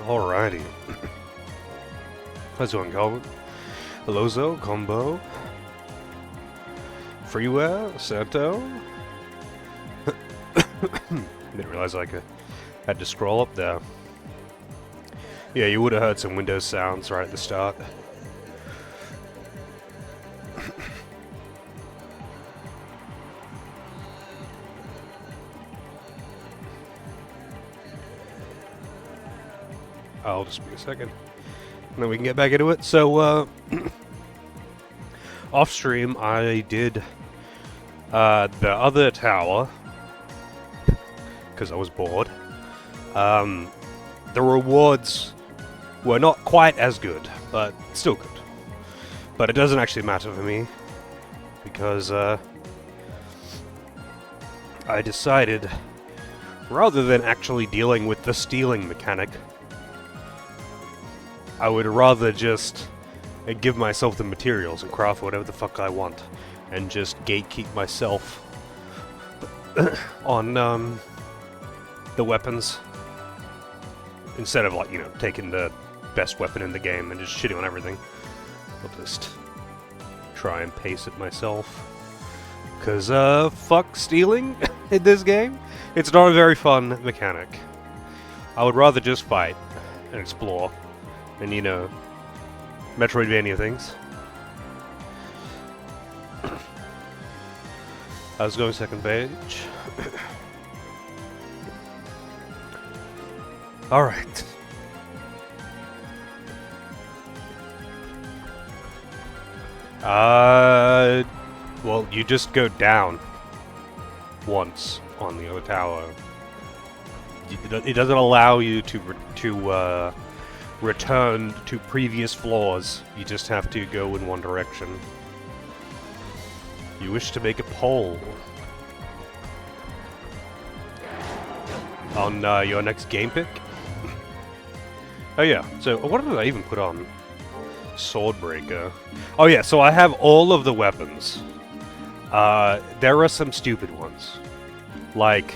Alrighty. How's it going, Calvin? Lozo, Combo, Freeware, Santo. Didn't realize I had to scroll up there. Yeah, you would have heard some Windows sounds right at the start. I'll just be a second. And then we can get back into it. So, off stream, I did the other tower because I was bored. The rewards were not quite as good, but still good. But it doesn't actually matter for me because I decided, rather than actually dealing with the stealing mechanic, I would rather just give myself the materials and craft whatever the fuck I want, and just gatekeep myself on the weapons, instead of, like, you know, taking the best weapon in the game and just shitting on everything. I'll just try and pace it myself, because fuck stealing in this game. It's not a very fun mechanic. I would rather just fight and explore and, you know, Metroidvania things. I was going second page. Alright. Well, you just go down once on the other tower. It doesn't allow you to return to previous floors. You just have to go in one direction. You wish to make a poll on your next game pick? Oh yeah, so what did I even put on? Swordbreaker. Oh yeah, so I have all of the weapons. There are some stupid ones. Like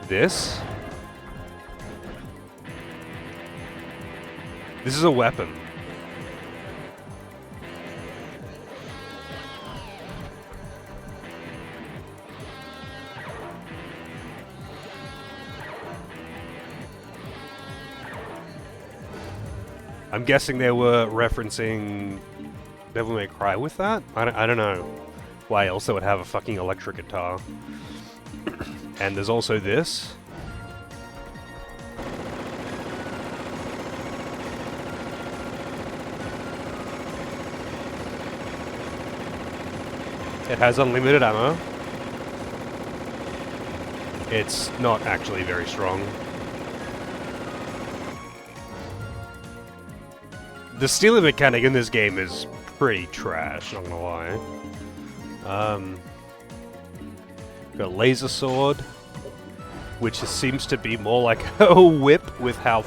this. This is a weapon. I'm guessing they were referencing Devil May Cry with that? I don't know why else they would have a fucking electric guitar. And there's also this. It has unlimited ammo. It's not actually very strong. The stealing mechanic in this game is pretty trash, not gonna lie. Got a laser sword, which seems to be more like a whip with how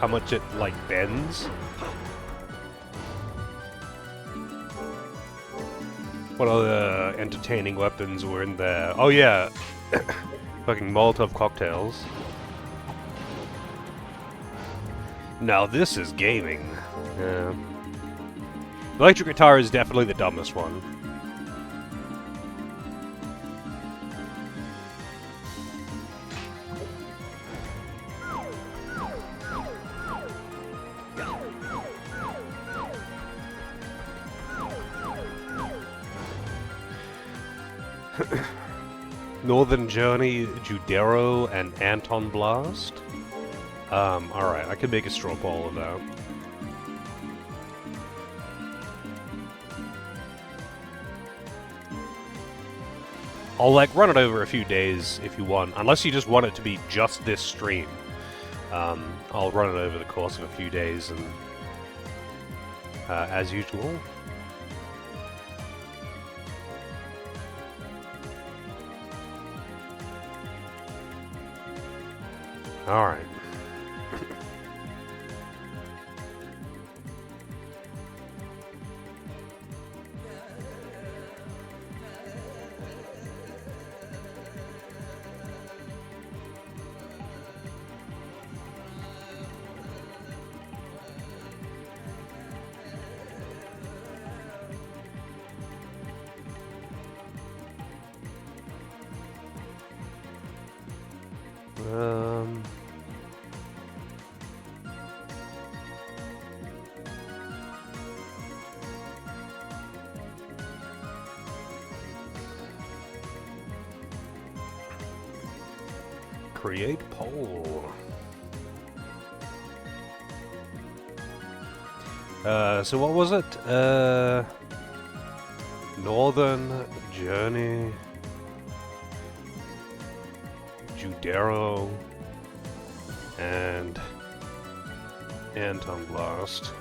much it, like, bends. What other entertaining weapons were in there? Oh yeah, fucking Molotov cocktails. Now this is gaming. Yeah. The electric guitar is definitely the dumbest one. Northern Journey, Judero, and Anton Blast. Alright, I can make a straw poll of that. I'll, like, run it over a few days if you want, unless you just want it to be just this stream. I'll run it over the course of a few days, and as usual. Alright. Um... Create poll. So what was it? Northern Journey, Judero, and Anton Blast.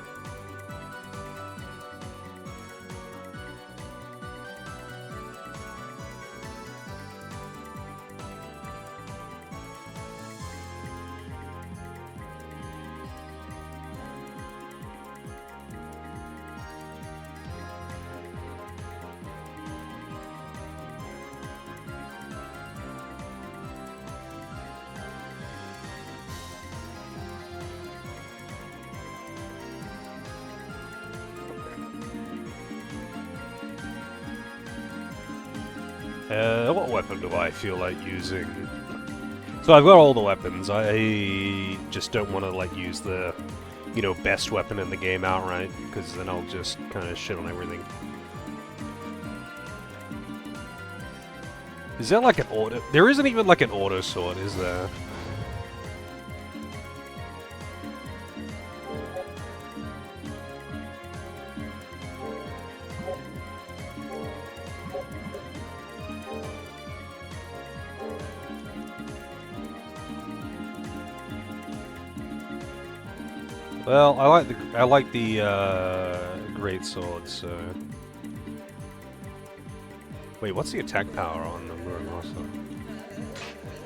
What weapon do I feel like using? So I've got all the weapons. I just don't want to like use the, you know, best weapon in the game outright, because then I'll just kind of shit on everything. Is there like an auto? There isn't even like an auto sword, is there? Well, I like the great sword. So wait, what's the attack power on the Muramasa?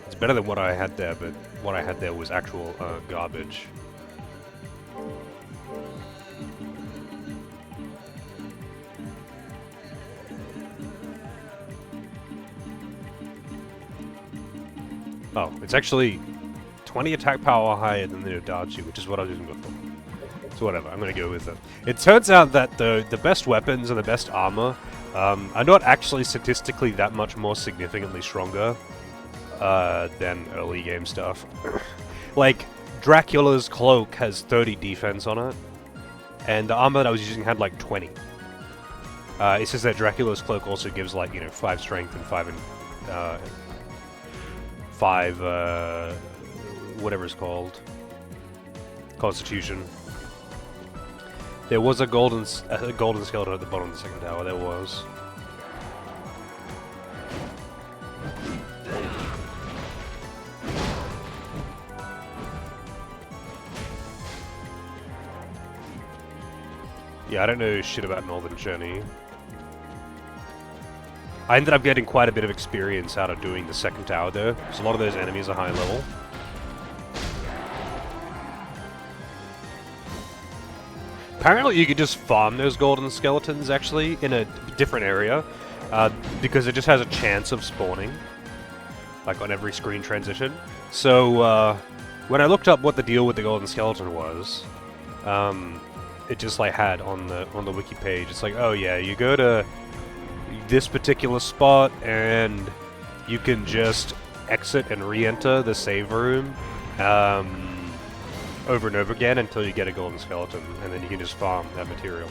It's better than what I had there, but what I had there was actual garbage. Oh, it's actually 20 attack power higher than the Odachi, which is what I was using before. So whatever, I'm gonna go with it. It turns out that the best weapons and the best armor are not actually statistically that much more significantly stronger than early game stuff. Like, Dracula's cloak has 30 defense on it, and the armor that I was using had like 20. It says that Dracula's cloak also gives like, you know, 5 strength and 5 whatever it's called, Constitution. There was a golden skeleton at the bottom of the second tower. There was. Yeah, I don't know shit about Northern Journey. I ended up getting quite a bit of experience out of doing the second tower though, because a lot of those enemies are high level. Apparently you could just farm those golden skeletons actually in a different area, because it just has a chance of spawning, like on every screen transition. So when I looked up what the deal with the golden skeleton was, it just like had on the wiki page, it's like, oh yeah, you go to this particular spot and you can just exit and re-enter the save room over and over again until you get a golden skeleton, and then you can just farm that material.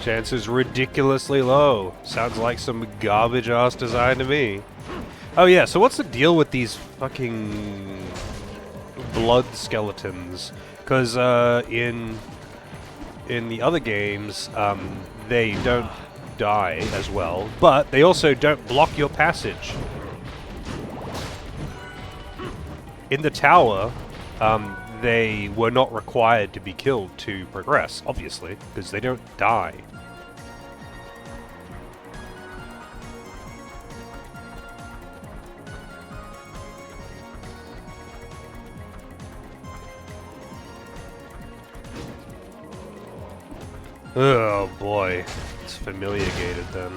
Chance is ridiculously low. Sounds like some garbage-ass design to me. Oh yeah, so what's the deal with these fucking blood skeletons? Because in the other games, they don't die as well, but they also don't block your passage. In the tower, they were not required to be killed to progress, obviously, because they don't die. Oh boy, it's familiar-gated then.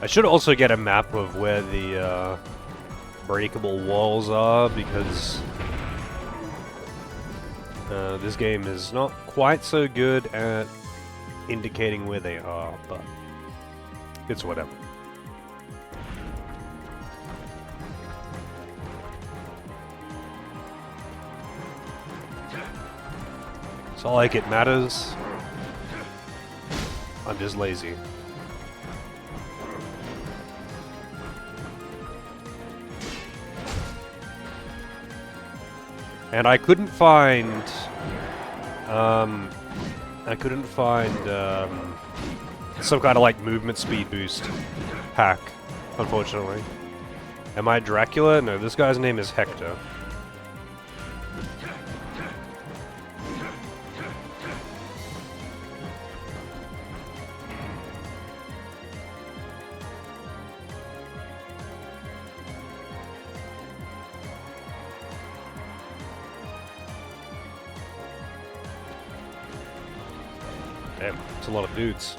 I should also get a map of where the breakable walls are, because this game is not quite so good at indicating where they are, but it's whatever. It's not like it matters. I'm just lazy. And I couldn't find some kind of like movement speed boost hack, unfortunately. Am I Dracula? No, this guy's name is Hector. Damn, it's a lot of dudes.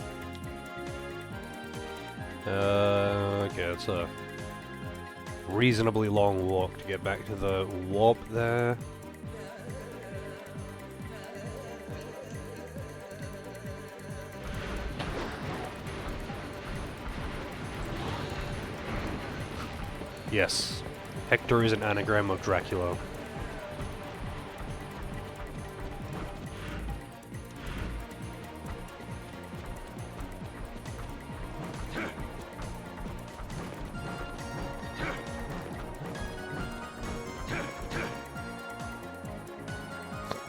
Okay, it's a reasonably long walk to get back to the warp there. Yes, Hector is an anagram of Dracula.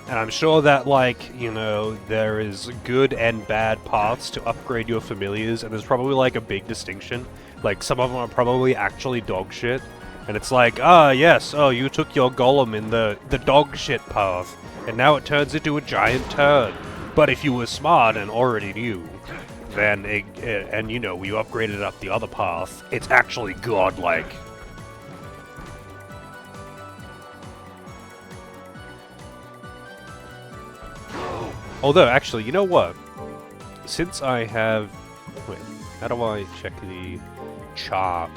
And I'm sure that, like, you know, there is good and bad paths to upgrade your familiars, and there's probably, like, a big distinction. Like, some of them are probably actually dog shit, and it's like, ah, yes, oh, you took your golem in the dog shit path, and now it turns into a giant turd. But if you were smart and already knew, then, and, you know, you upgraded up the other path, it's actually godlike. Although, actually, you know what? Since I have... Wait, how do I check the chart?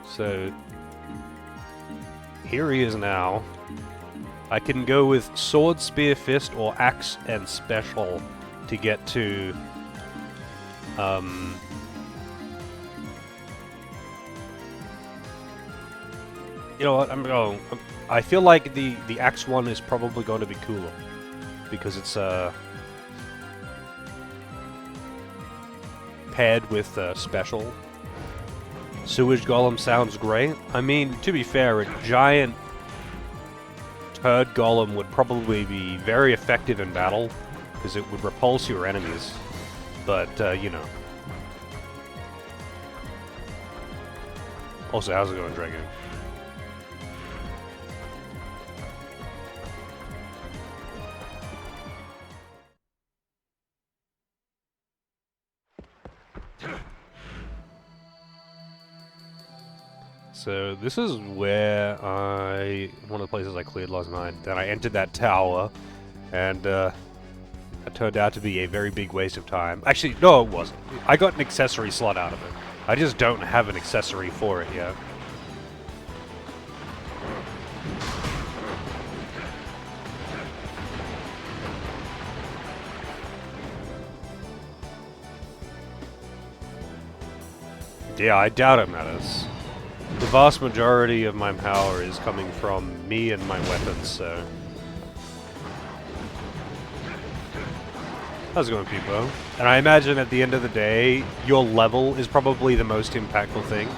So, here he is now. I can go with Sword, Spear, Fist, or Axe and Special to get to... You know what, I feel like the Axe one is probably going to be cooler. Because it's paired with special. Sewage Golem sounds great. I mean, to be fair, a giant turd golem would probably be very effective in battle, because it would repulse your enemies. But, you know. Also, how's it going, Dragon? So this is where one of the places I cleared last night. Then I entered that tower, and that turned out to be a very big waste of time. Actually, no, it wasn't. I got an accessory slot out of it. I just don't have an accessory for it yet. Yeah, I doubt it matters. The vast majority of my power is coming from me and my weapons, so... How's it going, people? And I imagine at the end of the day, your level is probably the most impactful thing,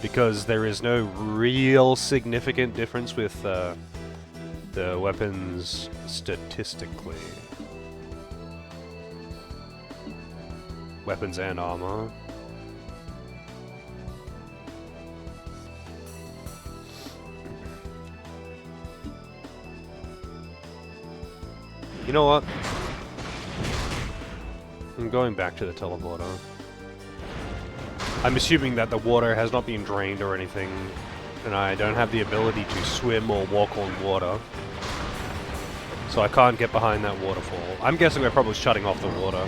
because there is no real significant difference with the weapons statistically. Weapons and armor. You know what? I'm going back to the teleporter. I'm assuming that the water has not been drained or anything, and I don't have the ability to swim or walk on water. So I can't get behind that waterfall. I'm guessing we're probably shutting off the water.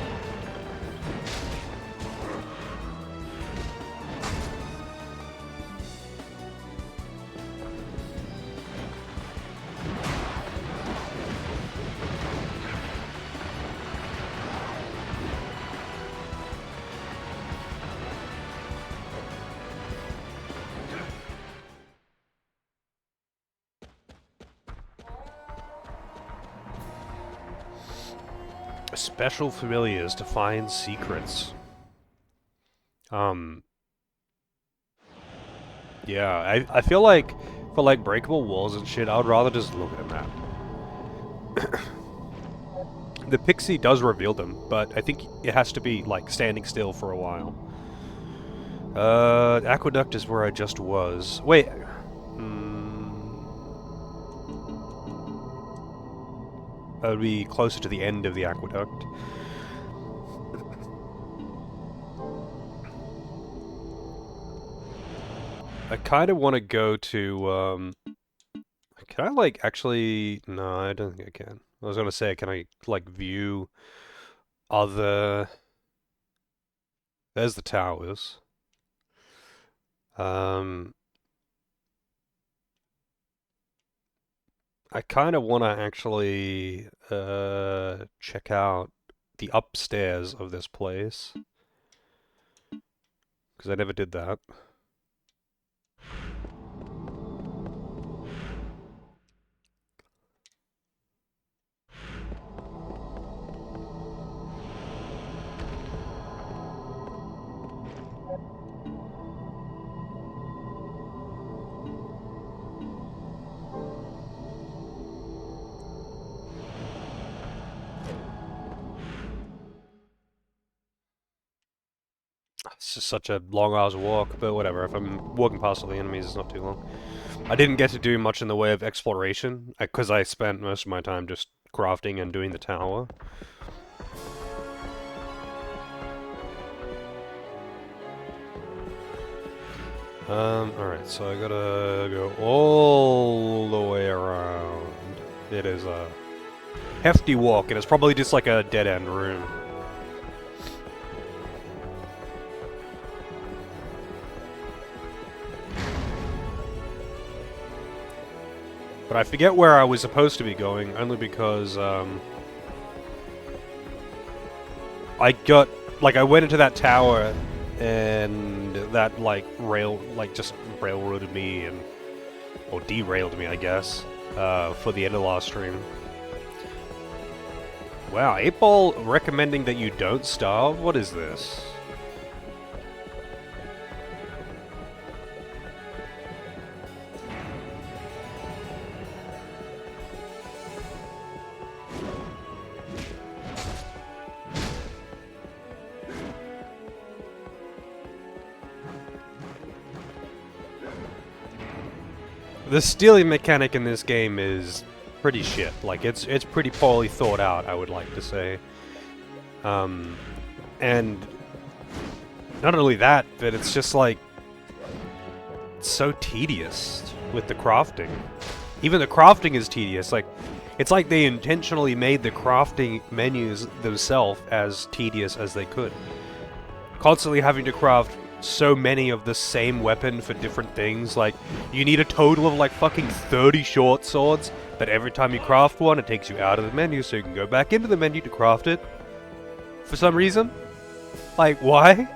Special familiars to find secrets. Yeah, I feel like for like breakable walls and shit, I would rather just look at a map. The pixie does reveal them, but I think it has to be like standing still for a while. Aqueduct is where I just was. Wait. That would be closer to the end of the aqueduct. I kind of want to go to, can I, like, actually... No, I don't think I can. I was going to say, can I, like, view other... There's the towers. I kind of want to actually, check out the upstairs of this place. Because I never did that. It's just such a long hour's walk, but whatever. If I'm walking past all the enemies, it's not too long. I didn't get to do much in the way of exploration, because I spent most of my time just crafting and doing the tower. Alright, so I gotta go all the way around. It is a hefty walk, and it's probably just like a dead-end room. But I forget where I was supposed to be going, only because, I got, like, I went into that tower, and that, like, just railroaded me, or derailed me, I guess, for the end of the last stream. Wow, 8-Ball recommending that you don't starve? What is this? The stealing mechanic in this game is pretty shit. Like, it's pretty poorly thought out, I would like to say. And not only that, but it's just like, it's so tedious with the crafting. Even the crafting is tedious. Like, it's like they intentionally made the crafting menus themselves as tedious as they could. Constantly having to craft so many of the same weapon for different things. Like, you need a total of like fucking 30 short swords, but every time you craft one, it takes you out of the menu, so you can go back into the menu to craft it. For some reason. Like, why?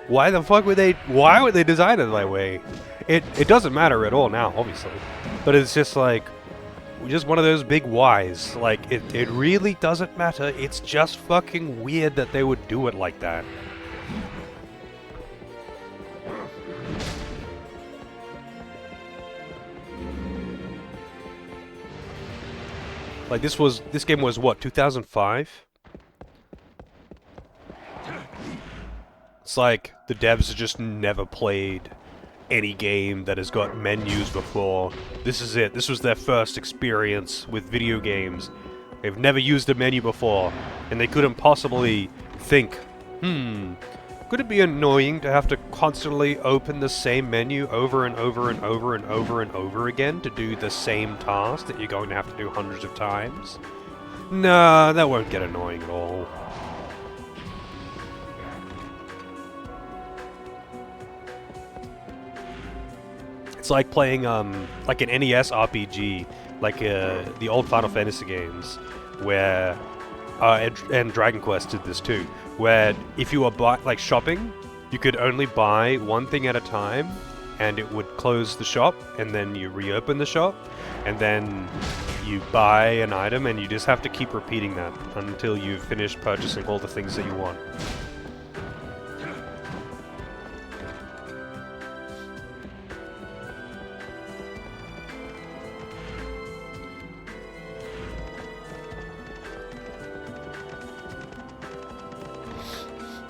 Why the fuck would they... Why would they design it that way? It doesn't matter at all now, obviously. But it's just like... Just one of those big whys. Like, it really doesn't matter. It's just fucking weird that they would do it like that. Like, this game was what, 2005? It's like the devs just never played any game that has got menus before. This is it. This was their first experience with video games. They've never used a menu before, and they couldn't possibly think, could it be annoying to have to constantly open the same menu over and over and over and over and over again to do the same task that you're going to have to do hundreds of times? Nah, that won't get annoying at all. It's like playing, like an NES RPG, like the old Final Fantasy games, where, and Dragon Quest did this too, where if you were like shopping, you could only buy one thing at a time, and it would close the shop, and then you reopen the shop, and then you buy an item, and you just have to keep repeating that until you've finished purchasing all the things that you want.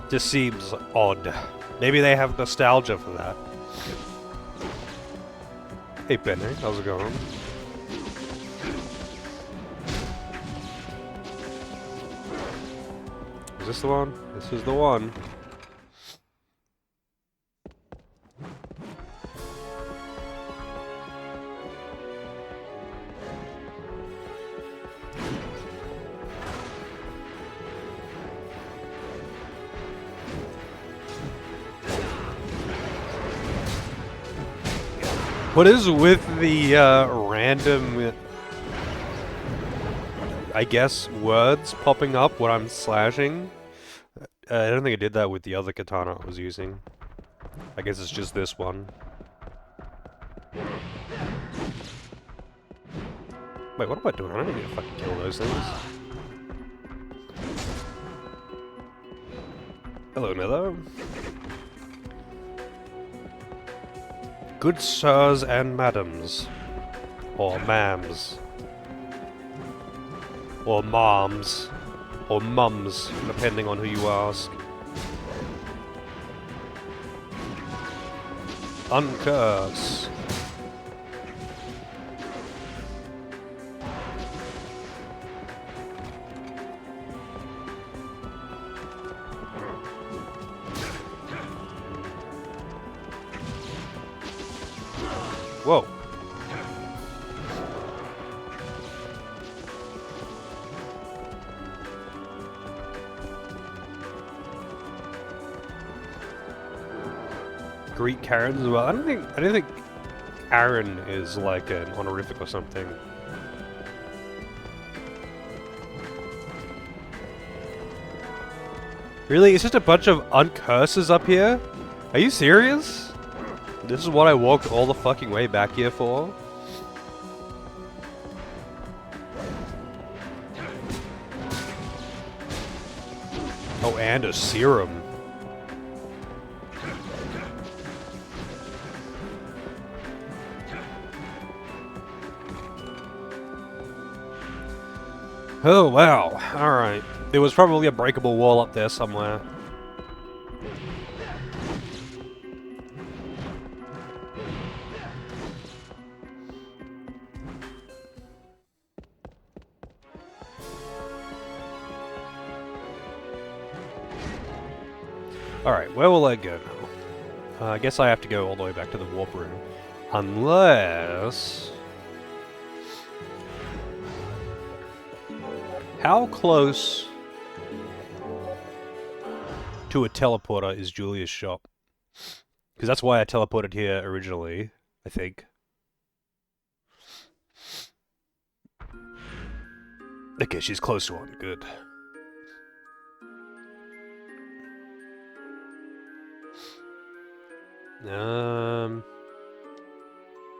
Just seems odd. Maybe they have nostalgia for that. Hey Benny, how's it going? Is this the one? This is the one. What is with the random, I guess, words popping up when I'm slashing? I don't think I did that with the other katana I was using. I guess it's just this one. Wait, what am I doing? I don't need to fucking kill those things. Hello, Nether. Good sirs and madams. Or ma'ams. Or moms. Or mums, depending on who you ask. Uncurse. Whoa. Greet Karen as well. I don't think Aaron is like an honorific or something. Really? It's just a bunch of uncurses up here? Are you serious? This is what I walked all the fucking way back here for? Oh, and a serum. Oh, wow. Alright. There was probably a breakable wall up there somewhere. Alright, where will I go now? I guess I have to go all the way back to the warp room. Unless... How close to a teleporter is Julia's shop? Because that's why I teleported here originally, I think. Okay, she's close to one. Good.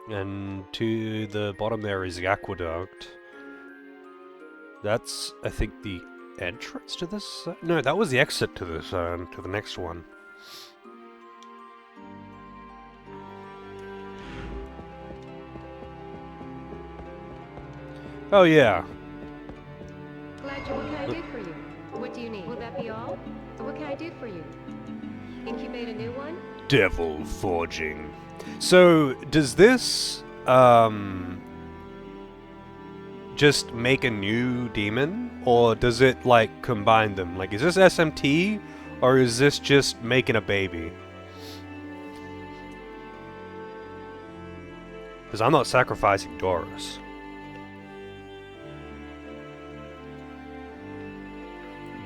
And to the bottom there is the aqueduct. That's, I think, the entrance to this? No, that was the exit to this, to the next one. Oh, yeah. Glad you. What can I do for you? What do you need? Will that be all? What can I do for you? Incubate a new one? Devil forging. So, does this, just make a new demon? Or does it, like, combine them? Like, is this SMT? Or is this just making a baby? Because I'm not sacrificing Doris.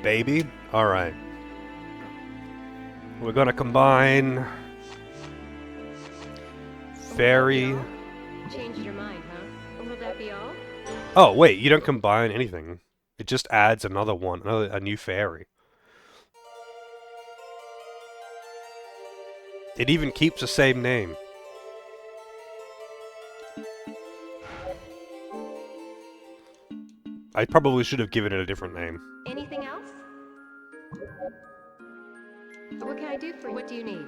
Baby? Alright. We're gonna combine... Fairy... Changed your mind, huh? Will that be all? Oh, wait, you don't combine anything. It just adds another one, a new fairy. It even keeps the same name. I probably should have given it a different name. Anything else? What can I do for you? What do you need?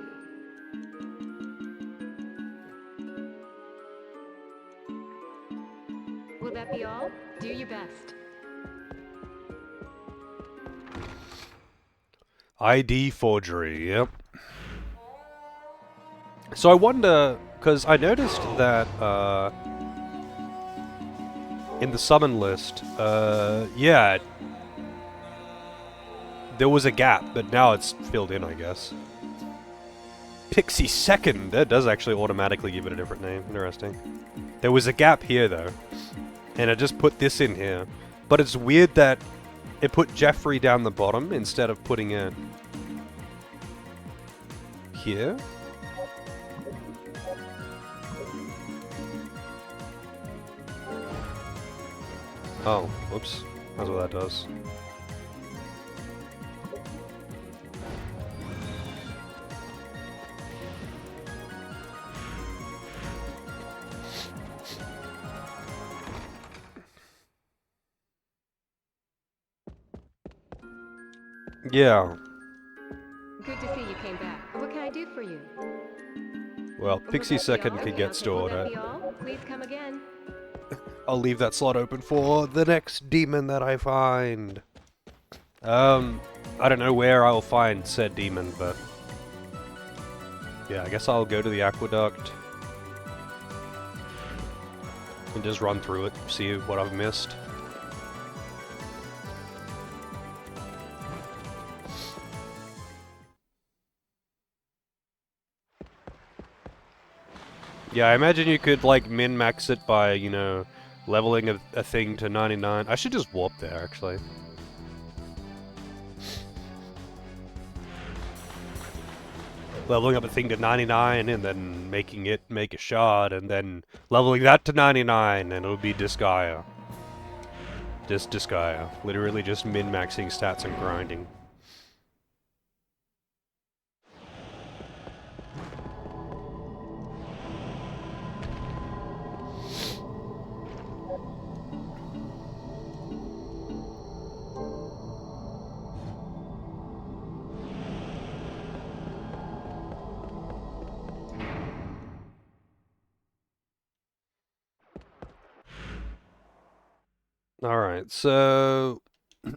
Will that be all? Do your best. ID forgery, yep. So I wonder, because I noticed that, in the summon list, yeah, there was a gap, but now it's filled in, I guess. Pixie Second! That does actually automatically give it a different name. Interesting. There was a gap here, though. And I just put this in here. But it's weird that it put Jeffrey down the bottom instead of putting it here. Oh, whoops. That's what that does. Yeah. Good to see you came back. What can I do for you? Well, Pixie Second could get Will stored that at... be all? Please come again. I'll leave that slot open for the next demon that I find. I don't know where I'll find said demon, but... yeah, I guess I'll go to the aqueduct. And just run through it, see what I've missed. Yeah, I imagine you could, like, min-max it by, you know, leveling a thing to 99. I should just warp there, actually. Leveling up a thing to 99 and then making it make a shard and then leveling that to 99 and it'll be Disgaea. Just Disgaea. Literally just min-maxing stats and grinding. Alright, so... I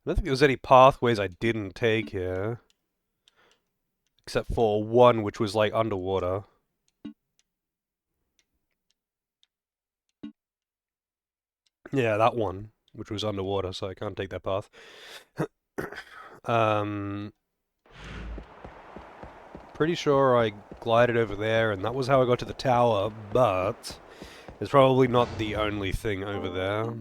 don't think there was any pathways I didn't take here. Except for one, which was, like, underwater. Yeah, that one, which was underwater, so I can't take that path. Pretty sure I glided over there, and that was how I got to the tower, but... it's probably not the only thing over there.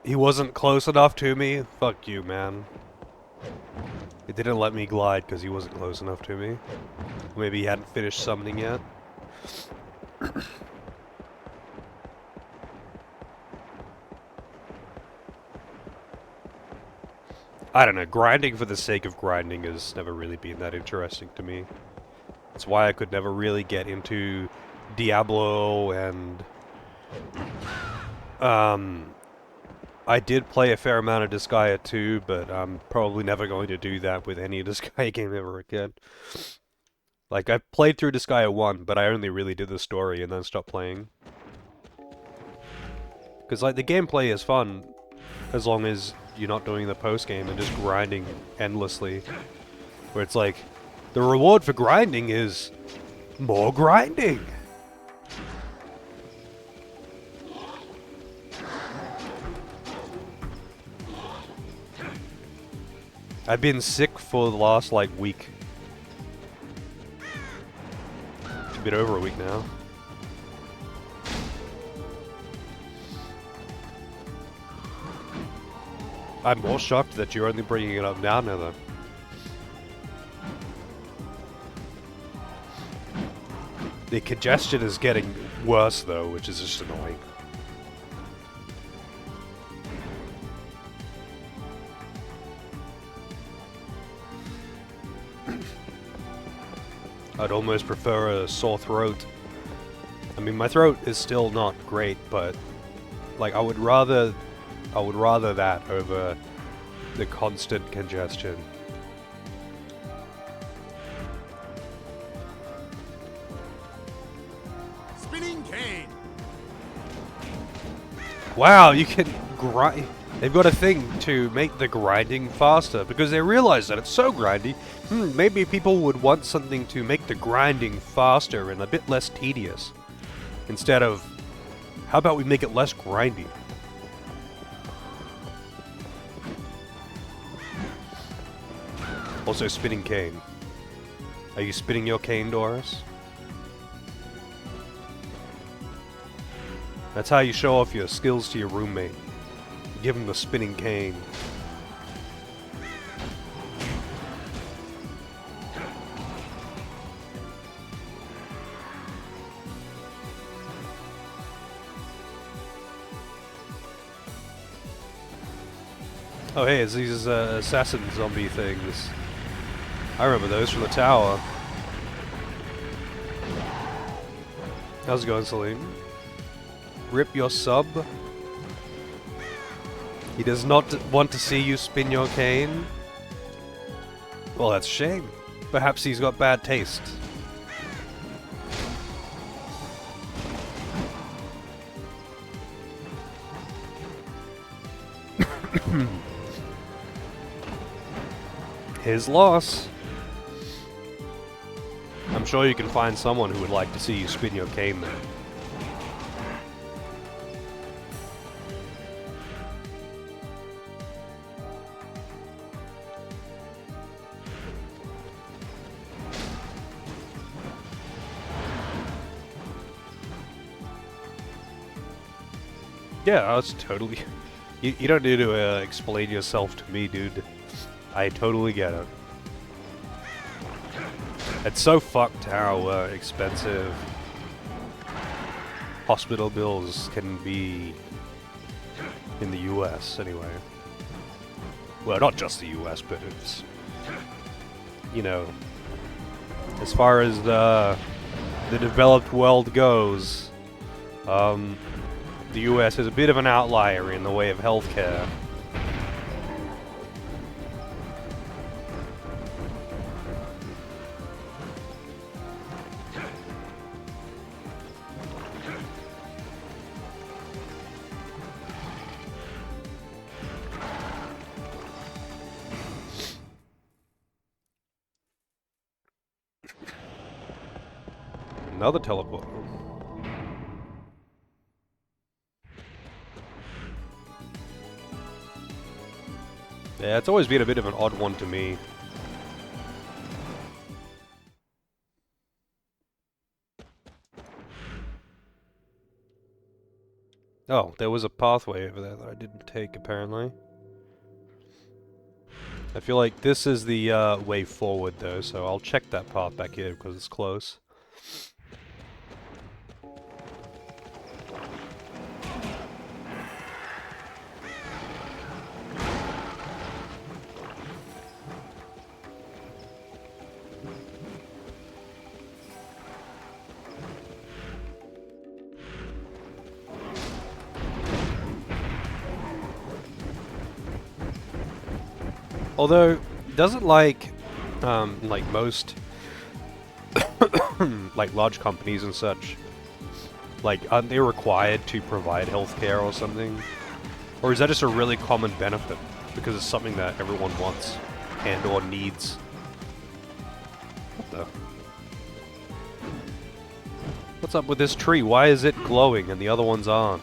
He wasn't close enough to me? Fuck you, man. It didn't let me glide because he wasn't close enough to me. Maybe he hadn't finished summoning yet. I don't know, grinding for the sake of grinding has never really been that interesting to me. That's why I could never really get into Diablo and... I did play a fair amount of Disgaea 2, but I'm probably never going to do that with any Disgaea game ever again. Like, I played through Disgaea 1, but I only really did the story and then stopped playing. Because, like, the gameplay is fun, as long as you're not doing the post-game and just grinding endlessly. Where it's like, the reward for grinding is more grinding! I've been sick for the last, like, week. It's a bit over a week now. I'm more shocked that you're only bringing it up now, though. The congestion is getting worse, though, which is just annoying. I'd almost prefer a sore throat. I mean, my throat is still not great, but like I would rather that over the constant congestion. Spinning cane. Wow, you can grind. They've got a thing to make the grinding faster because they realize that it's so grindy. Maybe people would want something to make the grinding faster and a bit less tedious. Instead of, how about we make it less grindy? Also, spinning cane. Are you spinning your cane, Doris? That's how you show off your skills to your roommate. Give him the spinning cane. Oh hey, it's these assassin zombie things. I remember those from the tower. How's it going, Celine? Rip your sub. He does not want to see you spin your cane. Well, that's a shame. Perhaps he's got bad taste. His loss. I'm sure you can find someone who would like to see you spin your cane there. Yeah, that's totally... You don't need to explain yourself to me, dude. I totally get it. It's so fucked how expensive hospital bills can be in the US, anyway. Well, not just the US, but it's... You know... As far as the developed world goes, the US is a bit of an outlier in the way of healthcare. Another teleport. Yeah, it's always been a bit of an odd one to me. Oh, there was a pathway over there that I didn't take, apparently. I feel like this is the way forward, though, so I'll check that path back here because it's close. Although, doesn't like most, like large companies and such, like, aren't they required to provide healthcare or something? Or is that just a really common benefit? Because it's something that everyone wants and or needs. What the? What's up with this tree? Why is it glowing and the other ones aren't?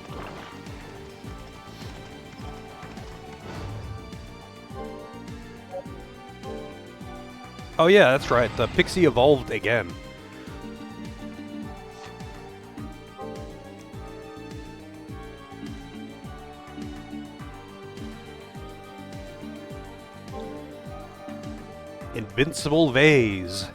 Oh yeah, that's right. The pixie evolved again. Invincible vase.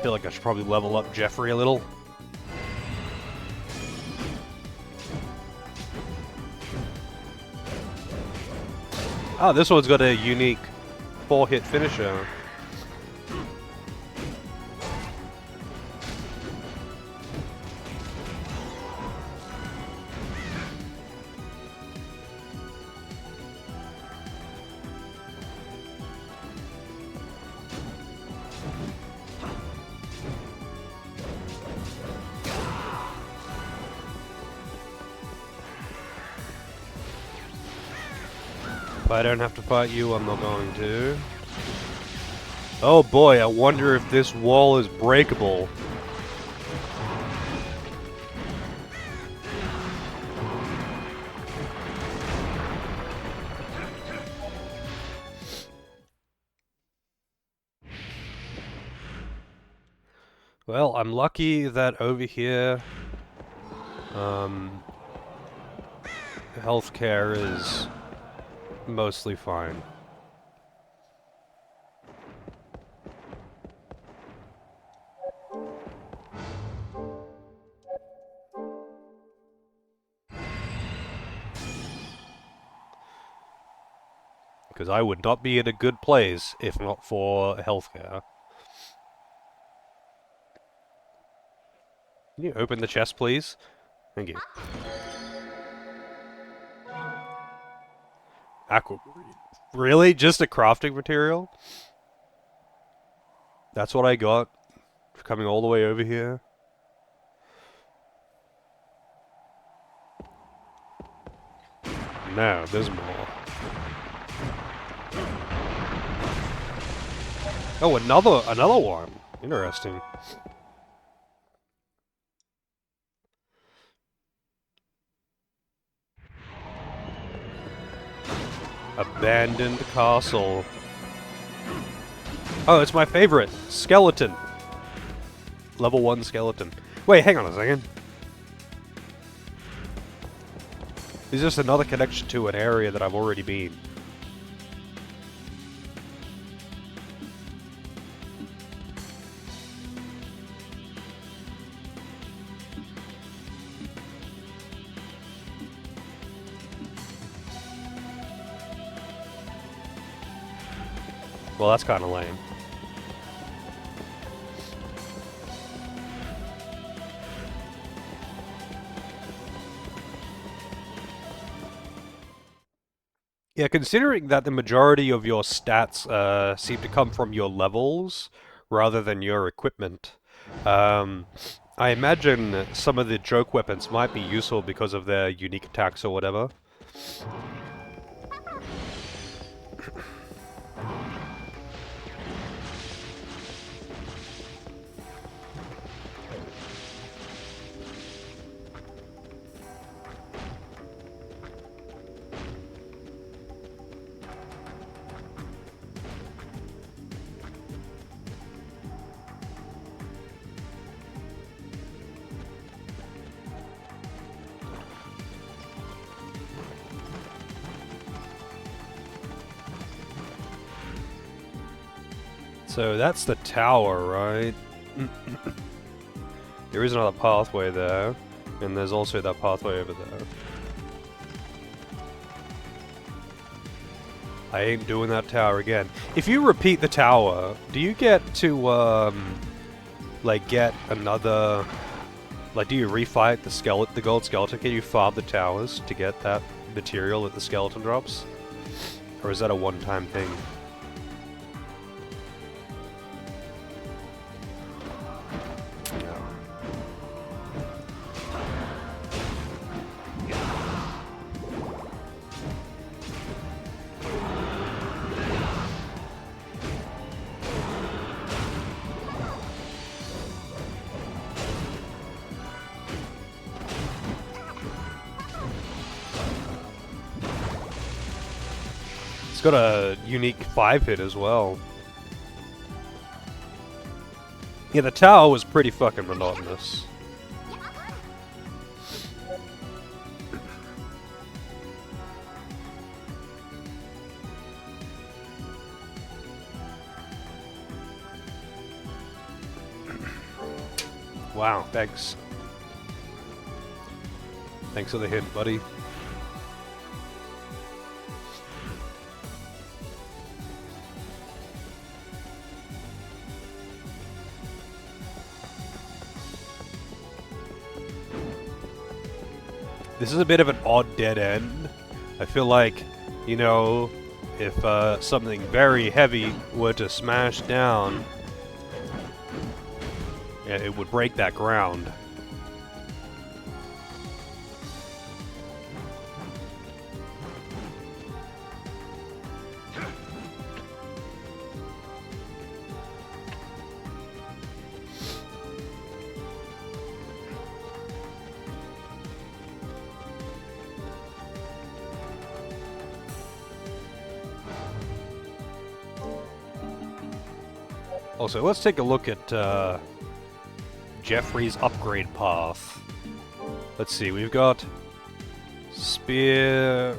feel like I should probably level up Jeffrey a little. Oh, this one's got a unique 4-hit finisher. If I don't have to fight you, I'm not going to. Oh boy, I wonder if this wall is breakable. Well, I'm lucky that over here, healthcare is mostly fine. Because I would not be in a good place if not for healthcare. Can you open the chest, please? Thank you. Aqua... Really? Just a crafting material? That's what I got for coming all the way over here? No, there's more. Oh, another one. Interesting. Abandoned castle. Oh, it's my favorite. Skeleton. Level 1 skeleton. Wait, hang on a second. Is this another connection to an area that I've already been? Well, that's kind of lame. Yeah, considering that the majority of your stats seem to come from your levels rather than your equipment, I imagine some of the joke weapons might be useful because of their unique attacks or whatever. So that's the tower, right? There is another pathway there, and there's also that pathway over there. I ain't doing that tower again. If you repeat the tower, do you get to, like, get another... Like, do you refight the gold skeleton? Can you farm the towers to get that material that the skeleton drops? Or is that a one-time thing? It's got a unique 5-hit as well. Yeah, the tower was pretty fucking monotonous. Wow, thanks. Thanks for the hint, buddy. This is a bit of an odd dead end. I feel like, you know, if something very heavy were to smash down, yeah, it would break that ground. Also, let's take a look at Jeffrey's upgrade path. Let's see, we've got Spear,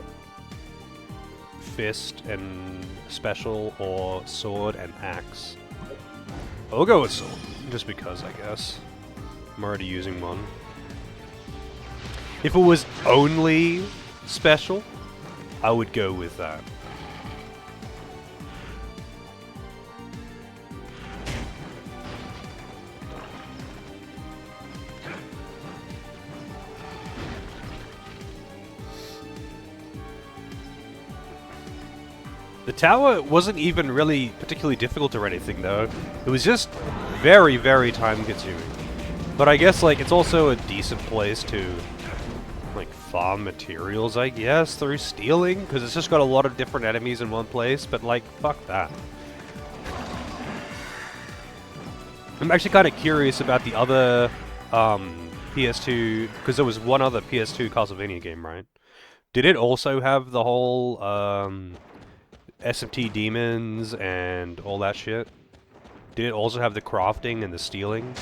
Fist, and Special, or Sword and Axe. I'll go with Sword, just because, I guess. I'm already using one. If it was only Special, I would go with that. The tower wasn't even really particularly difficult or anything, though. It was just very, very time-consuming. But I guess, like, it's also a decent place to, like, farm materials, I guess, through stealing, because it's just got a lot of different enemies in one place, but, like, fuck that. I'm actually kind of curious about the other, PS2, because there was one other PS2 Castlevania game, right? Did it also have the whole, SMT demons and all that shit? Did it also have the crafting and the stealing?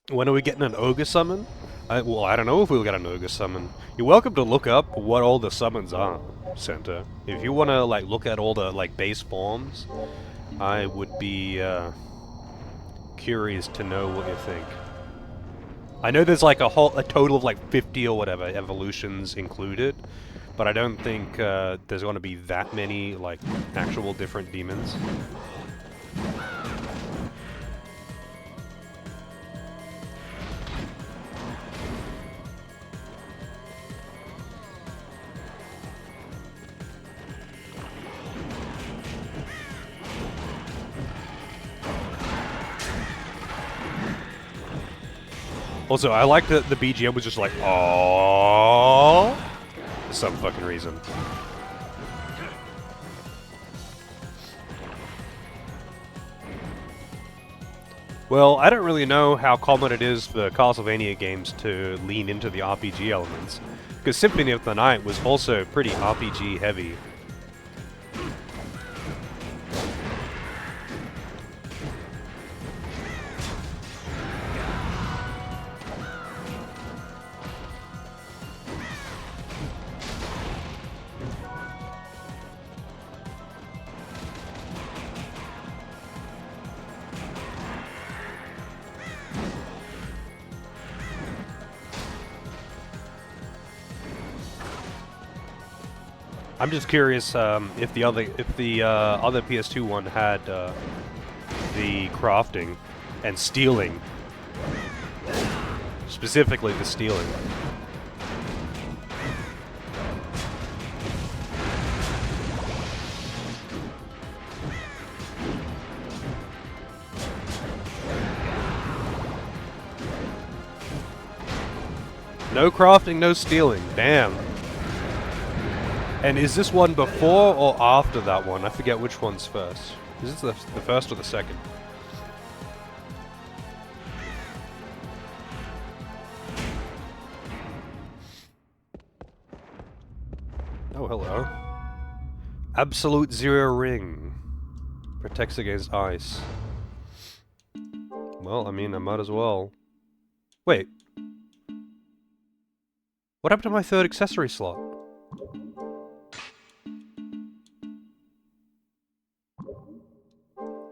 When are we getting an ogre summon? Well, I don't know if we'll get an ogre summon. You're welcome to look up what all the summons are, Center. If you want to, like, look at all the, like, base forms, I would be, curious to know what you think. I know there's like a total of like 50 or whatever evolutions included, but I don't think there's going to be that many like actual different demons. Also, I like that the BGM was just like, aww, for some fucking reason. Well, I don't really know how common it is for Castlevania games to lean into the RPG elements, because Symphony of the Night was also pretty RPG heavy. I'm just curious if the other PS2 one had the crafting and stealing, specifically the stealing. No crafting, no stealing. Damn. And is this one before or after that one? I forget which one's first. Is this the first or the second? Oh, hello. Absolute Zero Ring. Protects against ice. Well, I mean, I might as well. Wait. What happened to my third accessory slot?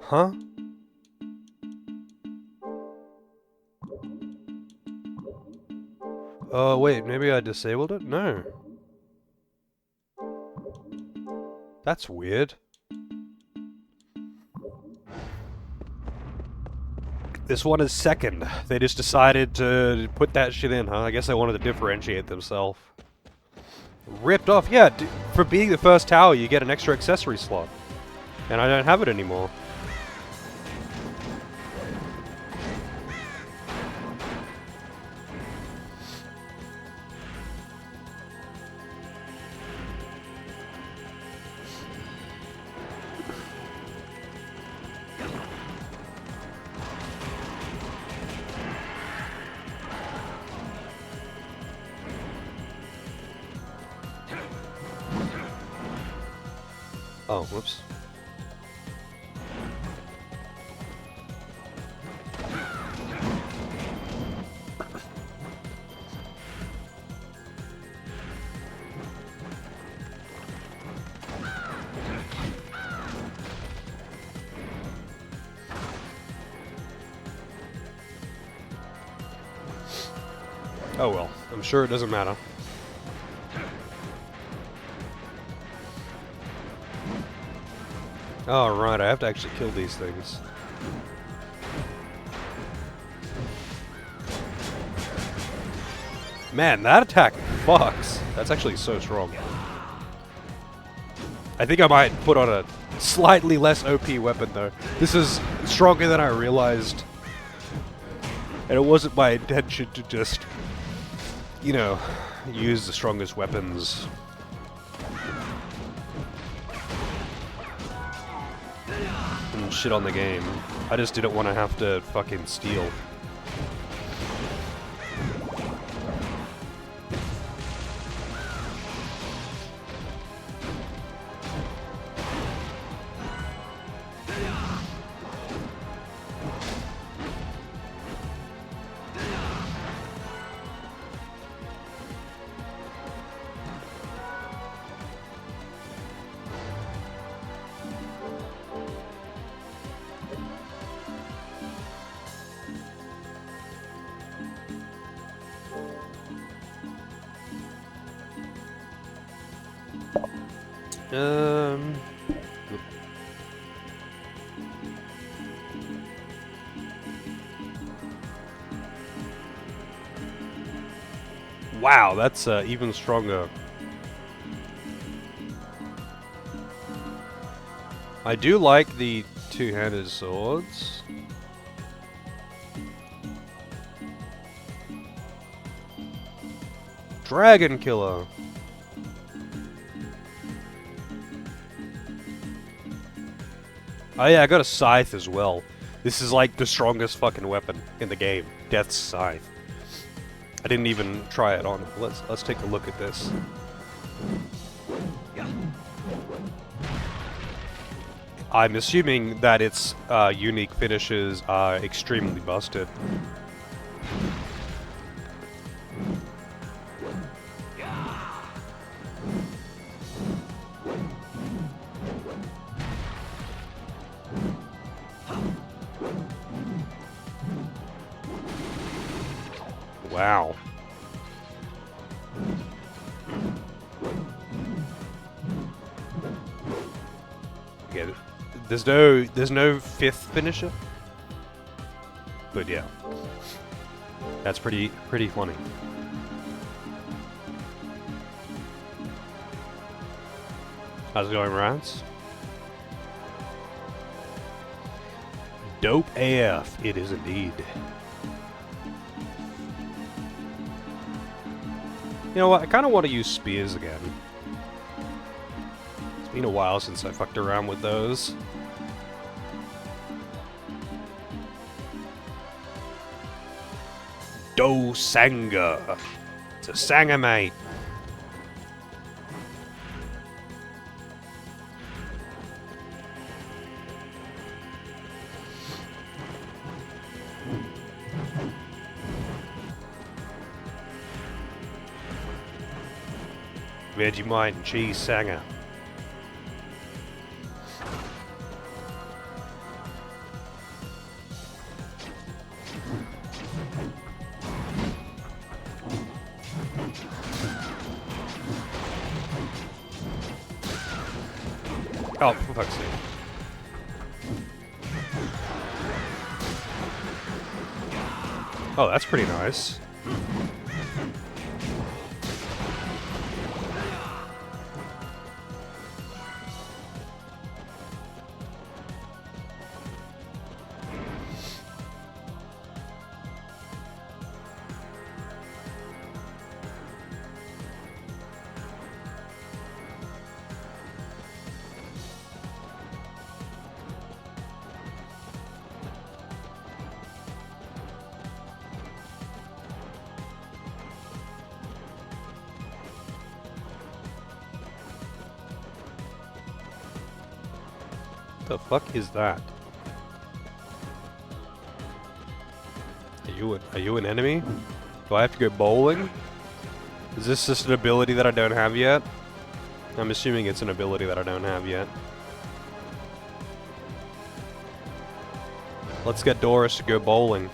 Huh? Oh, wait, maybe I disabled it? No. That's weird. This one is second. They just decided to put that shit in, huh? I guess they wanted to differentiate themselves. Ripped off, yeah. For being the first tower, you get an extra accessory slot. And I don't have it anymore. Oh, whoops. Oh well, I'm sure it doesn't matter. Oh, right, I have to actually kill these things. Man, that attack fucks. That's actually so strong. I think I might put on a slightly less OP weapon, though. This is stronger than I realized. And it wasn't my intention to just, you know, use the strongest weapons. And shit on the game. I just didn't want to have to fucking steal. Wow, that's even stronger. I do like the two-handed swords. Dragon Killer. Oh yeah, I got a scythe as well. This is like the strongest fucking weapon in the game. Death's Scythe. I didn't even try it on. Let's take a look at this. I'm assuming that its unique finishes are extremely busted. Wow. Yeah, there's no fifth finisher. But yeah. That's pretty funny. How's it going, Rats? Dope AF, it is indeed. You know what, I kind of want to use spears again. It's been a while since I fucked around with those. Do Sanga. It's a Sanga, mate. Vegemite and cheese Sanger. Oh, for fuck's sake. Oh, that's pretty nice. The fuck is that? Are you an enemy? Do I have to go bowling? Is this just an ability that I don't have yet? I'm assuming it's an ability that I don't have yet. Let's get Doris to go bowling.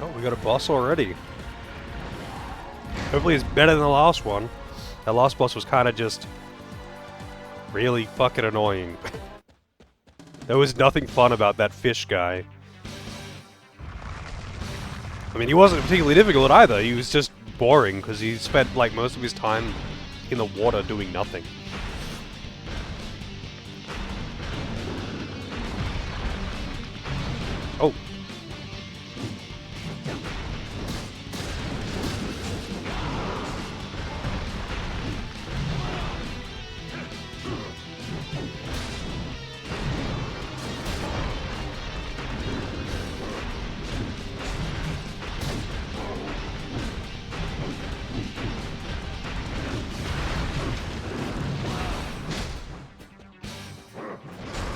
Oh, we got a boss already. Hopefully it's better than the last one. That last boss was kind of just really fucking annoying. There was nothing fun about that fish guy. I mean, he wasn't particularly difficult either. He was just boring because he spent like most of his time in the water doing nothing. Oh.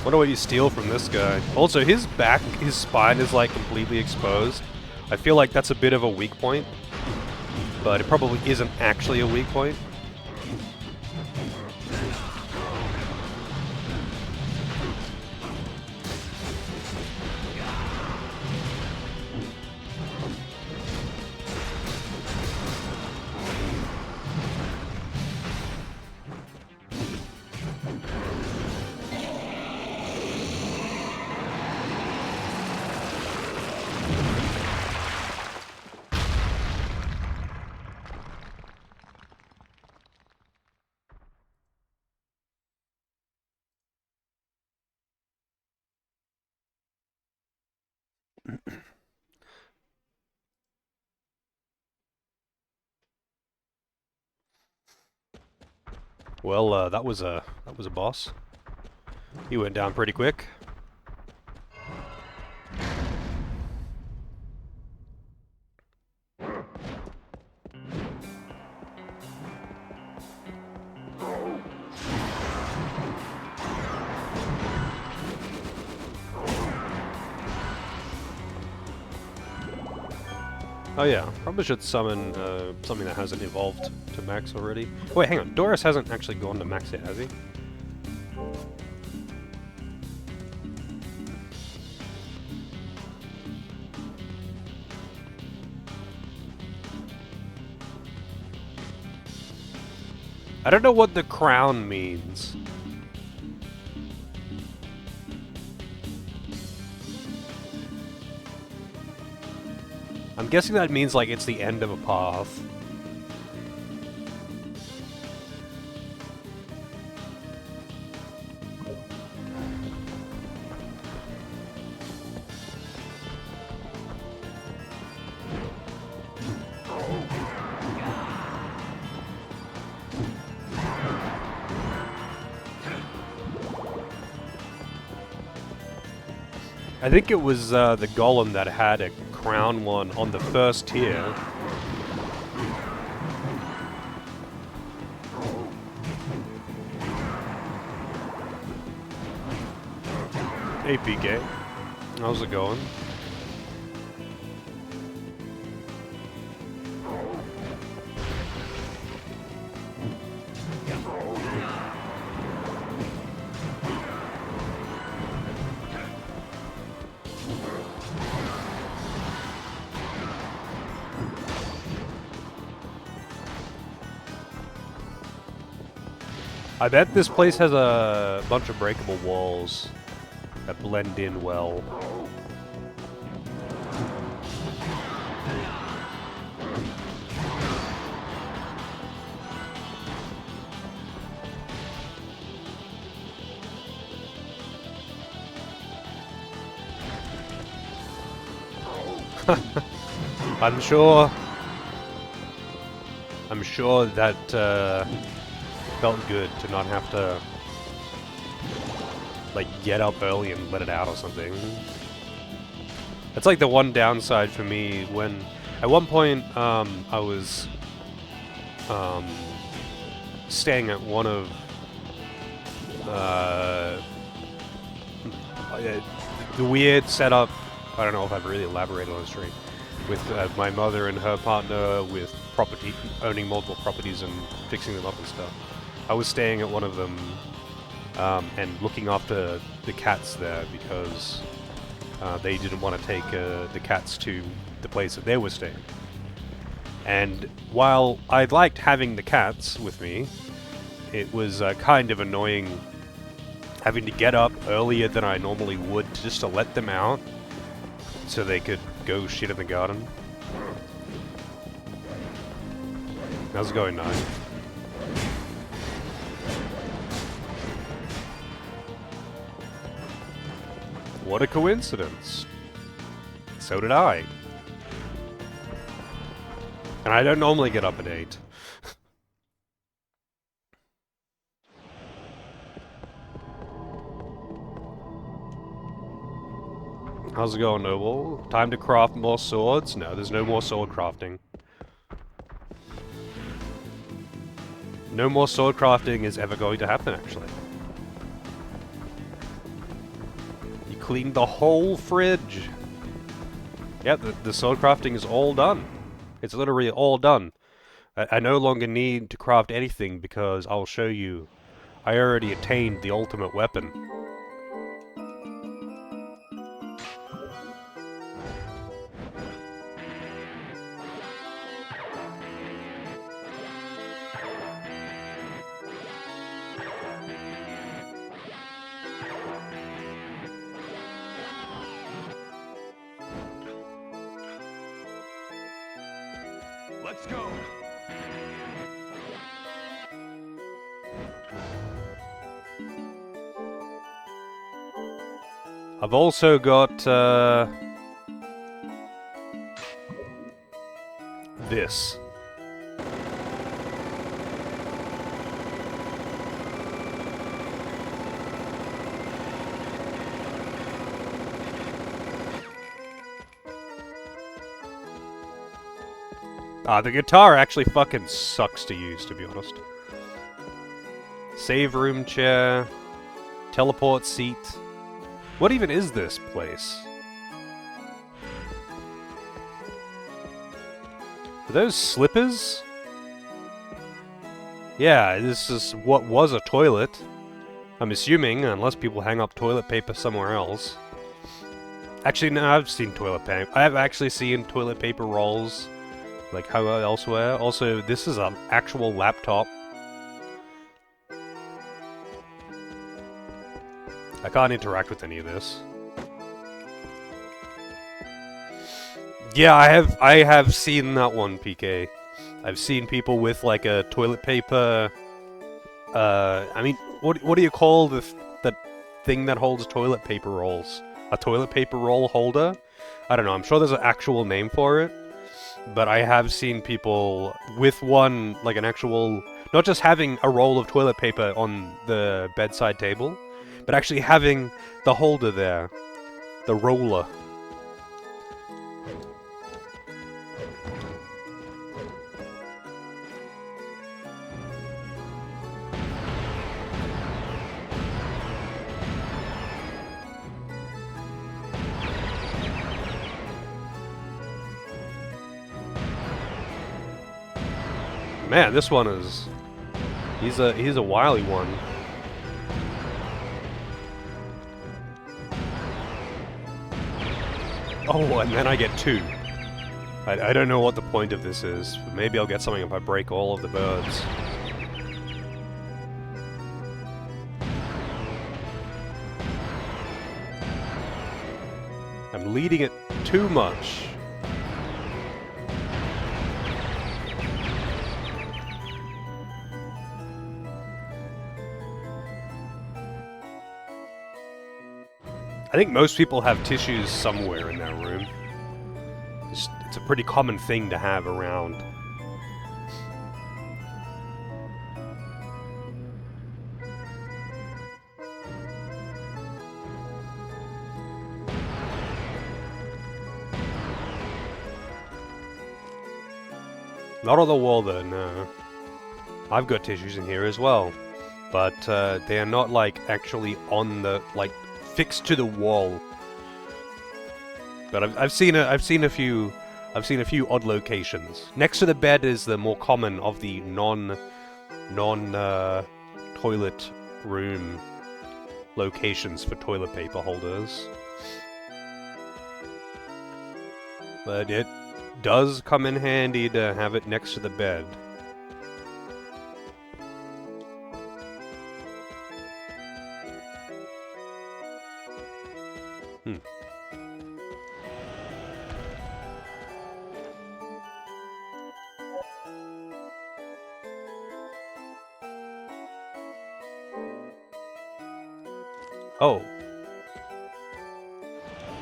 Wonder what you steal from this guy. Also, his back, his spine is like completely exposed. I feel like that's a bit of a weak point, but it probably isn't actually a weak point. Well, that was a boss. He went down pretty quick. Oh yeah, probably should summon something that hasn't evolved to max already. Wait, hang on. Doris hasn't actually gone to max yet, has he? I don't know what the crown means. I'm guessing that means like it's the end of a path. I think it was the golem that had a crown one on the first tier. Hey PK, how's it going? I bet this place has a bunch of breakable walls that blend in well. I'm sure that felt good to not have to like get up early and let it out or something. That's like the one downside for me when at one point I was staying at one of the weird setup. I don't know if I've really elaborated on the stream with my mother and her partner with owning multiple properties and fixing them up and stuff. I was staying at one of them and looking after the cats there because they didn't want to take the cats to the place that they were staying. And while I liked having the cats with me, it was kind of annoying having to get up earlier than I normally would just to let them out so they could go shit in the garden. How's it going, Nine? What a coincidence. So did I. And I don't normally get up at 8. How's it going, Noble? Time to craft more swords? No, there's no more sword crafting. No more sword crafting is ever going to happen, actually. You cleaned the whole fridge. Yeah, the sword crafting is all done. It's literally all done. I no longer need to craft anything because I'll show you. I already attained the ultimate weapon. Let's go. I've also got this. The guitar actually fucking sucks to use, to be honest. Save room chair. Teleport seat. What even is this place? Are those slippers? Yeah, this is what was a toilet. I'm assuming, unless people hang up toilet paper somewhere else. Actually, no, I've seen toilet paper. I have actually seen toilet paper rolls, like how elsewhere. Also, this is an actual laptop. I can't interact with any of this. Yeah, I have seen that one, PK. I've seen people with like a toilet paper. I mean, what do you call the thing that holds toilet paper rolls? A toilet paper roll holder? I don't know. I'm sure there's an actual name for it, but I have seen people with one, like an actual, not just having a roll of toilet paper on the bedside table, but actually having the holder there, the roller. Man, this one is... He's a wily one. Oh, and then I get two. I don't know what the point of this is. But maybe I'll get something if I break all of the birds. I'm leading it too much. I think most people have tissues somewhere in their room. It's a pretty common thing to have around. Not on the wall though, no. I've got tissues in here as well. But they are not like actually on the, like, fixed to the wall. But I've seen a few odd locations. Next to the bed is the more common of the non toilet room locations for toilet paper holders. But it does come in handy to have it next to the bed. Oh.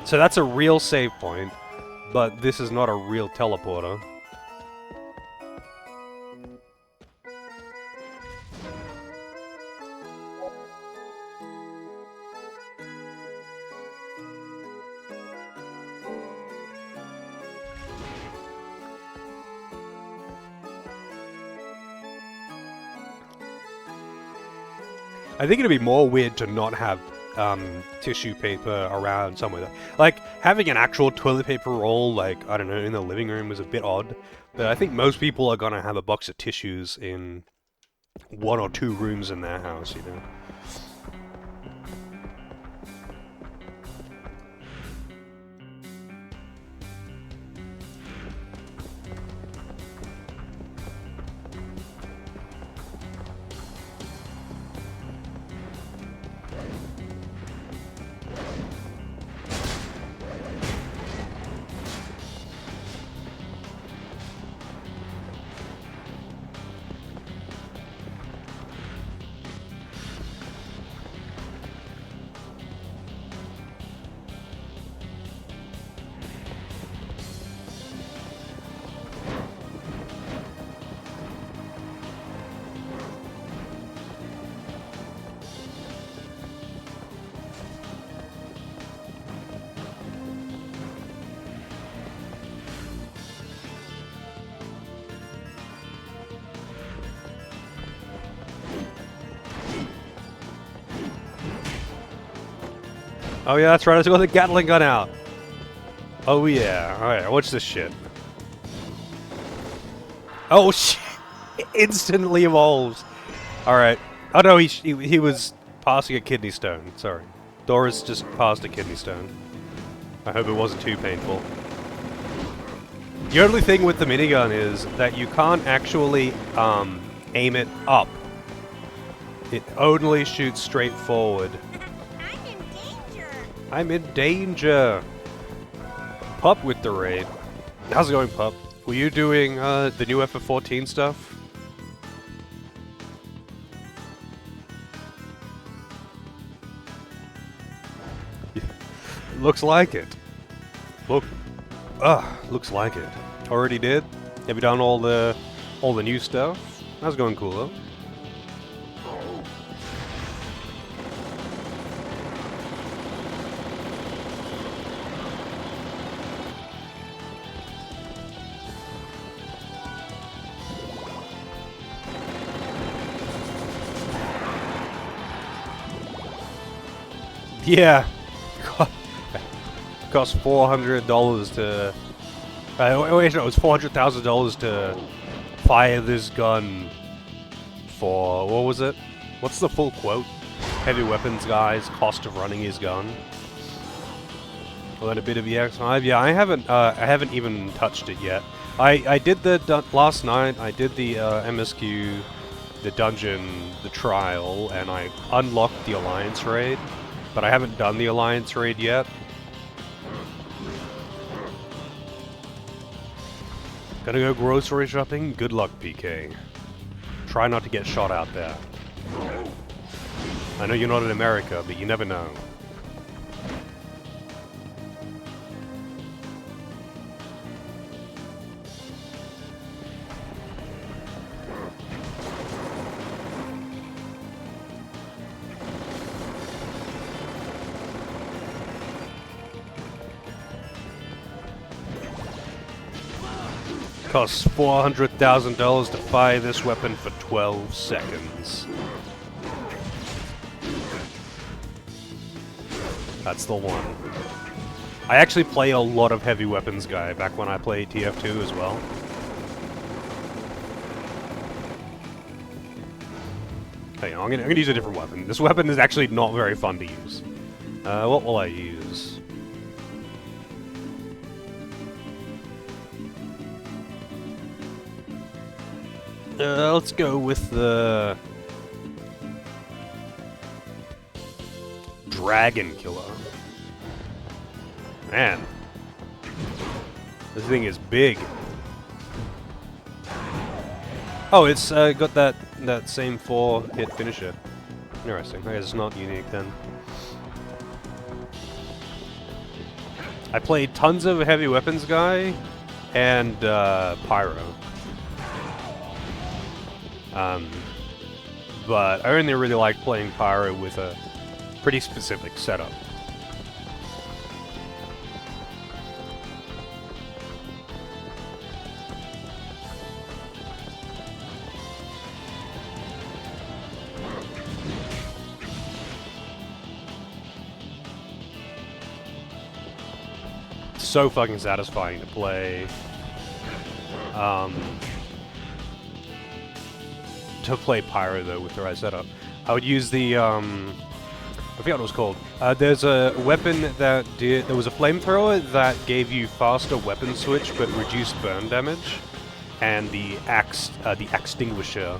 So that's a real save point, but this is not a real teleporter. I think it'd be more weird to not have tissue paper around somewhere. Like, having an actual toilet paper roll, like, I don't know, in the living room is a bit odd. But I think most people are gonna have a box of tissues in one or two rooms in their house, you know? Oh yeah, that's right. I just got the Gatling gun out. Oh yeah. All right, watch this shit. Oh shit! Instantly evolves. All right. Oh no, he was passing a kidney stone. Sorry, Doris just passed a kidney stone. I hope it wasn't too painful. The only thing with the minigun is that you can't actually aim it up. It only shoots straight forward. I'm in danger. I'm in danger. Pup with the raid. How's it going, Pup? Were you doing the new FF14 stuff? Looks like it. Looks like it. Already did? Have you done all the new stuff? That's going cool though. Yeah. Cost $400 to... wait, no, it was $400,000 to fire this gun for... What was it? What's the full quote? Heavy weapons guy's cost of running his gun. Well, then a bit of EX5. Yeah, I haven't even touched it yet. I did the... last night, I did the MSQ, the dungeon, the trial, and I unlocked the Alliance raid. But I haven't done the Alliance raid yet. Gonna go grocery shopping? Good luck, PK. Try not to get shot out there. I know you're not in America, but you never know. Costs $400,000 to fire this weapon for 12 seconds. That's the one. I actually play a lot of heavy weapons guy back when I played TF2 as well. Hey, I'm gonna use a different weapon. This weapon is actually not very fun to use. What will I use? Let's go with the Dragon Killer. Man, this thing is big. Oh, it's got that same 4-hit finisher. Interesting. I guess it's not unique then. I played tons of heavy weapons guy and pyro. But I only really like playing pyro with a pretty specific setup. It's so fucking satisfying to play. To play pyro though with the right setup. I would use the I forget what it was called. There's a weapon that there was a flamethrower that gave you faster weapon switch but reduced burn damage, and the extinguisher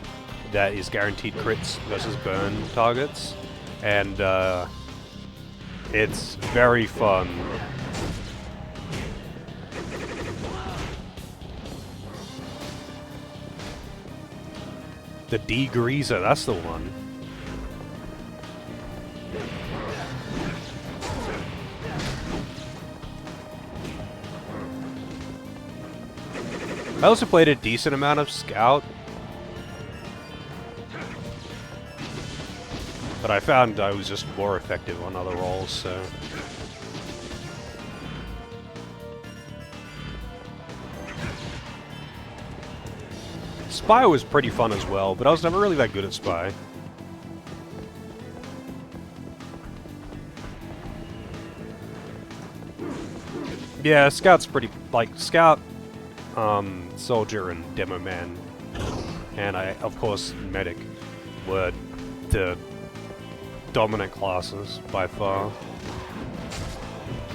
that is guaranteed crits versus burn targets, and it's very fun. The degreaser, that's the one. I also played a decent amount of Scout. But I found I was just more effective on other roles, so... Spy was pretty fun as well, but I was never really that good at Spy. Yeah, Scout's pretty, like, Scout, Soldier, and Demo Man, and of course, Medic, were the dominant classes, by far.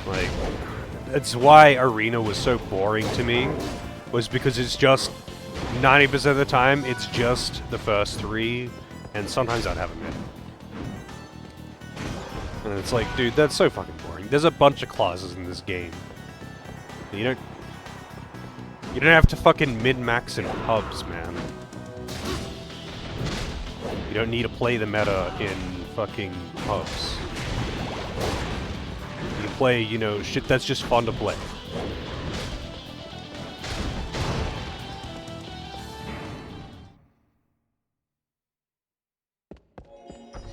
Like, that's why Arena was so boring to me, was because it's just, 90% of the time, it's just the first 3, and sometimes I'd have a Medic. And it's like, dude, that's so fucking boring. There's a bunch of classes in this game. You don't have to fucking min-max in pubs, man. You don't need to play the meta in fucking pubs. You play, you know, shit that's just fun to play.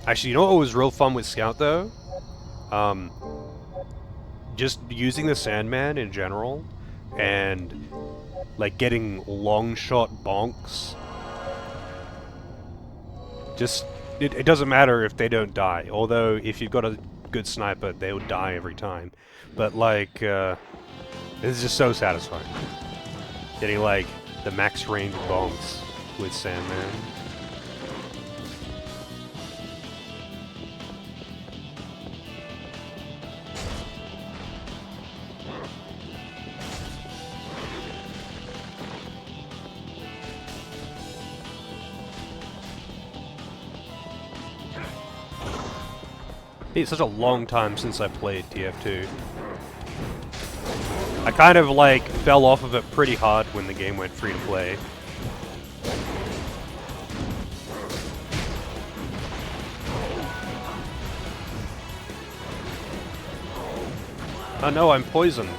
Actually, you know what was real fun with Scout, though? Just using the Sandman in general, and, like, getting long-shot bonks. Just, it doesn't matter if they don't die, although if you've got a good sniper, they'll die every time. But, like, it's just so satisfying. Getting, like, the max range bonks with Sandman. It's such a long time since I played TF2. I kind of, like, fell off of it pretty hard when the game went free to play. Oh no, I'm poisoned.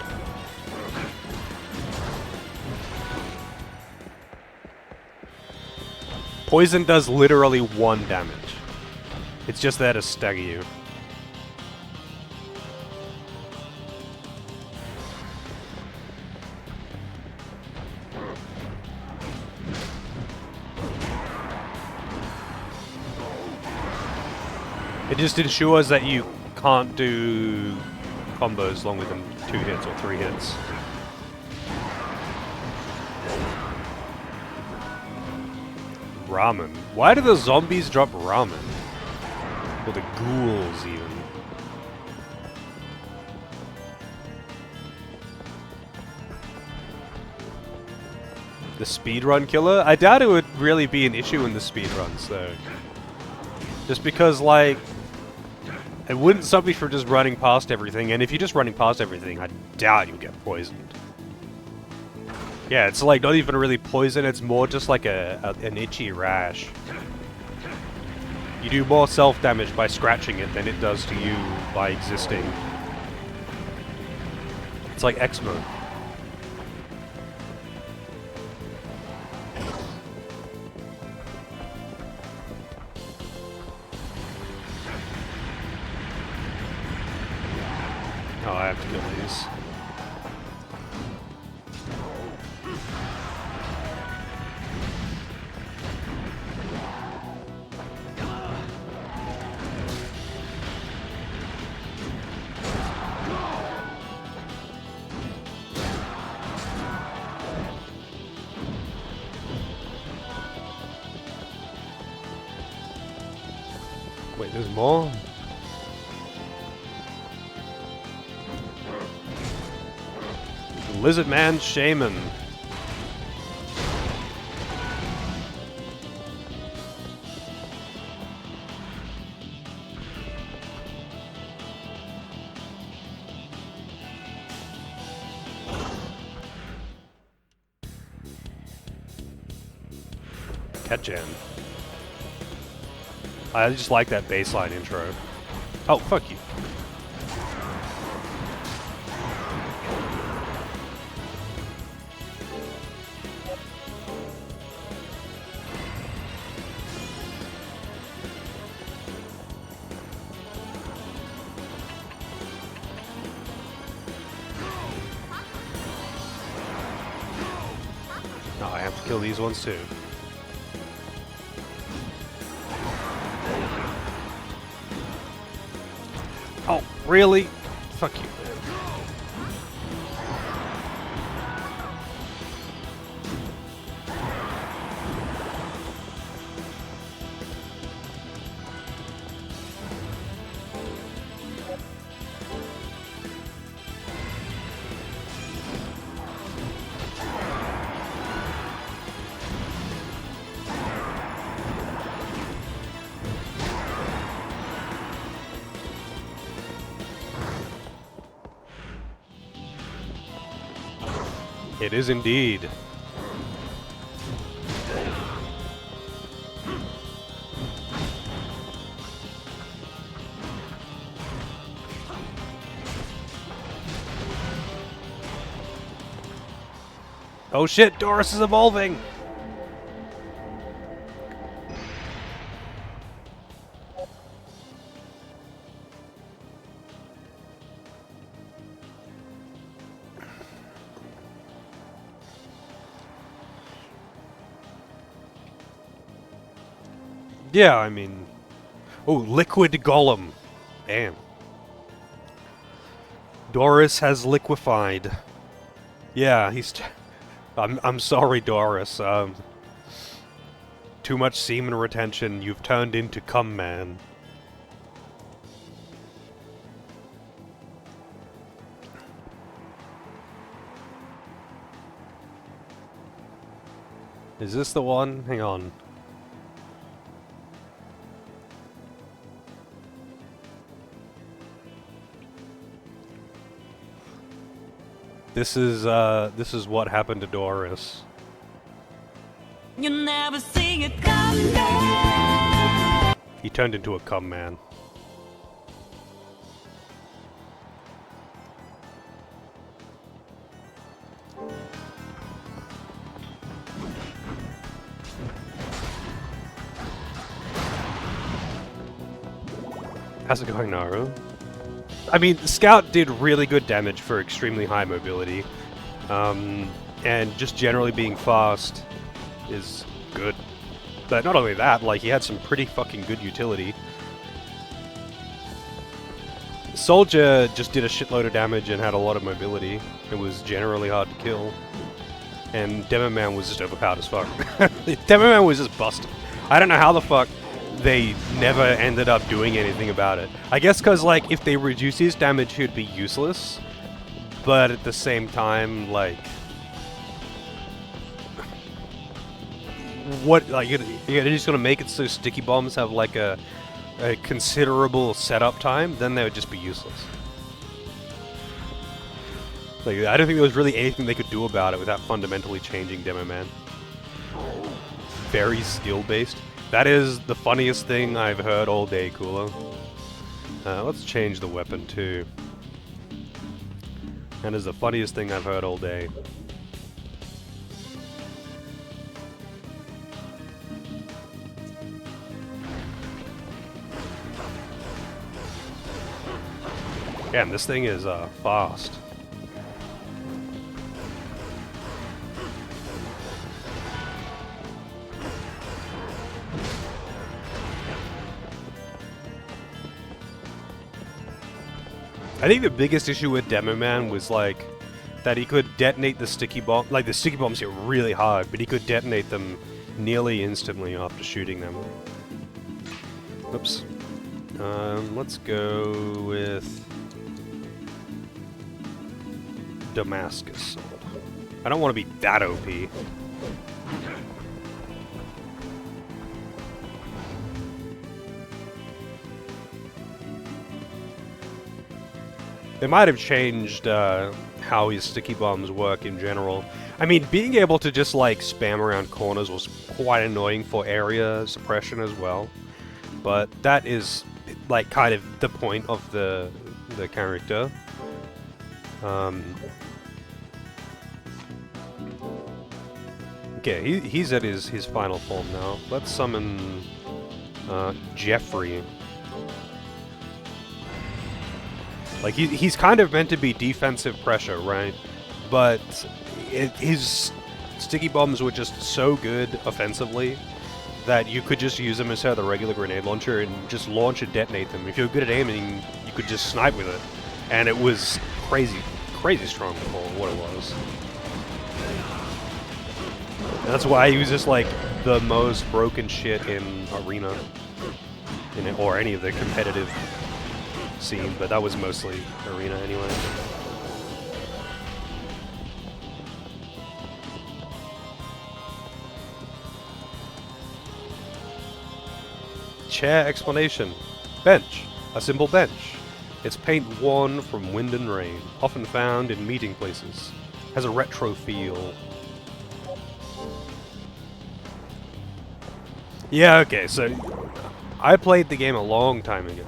Poison does literally 1 damage. It's just there to stagger you. It just ensures that you can't do combos longer than 2 hits or 3 hits. Ramen. Why do the zombies drop ramen? Or the ghouls, even. The speedrun killer? I doubt it would really be an issue in the speedruns, though. Just because, like, it wouldn't stop me from just running past everything, and if you're just running past everything, I doubt you'll get poisoned. Yeah, it's like not even really poison, it's more just like an itchy rash. You do more self-damage by scratching it than it does to you by existing. It's like eczema. Oh, I have to kill these. Wait, there's more? Lizard Man Shaman. Ketjan. I just like that baseline intro. Oh, fuck you. No, I have to kill these ones too. Oh, really? Fuck you, man. It is indeed. Oh shit, Doris is evolving! Yeah, I mean... Oh, liquid golem. Damn. Doris has liquefied. Yeah, he's... I'm sorry, Doris. Too much semen retention. You've turned into cum man. Is this the one? Hang on. This is what happened to Doris. You never see it come down. He turned into a cum man. How's it going, Naru? I mean, Scout did really good damage for extremely high mobility. And just generally being fast is good. But not only that, like, he had some pretty fucking good utility. Soldier just did a shitload of damage and had a lot of mobility. It was generally hard to kill. And Demo Man was just overpowered as fuck. Demo Man was just busted. I don't know how the fuck they never ended up doing anything about it. I guess because, like, if they reduce his damage, he'd be useless. But at the same time, like... What, like, you're just gonna make it so sticky bombs have, like, a considerable setup time, then they would just be useless. Like, I don't think there was really anything they could do about it without fundamentally changing Demo Man. Very skill-based. That is the funniest thing I've heard all day, Cooler. Let's change the weapon, too. That is the funniest thing I've heard all day. Damn, this thing is fast. I think the biggest issue with Demo Man was, like, that he could detonate the sticky bomb. Like, the sticky bombs hit really hard, but he could detonate them nearly instantly after shooting them. Oops. Let's go with Damascus Sword. I don't want to be that OP. They might have changed how his sticky bombs work in general. I mean, being able to just, like, spam around corners was quite annoying for area suppression as well. But that is, like, kind of the point of the character. Okay, he's at his final form now. Let's summon Jeffrey. Like, he's kind of meant to be defensive pressure, right? But his sticky bombs were just so good offensively that you could just use them instead of the regular grenade launcher and just launch and detonate them. If you're good at aiming, you could just snipe with it. And it was crazy strong for what it was. And that's why he was just, like, the most broken shit in Arena. Or any of the competitive scene, but that was mostly Arena anyway. Chair explanation. Bench. A simple bench. Its paint worn from wind and rain, often found in meeting places. Has a retro feel. Yeah, okay, so I played the game a long time ago.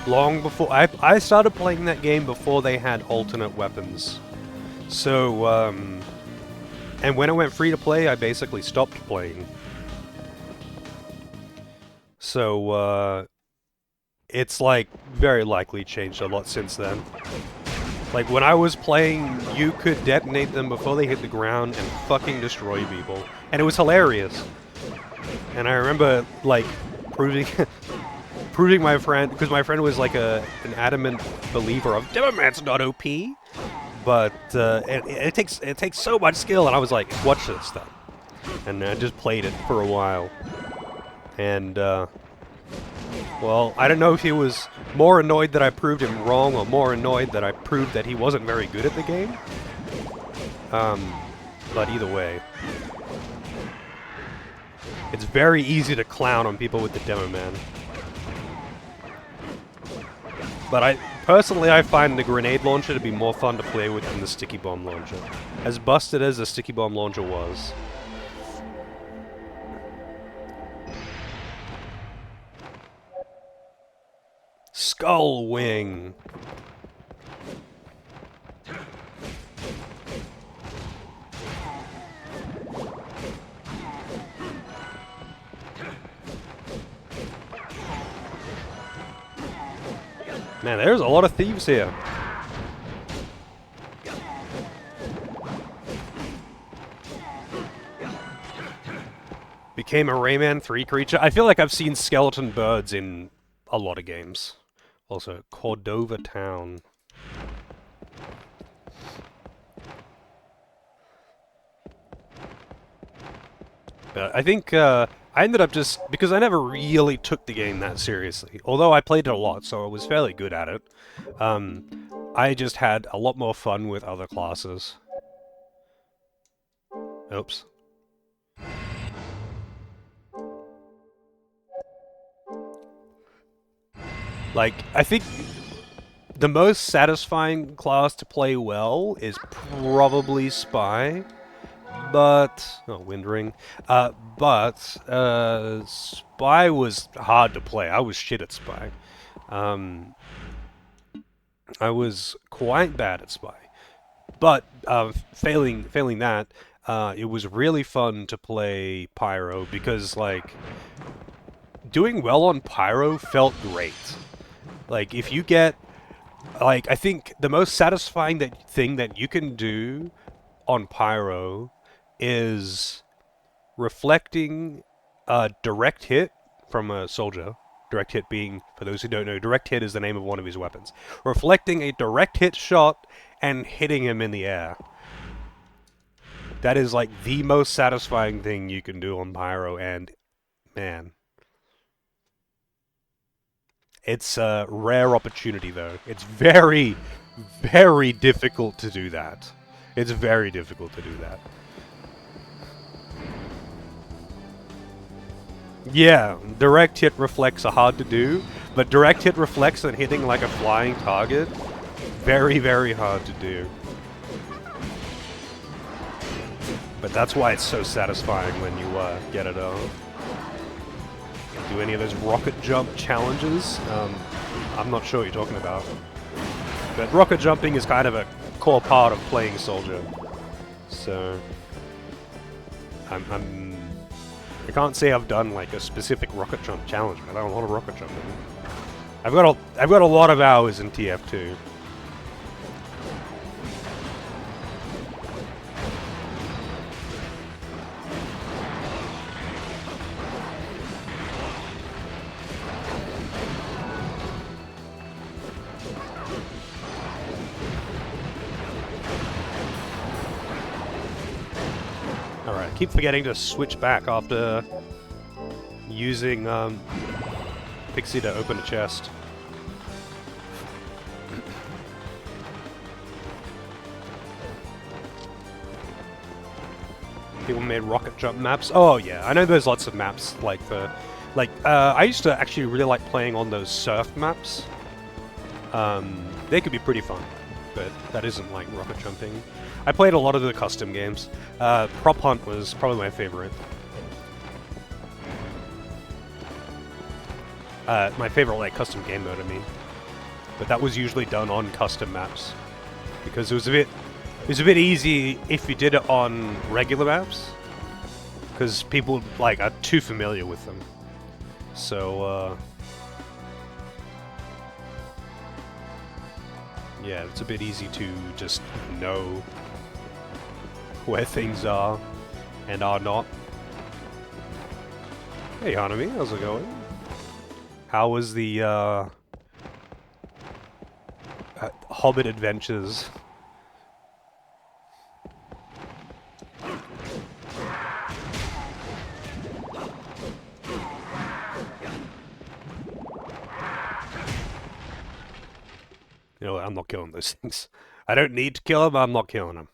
Long before I started playing that game before they had alternate weapons. So and when it went free to play, I basically stopped playing. So it's like very likely changed a lot since then. Like when I was playing, you could detonate them before they hit the ground and fucking destroy people. And it was hilarious. And I remember like proving proving my friend, because my friend was like an adamant believer of Demoman's not OP, but it takes so much skill, and I was like, watch this stuff, and I just played it for a while, and well, I don't know if he was more annoyed that I proved him wrong, or more annoyed that I proved that he wasn't very good at the game, but either way. It's very easy to clown on people with the Demo Man. But I find the grenade launcher to be more fun to play with than the sticky bomb launcher. As busted as the sticky bomb launcher was. Skull Wing! Man, there's a lot of thieves here. Became a Rayman 3 creature. I feel like I've seen skeleton birds in a lot of games. Also, Cordova Town. I think I ended up just, because I never really took the game that seriously, although I played it a lot, so I was fairly good at it. I just had a lot more fun with other classes. Oops. Like, I think the most satisfying class to play well is probably Spy. But Wind Ring. But Spy was hard to play. I was shit at Spy. I was quite bad at Spy. But failing that, it was really fun to play Pyro because like doing well on Pyro felt great. Like if you get like I think the most satisfying thing that you can do on Pyro is reflecting a direct hit from a soldier. Direct hit being, for those who don't know, direct hit is the name of one of his weapons. Reflecting a direct hit shot and hitting him in the air. That is like the most satisfying thing you can do on Pyro, and man. It's a rare opportunity though. It's very, very difficult to do that. It's very difficult to do that. Yeah, direct hit reflects are hard to do, but direct hit reflects and hitting like a flying target, very, very hard to do. But that's why it's so satisfying when you get it on. Do any of those rocket jump challenges? I'm not sure what you're talking about. But rocket jumping is kind of a core part of playing Soldier. So I can't say I've done like a specific rocket jump challenge, but I've done a lot of rocket jumping. I've got a lot of hours in TF2. Alright, I keep forgetting to switch back after using Pixie to open a chest. People made rocket jump maps. Oh yeah, I know there's lots of maps like for, like I used to actually really like playing on those surf maps. They could be pretty fun. but that isn't like rocket jumping. I played a lot of the custom games. Prop Hunt was probably my favorite. My favorite like custom game mode, I mean. But that was usually done on custom maps because it was a bit easy if you did it on regular maps because people like are too familiar with them. So yeah, it's a bit easy to just know where things are and are not. Hey Hanami, how's it going? How was the Hobbit Adventures? You know what, I'm not killing those things. I don't need to kill them, I'm not killing them.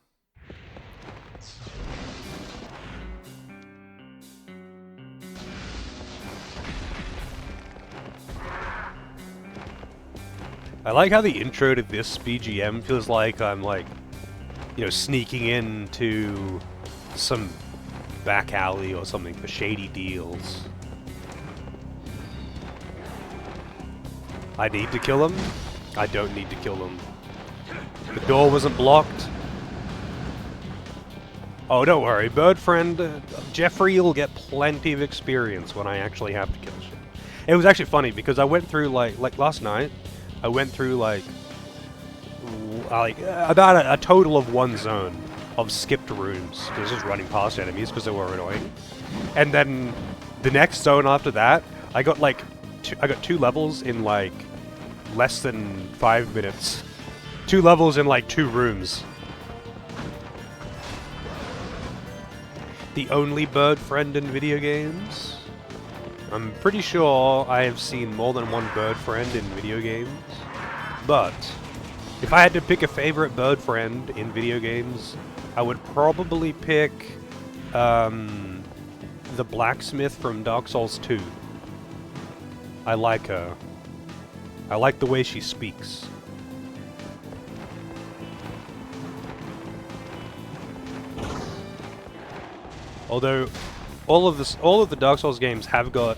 I like how the intro to this BGM feels like I'm like, you know, sneaking into some back alley or something for shady deals. I need to kill him? I don't need to kill him. The door wasn't blocked. Oh, don't worry, bird friend. Jeffrey will get plenty of experience when I actually have to kill shit. It was actually funny because I went through like last night. I went through like about a total of 1 zone of skipped rooms. I was just running past enemies because they were annoying. And then the next zone after that, I got like I got 2 levels in like less than 5 minutes. 2 levels in like 2 rooms. The only bird friend in video games? I'm pretty sure I have seen more than 1 bird friend in video games. But if I had to pick a favorite bird friend in video games, I would probably pick the blacksmith from Dark Souls 2. I like her. I like the way she speaks. Although all of the Dark Souls games have got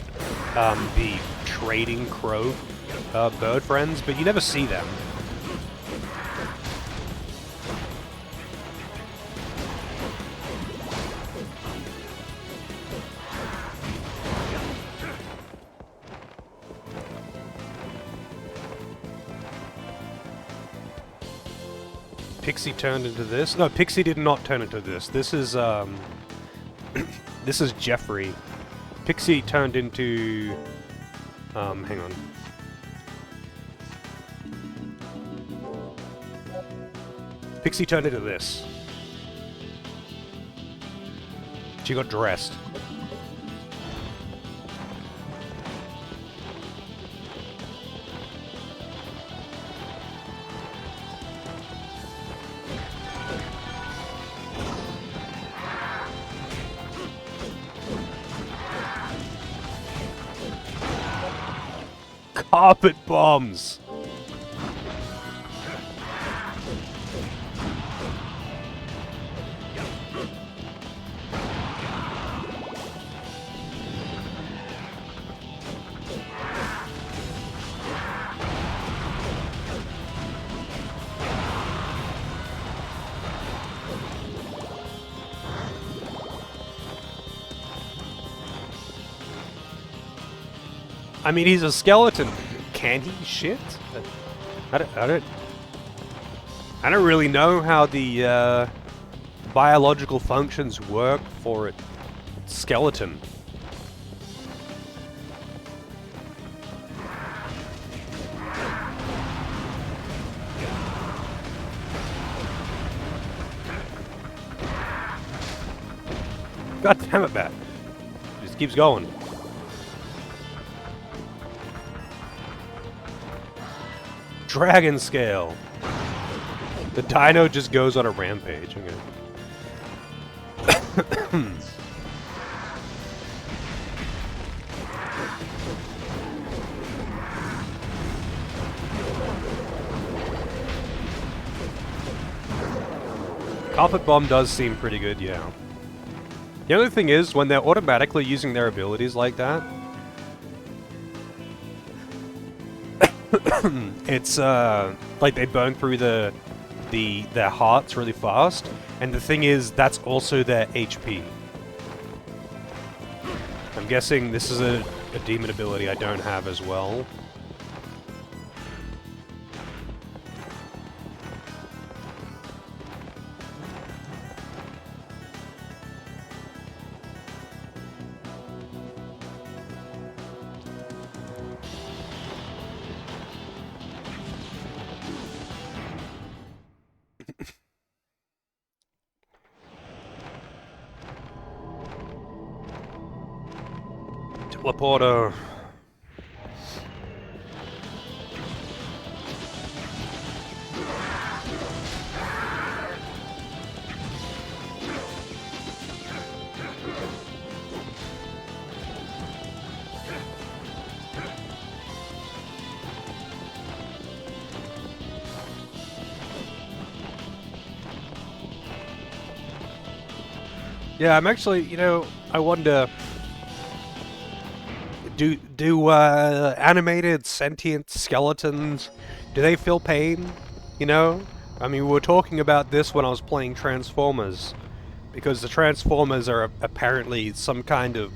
the trading crow bird friends, but you never see them. Pixie turned into this? No, Pixie did not turn into this. This is this is Jeffrey. Pixie turned into hang on. Pixie turned into this. She got dressed. Carpet bombs! I mean, he's a skeleton. Can he shit? I don't really know how the biological functions work for a skeleton. God damn it, Bat. It just keeps going. Dragon scale. The dino just goes on a rampage. Okay. Carpet Bomb does seem pretty good, yeah. The only thing is, when they're automatically using their abilities like that, it's like they burn through their hearts really fast, and the thing is, that's also their HP. I'm guessing this is a demon ability I don't have as well. Teleporter. Yeah, I'm actually, you know, I wonder, do animated sentient skeletons, do they feel pain? You know? I mean, we were talking about this when I was playing Transformers, because the Transformers are apparently some kind of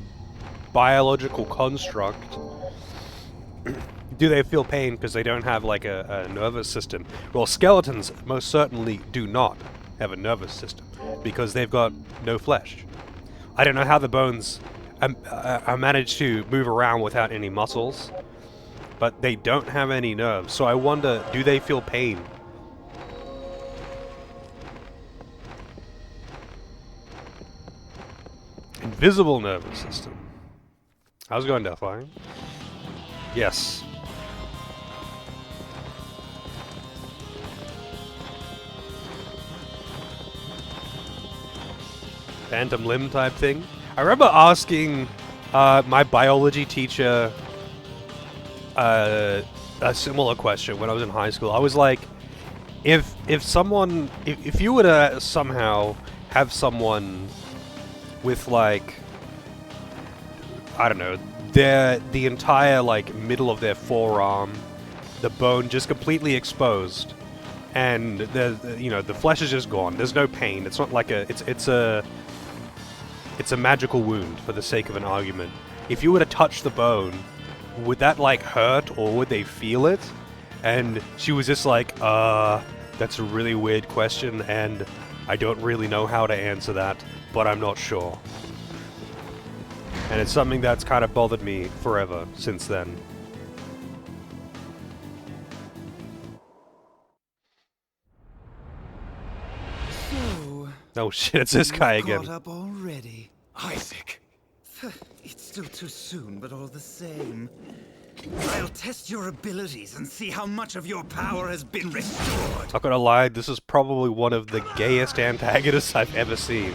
biological construct. Do they feel pain because they don't have, like, a nervous system? Well, skeletons most certainly do not have a nervous system, because they've got no flesh. I don't know how the bones manage to move around without any muscles, but they don't have any nerves, so I wonder, do they feel pain? Invisible nervous system. How's it going, Deathfire? Yes. Phantom limb type thing. I remember asking my biology teacher a similar question when I was in high school. I was like, if you were to somehow have someone with, like, I don't know, the entire, like, middle of their forearm, the bone just completely exposed, and the flesh is just gone. There's no pain. It's not like it's a magical wound, for the sake of an argument. If you were to touch the bone, would that, like, hurt, or would they feel it? And she was just like, that's a really weird question, and I don't really know how to answer that, but I'm not sure. And it's something that's kind of bothered me forever since then. So, Oh shit, it's this guy again. caught up already. Isaac. It's still too soon, but all the same. I'll test your abilities and see how much of your power has been restored. Not gonna lie, this is probably one of the gayest antagonists I've ever seen.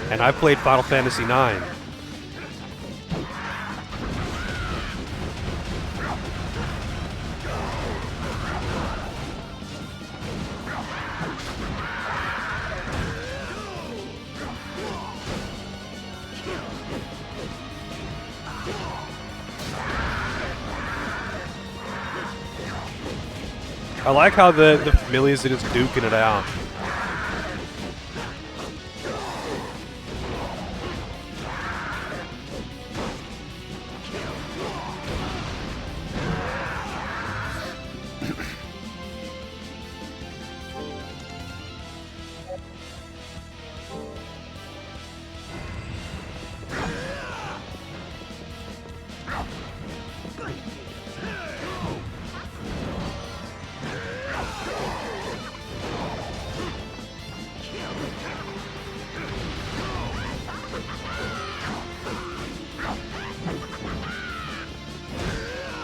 And I played Final Fantasy IX. I like how the familiars are just duking it out.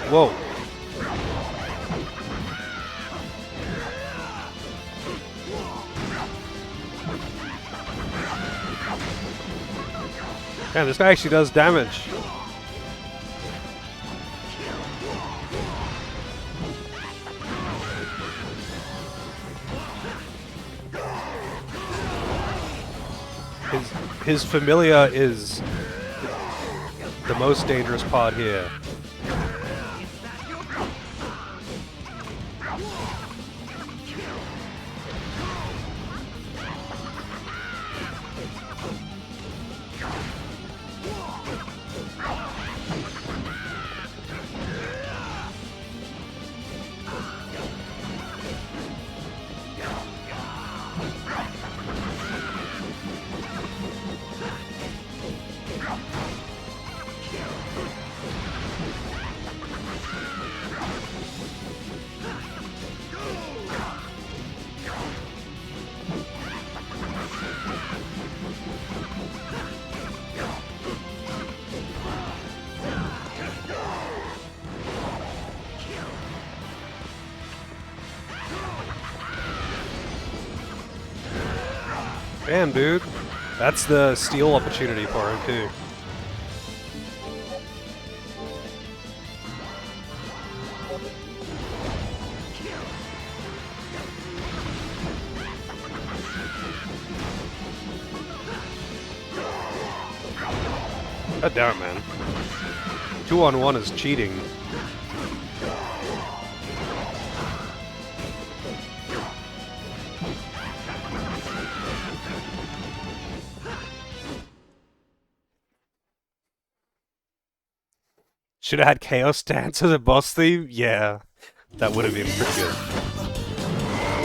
Whoa. Damn, this guy actually does damage. his familiar is the most dangerous part here. Damn, dude. That's the steal opportunity for him, too. God damn, man. 2-on-1 is cheating. Should have had Chaos Dance as a boss theme? Yeah, that would have been pretty good.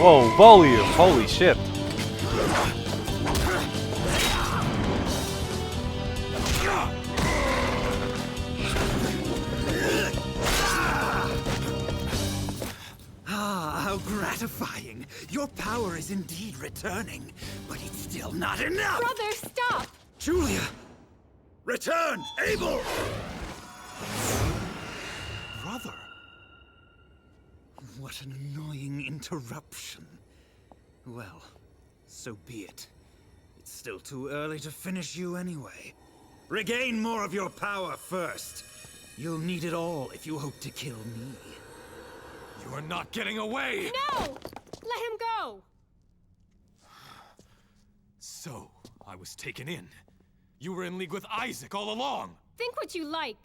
Whoa, volume! Holy shit! Ah, how gratifying. Your power is indeed returning, but it's still not enough. Brother, stop! Julia! Return! Abel! Brother? What an annoying interruption. Well, so be it. It's still too early to finish you anyway. Regain more of your power first. You'll need it all if you hope to kill me. You are not getting away! No! Let him go! So, I was taken in. You were in league with Isaac all along! Think what you like,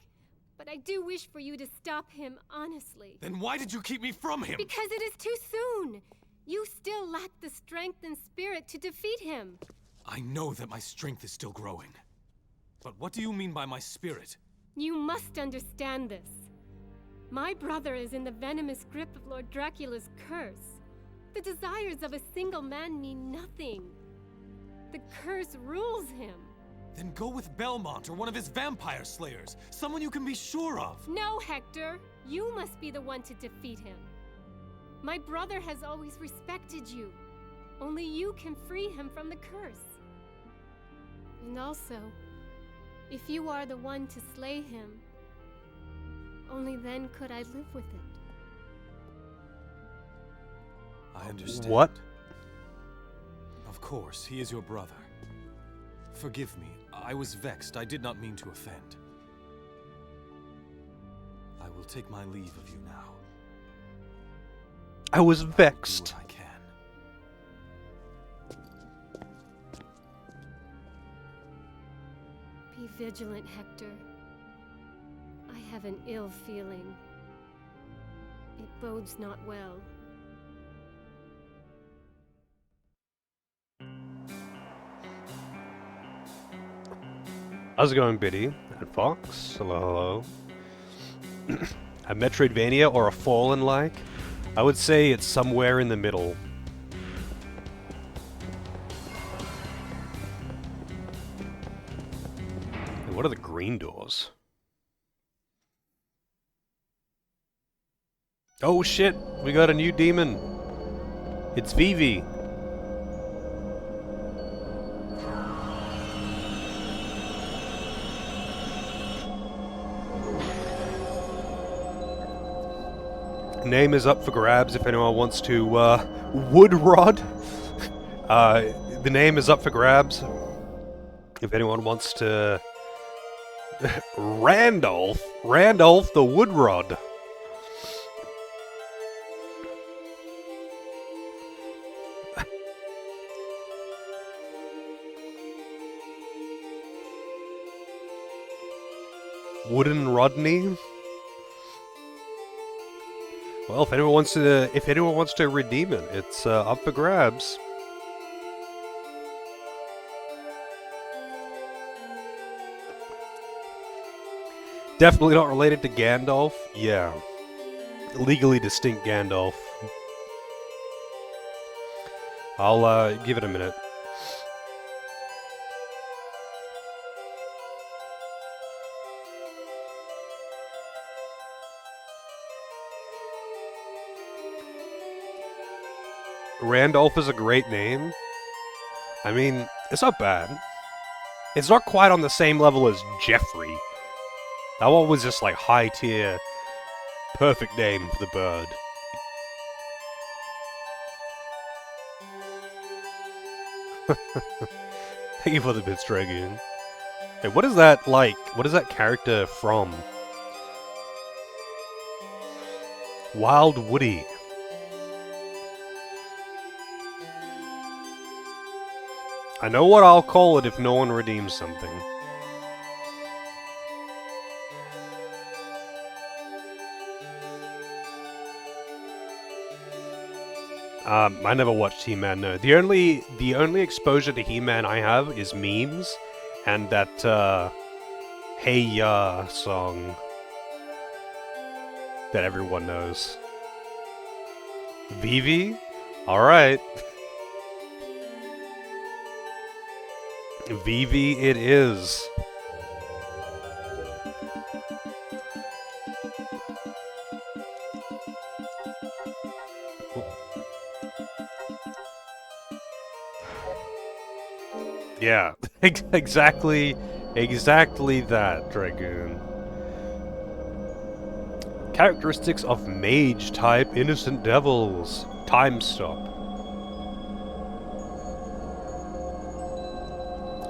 but I do wish for you to stop him, honestly. Then why did you keep me from him? Because it is too soon. You still lack the strength and spirit to defeat him. I know that my strength is still growing. But what do you mean by my spirit? You must understand this. My brother is in the venomous grip of Lord Dracula's curse. The desires of a single man mean nothing. The curse rules him. Then go with Belmont or one of his vampire slayers. Someone you can be sure of. No, Hector. You must be the one to defeat him. My brother has always respected you. Only you can free him from the curse. And also, if you are the one to slay him, only then could I live with it. I understand. What? Of course, he is your brother. Forgive me. I was vexed. I did not mean to offend. I will take my leave of you now. I was Do vexed. what I can. Be vigilant, Hector. I have an ill feeling. It bodes not well. How's it going, Biddy? And Fox? Hello, hello. A Metroidvania or a Fallen-like? I would say it's somewhere in the middle. And what are the green doors? Oh shit! We got a new demon! It's Vivi! Name is up for grabs if anyone wants to, Woodrod. The name is up for grabs if anyone wants to... Randolph the Woodrod. Wooden Rodney? Well, if anyone wants to redeem it, it's up for grabs. Definitely not related to Gandalf. Yeah. Legally distinct Gandalf. I'll give it a minute. Randolph is a great name. I mean, it's not bad. It's not quite on the same level as Jeffrey. That one was just like high tier, perfect name for the bird. Thank you for the bits, Dragoon. Hey, what is that like? What is that character from? Wild Woody. I know what I'll call it if no one redeems something. I never watched He-Man, no. The only exposure to He-Man I have is memes and that Hey Ya song that everyone knows. Vivi? Alright. Vivi it is. Yeah, exactly that, Dragoon. Characteristics of mage-type innocent devils. Time stop.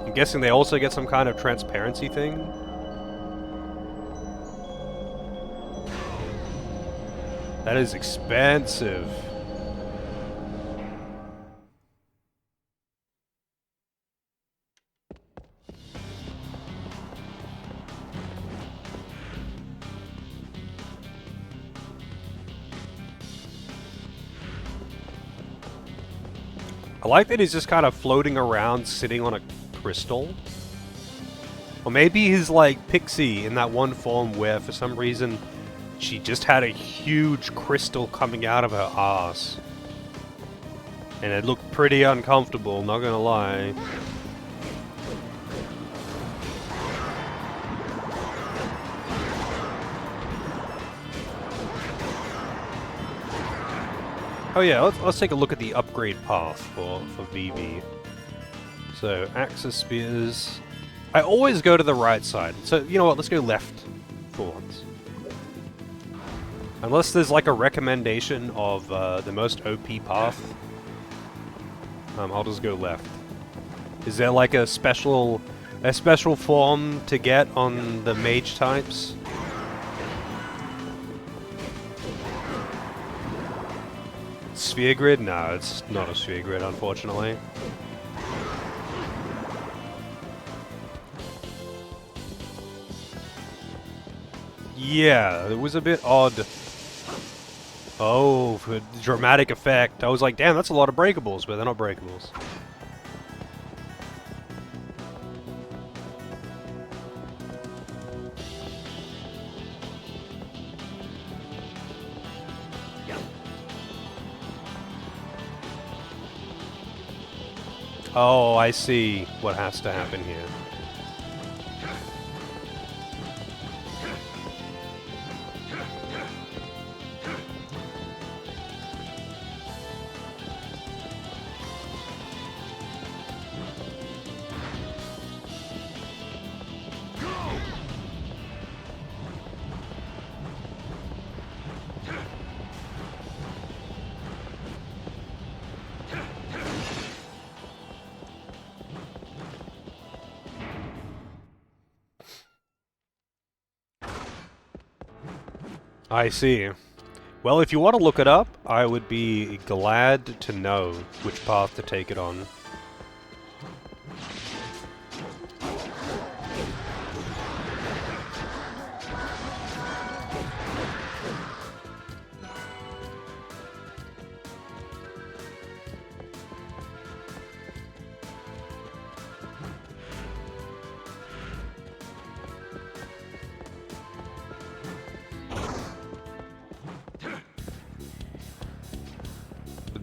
I'm guessing they also get some kind of transparency thing? That is expensive. I like that he's just kind of floating around, sitting on a crystal. Or maybe he's like Pixie in that one form where, for some reason, she just had a huge crystal coming out of her ass. And it looked pretty uncomfortable, not gonna lie. Oh yeah, let's take a look at the upgrade path for Vivi. So, Axis Spears. I always go to the right side. So, you know what, let's go left for once. Unless there's like a recommendation of the most OP path, I'll just go left. Is there like a special form to get on the mage types? Sphere grid? No, it's not a sphere grid, unfortunately. Yeah, it was a bit odd. Oh, for dramatic effect. I was like, damn, that's a lot of breakables, but they're not breakables. Oh, I see what has to happen here. I see. Well, if you want to look it up, I would be glad to know which path to take it on.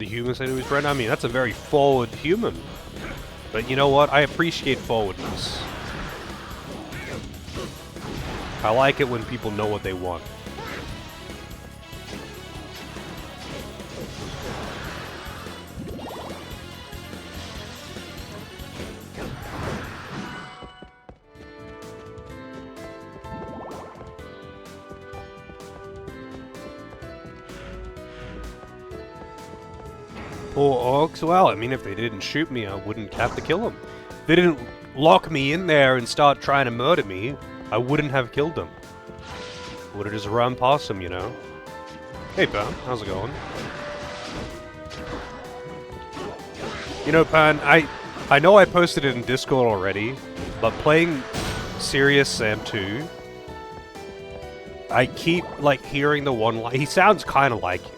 the human side of his brain. I mean, that's a very forward human. But you know what? I appreciate forwardness. I like it when people know what they want. Poor orcs. Well, I mean, if they didn't shoot me, I wouldn't have to kill them. If they didn't lock me in there and start trying to murder me, I wouldn't have killed them. I would have just run past them, you know. Hey, Pan, how's it going? You know, Pan, I know I posted it in Discord already, but playing Serious Sam 2, I keep, like, hearing the one-line. He sounds kind of like you.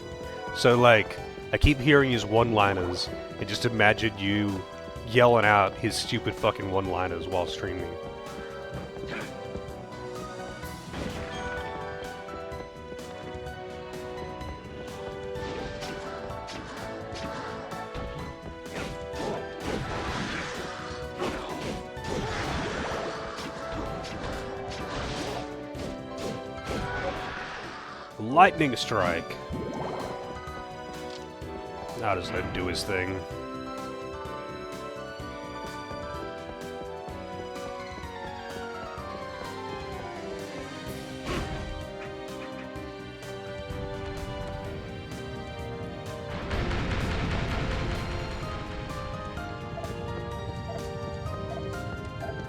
So, like, I keep hearing his one-liners, and just imagine you yelling out his stupid fucking one-liners while streaming. Lightning Strike. How does that do his thing?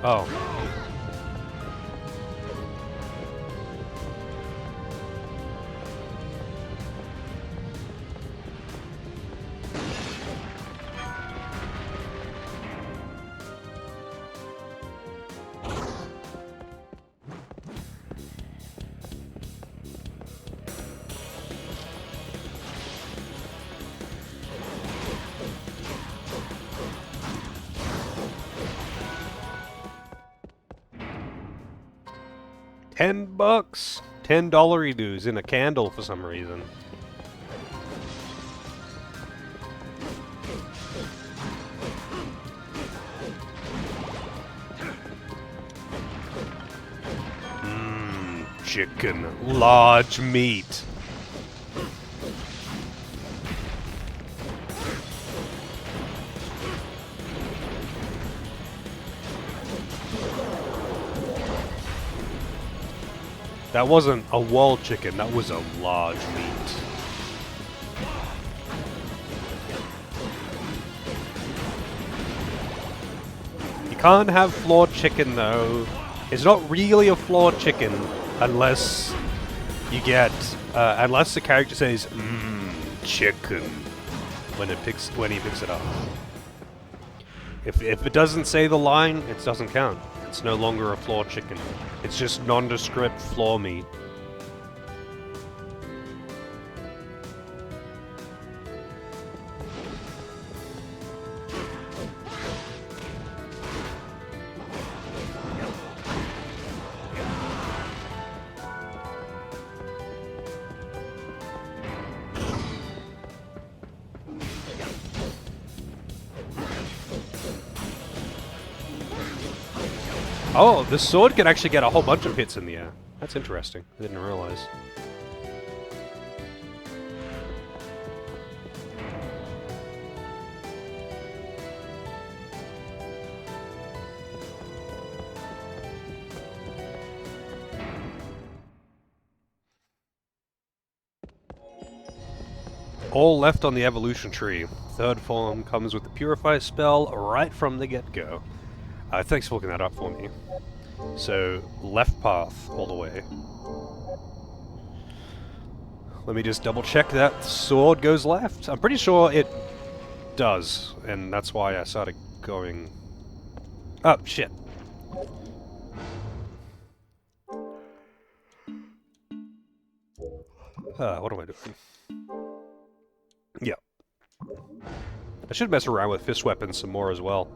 Oh. $10? $10 redos in a candle for some reason. Chicken. Large meat. That wasn't a wall chicken, that was a large meat. You can't have flawed chicken though. It's not really a flawed chicken unless you get, unless the character says, chicken, when he picks it up. If it doesn't say the line, it doesn't count. It's no longer a flawed chicken. It's just nondescript flaw meat. Oh, the sword can actually get a whole bunch of hits in the air. That's interesting. I didn't realize. All left on the evolution tree. Third form comes with the Purify spell right from the get-go. Thanks for looking that up for me. So, left path all the way. Let me just double check that sword goes left. I'm pretty sure it does, and that's why I started going... Oh, shit. What am I doing? Yeah. I should mess around with fist weapons some more as well.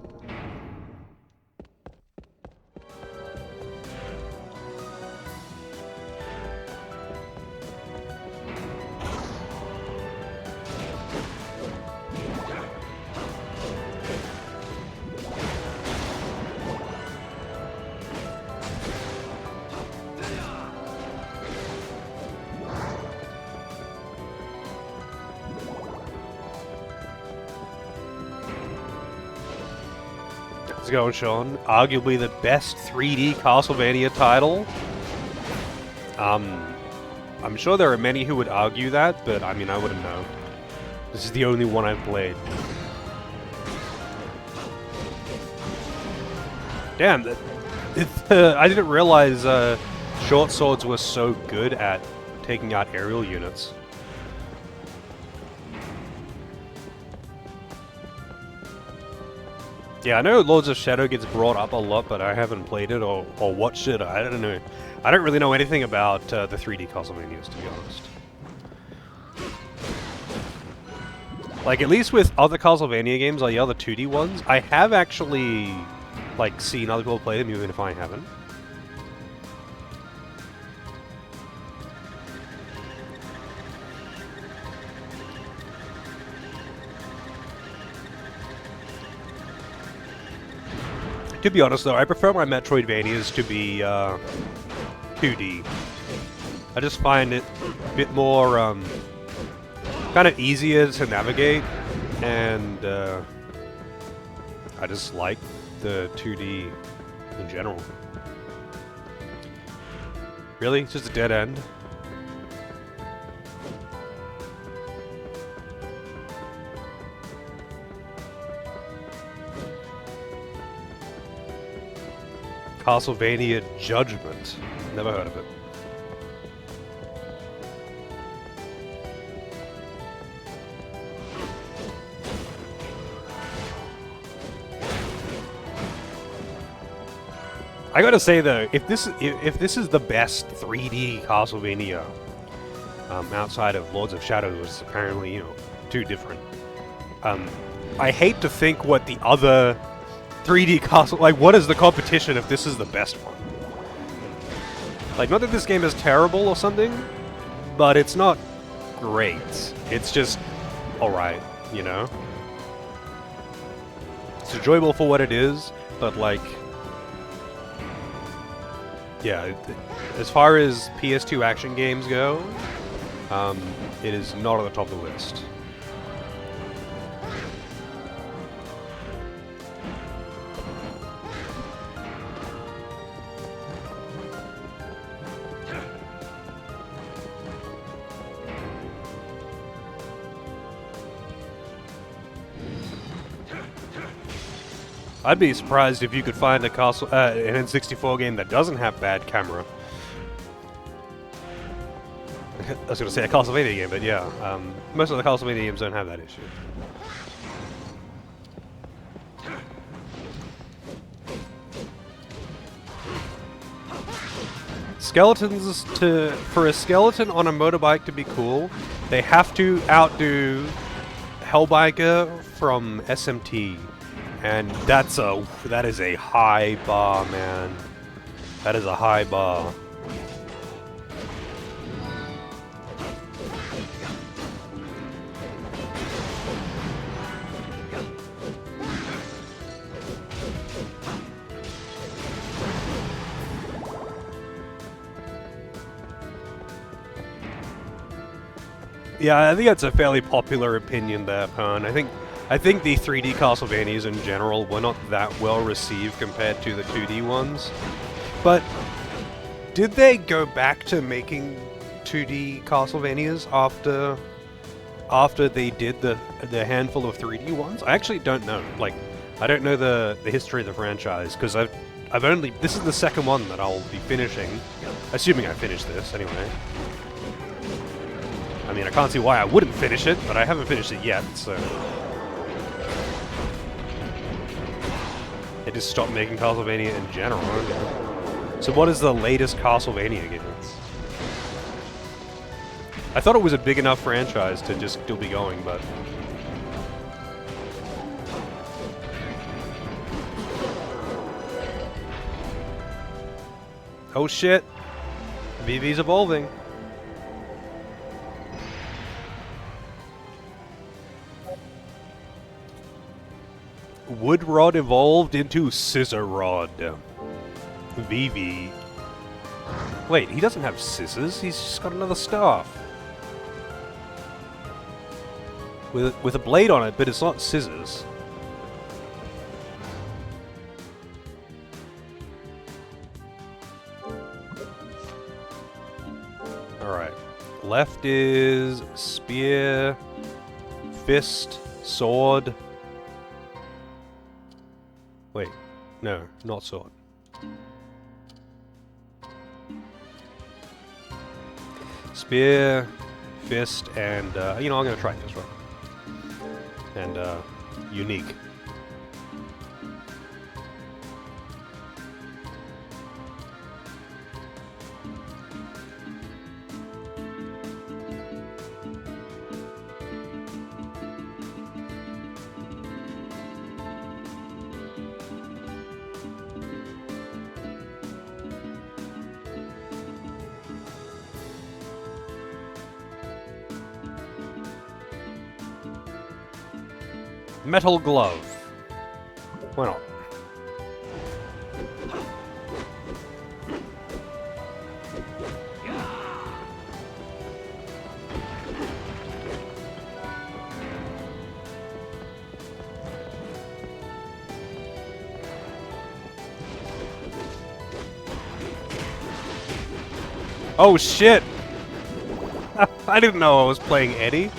it going, Sean? Arguably the best 3D Castlevania title. I'm sure there are many who would argue that, but I mean, I wouldn't know. This is the only one I've played. Damn, I didn't realize short swords were so good at taking out aerial units. Yeah, I know Lords of Shadow gets brought up a lot, but I haven't played it or watched it. I don't know. I don't really know anything about the 3D Castlevanias, to be honest. Like, at least with other Castlevania games, like the other 2D ones, I have actually, like, seen other people play them, even if I haven't. To be honest, though, I prefer my Metroidvanias to be 2D. I just find it a bit more kind of easier to navigate, and I just like the 2D in general. Really? It's just a dead end? Castlevania Judgment. Never heard of it. I gotta say though, if this is the best 3D Castlevania outside of Lords of Shadow, which is apparently, you know, too different. I hate to think what the other 3D Castle, like, what is the competition if this is the best one? Like, not that this game is terrible or something, but it's not great. It's just alright, you know? It's enjoyable for what it is, but, like, yeah, as far as PS2 action games go, it is not on the top of the list. I'd be surprised if you could find an N64 game that doesn't have bad camera. I was going to say a Castlevania game, but yeah, most of the Castlevania games don't have that issue. Skeletons for a skeleton on a motorbike to be cool, they have to outdo Hellbiker from SMT. And that is a high bar, man. That is a high bar. Yeah, I think that's a fairly popular opinion there, Pern. I think the 3D Castlevanias in general were not that well received compared to the 2D ones. But did they go back to making 2D Castlevanias after they did the handful of 3D ones? I actually don't know. Like, I don't know the history of the franchise, because this is the second one that I'll be finishing, assuming I finish this anyway. I mean, I can't see why I wouldn't finish it, but I haven't finished it yet, so they just stopped making Castlevania in general. So what is the latest Castlevania game? I thought it was a big enough franchise to just still be going, but oh shit! VV's evolving. Wood Rod evolved into Scissor Rod. VV. Wait, he doesn't have scissors, he's just got another staff. With a blade on it, but it's not scissors. Alright. Left is spear, fist, sword. Wait, no, not sword. Spear, fist, and, you know, I'm gonna try this one. And, unique. Metal glove. Why not? Oh shit! I didn't know I was playing Eddie.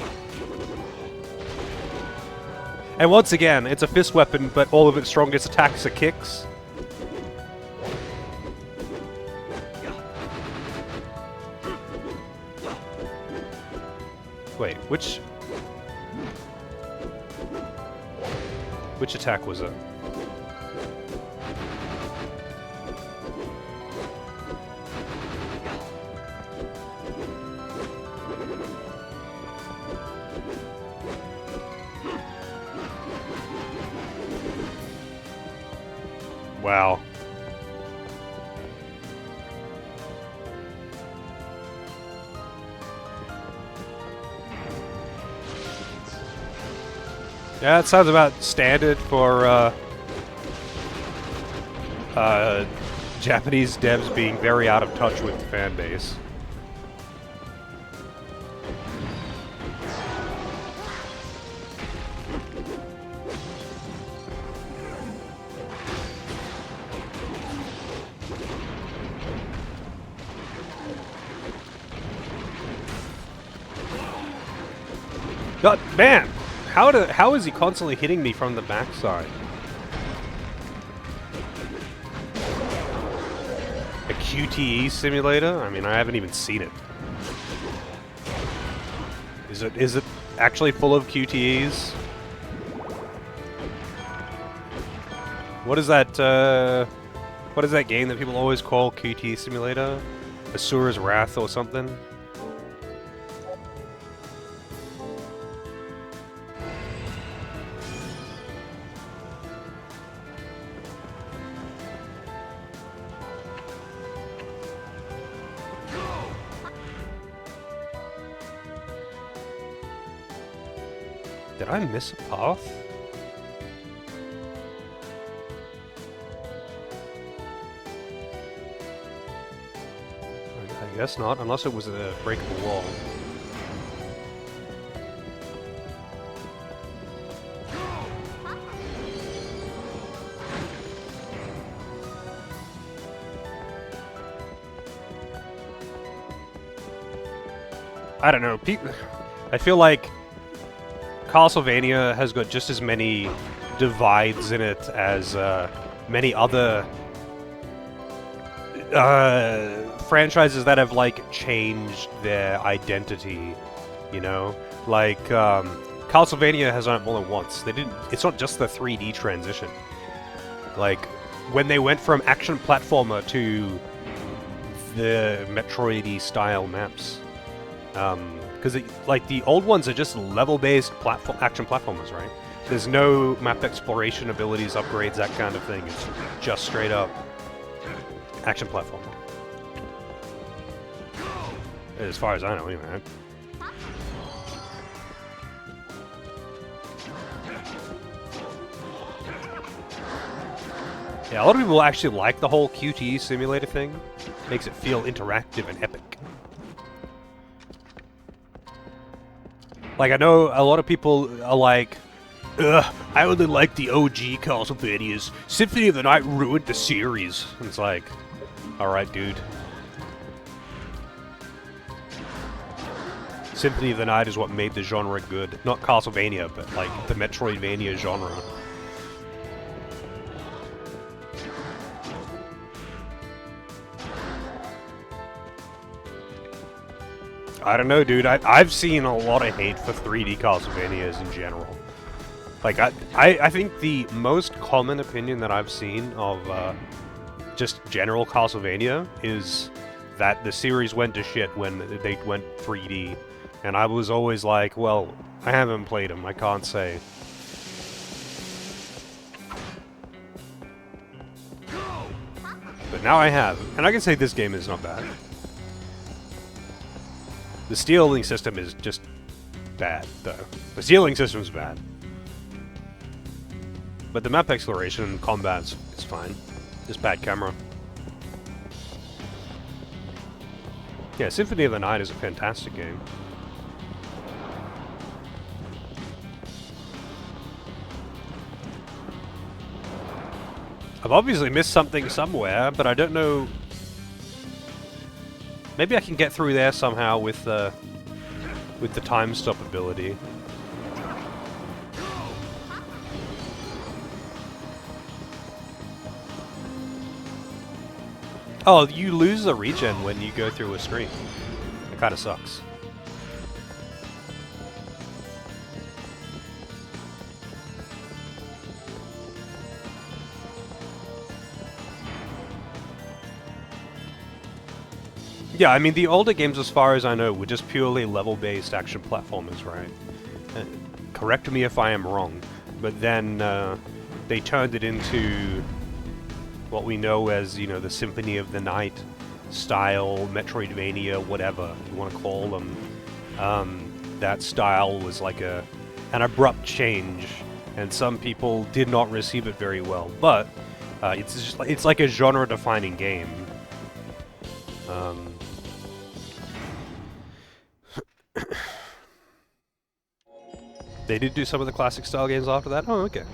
And once again, it's a fist weapon, but all of its strongest attacks are kicks. Wait, which attack was it? Wow. Yeah, it sounds about standard for Japanese devs being very out of touch with the fan base. God, man! How is he constantly hitting me from the backside? A QTE simulator? I mean, I haven't even seen it. Is it actually full of QTEs? What is that game that people always call QTE simulator? Asura's Wrath or something? Did I miss a path? I guess not, unless it was a breakable wall. I don't know. I feel like Castlevania has got just as many divides in it as many other franchises that have like changed their identity. You know, like Castlevania has done it more than once. They didn't. It's not just the 3D transition. Like when they went from action platformer to the Metroid-y style maps. Because like the old ones are just level-based action platformers, right? There's no map exploration abilities, upgrades, that kind of thing. It's just straight up action platformer. As far as I know, anyway. Yeah, a lot of people actually like the whole QTE simulator thing. Makes it feel interactive and epic. Like, I know a lot of people are like, ugh, I only like the OG Castlevanias. Symphony of the Night ruined the series. And it's like, alright, dude. Symphony of the Night is what made the genre good. Not Castlevania, but like the Metroidvania genre. I don't know, dude. I've seen a lot of hate for 3D Castlevanias in general. Like, I think the most common opinion that I've seen of just general Castlevania is that the series went to shit when they went 3D. And I was always like, well, I haven't played them, I can't say. But now I have, and I can say this game is not bad. The stealing system is just bad, though. The stealing system's bad. But the map exploration and combat is fine. Just bad camera. Yeah, Symphony of the Night is a fantastic game. I've obviously missed something somewhere, but I don't know. Maybe I can get through there somehow with the time stop ability. Oh, you lose the regen when you go through a screen. It kind of sucks. Yeah, I mean, the older games, as far as I know, were just purely level-based action platformers, right? Correct me if I am wrong, but then they turned it into what we know as, you know, the Symphony of the Night style, Metroidvania, whatever you want to call them. That style was like an abrupt change, and some people did not receive it very well. But it's like a genre-defining game. They did do some of the classic style games after that? Oh, okay.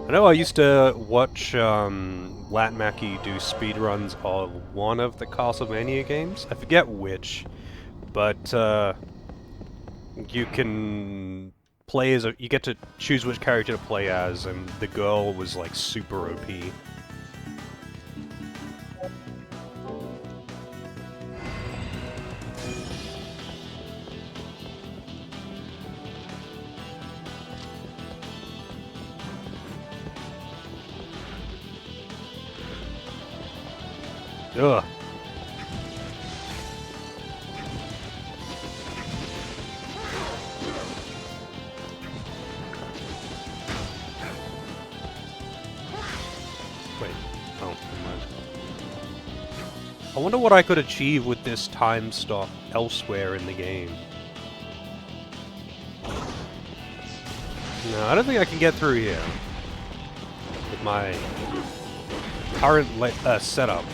I know I used to watch Lat Mackie do speedruns of one of the Castlevania games. I forget which, but you can play as you get to choose which character to play as, and the girl was like super OP. Ugh. Wait. Oh, never mind. I wonder what I could achieve with this time stop elsewhere in the game. No, I don't think I can get through here with my current setup.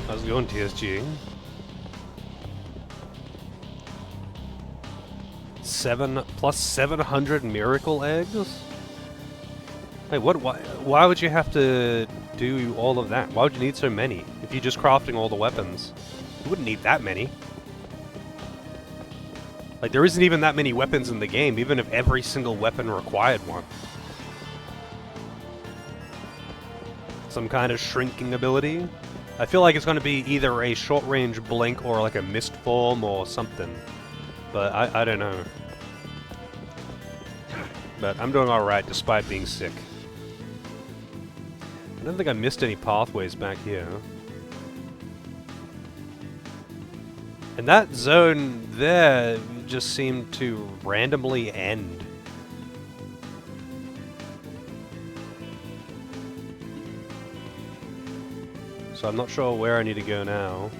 How's it going, TSG? 7 plus 700 miracle eggs? Hey, what? Why would you have to do all of that? Why would you need so many? If you're just crafting all the weapons, you wouldn't need that many. Like, there isn't even that many weapons in the game, even if every single weapon required one. Some kind of shrinking ability? I feel like it's going to be either a short-range blink or like a mist form or something. But I don't know. But I'm doing alright despite being sick. I don't think I missed any pathways back here. And that zone there just seemed to randomly end. So I'm not sure where I need to go now.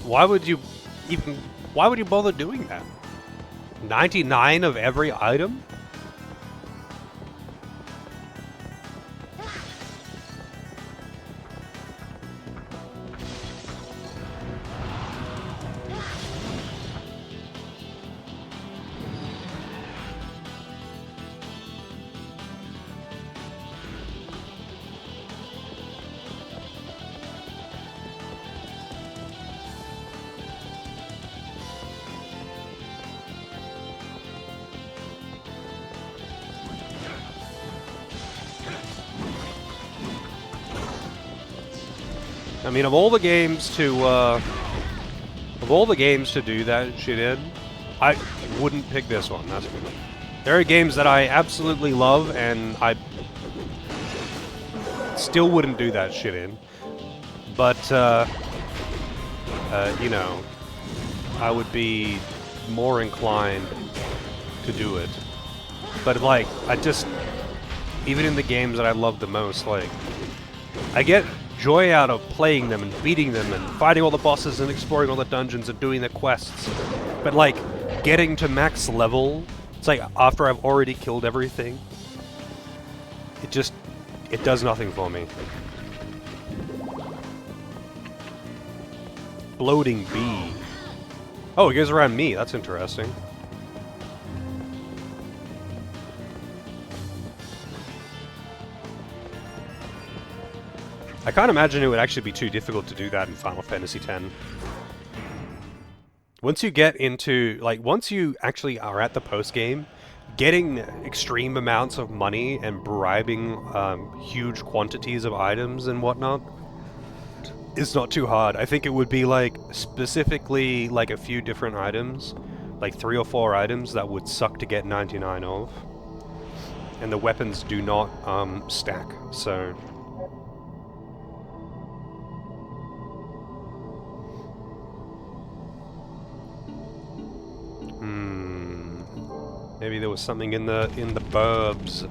Why would you bother doing that? 99 of every item? I mean, of all the games to do that shit in, I wouldn't pick this one. That's for me. There are games that I absolutely love, and I still wouldn't do that shit in. But you know, I would be more inclined to do it. But like, even in the games that I love the most, like, I get joy out of playing them and beating them and fighting all the bosses and exploring all the dungeons and doing the quests. But like, getting to max level, it's like after I've already killed everything, it does nothing for me. Bloating bee. Oh, it goes around me. That's interesting. I can't imagine it would actually be too difficult to do that in Final Fantasy X. Once you get into, like, once you actually are at the post-game, getting extreme amounts of money and bribing huge quantities of items and whatnot is not too hard. I think it would be, like, specifically, like, a few different items, like 3 or 4 items that would suck to get 99 of. And the weapons do not stack, so... Maybe there was something in the burbs.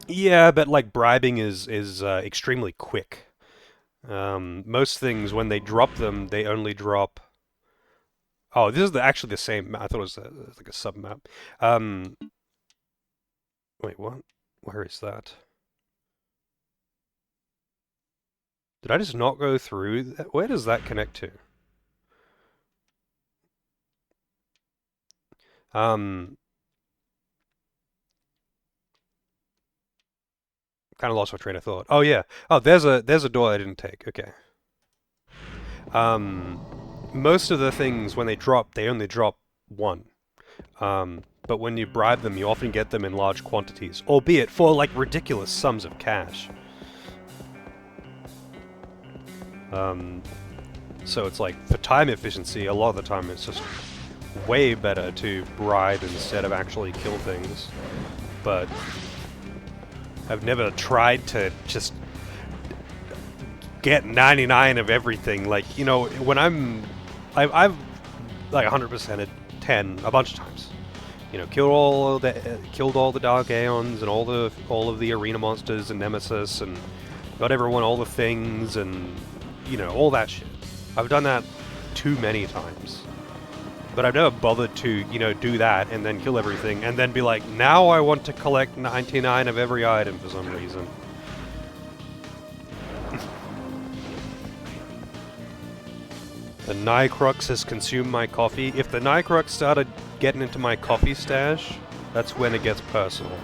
Yeah, but like bribing is extremely quick. Most things when they drop them, they only drop. Oh, this is actually the same. I thought it was like a sub map. Wait, what? Where is that? Did I just not go through that? Where does that connect to? Kind of lost my train of thought. Oh yeah. Oh, there's a door I didn't take. Okay. Most of the things when they drop, they only drop one. But when you bribe them, you often get them in large quantities, albeit for like ridiculous sums of cash. So it's like, for time efficiency, a lot of the time it's just way better to bribe instead of actually kill things. But I've never tried to just get 99 of everything. Like, you know, when I've like 100%ed 10 a bunch of times. You know, killed all the Dark Aeons and all of the arena monsters and Nemesis and got everyone all the things and, you know, all that shit. I've done that too many times. But I've never bothered to, you know, do that and then kill everything and then be like, now I want to collect 99 of every item for some reason. The Nycrux has consumed my coffee. If the Nycrux started getting into my coffee stash, that's when it gets personal.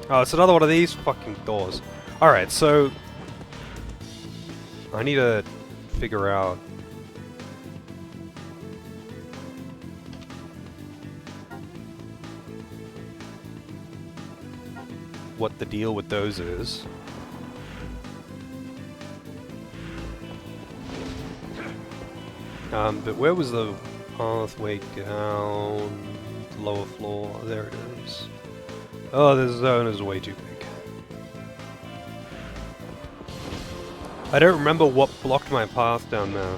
Oh, it's another one of these fucking doors. Alright, so... I need to figure out... what the deal with those is. But where was the pathway down? Lower floor. There it is. Oh, this zone is way too big. I don't remember what blocked my path down there.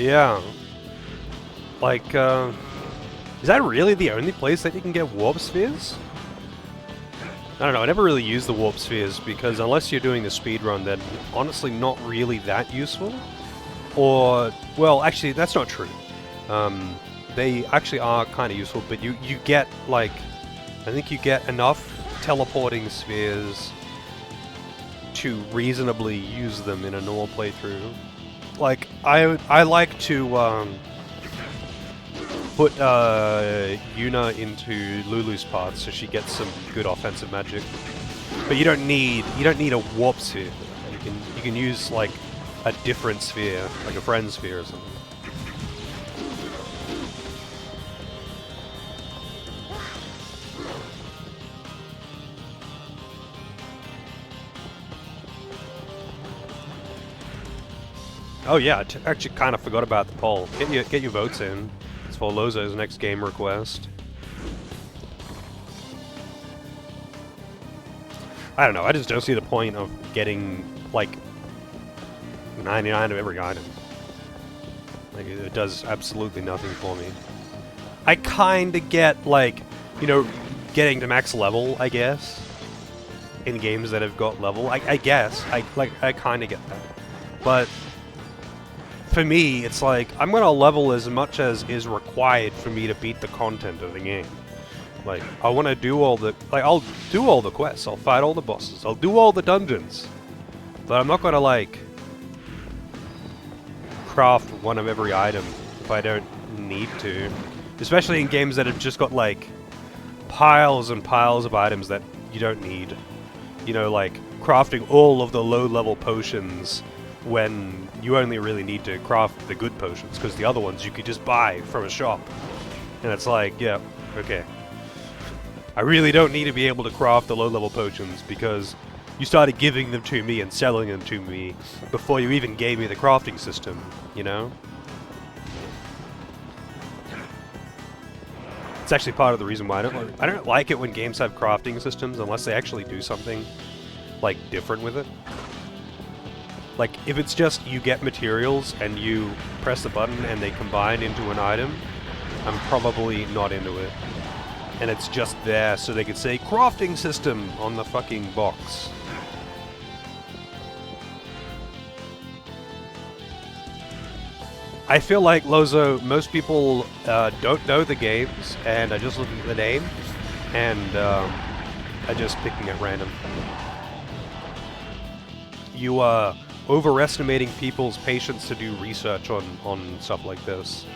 Yeah. Like, is that really the only place that you can get warp spheres? I don't know, I never really used the warp spheres because unless you're doing the speed run, they're honestly not really that useful. Or, well, actually, that's not true. They actually are kind of useful, but you get, like, I think you get enough teleporting spheres to reasonably use them in a normal playthrough. Like, I like to, put Yuna into Lulu's path so she gets some good offensive magic. But you don't need a warp sphere. You can use like a different sphere, like a friend sphere or something. Oh yeah, I actually kind of forgot about the poll. Get your votes in. It's for Lozo's next game request. I don't know, I just don't see the point of getting, like, 99 of every item. Like, it does absolutely nothing for me. I kinda get, like, you know, getting to max level, I guess. In games that have got level. I guess. I kinda get that. But for me, it's like, I'm gonna level as much as is required for me to beat the content of the game. Like, I want to do all the... Like, I'll do all the quests, I'll fight all the bosses, I'll do all the dungeons. But I'm not gonna, like, craft one of every item if I don't need to. Especially in games that have just got, like, piles and piles of items that you don't need. You know, like, crafting all of the low-level potions when you only really need to craft the good potions, because the other ones you could just buy from a shop. And it's like, yeah, okay. I really don't need to be able to craft the low-level potions, because you started giving them to me and selling them to me before you even gave me the crafting system, you know? It's actually part of the reason why I don't like it when games have crafting systems unless they actually do something, like, different with it. Like, if it's just you get materials and you press the button and they combine into an item, I'm probably not into it. And it's just there so they could say crafting system on the fucking box. I feel like, Lozo, most people don't know the games and are just looking at the name and are just picking at random. You are overestimating people's patience to do research on stuff like this.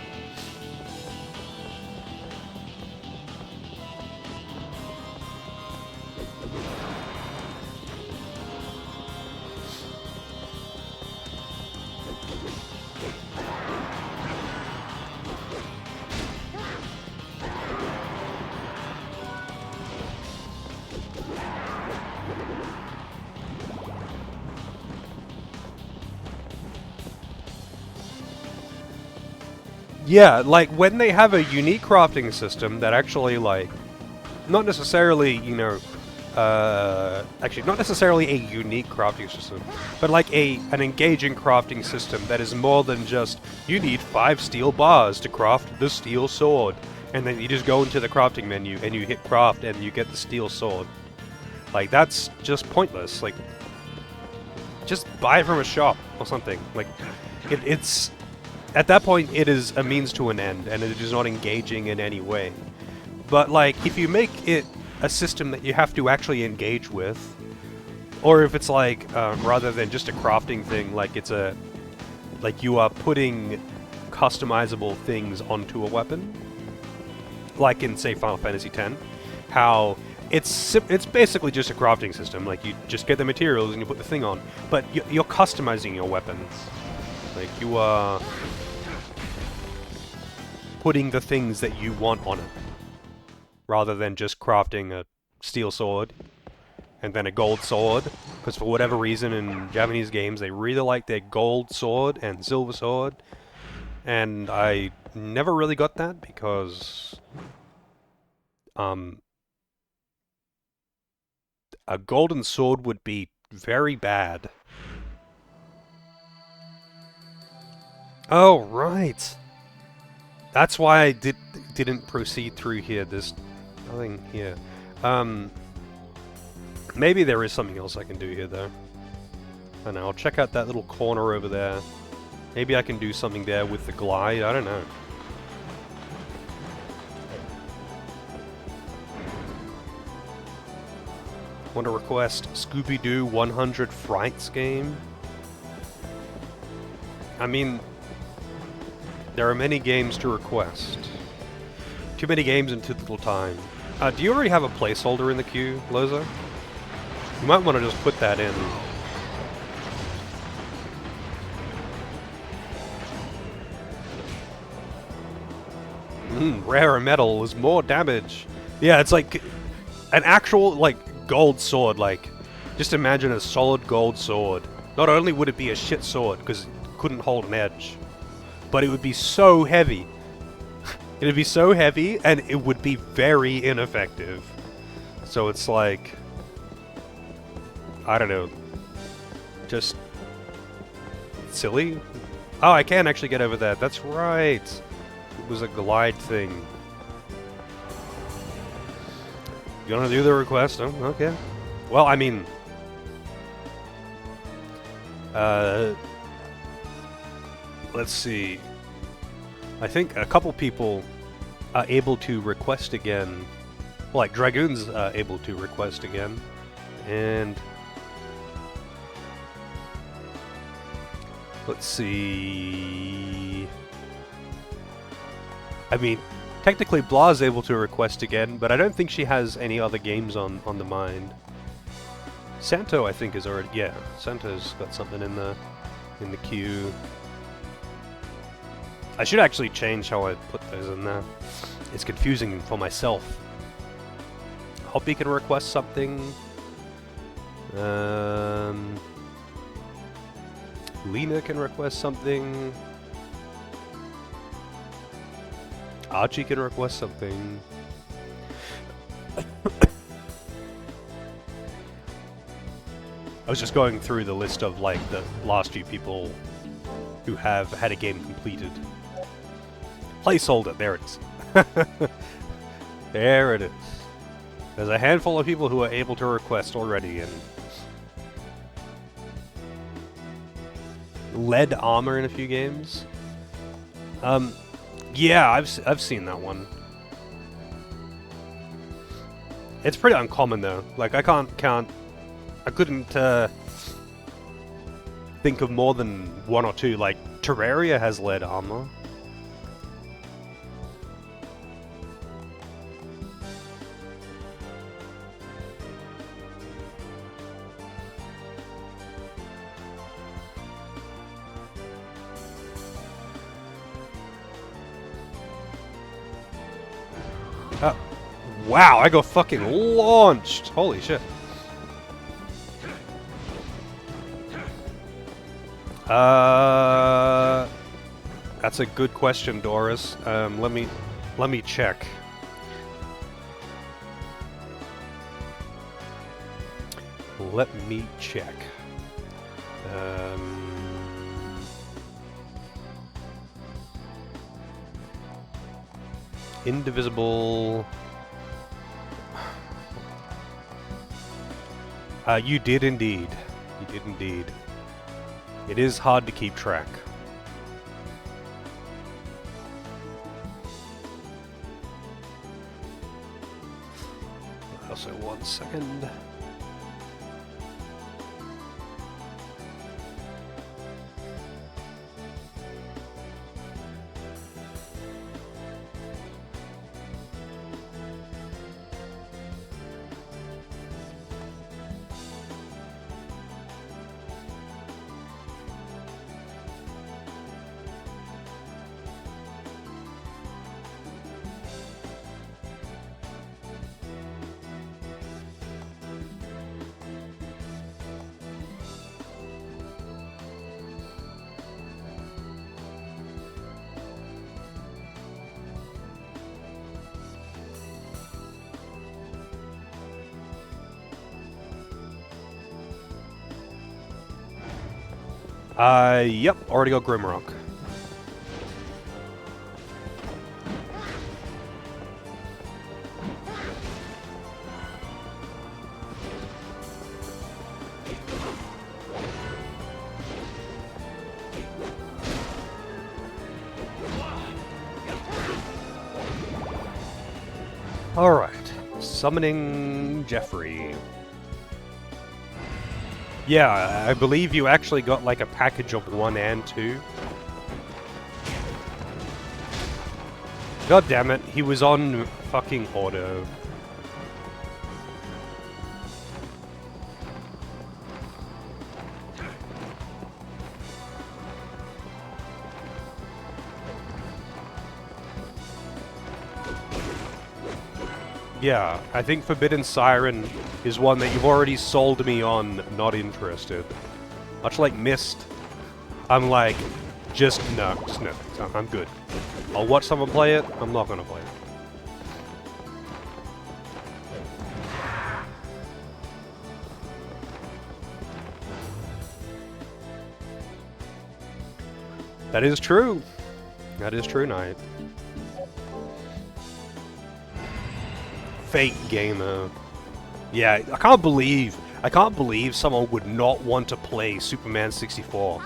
Yeah, like, when they have a unique crafting system that actually, like, not necessarily, you know, actually, not necessarily a unique crafting system, but like an engaging crafting system that is more than just, you need 5 steel bars to craft the steel sword, and then you just go into the crafting menu and you hit craft and you get the steel sword. Like, that's just pointless. Like, just buy it from a shop or something. Like, it's... At that point, it is a means to an end, and it is not engaging in any way. But, like, if you make it a system that you have to actually engage with, or if it's like, rather than just a crafting thing, like it's a... Like, you are putting customizable things onto a weapon, like in, say, Final Fantasy X, how it's basically just a crafting system. Like, you just get the materials and you put the thing on, but you're customizing your weapons. Like, you are putting the things that you want on it, rather than just crafting a steel sword and then a gold sword, because for whatever reason in Japanese games they really like their gold sword and silver sword, and I never really got that because a golden sword would be very bad. Oh, right. That's why I didn't proceed through here. There's nothing here. Maybe there is something else I can do here, though. I don't know. I'll check out that little corner over there. Maybe I can do something there with the glide. I don't know. Want to request Scooby-Doo 100 Frights game? I mean, there are many games to request. Too many games in too little time. Do you already have a placeholder in the queue, Loza? You might want to just put that in. Rarer metal is more damage. Yeah, it's like an actual, like, gold sword. Like, just imagine a solid gold sword. Not only would it be a shit sword, because it couldn't hold an edge, but it would be so heavy. It would be so heavy, and it would be very ineffective. So it's like, I don't know, just silly? Oh, I can actually get over that. That's right. It was a glide thing. You want to do the request? Oh, okay. Well, I mean, let's see. I think a couple people are able to request again. Like, Dragoon's able to request again. And let's see. I mean, technically Bla's able to request again, but I don't think she has any other games on the mind. Santo, I think, is already... Yeah, Santo's got something in the queue. I should actually change how I put those in there. It's confusing for myself. Hoppy can request something. Lena can request something. Archie can request something. I was just going through the list of, like, the last few people who have had a game completed. Placeholder, there it is. There it is. There's a handful of people who are able to request already, and lead armor in a few games. Yeah, I've seen that one. It's pretty uncommon though. Like, I couldn't think of more than one or two. Like, Terraria has lead armor. Wow, I got fucking launched! Holy shit. That's a good question, Doris. Let me check. Let me check. Indivisible. You did indeed. You did indeed. It is hard to keep track. Also, 1 second. Yep, already got Grimrock. Alright. Summoning Jeffrey. Yeah, I believe you actually got like a package of 1 and 2. God damn it, he was on fucking auto. Yeah, I think Forbidden Siren is one that you've already sold me on, not interested. Much like Myst, I'm like, just no, I'm good. I'll watch someone play it, I'm not gonna play it. That is true. That is true, Knight. Fake gamer. Yeah, I can't believe someone would not want to play Superman 64.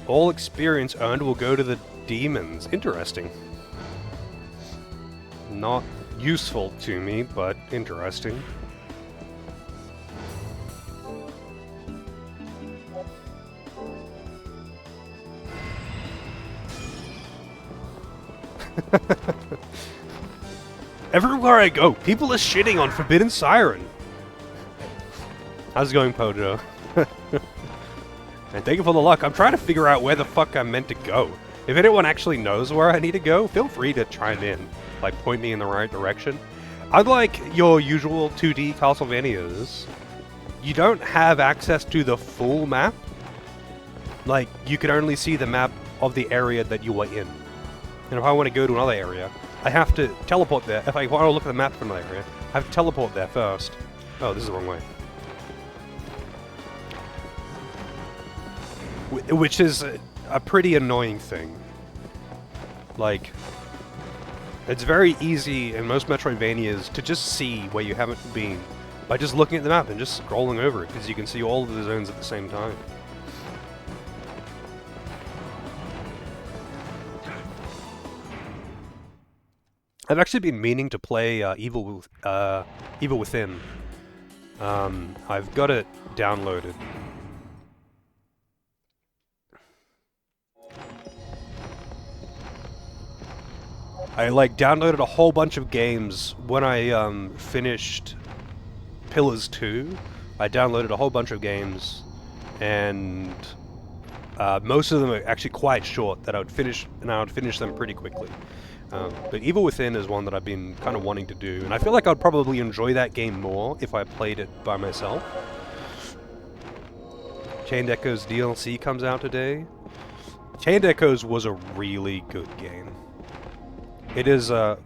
All experience earned will go to the demons. Interesting. Not useful to me, but interesting. Everywhere I go, people are shitting on Forbidden Siren. How's it going, Pojo? And thank you for the luck. I'm trying to figure out where the fuck I'm meant to go. If anyone actually knows where I need to go, feel free to chime in. Like, point me in the right direction. Unlike your usual 2D Castlevanias, you don't have access to the full map. Like, you can only see the map of the area that you were in. And if I want to go to another area, I have to teleport there. If I want to look at the map for another area, I have to teleport there first. Oh, this is the wrong way. Which is a pretty annoying thing. Like, it's very easy in most Metroidvanias to just see where you haven't been by just looking at the map and just scrolling over it, because you can see all of the zones at the same time. I've actually been meaning to play Evil Within. I've got it downloaded. I downloaded a whole bunch of games when I finished Pillars 2. I downloaded a whole bunch of games, and most of them are actually quite short that I would finish them pretty quickly. But Evil Within is one that I've been kind of wanting to do, and I feel like I'd probably enjoy that game more if I played it by myself. Chained Echoes DLC comes out today. Chained Echoes was a really good game. It is, I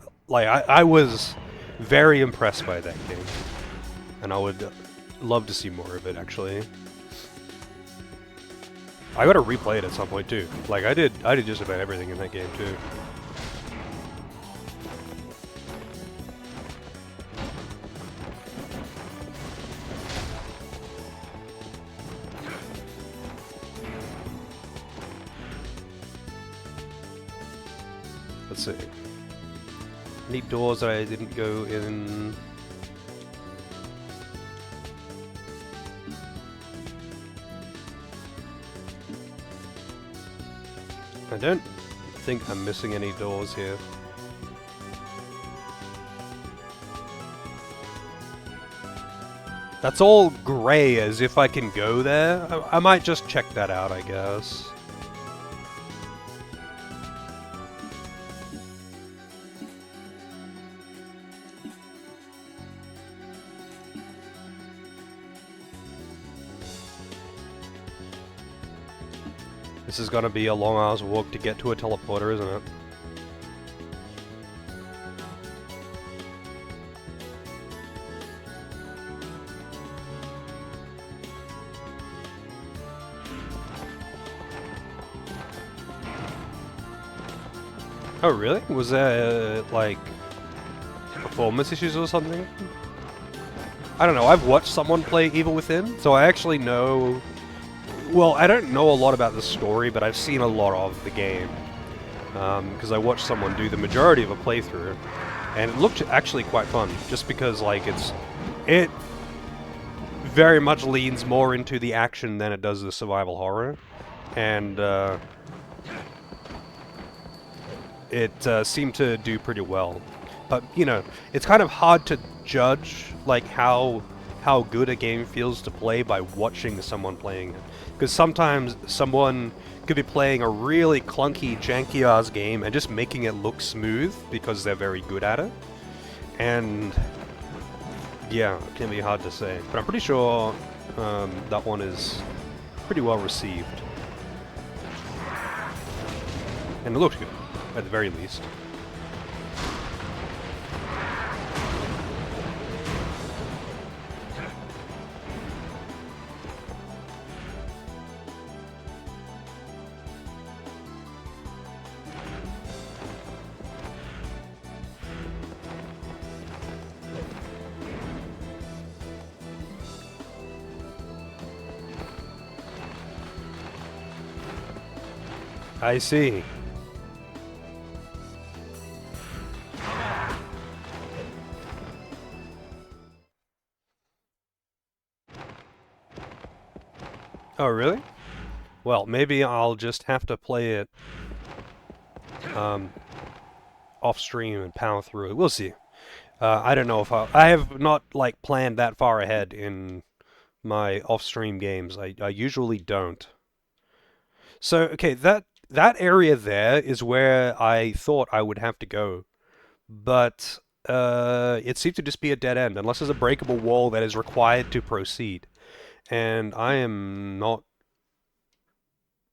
was very impressed by that game, and I would love to see more of it, actually. I gotta replay it at some point, too. Like, I did just about everything in that game, too. Let's see. Any doors that I didn't go in? I don't think I'm missing any doors here. That's all grey, as if I can go there. I might just check that out, I guess. This is gonna be a long-ass walk to get to a teleporter, isn't it? Oh, really? Was there, like, performance issues or something? I don't know, I've watched someone play Evil Within, so I actually know well, I don't know a lot about the story, but I've seen a lot of the game. Because I watched someone do the majority of a playthrough, and it looked actually quite fun, just because, like, it very much leans more into the action than it does the survival horror, and it seemed to do pretty well. But, you know, it's kind of hard to judge, like, how good a game feels to play by watching someone playing it. Because sometimes someone could be playing a really clunky, janky-ass game and just making it look smooth because they're very good at it. And yeah, it can be hard to say. But I'm pretty sure that one is pretty well received. And it looks good, at the very least. I see. Oh, really? Well, maybe I'll just have to play it off stream and power through it. We'll see. I don't know if I have not, like, planned that far ahead in my off-stream games. I usually don't. So, okay, that area there is where I thought I would have to go. But it seems to just be a dead end, unless there's a breakable wall that is required to proceed. And I am not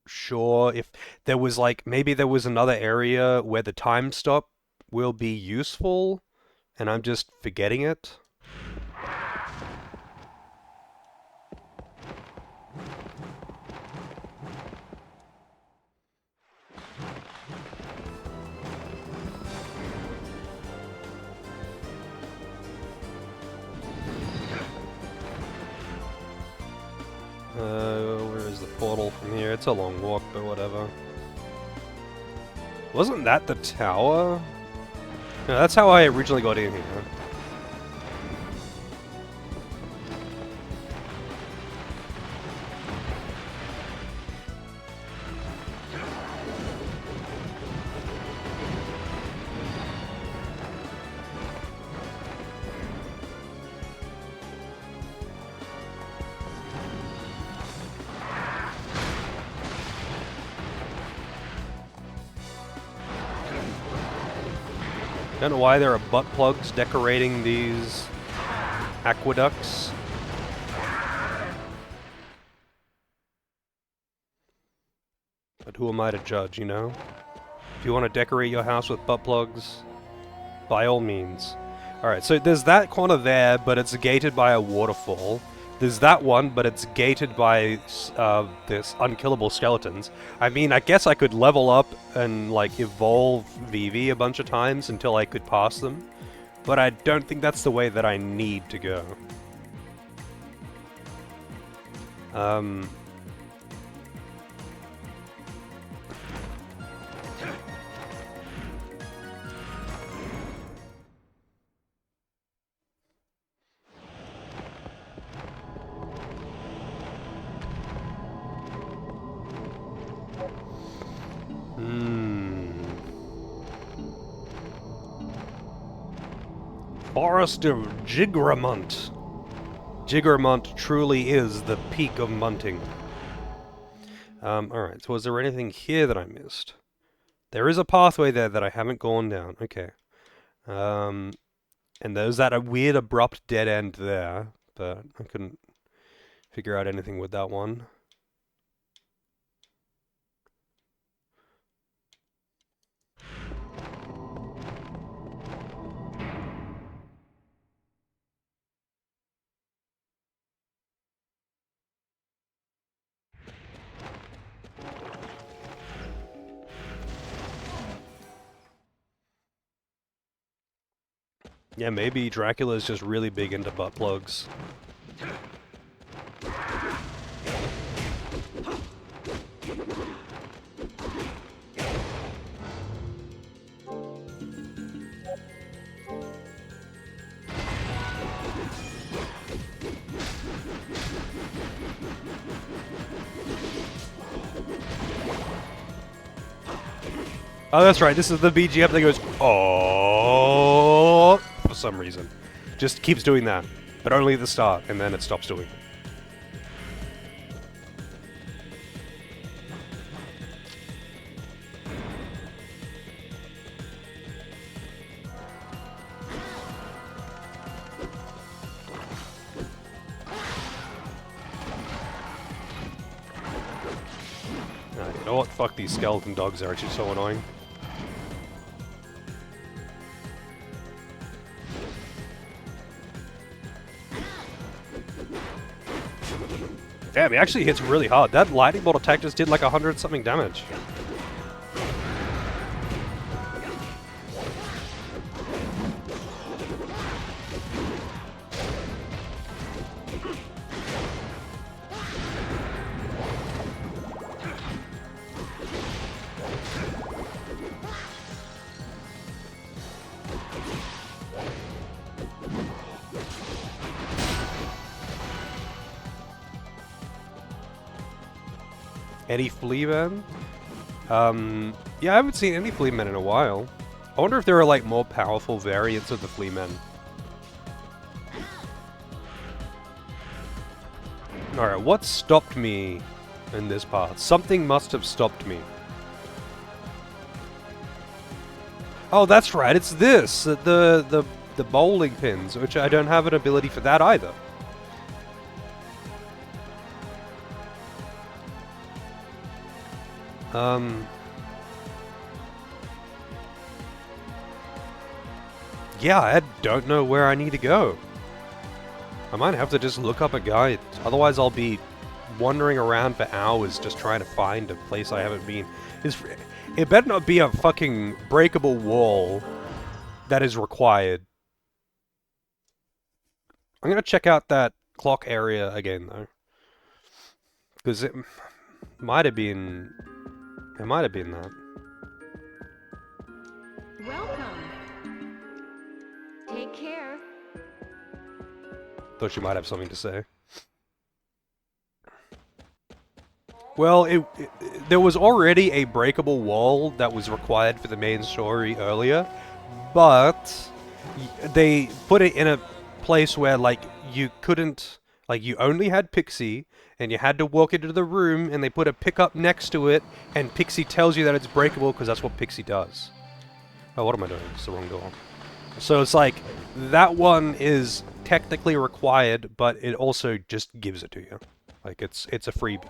sure if there was, like, maybe there was another area where the time stop will be useful, and I'm just forgetting it. Where is the portal from here? It's a long walk, but whatever. Wasn't that the tower? No, that's how I originally got in here. Don't know why there are butt plugs decorating these aqueducts. But who am I to judge, you know? If you want to decorate your house with butt plugs, by all means. Alright, so there's that corner there, but it's gated by a waterfall. There's that one, but it's gated by this unkillable skeletons. I mean, I guess I could level up and, like, evolve Vivi a bunch of times until I could pass them. But I don't think that's the way that I need to go. Forest of Jigramont. Jigramont truly is the peak of munting. Alright, so was there anything here that I missed? There is a pathway there that I haven't gone down. Okay. And there's that weird abrupt dead end there, but I couldn't figure out anything with that one. Yeah, maybe Dracula's just really big into butt plugs. Oh, that's right. This is the BGM that goes, oh, for some reason. Just keeps doing that. But only at the start, and then it stops doing it. You know what? Fuck, these skeleton dogs are actually so annoying. Damn, he actually hits really hard. That lightning bolt attack just did like 100-something damage. Any flea men? Yeah, I haven't seen any flea men in a while. I wonder if there are like more powerful variants of the flea men. Alright, what stopped me in this path? Something must have stopped me. Oh, that's right, it's this! The bowling pins, which I don't have an ability for that either. Yeah, I don't know where I need to go. I might have to just look up a guide. Otherwise, I'll be wandering around for hours just trying to find a place I haven't been. It better not be a fucking breakable wall that is required. I'm gonna check out that clock area again, though. Because it might have been... It might have been that. Welcome. Take care. Thought you might have something to say. Well, there was already a breakable wall that was required for the main story earlier, but they put it in a place where, like, you couldn't... Like, you only had Pixie, and you had to walk into the room, and they put a pickup next to it, and Pixie tells you that it's breakable, because that's what Pixie does. Oh, what am I doing? It's the wrong door. So it's like, that one is technically required, but it also just gives it to you. Like, it's a freebie.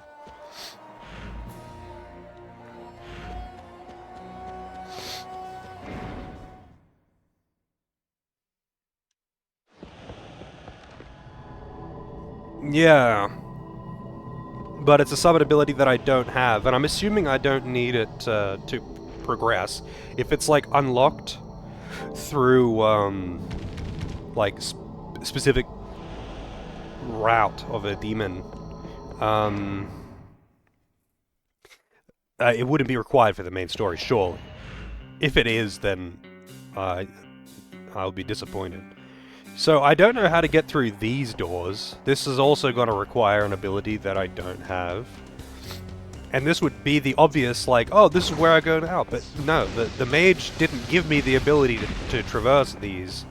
Yeah. But it's a summon ability that I don't have, and I'm assuming I don't need it to progress. If it's, like, unlocked through, like, specific route of a demon, it wouldn't be required for the main story, surely. If it is, then I'll be disappointed. So I don't know how to get through these doors. This is also going to require an ability that I don't have. And this would be the obvious, like, oh, this is where I go now. But no, the mage didn't give me the ability to traverse these.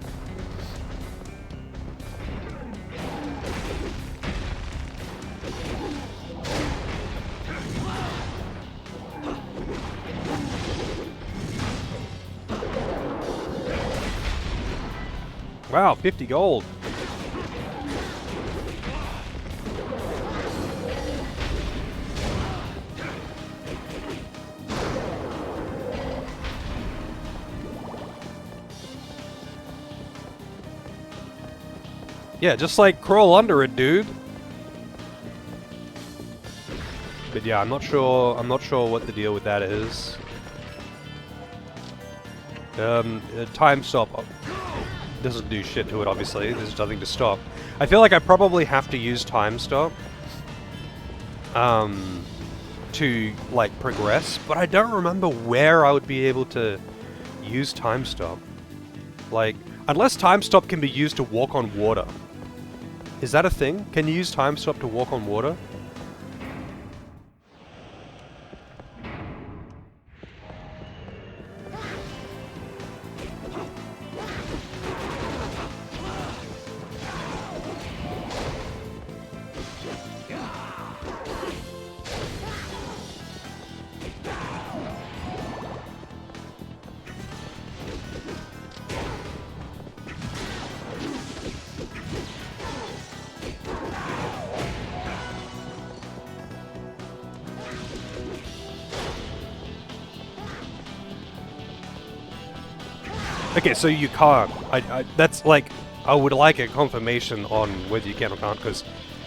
Wow, 50 gold. Yeah, just like crawl under it, dude. But yeah, I'm not sure what the deal with that is. Time stop. Doesn't do shit to it, obviously. There's nothing to stop. I feel like I probably have to use time stop to, like, progress, but I don't remember where I would be able to use time stop. Like, unless time stop can be used to walk on water. Is that a thing? Can you use time stop to walk on water? Okay, so you can't. That's like, I would like a confirmation on whether you can or can't, because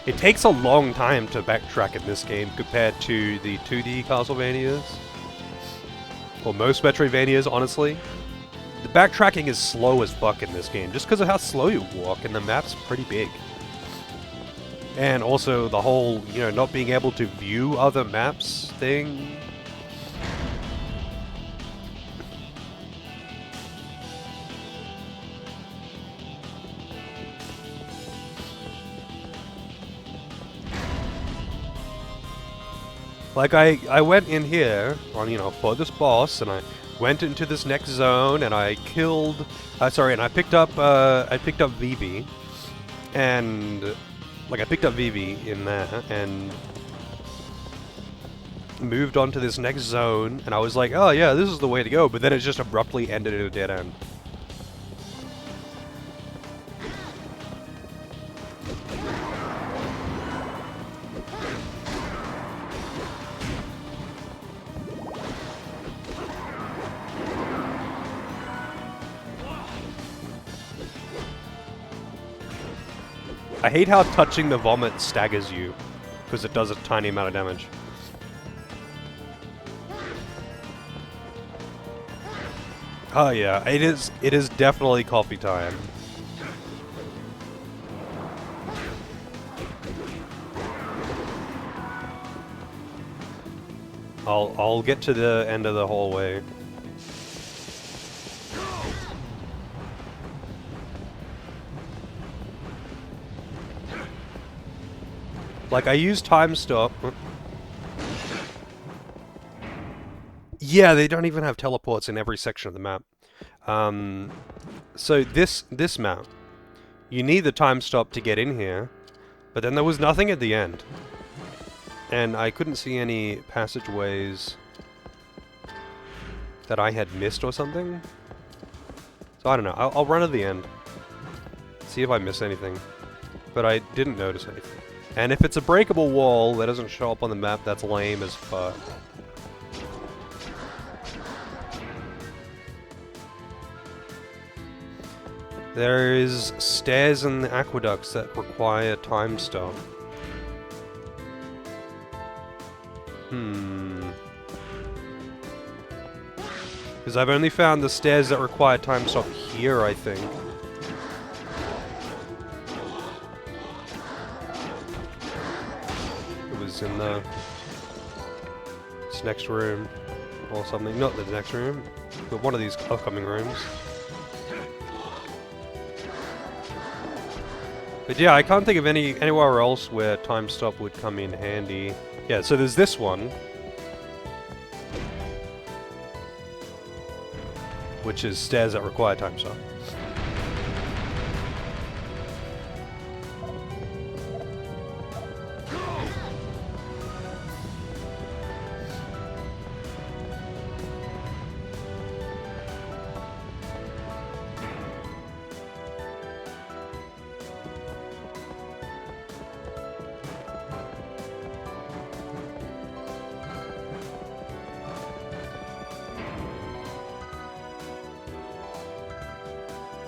it takes a long time to backtrack in this game compared to the 2D Castlevanias. Or most Metroidvanias, honestly. The backtracking is slow as fuck in this game, just because of how slow you walk, and the map's pretty big. And also the whole, you know, not being able to view other maps thing. Like, I went in here on, you know, for this boss, and I went into this next zone, and I killed, and I picked up Vivi, and, like, I picked up Vivi in there, and moved on to this next zone, and I was like, oh yeah, this is the way to go, but then it just abruptly ended in a dead end. I hate how touching the vomit staggers you, because it does a tiny amount of damage. Oh yeah, it is definitely coffee time. I'll get to the end of the hallway. Like, I use time stop. Yeah, they don't even have teleports in every section of the map. So this map, you need the time stop to get in here, but then there was nothing at the end. And I couldn't see any passageways that I had missed or something. So I don't know, I'll run to the end. See if I miss anything. But I didn't notice anything. And if it's a breakable wall that doesn't show up on the map, that's lame as fuck. There is stairs in the aqueducts that require time stop. Because I've only found the stairs that require time stop here, I think. It was in the... this next room, or something. Not the next room, but one of these upcoming rooms. But yeah, I can't think of anywhere else where time stop would come in handy. Yeah, so there's this one, which is stairs that require time stop.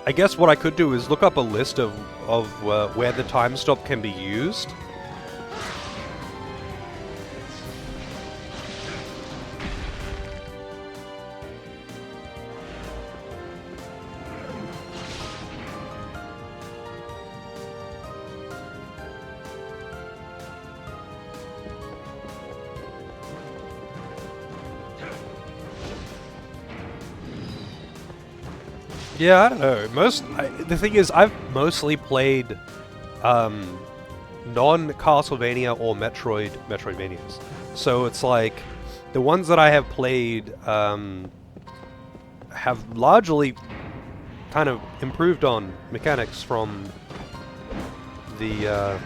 I guess what I could do is look up a list of where the time stop can be used. Yeah, I don't know. The thing is, I've mostly played non-Castlevania or Metroidvanias. So it's like, the ones that I have played have largely kind of improved on mechanics from the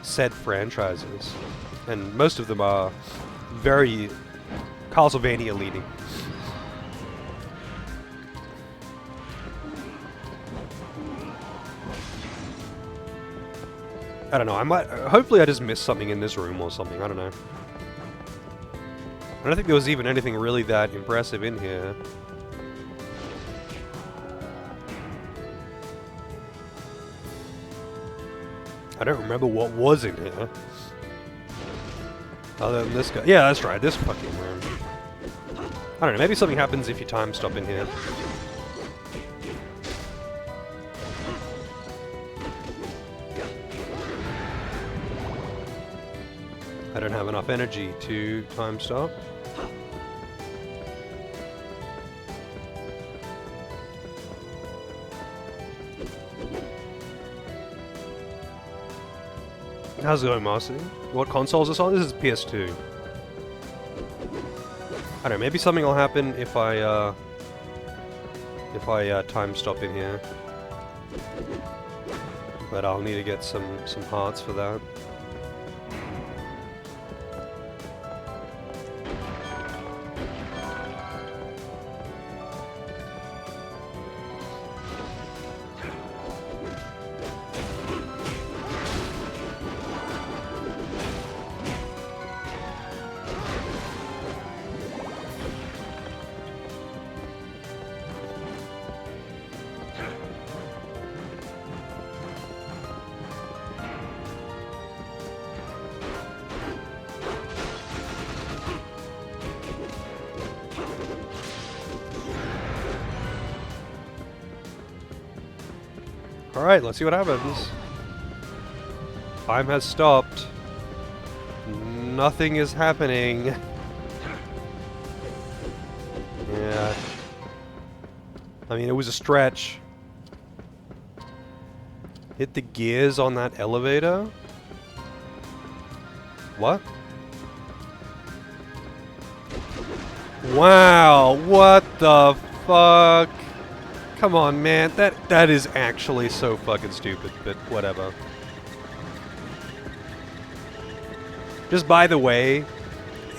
said franchises. And most of them are very Castlevania leading. I don't know, hopefully I just missed something in this room or something, I don't know. I don't think there was even anything really that impressive in here. I don't remember what was in here. Other than this guy. Yeah, that's right, this fucking room. I don't know, maybe something happens if you time stop in here. I don't have enough energy to time stop. How's it going, Marcy? What console is this on? This is PS2. I don't know, maybe something will happen if I time stop in here. But I'll need to get some hearts for that. Alright, let's see what happens. Time has stopped. Nothing is happening. Yeah. I mean, it was a stretch. Hit the gears on that elevator? What? Wow, what the fuck? Come on, man. That is actually so fucking stupid, but whatever. Just by the way,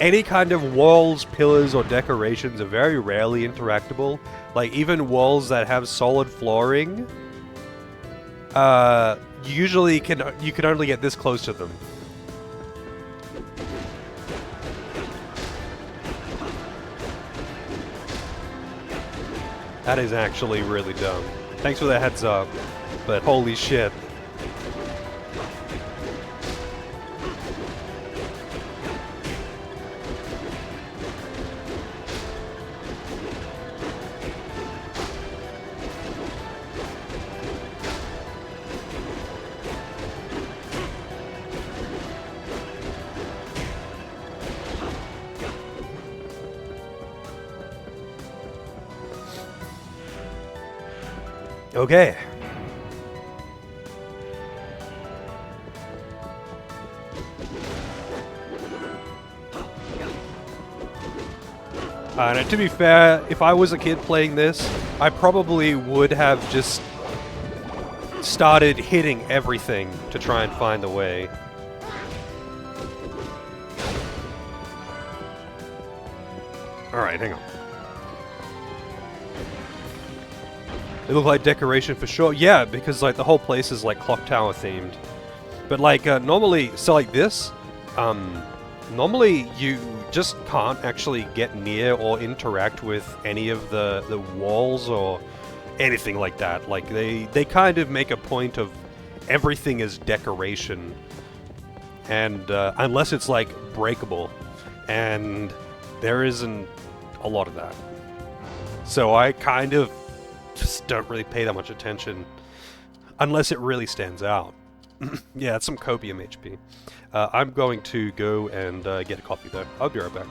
any kind of walls, pillars, or decorations are very rarely interactable. Like, even walls that have solid flooring, usually you can only get this close to them. That is actually really dumb. Thanks for the heads up, but holy shit. Okay. And to be fair, if I was a kid playing this, I probably would have just started hitting everything to try and find a way. Alright, hang on. They look like decoration for sure. Yeah, because like the whole place is like clock tower themed. But like normally, so like this, normally you just can't actually get near or interact with any of the walls or anything like that. Like they kind of make a point of everything is decoration, and unless it's like breakable, and there isn't a lot of that. So I kind of just don't really pay that much attention unless it really stands out. Yeah, it's some copium HP. I'm going to go and get a coffee though. I'll be right back.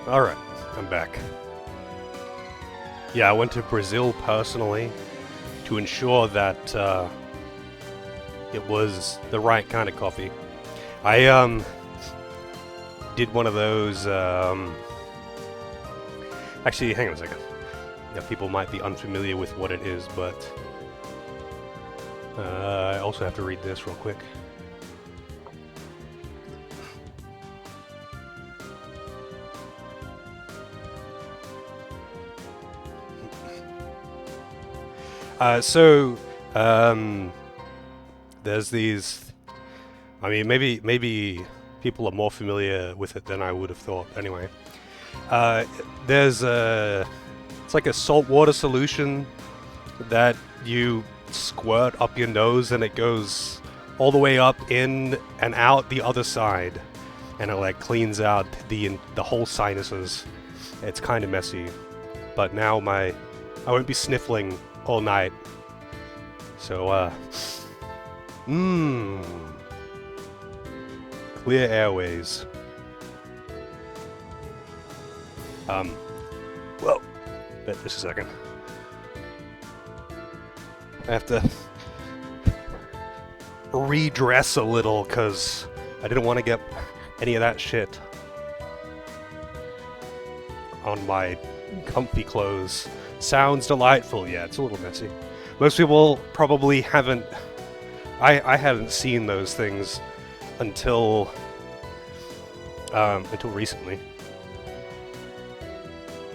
Alright, I'm back. Yeah, I went to Brazil personally to ensure that it was the right kind of coffee. I did one of those actually, hang on a second. Yeah, people might be unfamiliar with what it is, but I also have to read this real quick. There's these. I mean, maybe people are more familiar with it than I would have thought. Anyway, there's it's like a saltwater solution that you squirt up your nose, and it goes all the way up in and out the other side, and it like cleans out the whole sinuses. It's kind of messy, but now I won't be sniffling all night. So, clear airways. Well, just a second. I have to redress a little, because I didn't want to get any of that shit on my comfy clothes. Sounds delightful. Yeah, it's a little messy. Most people probably haven't. I hadn't seen those things until recently,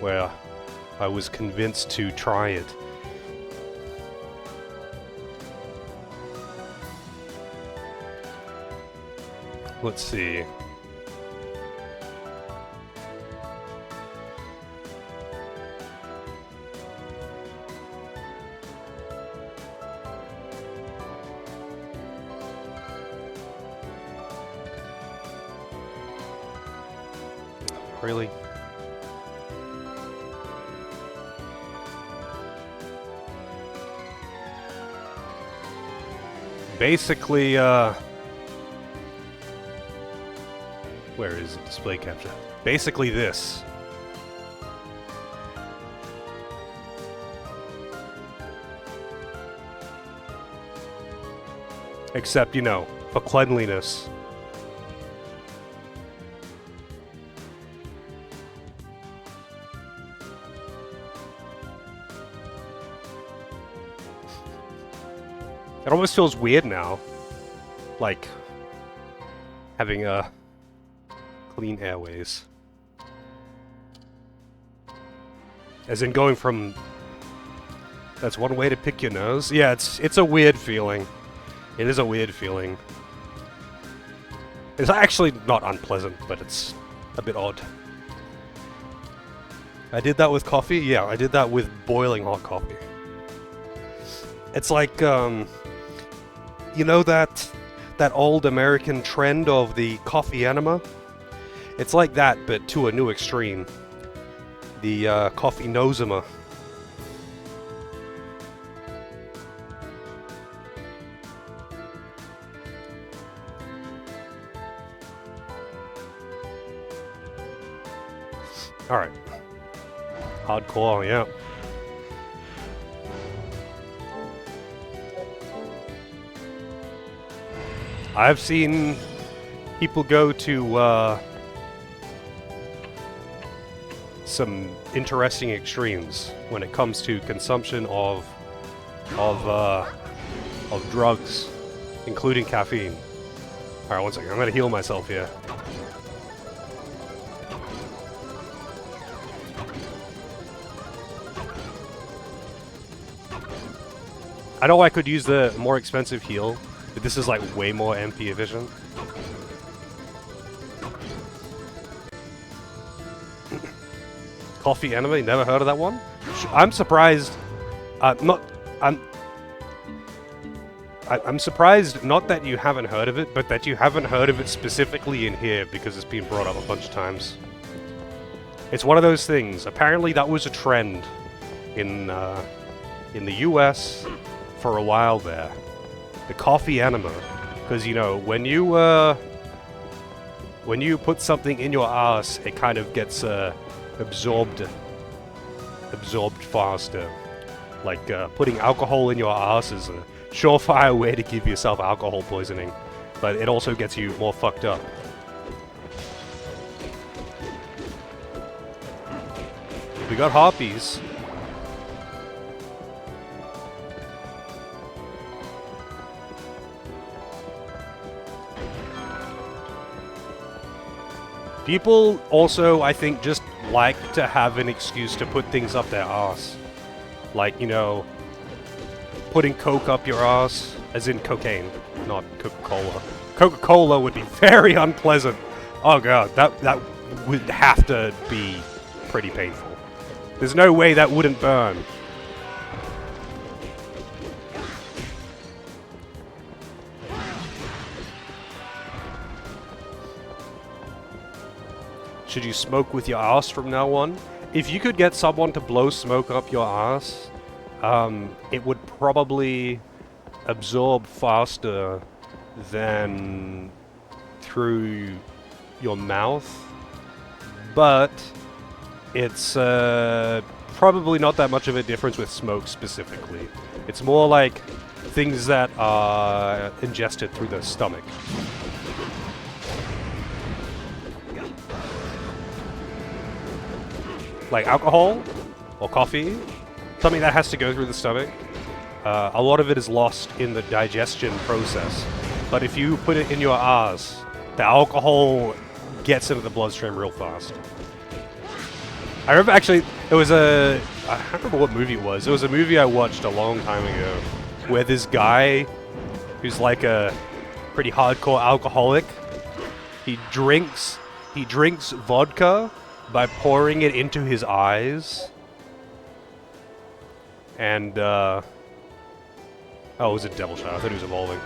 where I was convinced to try it. Let's see. Really? Basically, where is it? Display capture. Basically this. Except, you know, for cleanliness. It almost feels weird now, like having clean airways. As in going from... That's one way to pick your nose? Yeah, it's a weird feeling. It is a weird feeling. It's actually not unpleasant, but it's a bit odd. I did that with coffee? Yeah, I did that with boiling hot coffee. It's like, you know that old American trend of the coffee enema? It's like that, but to a new extreme. The coffee nosema. Alright. Hardcore, yeah. I've seen people go to some interesting extremes when it comes to consumption of drugs, including caffeine. All right, one second. I'm gonna heal myself here. I know I could use the more expensive heal, but this is like way more MP efficient. Coffee Enemy? Never heard of that one? I'm surprised. I'm surprised not that you haven't heard of it, but that you haven't heard of it specifically in here, because it's been brought up a bunch of times. It's one of those things. Apparently, that was a trend in the U.S. for a while there. The coffee enema, because you know when you when you put something in your ass, it kind of gets absorbed faster. Like putting alcohol in your ass is a surefire way to give yourself alcohol poisoning, but it also gets you more fucked up. We got harpies. People also, I think, just like to have an excuse to put things up their ass. Like, you know, putting coke up your ass, as in cocaine, not Coca-Cola. Coca-Cola would be very unpleasant. Oh god, that would have to be pretty painful. There's no way that wouldn't burn. Should you smoke with your ass from now on? If you could get someone to blow smoke up your ass, it would probably absorb faster than through your mouth, but it's probably not that much of a difference with smoke specifically. It's more like things that are ingested through the stomach. Like alcohol or coffee, something that has to go through the stomach. A lot of it is lost in the digestion process. But if you put it in your ass, the alcohol gets into the bloodstream real fast. I remember actually, there was I can't remember what movie it was. It was a movie I watched a long time ago where this guy who's like a pretty hardcore alcoholic, he drinks vodka by pouring it into his eyes. And, oh, it was a devil shot. I thought he was evolving.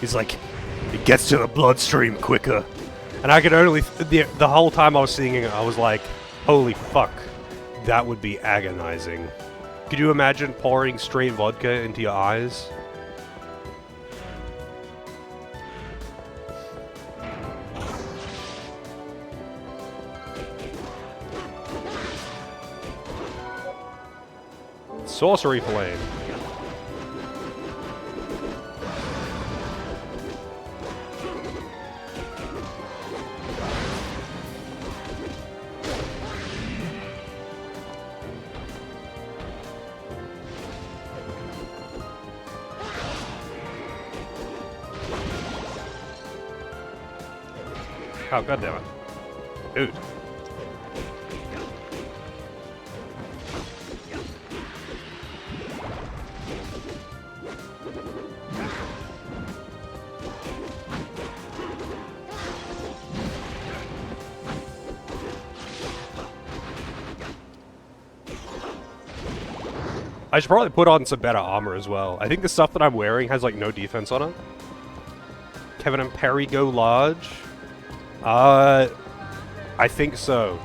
He's like, it gets to the bloodstream quicker. And I could only, the whole time I was seeing it, I was like, holy fuck, that would be agonizing. Could you imagine pouring straight vodka into your eyes? Sorcery Flame. Oh, goddammit. Dude. I should probably put on some better armor as well. I think the stuff that I'm wearing has like no defense on it. Kevin and Perry go large. I think so.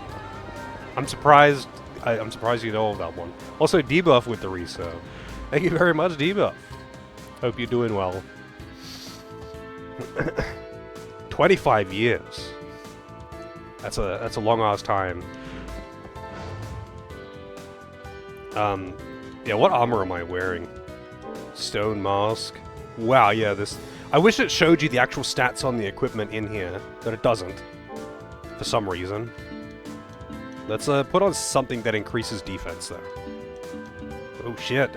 I'm surprised. I'm surprised you know that one. Also, debuff with the resub. Thank you very much, debuff. Hope you're doing well. 25 years. That's a long ass time. Yeah, what armor am I wearing? Stone mask. Wow, yeah, this... I wish it showed you the actual stats on the equipment in here, but it doesn't. For some reason. Let's put on something that increases defense, though. Oh, shit.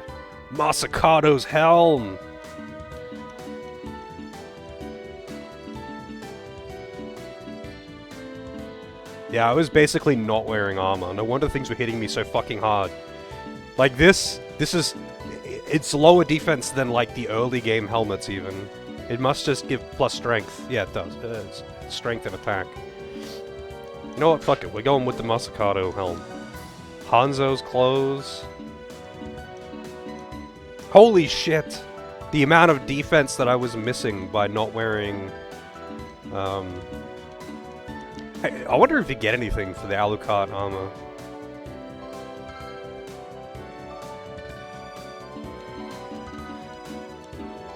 Masakado's helm! Yeah, I was basically not wearing armor. No wonder things were hitting me so fucking hard. Like this is... It's lower defense than, like, the early game helmets, even. It must just give plus strength. Yeah, it does. It's strength and attack. You know what? Fuck it. We're going with the Masakado helm. Hanzo's clothes. Holy shit! The amount of defense that I was missing by not wearing... Hey, I wonder if you get anything for the Alucard armor.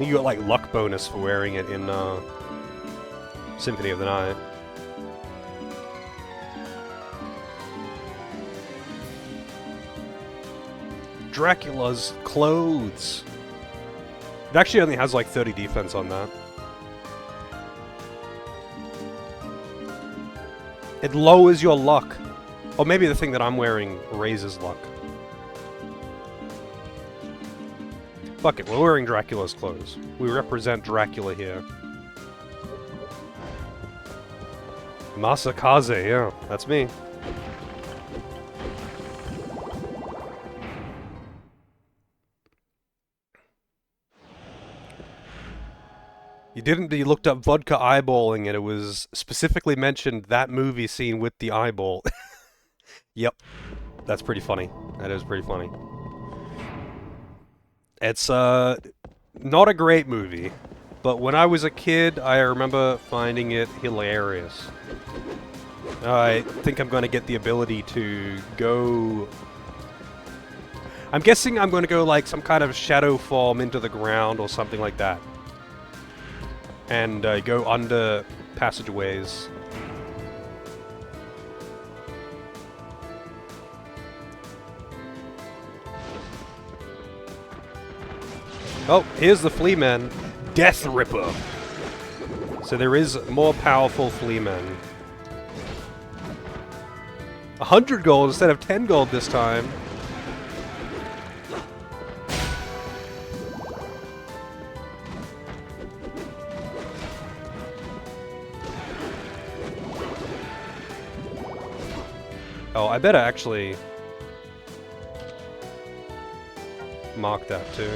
You got like luck bonus for wearing it in Symphony of the Night. Dracula's clothes. It actually only has like 30 defense on that. It lowers your luck. Or maybe the thing that I'm wearing raises luck. Fuck it, we're wearing Dracula's clothes. We represent Dracula here. Masakaze, yeah, that's me. You looked up vodka eyeballing and it was specifically mentioned that movie scene with the eyeball. Yep. That's pretty funny. That is pretty funny. It's, not a great movie, but when I was a kid, I remember finding it hilarious. I think I'm going to get the ability to go... I'm guessing I'm going to go like some kind of shadow form into the ground or something like that. And go under passageways. Oh, here's the Flea Man. Death Ripper. So there is more powerful Flea Men. 100 gold instead of 10 gold this time. Oh, I better actually mark that too.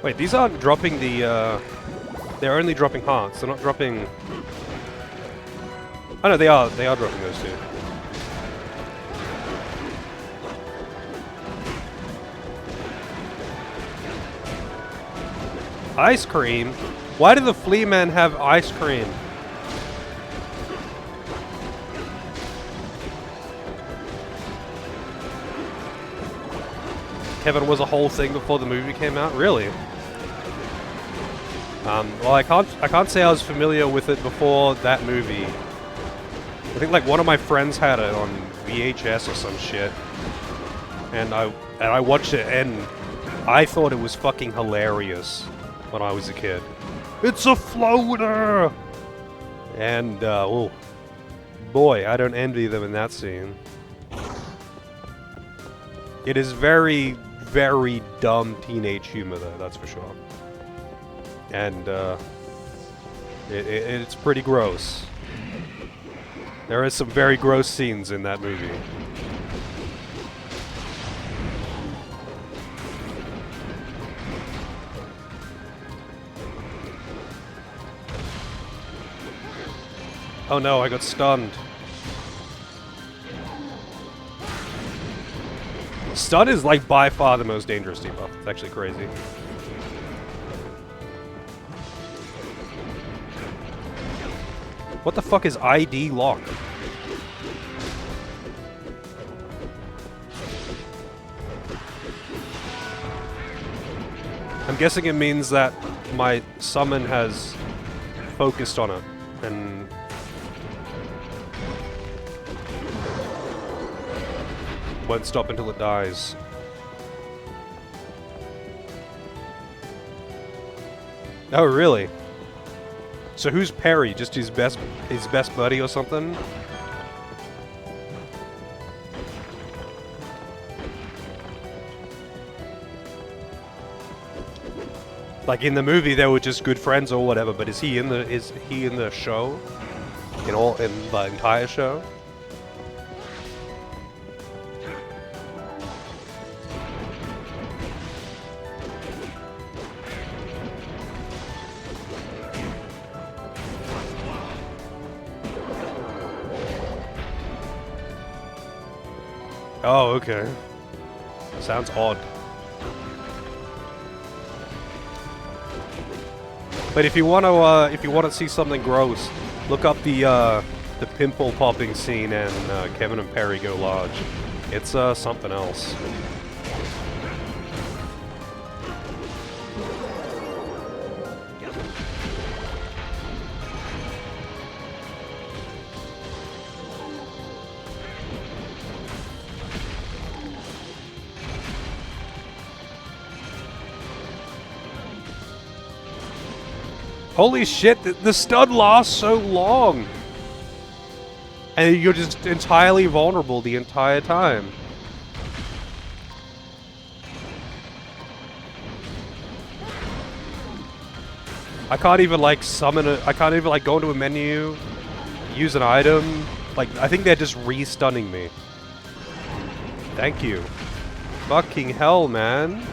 Wait, these aren't dropping the, they're only dropping hearts, they're not dropping... Oh no, they are dropping those two. Ice cream? Why do the Flea Men have ice cream? Kevin was a whole thing before the movie came out? Really? Well, I can't say I was familiar with it before that movie. I think like one of my friends had it on VHS or some shit, and I watched it and I thought it was fucking hilarious when I was a kid. It's a floater! And oh boy, I don't envy them in that scene. It is very, very dumb teenage humor though, that's for sure. And it's pretty gross. There are some very gross scenes in that movie. Oh no, I got stunned. Stun is like by far the most dangerous debuff. It's actually crazy. What the fuck is ID lock? I'm guessing it means that my summon has focused on it and won't stop until it dies. Oh, really? So who's Perry? Just his best buddy or something? Like in the movie, they were just good friends or whatever. But is he in the show? In the entire show? Oh, okay. Sounds odd. But if you want to see something gross, look up the the pimple popping scene in Kevin and Perry Go Large. It's something else. Holy shit, the stud lasts so long! And you're just entirely vulnerable the entire time. I can't even like summon a... I can't even like go into a menu, use an item. Like, I think they're just re-stunning me. Thank you. Fucking hell, man.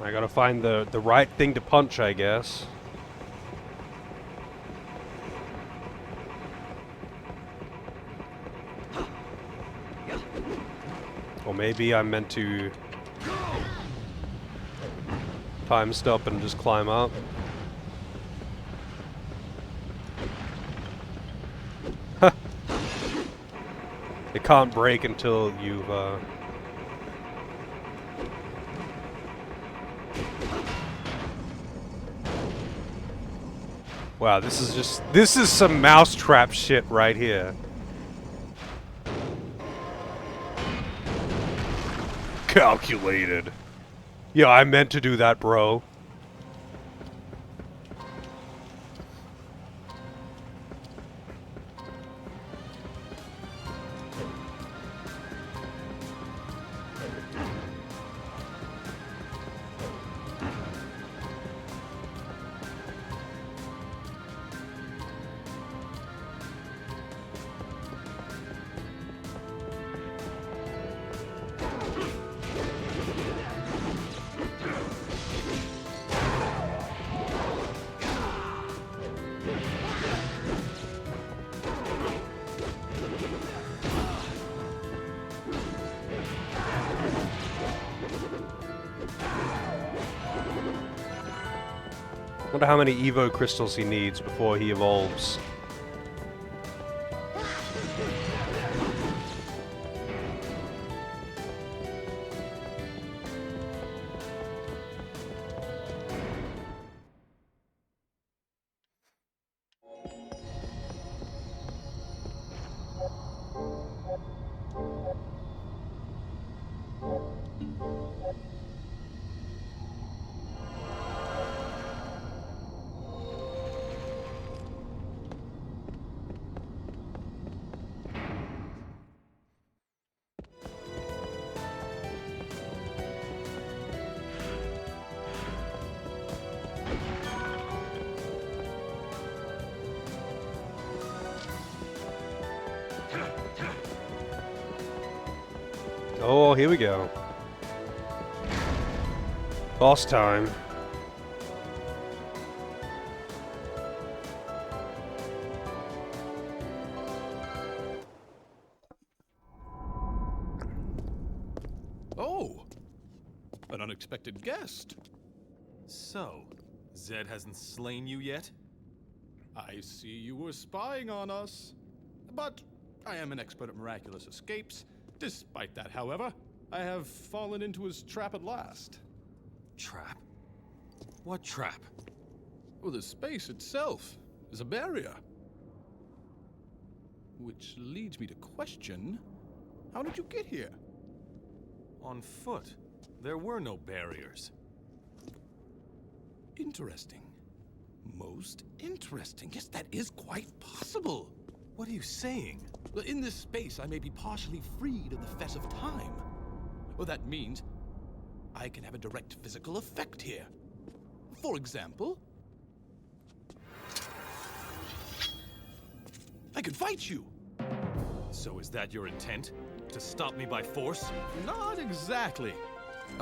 I gotta find the right thing to punch, I guess. Or maybe I'm meant to time stop and just climb up. It can't break until you've Wow, this is some mousetrap shit right here. Calculated. Yeah, I meant to do that, bro. Wonder how many Evo crystals he needs before he evolves. Oh, here we go. Boss time. Oh, an unexpected guest. So, Zed hasn't slain you yet? I see you were spying on us. But I am an expert at miraculous escapes. Despite that, however, I have fallen into his trap at last. Trap? What trap? Well, the space itself is a barrier. Which leads me to question, how did you get here? On foot. There were no barriers. Interesting. Most interesting. Yes, that is quite possible. What are you saying? Well, in this space, I may be partially freed of the fess of time. Well, that means I can have a direct physical effect here. For example, I could fight you. So is that your intent? To stop me by force? Not exactly.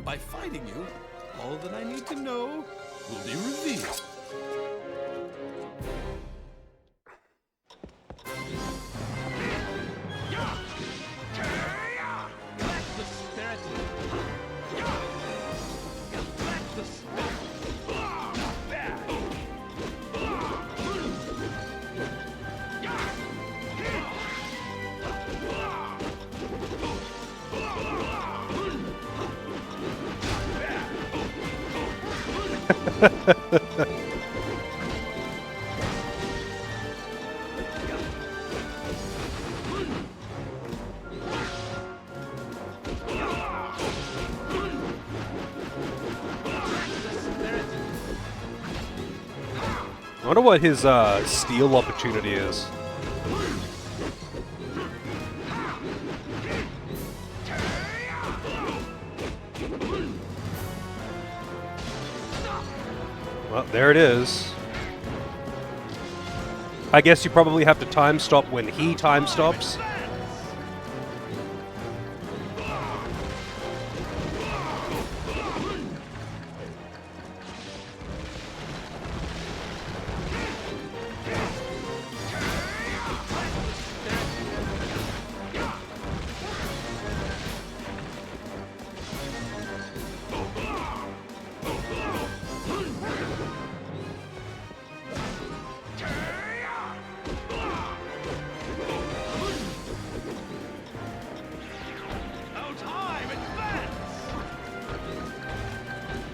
By fighting you, all that I need to know will be revealed. I wonder what his steal opportunity is. Well, there it is. I guess you probably have to time stop when he time stops.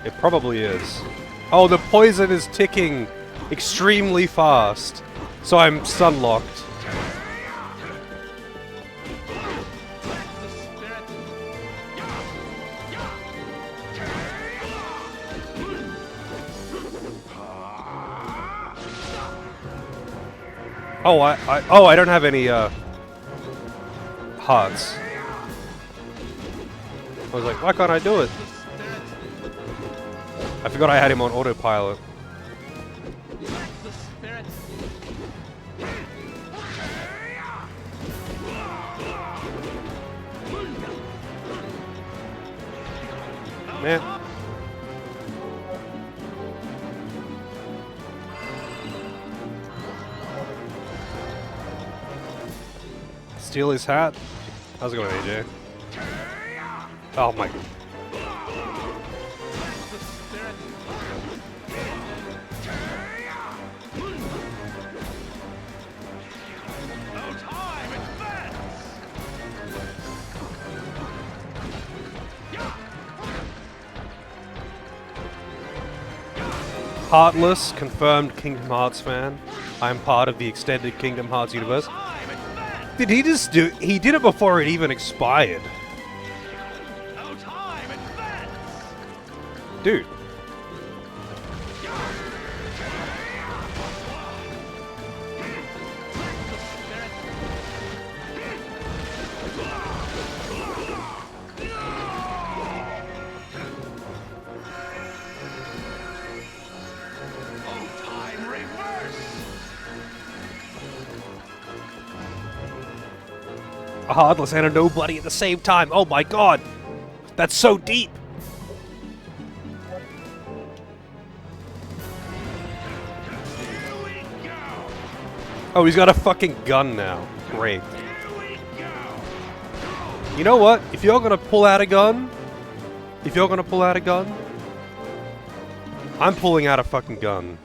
It probably is. Oh, the poison is ticking extremely fast, so I'm stun locked. Oh, I don't have any hearts. I was like, why can't I do it? I forgot I had him on autopilot. Man. Steal his hat? How's it going, AJ? Oh my. Heartless, confirmed Kingdom Hearts fan. I am part of the extended Kingdom Hearts universe. Did he just do... He did it before it even expired. Dude. a heartless and a nobody at the same time. Oh my god! That's so deep! Oh, he's got a fucking gun now. Great. You know what? If you're gonna pull out a gun, I'm pulling out a fucking gun.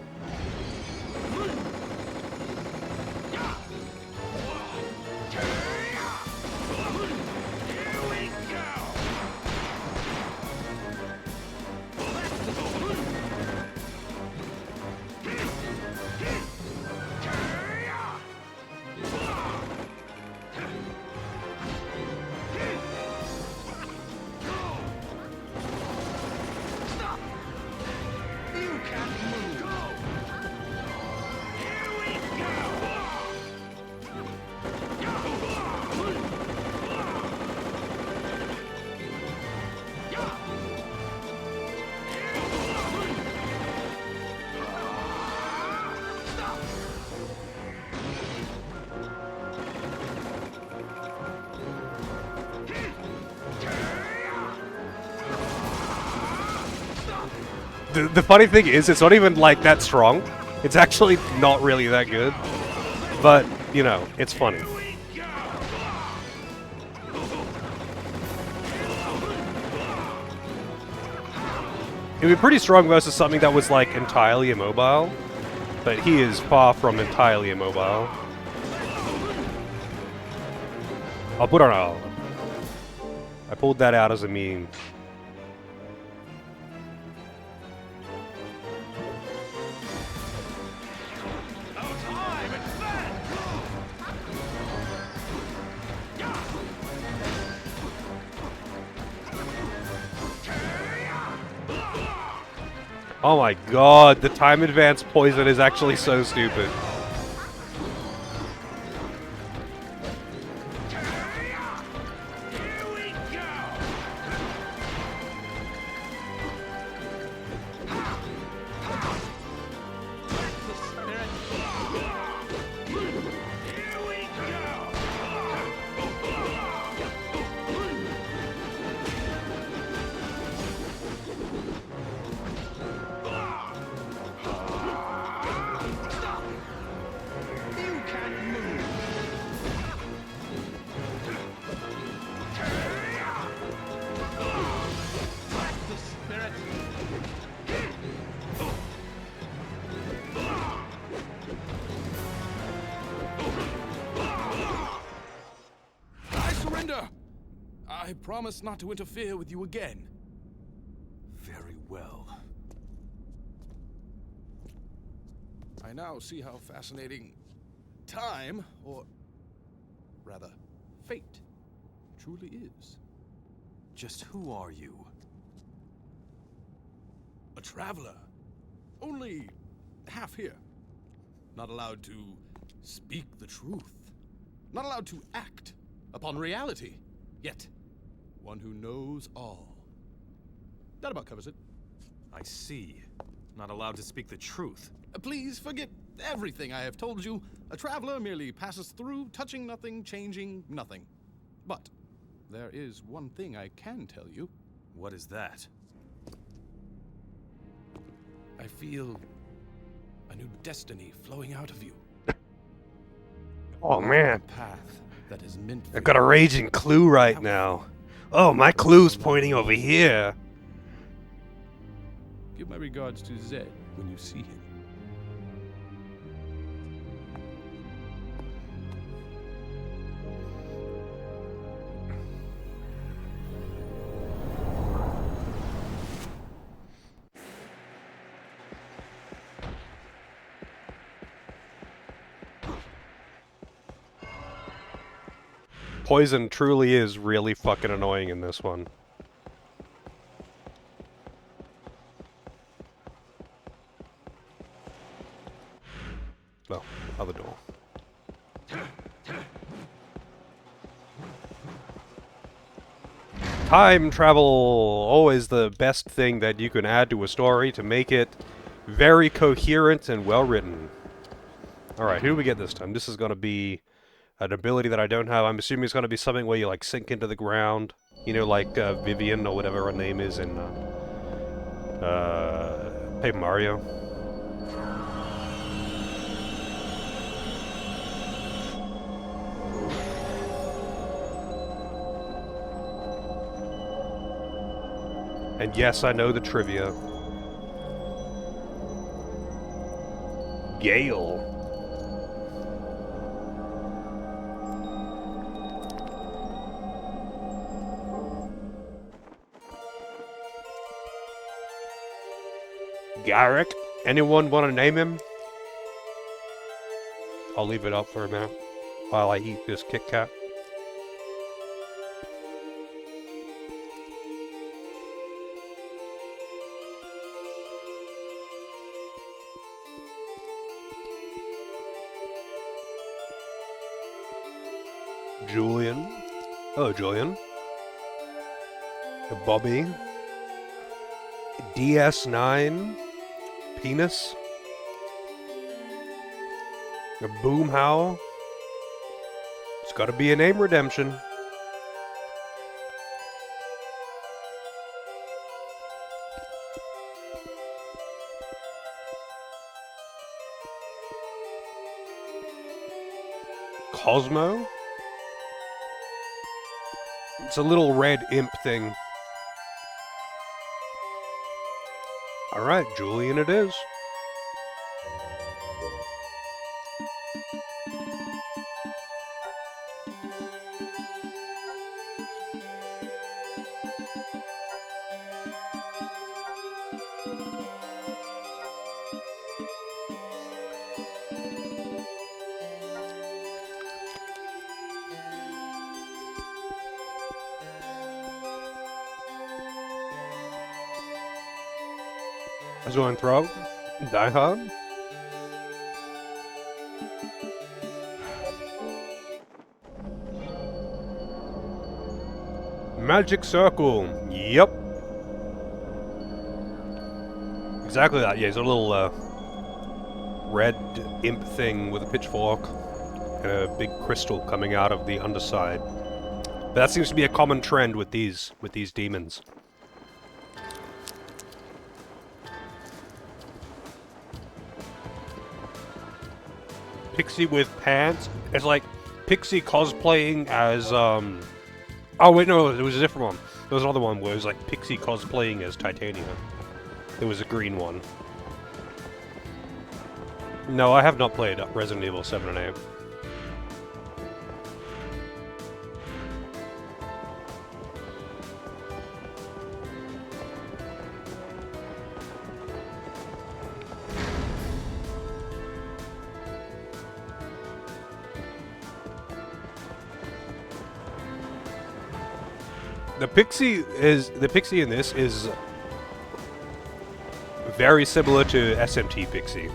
The funny thing is, it's not even like that strong. It's actually not really that good. But, you know, it's funny. It would be pretty strong versus something that was like entirely immobile. But he is far from entirely immobile. I'll put on a... I pulled that out as a meme. Oh my god, the time advance poison is actually so stupid. I promise not to interfere with you again. Very well. I now see how fascinating time, or rather, fate, truly is. Just who are you? A traveler. Only half here. Not allowed to speak the truth. Not allowed to act upon reality. Yet, one who knows all. That about covers it. I see. Not allowed to speak the truth. Please forget everything I have told you. A traveler merely passes through, touching nothing, changing nothing. But there is one thing I can tell you. What is that? I feel a new destiny flowing out of you. Oh man, A path that is meant for I've got a you. raging clue right now. Oh, my clue's pointing over here. Give my regards to Zed when you see him. Poison truly is really fucking annoying in this one. No, other door. Time travel, always the best thing that you can add to a story to make it very coherent and well written. Alright, who do we get this time? This is gonna be An ability that I don't have. I'm assuming it's going to be something where you like sink into the ground. You know, like Vivian or whatever her name is in Paper Mario. And yes, I know the trivia. Gale. Garrick? Anyone want to name him? I'll leave it up for a minute while I eat this Kit Kat. Julian. Hello, Julian. Bobby. DS9. Penis. A Boomhowl. It's gotta be a name redemption. Cosmo? It's a little red imp thing. Alright, Julian it is. Zoanthrope, Die Hard. Magic Circle. Yep. Exactly that. Yeah, it's a little red imp thing with a pitchfork and a big crystal coming out of the underside. But that seems to be a common trend with these demons. Pixie with pants. It's like Pixie cosplaying as oh wait, no, it was a different one. There was another one where it was like Pixie cosplaying as Titania. There was a green one. No, I have not played Resident Evil 7 and 8. The Pixie in this is very similar to SMT Pixie.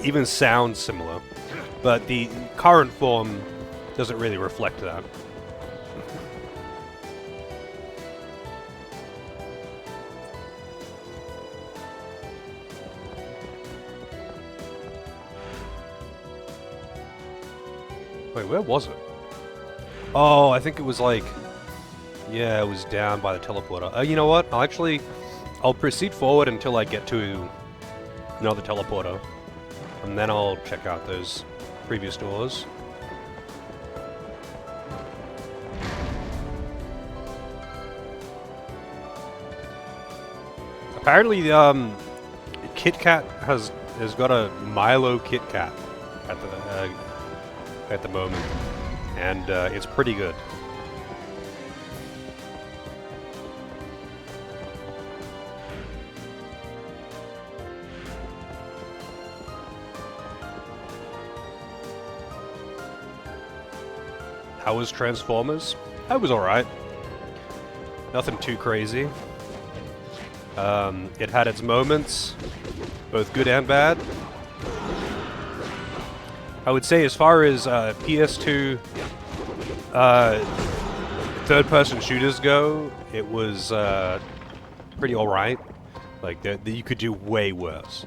Even sounds similar, but the current form doesn't really reflect that. Wait, where was it? Oh, I think it was like... Yeah, it was down by the teleporter. You know what? I'll proceed forward until I get to another teleporter. And then I'll check out those previous doors. Apparently, Kit Kat has got a Milo Kit Kat at the moment, and it's pretty good. How was Transformers? That was alright. Nothing too crazy. It had its moments, both good and bad. I would say as far as PS2 third-person shooters go, it was pretty alright. Like, you could do way worse.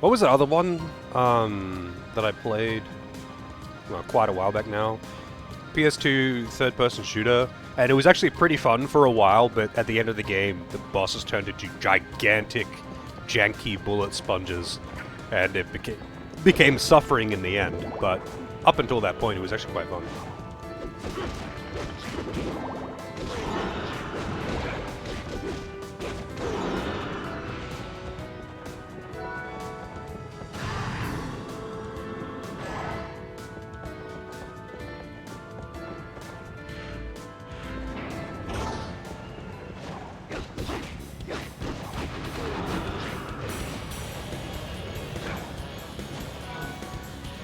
What was the other one that I played quite a while back now? PS2 third-person shooter, and it was actually pretty fun for a while, but at the end of the game, the bosses turned into gigantic, janky bullet sponges, and it became suffering in the end, but up until that point, it was actually quite fun.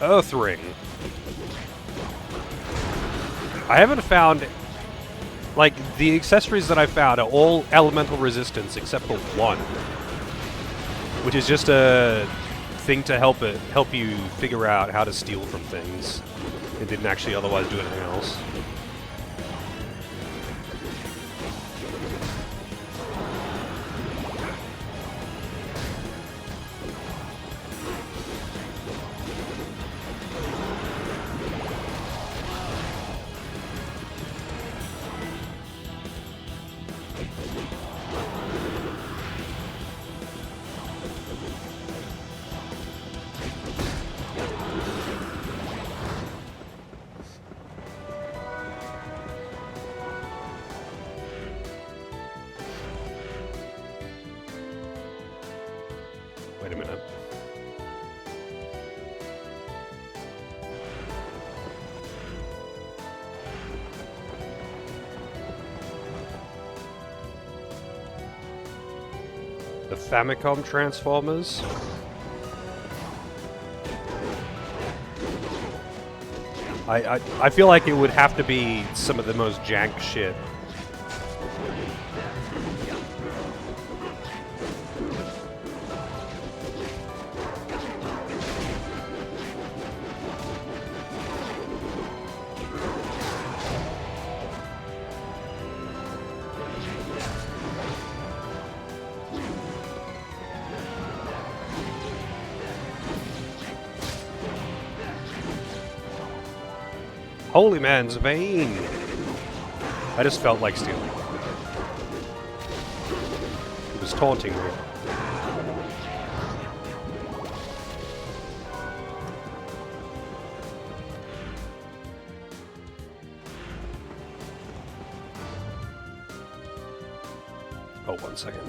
Earth Ring. I haven't found... Like, the accessories that I found are all elemental resistance except for one. Which is just a thing to help you figure out how to steal from things. It didn't actually otherwise do anything else. Wait a minute. The Famicom Transformers? I feel like it would have to be some of the most jank shit. Holy man's vein! I just felt like stealing. It was taunting me. Oh, 1 second.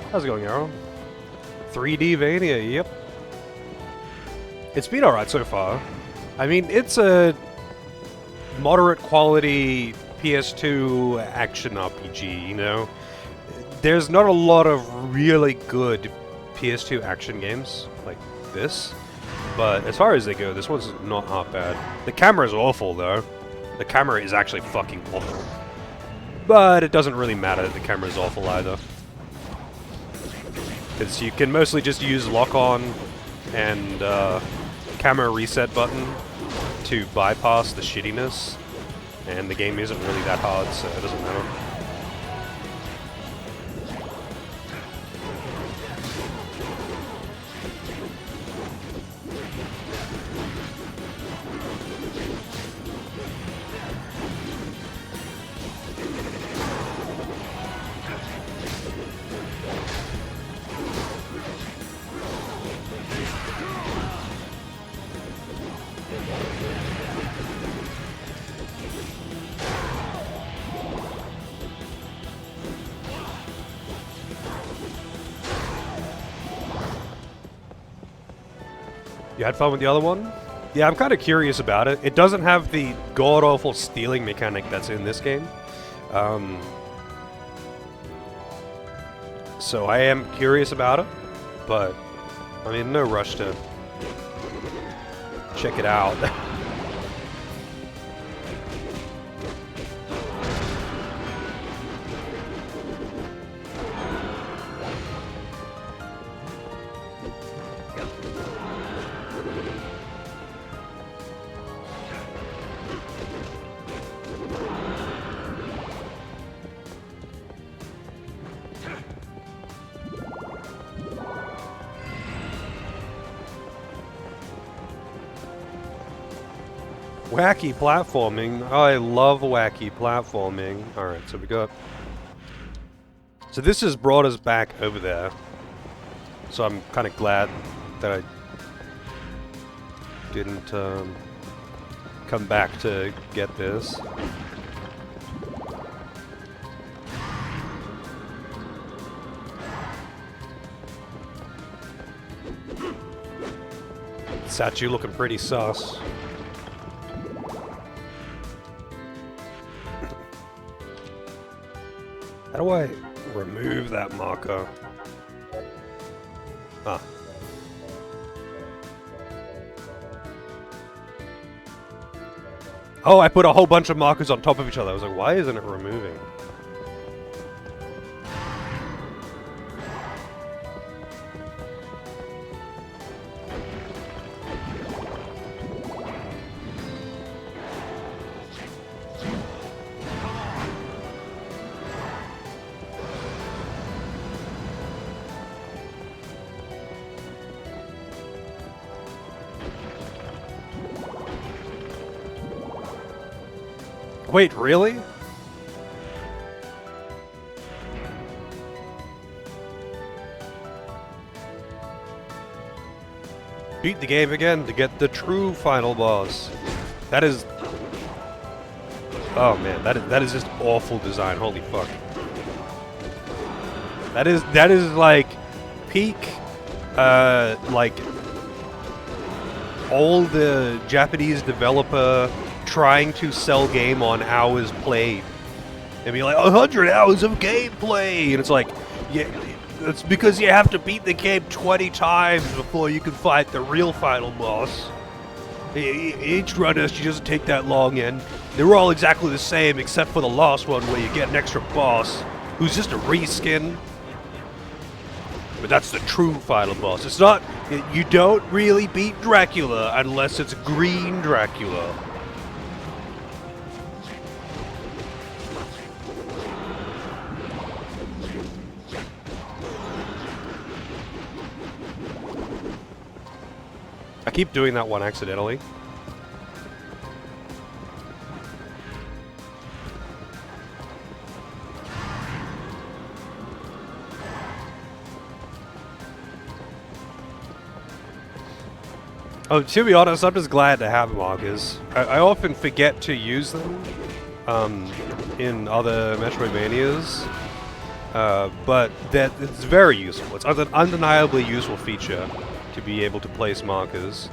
How's it going, Arrow? 3D Vania, yep. It's been alright so far. I mean, it's a moderate quality PS2 action RPG, you know? There's not a lot of really good PS2 action games like this, but as far as they go, this one's not half bad. The camera's awful, though. The camera is actually fucking awful. But it doesn't really matter that the camera's awful either. Because you can mostly just use lock-on and camera reset button to bypass the shittiness, and the game isn't really that hard, so it doesn't matter. You had fun with the other one? Yeah, I'm kind of curious about it. It doesn't have the god-awful stealing mechanic that's in this game. So I am curious about it, but I mean, no rush to check it out. Wacky platforming. Oh, I love wacky platforming. Alright, so we got... So this has brought us back over there. So I'm kind of glad that I didn't come back to get this. Statue looking pretty sus. How do I remove that marker? Ah. Oh, I put a whole bunch of markers on top of each other. I was like, why isn't it removing? Wait, really? Beat the game again to get the true final boss. That is... Oh man, that is just awful design, holy fuck. That is like peak like old Japanese developer trying to sell game on hours played. And be like, 100 hours of gameplay! And it's like, yeah, it's because you have to beat the game 20 times before you can fight the real final boss. Each run actually doesn't take that long, and they're all exactly the same except for the last one where you get an extra boss who's just a reskin. But that's the true final boss. It's not, you don't really beat Dracula unless it's green Dracula. I keep doing that one accidentally. Oh, to be honest, I'm just glad to have markers. I often forget to use them in other Metroidvanias, but that it's very useful. It's an undeniably useful feature to be able to place markers.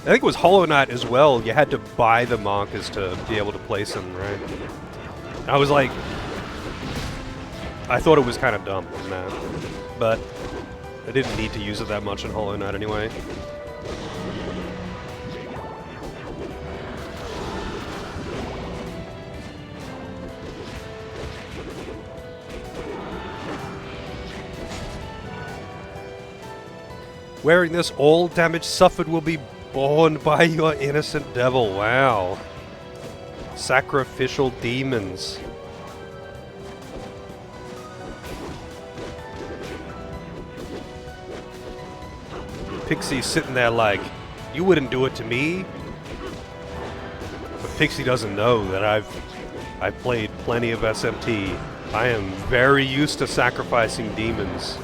I think it was Hollow Knight as well. You had to buy the markers to be able to place them, right? I was like, I thought it was kind of dumb, man, but I didn't need to use it that much in Hollow Knight anyway. Wearing this, all damage suffered will be borne by your innocent devil. Wow. Sacrificial demons. Pixie's sitting there like, you wouldn't do it to me? But Pixie doesn't know that I've played plenty of SMT. I am very used to sacrificing demons.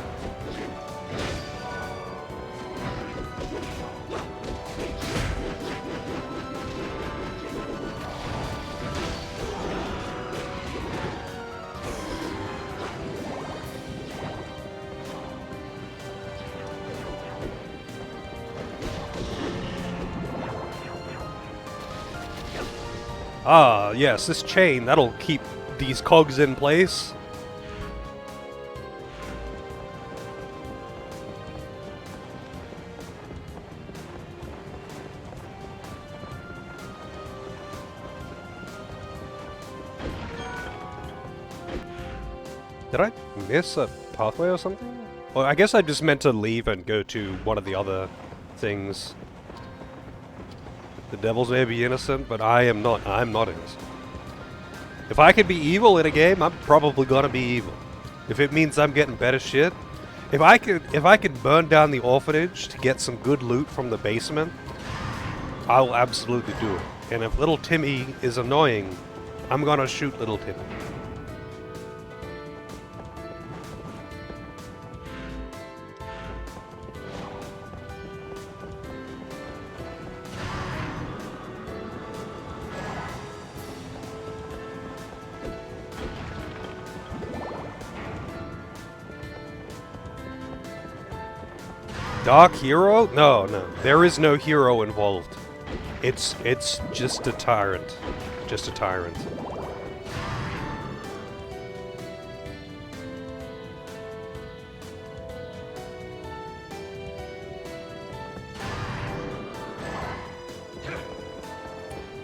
Ah, yes, this chain, that'll keep these cogs in place. Did I miss a pathway or something? Well, I guess I just meant to leave and go to one of the other things. The devils may be innocent, but I am not. I'm not innocent. If I could be evil in a game, I'm probably gonna be evil. If it means I'm getting better shit. If I could burn down the orphanage to get some good loot from the basement, I'll absolutely do it. And if little Timmy is annoying, I'm gonna shoot little Timmy. Dark hero? No, no. There is no hero involved. It's just a tyrant. Just a tyrant.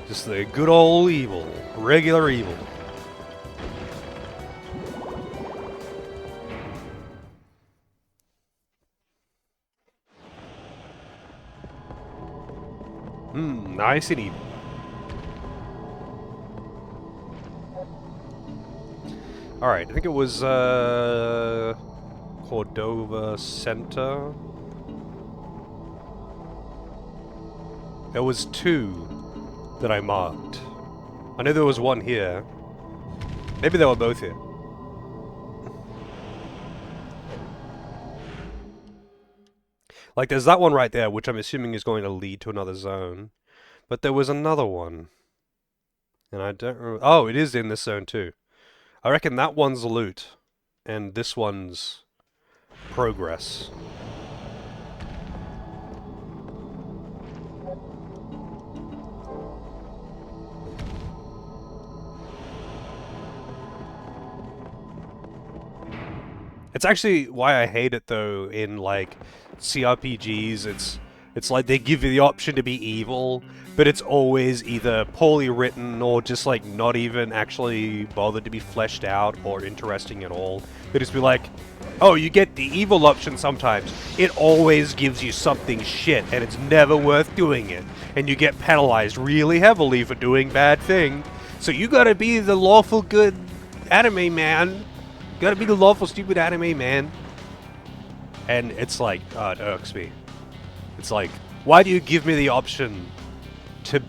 Just the good old evil. Regular evil. Nice and even. Alright, I think it was, Cordova Center. There was 2 that I marked. I know there was one here. Maybe they were both here. Like, there's that one right there, which I'm assuming is going to lead to another zone. But there was another one. And I don't remember. Oh, it is in this zone too. I reckon that one's loot. And this one's progress. It's actually why I hate it though in like CRPGs. It's like they give you the option to be evil, but it's always either poorly written or just like not even actually bothered to be fleshed out or interesting at all. They just be like, oh, you get the evil option sometimes. It always gives you something shit and it's never worth doing it. And you get penalized really heavily for doing bad thing. So you gotta be the lawful good anime man. Gotta be the lawful stupid anime man. And it's like, it irks me. It's like, why do you give me the option to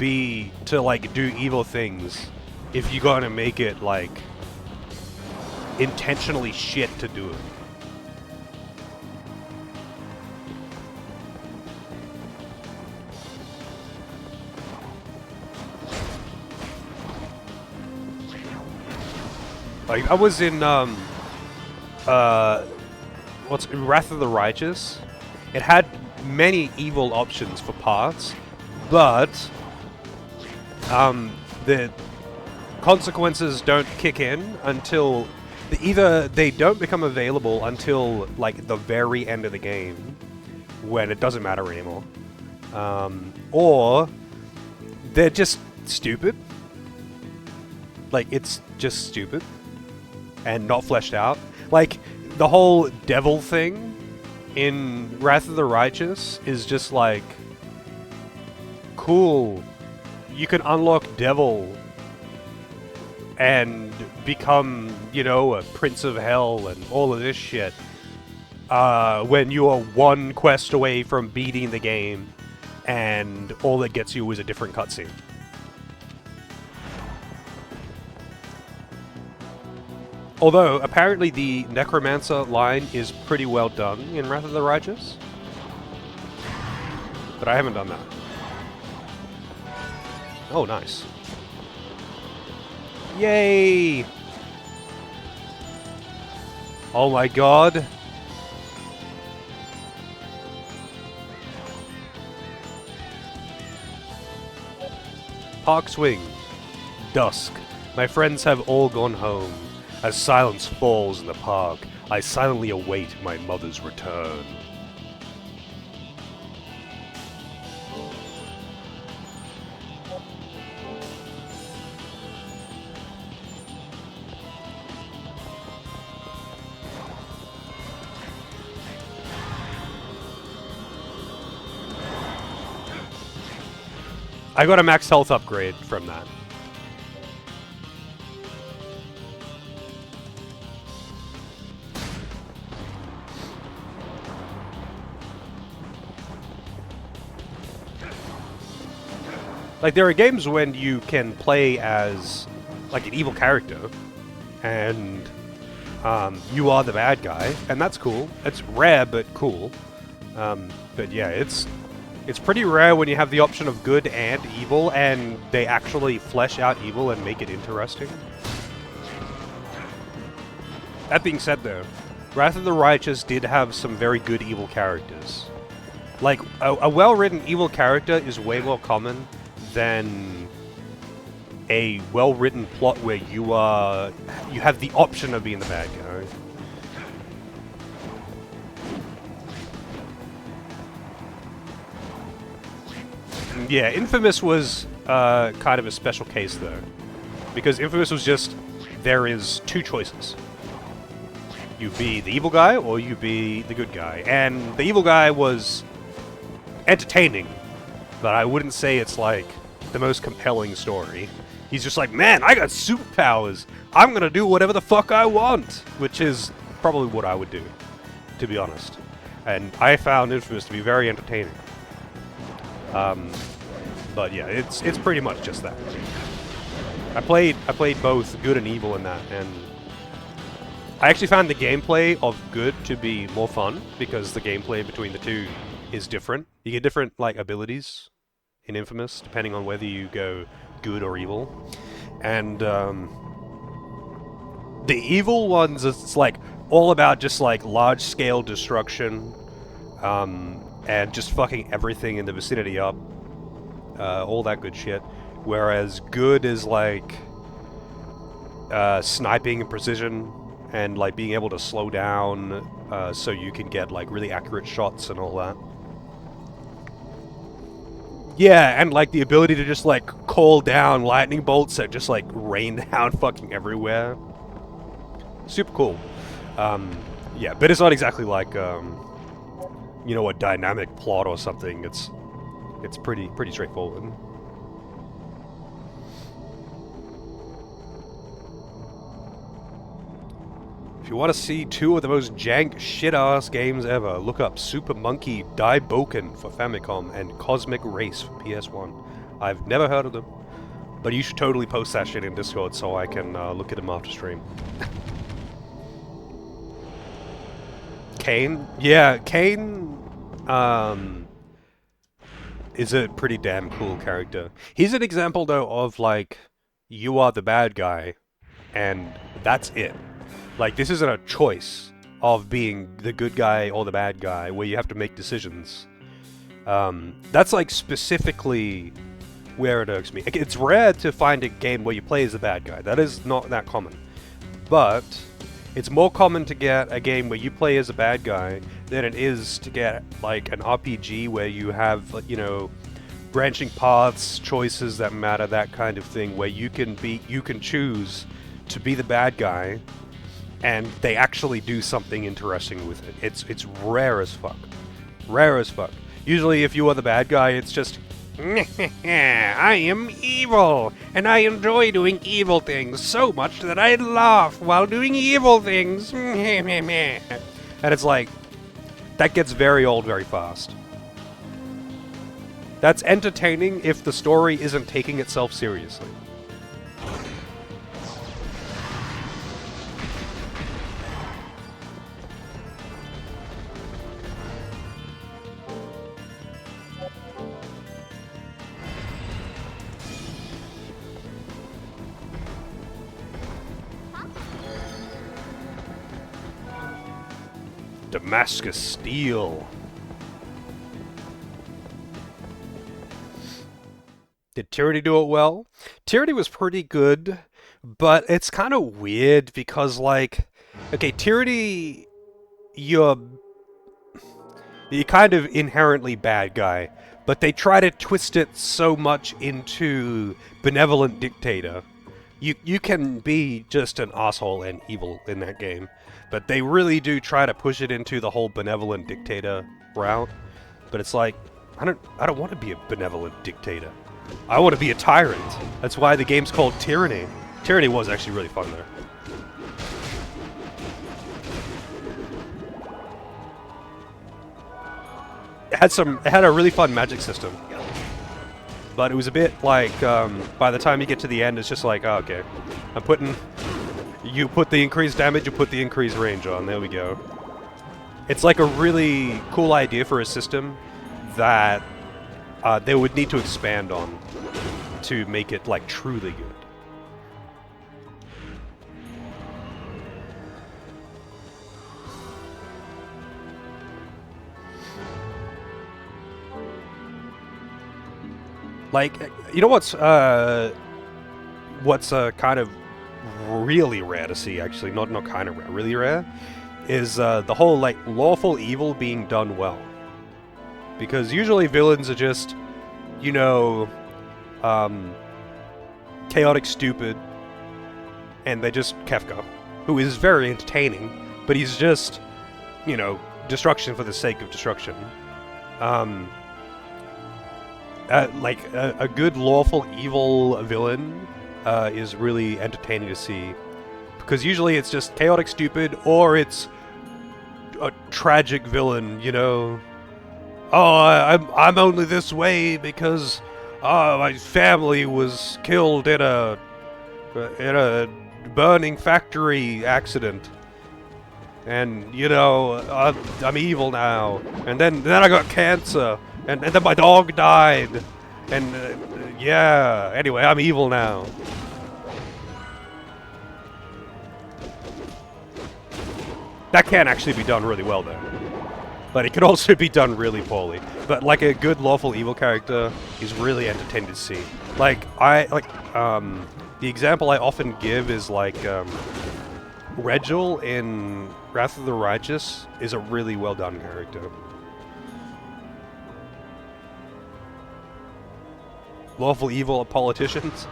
like do evil things if you're gonna make it like intentionally shit to do it? Like I was in what's Wrath of the Righteous. It had many evil options for paths, but the consequences don't kick in until either they don't become available until like the very end of the game, when it doesn't matter anymore, or they're just stupid. Like it's just stupid and not fleshed out. Like the whole devil thing in Wrath of the Righteous is just like, cool, you can unlock Devil and become, you know, a Prince of Hell and all of this shit when you are one quest away from beating the game and all it gets you is a different cutscene. Although, apparently the Necromancer line is pretty well done in Wrath of the Righteous. But I haven't done that. Oh, nice. Yay! Oh my god. Park Swing. Dusk. My friends have all gone home. As silence falls in the park, I silently await my mother's return. I got a max health upgrade from that. Like, there are games when you can play as, like, an evil character, and you are the bad guy, and that's cool. It's rare, but cool. But yeah, it's pretty rare when you have the option of good and evil, and they actually flesh out evil and make it interesting. That being said, though, Wrath of the Righteous did have some very good evil characters. Like, a well-written evil character is way more common than a well-written plot where you have the option of being the bad guy. Yeah, Infamous was kind of a special case, though. Because Infamous was just, there is two choices. You be the evil guy, or you be the good guy. And the evil guy was entertaining, but I wouldn't say it's, like, the most compelling story. He's just like, man, I got superpowers! I'm gonna do whatever the fuck I want! Which is probably what I would do, to be honest. And I found Infamous to be very entertaining. But yeah, it's pretty much just that. I played both good and evil in that, and I actually found the gameplay of good to be more fun, because the gameplay between the two is different. You get different, like, abilities in Infamous, depending on whether you go good or evil. And the evil ones, it's like all about just like large-scale destruction, and just fucking everything in the vicinity up, all that good shit. Whereas good is like sniping and precision, and like being able to slow down so you can get like really accurate shots and all that. Yeah, and like the ability to just like call down lightning bolts that just like rain down fucking everywhere. Super cool. Yeah, but it's not exactly like you know, a dynamic plot or something. It's pretty straightforward. If you want to see two of the most jank shit-ass games ever, look up Super Monkey Daiboken for Famicom and Cosmic Race for PS1. I've never heard of them, but you should totally post that shit in Discord so I can look at them after stream. Kane? Yeah, Kane is a pretty damn cool character. He's an example, though, of, like, you are the bad guy, and that's it. Like, this isn't a choice of being the good guy or the bad guy, where you have to make decisions. That's, like, specifically where it irks me. It's rare to find a game where you play as the bad guy. That is not that common. But it's more common to get a game where you play as a bad guy than it is to get, like, an RPG where you have, you know, branching paths, choices that matter, that kind of thing, where you can choose to be the bad guy, and they actually do something interesting with it. It's rare as fuck. Rare as fuck. Usually if you are the bad guy, it's just, I am evil, and I enjoy doing evil things so much that I laugh while doing evil things. And it's like, that gets very old very fast. That's entertaining if the story isn't taking itself seriously. Damascus Steel. Did Tyranny do it well? Tyranny was pretty good, but it's kind of weird because, like, okay, Tyranny, you're kind of inherently bad guy, but they try to twist it so much into benevolent dictator. You can be just an asshole and evil in that game, but they really do try to push it into the whole benevolent dictator route. But it's like, I don't want to be a benevolent dictator. I want to be a tyrant. That's why the game's called Tyranny. Tyranny was actually really fun though. It had a really fun magic system. But it was a bit like, by the time you get to the end, it's just like, oh, okay. You put the increased damage, you put the increased range on, there we go. It's like a really cool idea for a system that they would need to expand on to make it, like, truly good. Like, you know what's kind of really rare to see, actually, not kind of rare, really rare, is the whole, like, lawful evil being done well. Because usually villains are just, you know, chaotic stupid, and they're just Kefka, who is very entertaining, but he's just, you know, destruction for the sake of destruction. Like, a good lawful evil villain is really entertaining to see. Because usually it's just chaotic stupid, or it's a tragic villain, you know? Oh, I'm only this way because my family was killed in a burning factory accident. And, you know, I'm evil now. And then I got cancer. And then my dog died. And, yeah. Anyway, I'm evil now. That can actually be done really well, though. But it can also be done really poorly. But, like, a good lawful evil character is really entertaining to see. Like, the example I often give is, like, Regil in Wrath of the Righteous is a really well done character. Lawful evil politicians?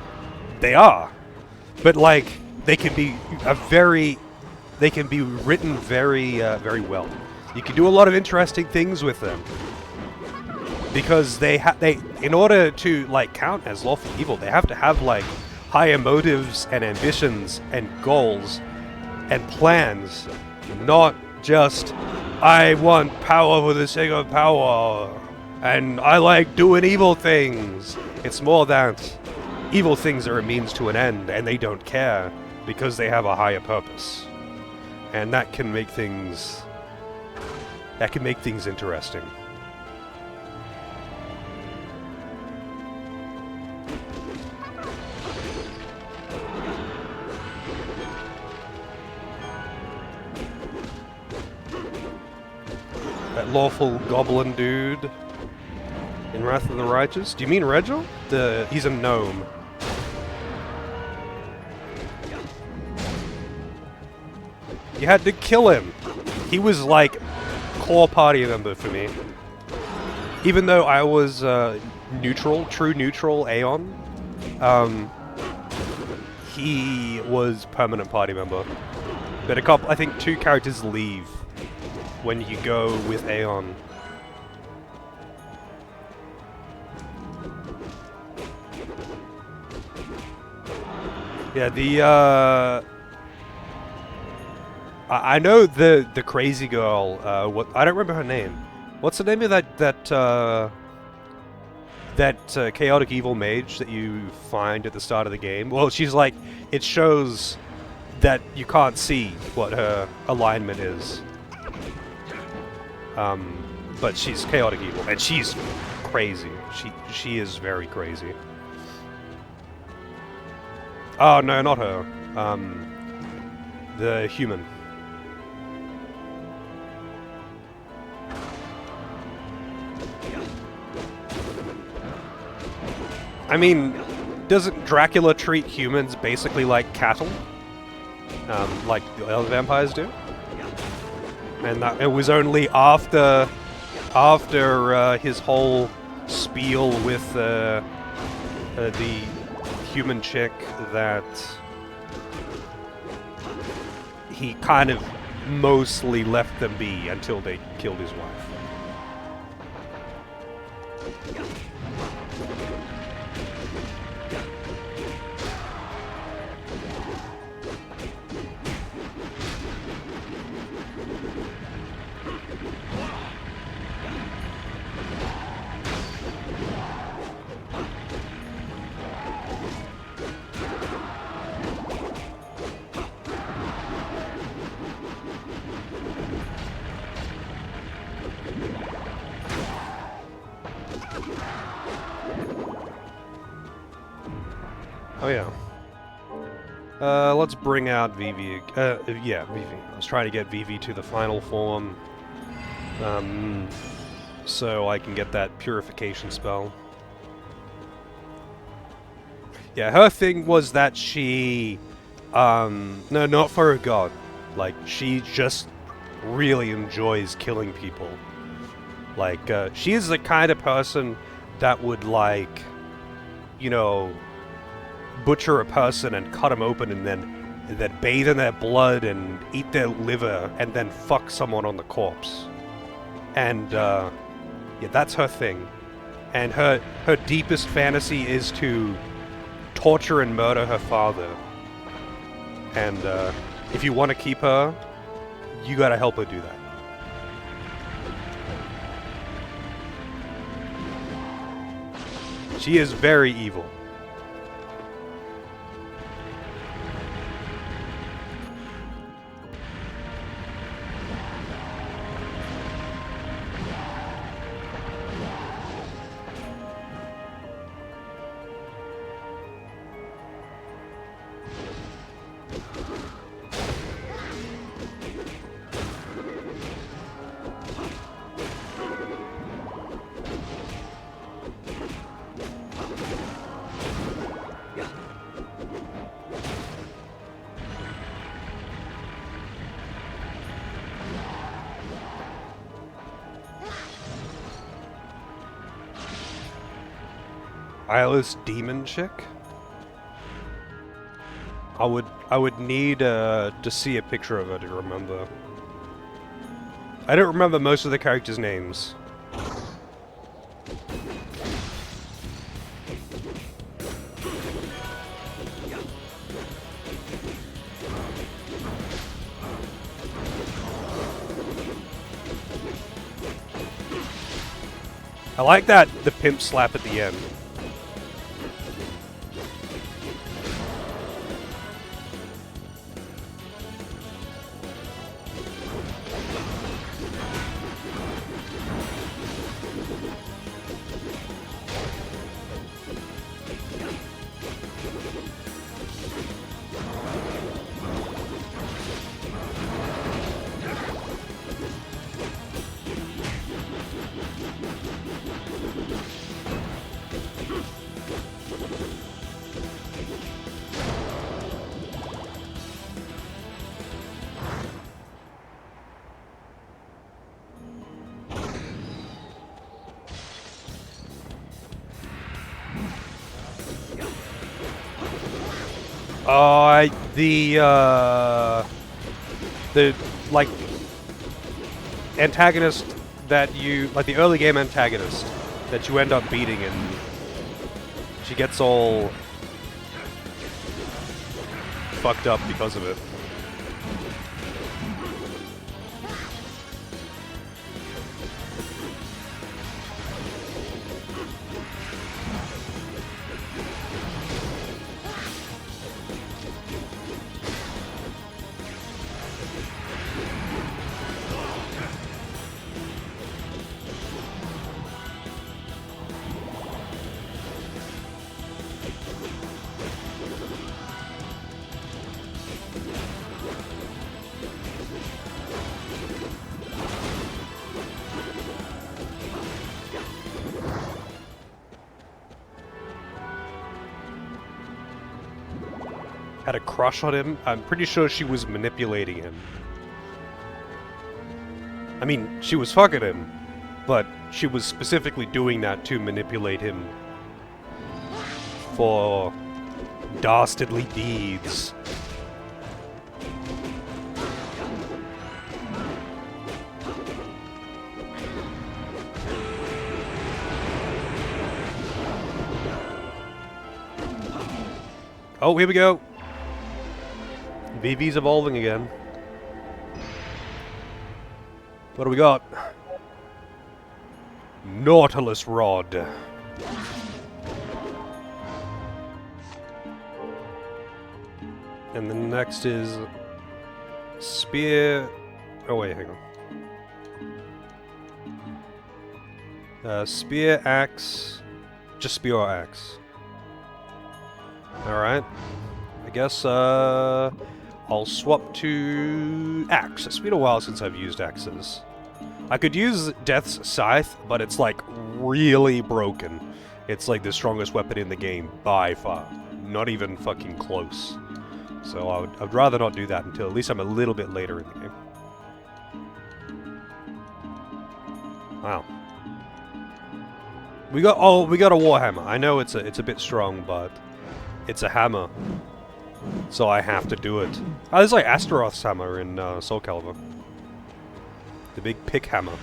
They are. But, like, they can be written very, very well. You can do a lot of interesting things with them. Because in order to, like, count as lawful evil, they have to have, like, higher motives and ambitions and goals and plans. Not just, I want power for the sake of power, and I like doing evil things. It's more that evil things are a means to an end, and they don't care, because they have a higher purpose. And that can make things interesting. That lawful goblin dude in Wrath of the Righteous. Do you mean Regil? He's a gnome. You had to kill him. He was like core party member for me. Even though I was true neutral Aeon, he was permanent party member. But I think 2 characters leave when you go with Aeon. Yeah, I know the crazy girl. I don't remember her name. What's the name of that chaotic evil mage that you find at the start of the game? Well, she's like, it shows that you can't see what her alignment is. But she's chaotic evil, and she's crazy. She is very crazy. Oh no, not her. The human. I mean, doesn't Dracula treat humans basically like cattle? Like the other vampires do? And that, it was only after his whole spiel with the human chick that he kind of mostly left them be until they killed his wife. Oh yeah. Let's bring out Vivi. Yeah, Vivi. I was trying to get Vivi to the final form, so I can get that purification spell. Yeah, her thing was that she, no, not for a god. Like, she just really enjoys killing people. Like, she is the kind of person that would, like, you know, butcher a person and cut them open and then bathe in their blood and eat their liver and then fuck someone on the corpse. And, yeah, that's her thing. And her deepest fantasy is to torture and murder her father. And, if you want to keep her, you gotta help her do that. She is very evil. Eyeless demon chick? I would need to see a picture of her to remember. I don't remember most of the characters' names. I like that the pimp slap at the end. The like antagonist that you like, the early game antagonist that you end up beating, and she gets all fucked up because of it. had a crush on him. I'm pretty sure she was manipulating him. I mean, she was fucking him, but she was specifically doing that to manipulate him for dastardly deeds. Oh, here we go. VV's evolving again. What do we got? Nautilus Rod. And the next is Spear. Oh wait, hang on. Spear, Axe. Just Spear or Axe. Alright. I guess I'll swap to Axe. It's been a while since I've used axes. I could use Death's Scythe, but it's like really broken. It's like the strongest weapon in the game by far. Not even fucking close. So I'd rather not do that until at least I'm a little bit later in the game. Wow. We got a Warhammer. I know it's a bit strong, but it's a hammer. So I have to do it. Oh, there's like Astaroth's hammer in Soul Calibur. The big pick hammer.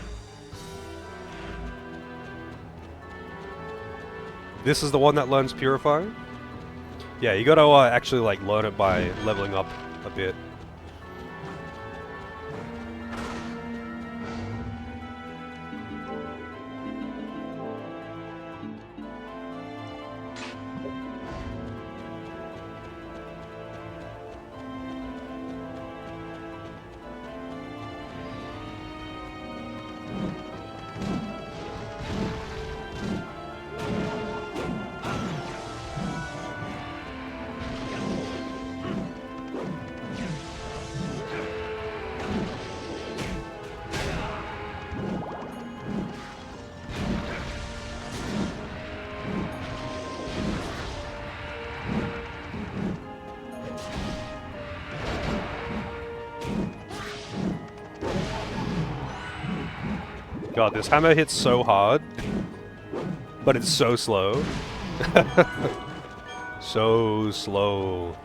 This is the one that learns Purify? Yeah, you gotta actually like learn it by leveling up a bit. God, this hammer hits so hard, but it's so slow. So slow.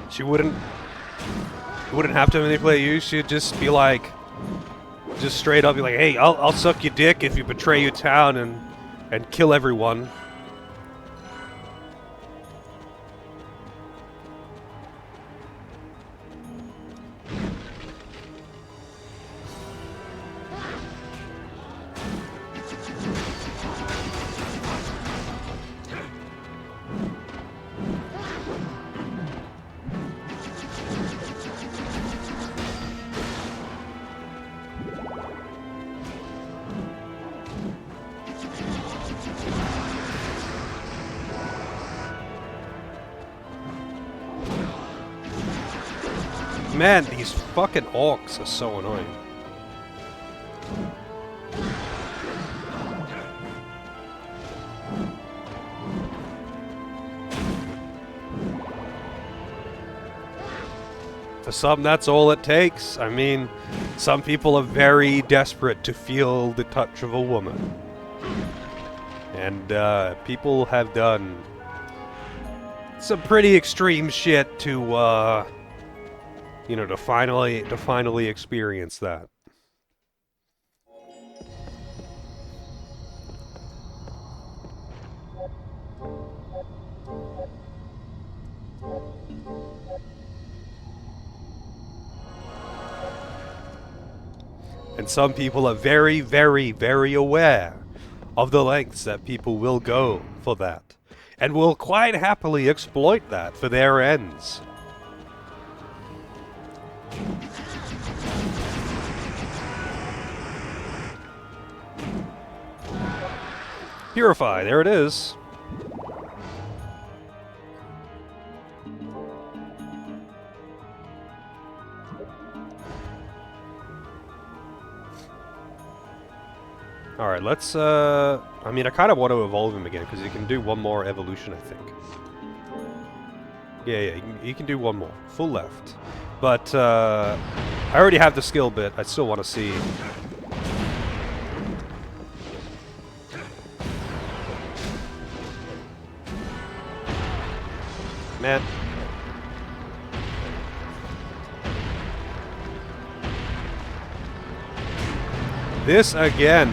She wouldn't have to manipulate you. She'd just be like, just straight up be like, hey, I'll suck your dick if you betray your town and kill everyone. Man, these fucking orcs are so annoying. For some, that's all it takes. I mean, some people are very desperate to feel the touch of a woman. And people have done some pretty extreme shit to you know, to finally experience that. And some people are very, very, very aware of the lengths that people will go for that, and will quite happily exploit that for their ends. Purify, there it is. Alright, let's, I mean, I kind of want to evolve him again, because he can do one more evolution, I think. Yeah, he can do one more. Full left. But, I already have the skill bit. I still want to see... Man. This again.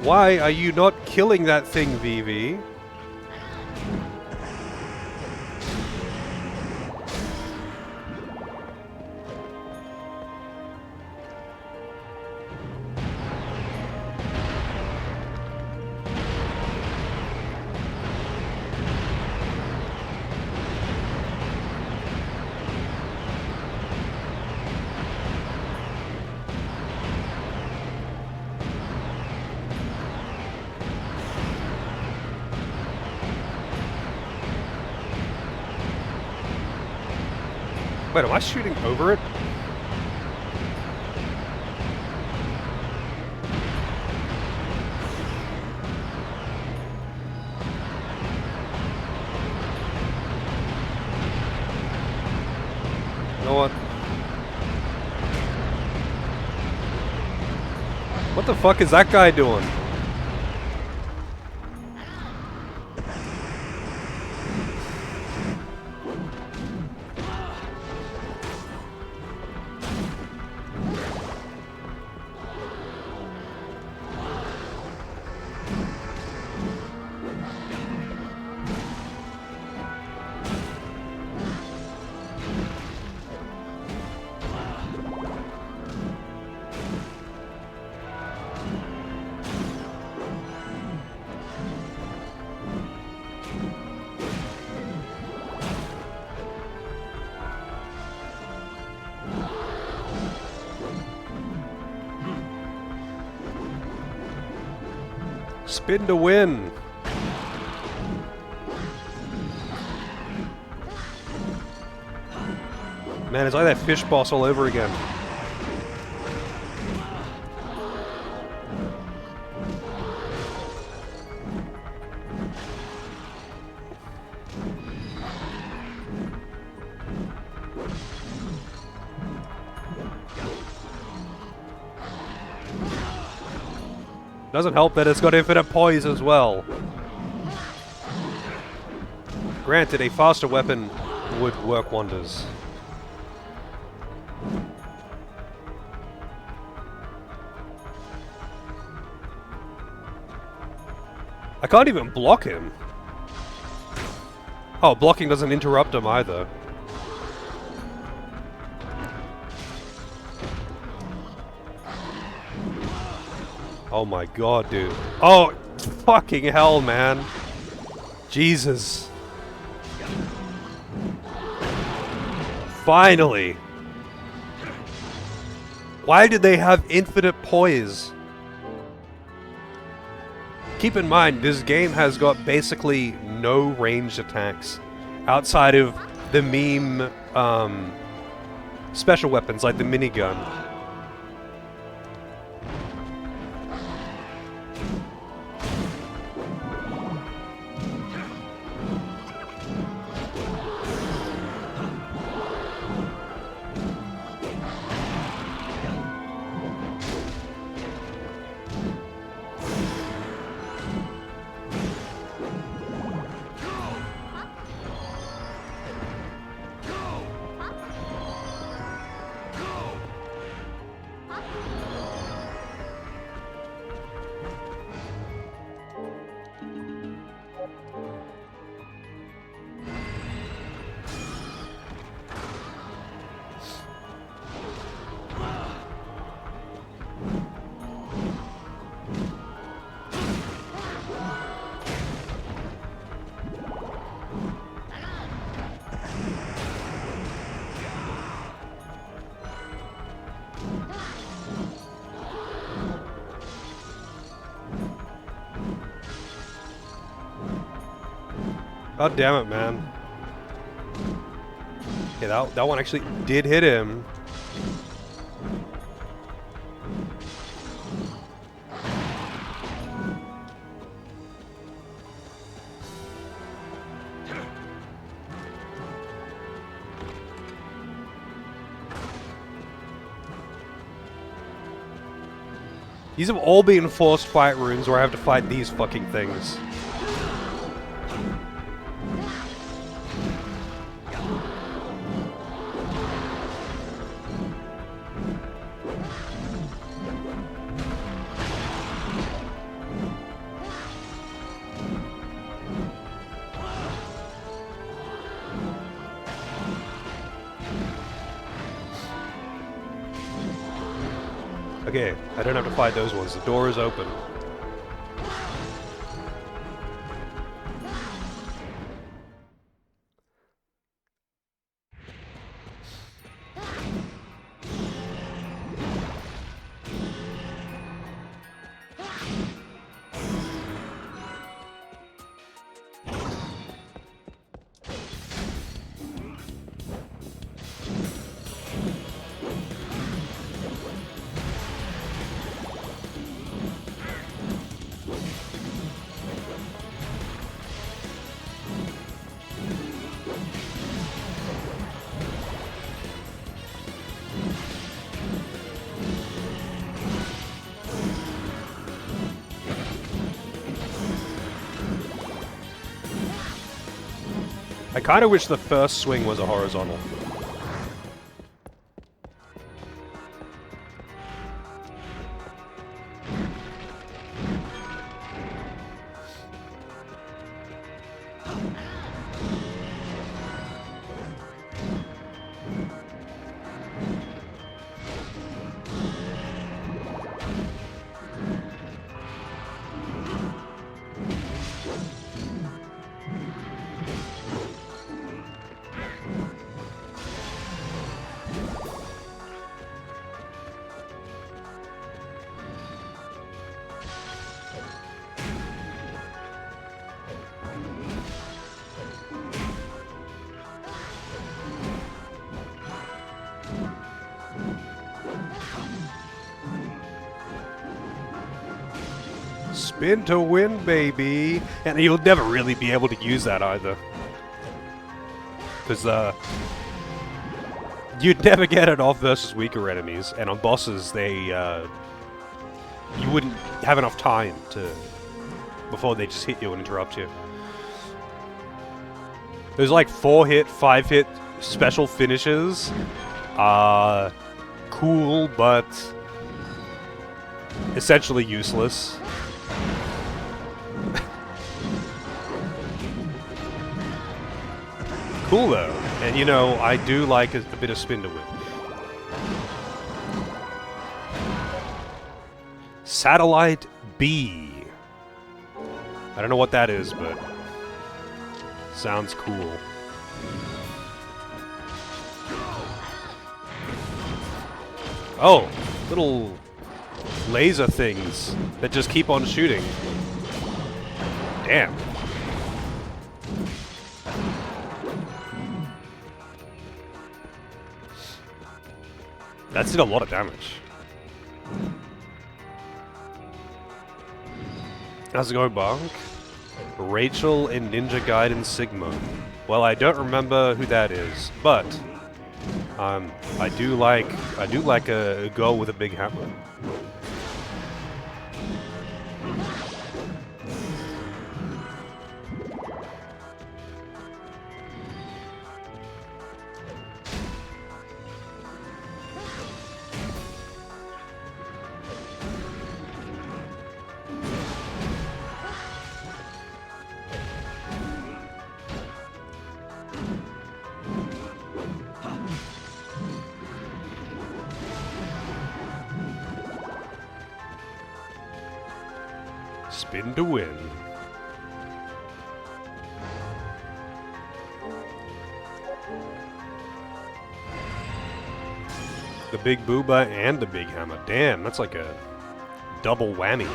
Why are you not killing that thing, Vivi? Wait, am I shooting over it? You know what? What the fuck is that guy doing? Spin to win. Man, it's like that fish boss all over again. Doesn't help that it's got infinite poise as well. Granted, a faster weapon would work wonders. I can't even block him. Oh, blocking doesn't interrupt him either. Oh my god, dude. Oh, fucking hell, man. Jesus. Finally. Why did they have infinite poise? Keep in mind, this game has got basically no ranged attacks outside of the meme special weapons like the minigun. God damn it, man. Yeah, that one actually did hit him. These have all been forced fight rooms where I have to fight these fucking things. Okay, I don't have to fight those ones. The door is open. I kind of wish the first swing was a horizontal. Spin to win, baby! And you'll never really be able to use that either. Because, you'd never get it off versus weaker enemies, and on bosses, they, you wouldn't have enough time to... before they just hit you and interrupt you. There's like 4-hit, 5-hit special finishes. Cool, but... essentially useless. Cool though, and you know, I do like a bit of spin to win. Satellite B. I don't know what that is, but sounds cool. Oh, little laser things that just keep on shooting. Damn. That did a lot of damage. How's it going, Bonk? Rachel in Ninja Gaiden Sigma. Well, I don't remember who that is, but I do like a girl with a big hammer. Spin to win. The big booba and the big hammer. Damn, that's like a double whammy.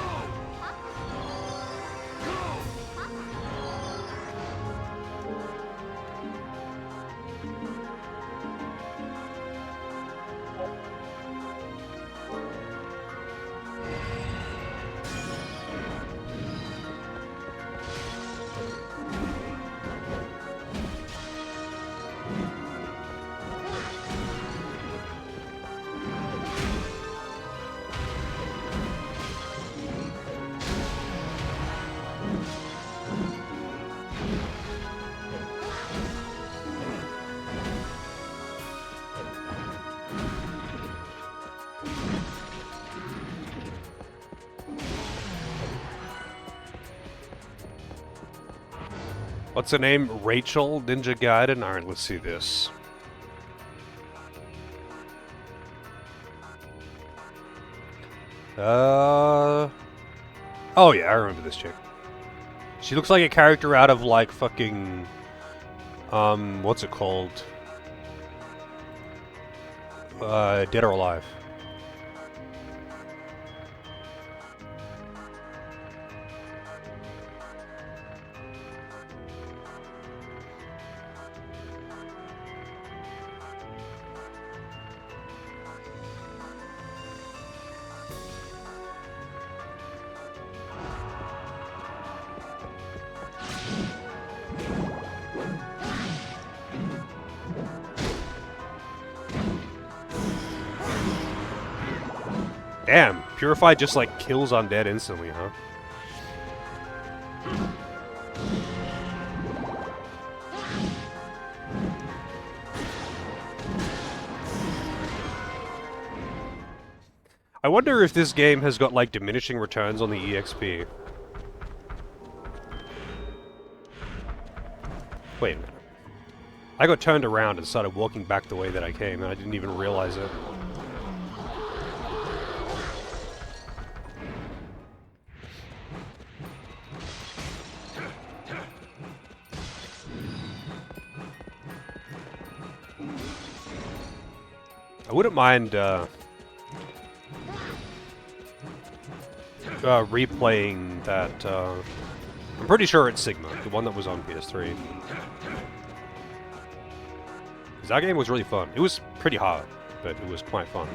What's her name? Rachel, Ninja Gaiden? Alright, let's see this. Oh yeah, I remember this chick. She looks like a character out of, like, fucking... what's it called? Dead or Alive. Damn, Purify just, like, kills undead instantly, huh? I wonder if this game has got, like, diminishing returns on the EXP. Wait a minute. I got turned around and started walking back the way that I came, and I didn't even realize it. I wouldn't mind replaying that. I'm pretty sure it's Sigma, the one that was on PS3. 'Cause that game was really fun. It was pretty hard, but it was quite fun.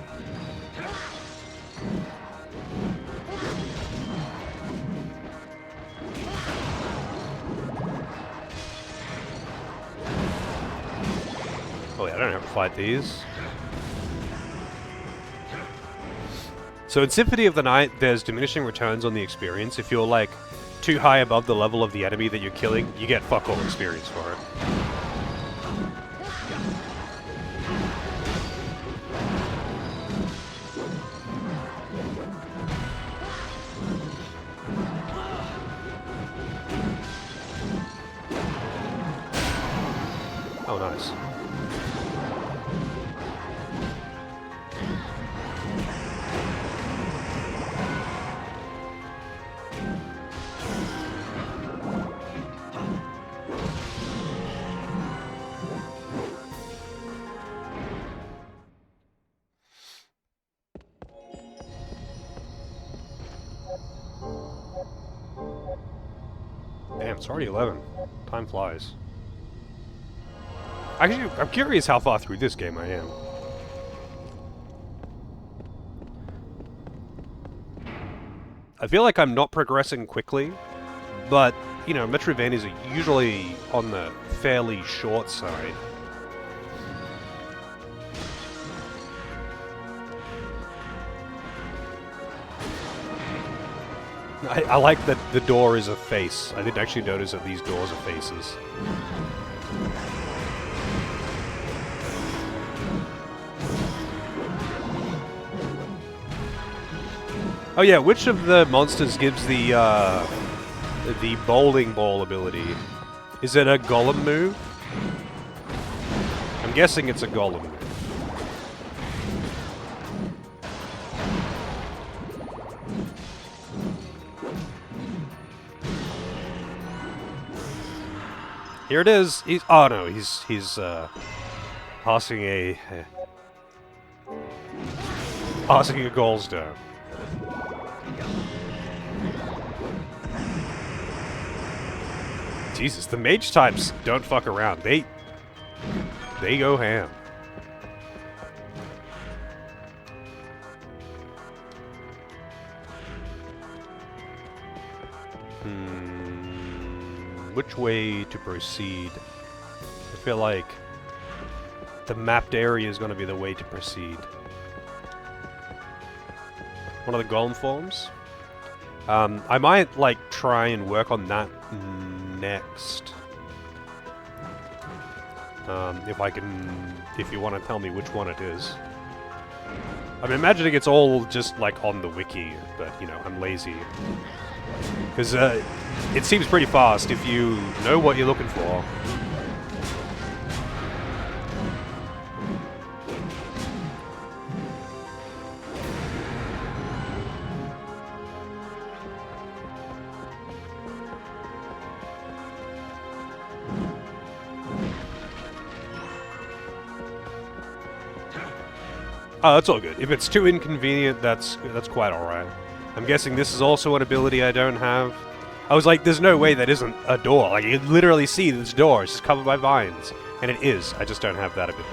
Oh yeah, I don't have to fight these. So in Symphony of the Night, there's diminishing returns on the experience. If you're, like, too high above the level of the enemy that you're killing, you get fuck all experience for it. Oh, nice. Damn, it's already 11. Time flies. Actually, I'm curious how far through this game I am. I feel like I'm not progressing quickly, but, you know, Metroidvanias are usually on the fairly short side. I like that the door is a face. I didn't actually notice that these doors are faces. Oh yeah, which of the monsters gives the bowling ball ability? Is it a golem move? I'm guessing it's a golem move. Here it is. He's oh no, he's passing a gallstone. Jesus, the mage types don't fuck around. They go ham. Which way to proceed? I feel like the mapped area is going to be the way to proceed. One of the golem forms? I might, like, try and work on that next. If I can... If you want to tell me which one it is. I'm imagining it's all just, like, on the wiki, but, you know, I'm lazy. Because it seems pretty fast if you know what you're looking for. Oh, that's all good. If it's too inconvenient, that's quite alright. I'm guessing this is also an ability I don't have. I was like, there's no way that isn't a door. Like, you literally see this door. It's just covered by vines. And it is. I just don't have that ability.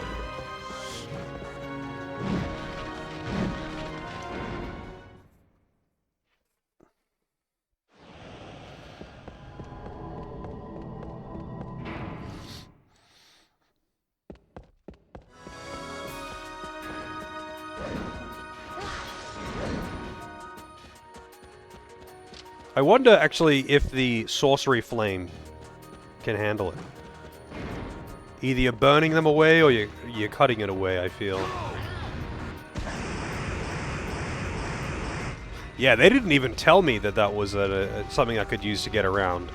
I wonder, actually, if the sorcery flame can handle it. Either you're burning them away, or you're cutting it away, I feel. Yeah, they didn't even tell me that that was something I could use to get around.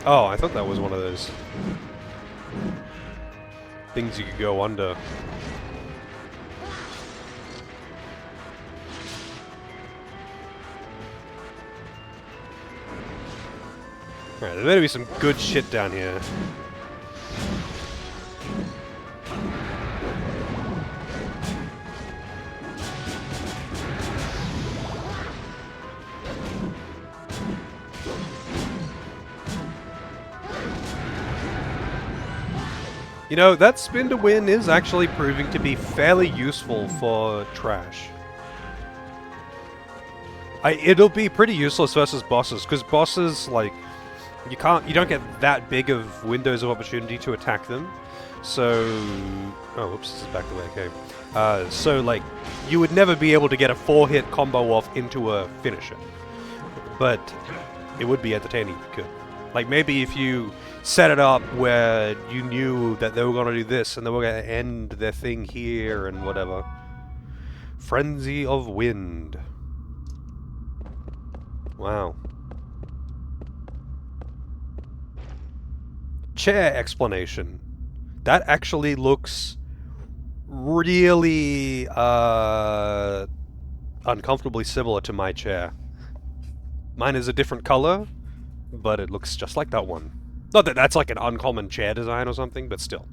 Oh, I thought that was one of those things you could go under. Alright, there better be some good shit down here. You know, that spin to win is actually proving to be fairly useful for trash. It'll be pretty useless versus bosses, because bosses, like, you don't get that big of windows of opportunity to attack them. So, oh, whoops, this is back the way I came. So, like, you would never be able to get a 4-hit combo off into a finisher. But it would be entertaining if you could. Like, maybe if you set it up where you knew that they were going to do this and they were going to end their thing here and whatever. Frenzy of Wind. Wow. Chair explanation. That actually looks really uncomfortably similar to my chair. Mine is a different color, but it looks just like that one. Not that that's like an uncommon chair design or something, but still.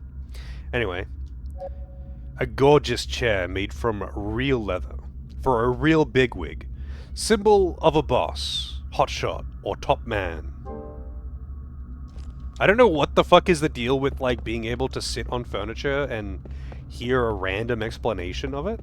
Anyway. A gorgeous chair made from real leather. For a real bigwig. Symbol of a boss, hotshot, or top man. I don't know what the fuck is the deal with, like, being able to sit on furniture and hear a random explanation of it.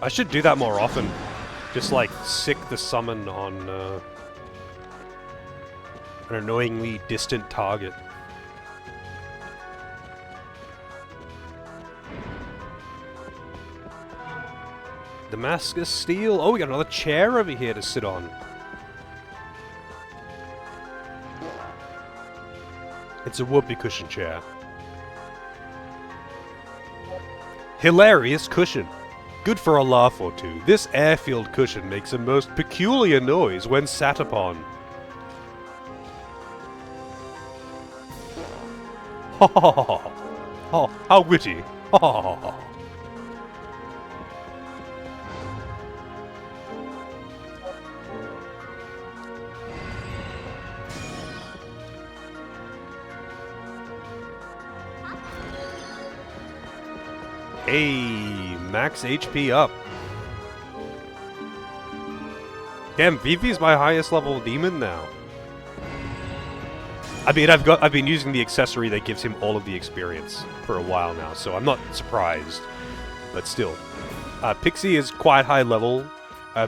I should do that more often. Just like sick the summon on an annoyingly distant target. Damascus steel. Oh, we got another chair over here to sit on. It's a whoopee cushion chair. Hilarious cushion. Good for a laugh or two. This airfield cushion makes a most peculiar noise when sat upon. Ha ha ha ha. Oh, how witty. Ha ha ha ha. Hey, max HP up. Damn, Vivi's my highest level demon now. I mean, I've been using the accessory that gives him all of the experience for a while now, so I'm not surprised. But still, Pixie is quite high level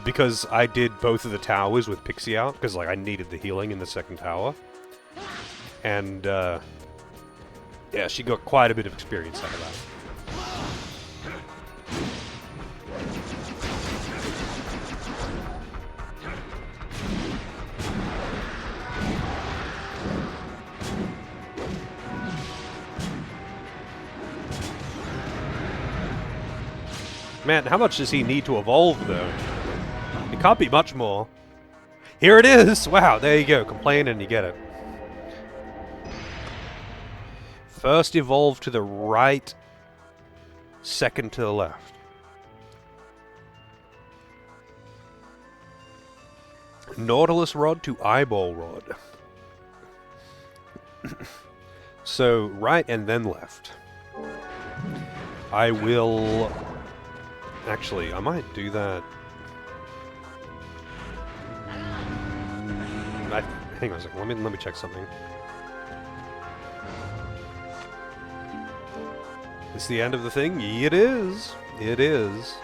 because I did both of the towers with Pixie out because like I needed the healing in the second tower, and yeah, she got quite a bit of experience out of that. Man, how much does he need to evolve, though? It can't be much more. Here it is! Wow, there you go. Complain and you get it. First evolve to the right, second to the left. Nautilus Rod to Eyeball Rod. So, right and then left. I will... Actually, I might do that. Hang on a second. Let me check something. Is the end of the thing? It is. It is.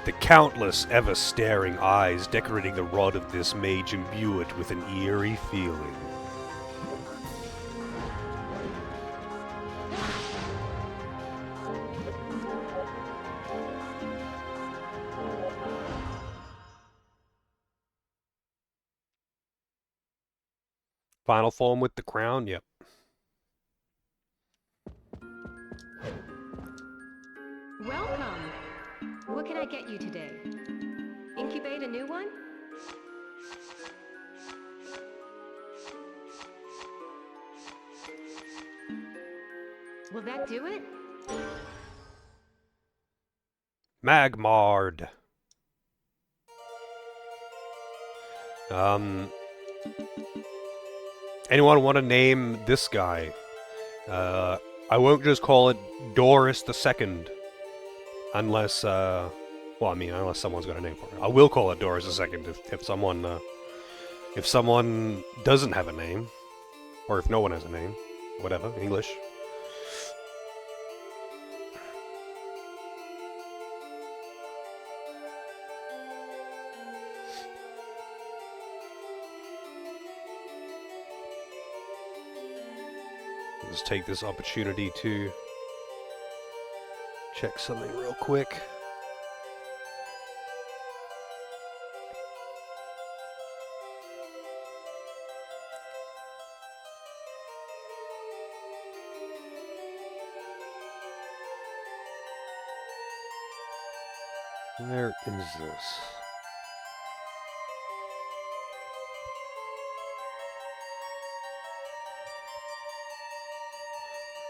The countless, ever-staring eyes decorating the rod of this mage imbue it with an eerie feeling. Final form with the crown, yep. Welcome! What can I get you today? Incubate a new one? Will that do it? Magmard. Anyone want to name this guy? I won't just call it Doris II. Unless, well, I mean, unless someone's got a name for it. I will call it Doris II if someone doesn't have a name. Or if no one has a name. Whatever, English. Let's take this opportunity to check something real quick. Where is this?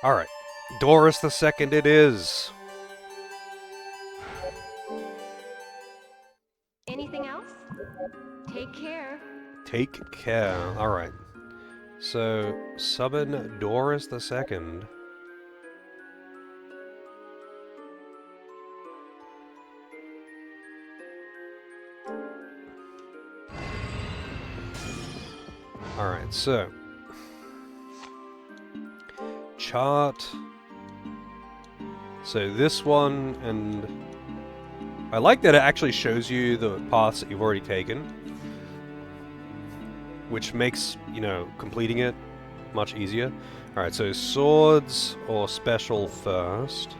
Alright, Doris II it is. Anything else? Take care. Take care. Alright. So, summon Doris II. Alright, so... chart. So this one, and I like that it actually shows you the paths that you've already taken, which makes, you know, completing it much easier. Alright, so swords or special first.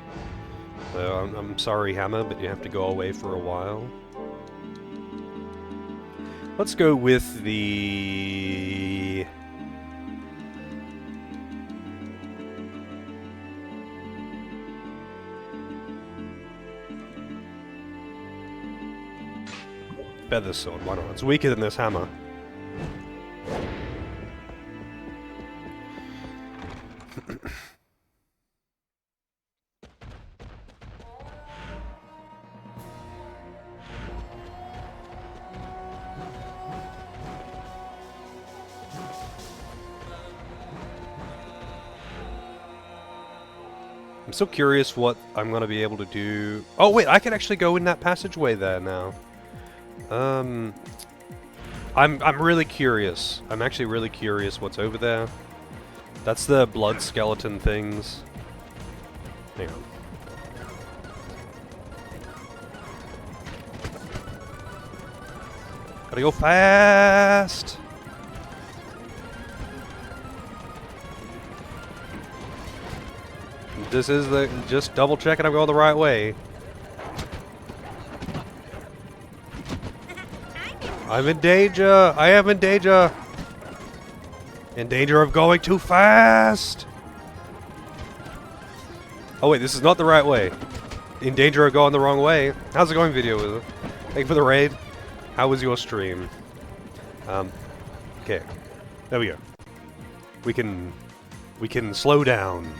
So I'm sorry, Hammer, but you have to go away for a while. Let's go with the... Feather sword, why not? It's weaker than this hammer. I'm so curious what I'm gonna be able to do. Oh wait, I can actually go in that passageway there now. I'm really curious. I'm actually really curious what's over there. That's the blood skeleton things. Hang on. Gotta go fast! This is the... just double checking I'm going the right way. I'm in danger! I am in danger! In danger of going too fast! Oh wait, this is not the right way. In danger of going the wrong way. How's it going, video? Thank you for the raid. How was your stream? Okay. There we go. We can slow down.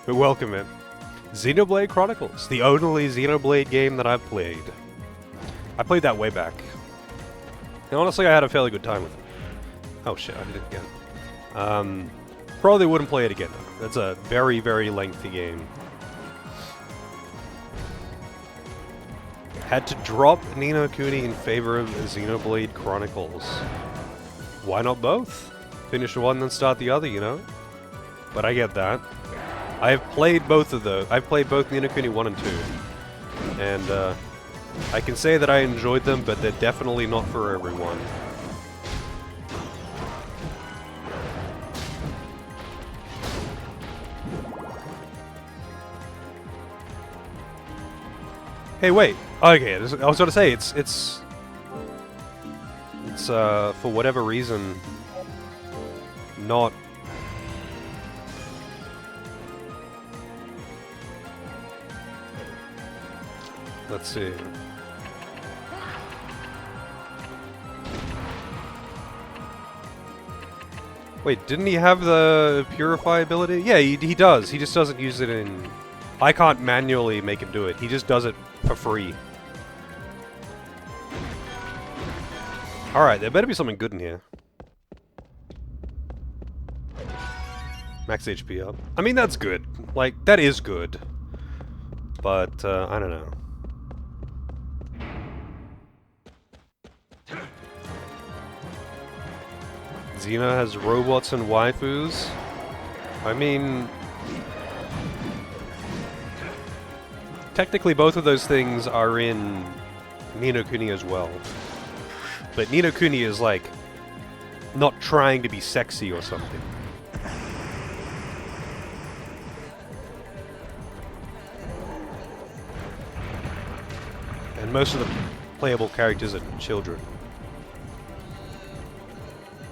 But welcome it. Xenoblade Chronicles, the only Xenoblade game that I've played. I played that way back. And honestly, I had a fairly good time with it. Oh shit, I did it again. Probably wouldn't play it again though. That's a very, very lengthy game. Had to drop Ni no Kuni in favor of Xenoblade Chronicles. Why not both? Finish one, then start the other, you know? But I get that. I've played both of those. I've played both Ni no Kuni 1 and 2. And, I can say that I enjoyed them, but they're definitely not for everyone. Hey, wait. Okay, I was going to say, it's for whatever reason, not... Let's see. Wait, didn't he have the Purify ability? Yeah, he does. He just doesn't use it in... I can't manually make him do it. He just does it for free. Alright, there better be something good in here. Max HP up. I mean, that's good. Like, that is good. But, I don't know. Xena has robots and waifus. I mean... Technically, both of those things are in Ni no Kuni as well. But Ni no Kuni is, like, not trying to be sexy or something. And most of the playable characters are children.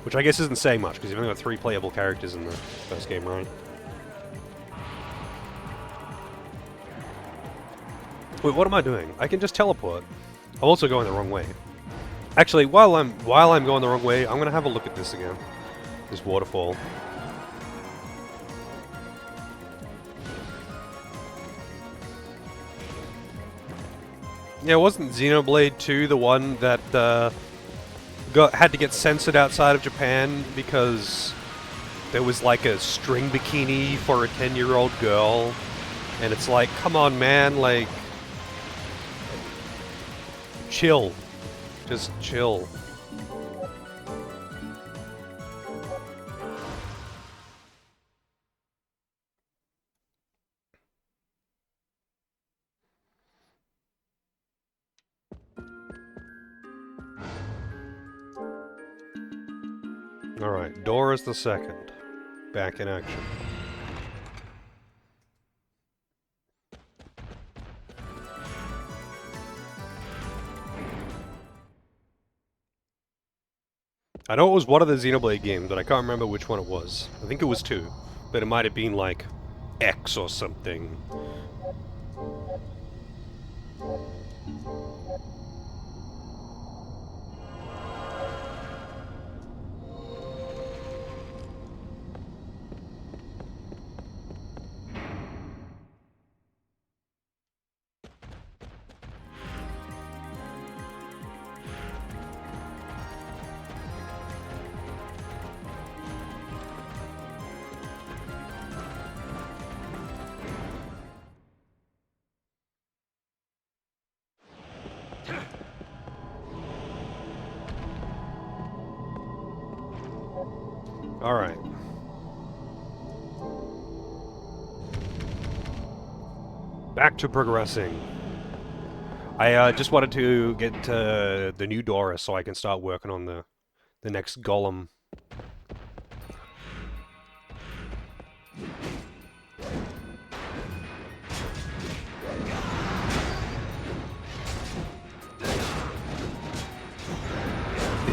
Which I guess isn't saying much, because you've only got 3 playable characters in the first game, right? Wait, what am I doing? I can just teleport. I'm also going the wrong way. Actually, while I'm going the wrong way, I'm gonna have a look at this again. This waterfall. Yeah, wasn't Xenoblade 2 the one that had to get censored outside of Japan because there was like a string bikini for a 10-year-old girl? And it's like, come on, man, like... Chill. Just chill. Alright, Doris the Second. Back in action. I know it was one of the Xenoblade games, but I can't remember which one it was. I think it was 2, but it might have been like X or something. Alright. Back to progressing. I just wanted to get to the new Doris so I can start working on the next golem.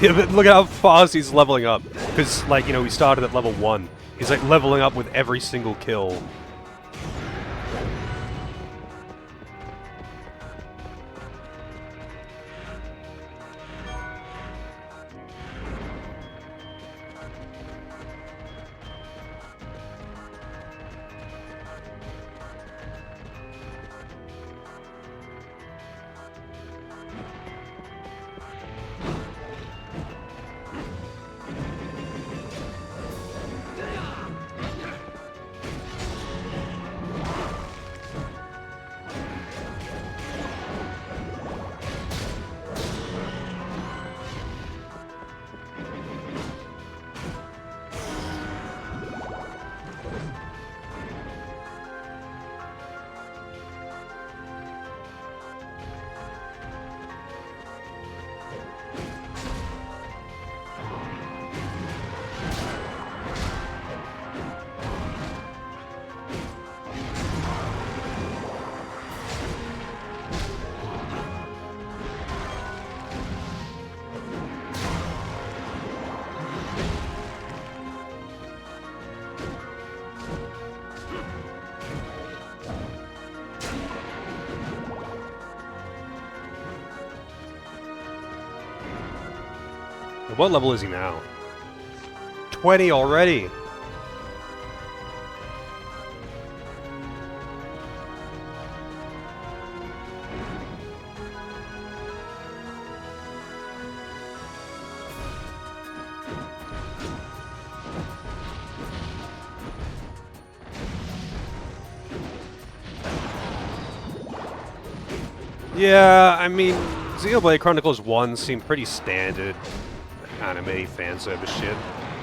Yeah, but look at how fast he's leveling up. Because, like, you know, we started at level 1. He's, like, leveling up with every single kill. What level is he now? 20 already! Yeah, I mean, Xenoblade Chronicles 1 seemed pretty standard anime fan service shit.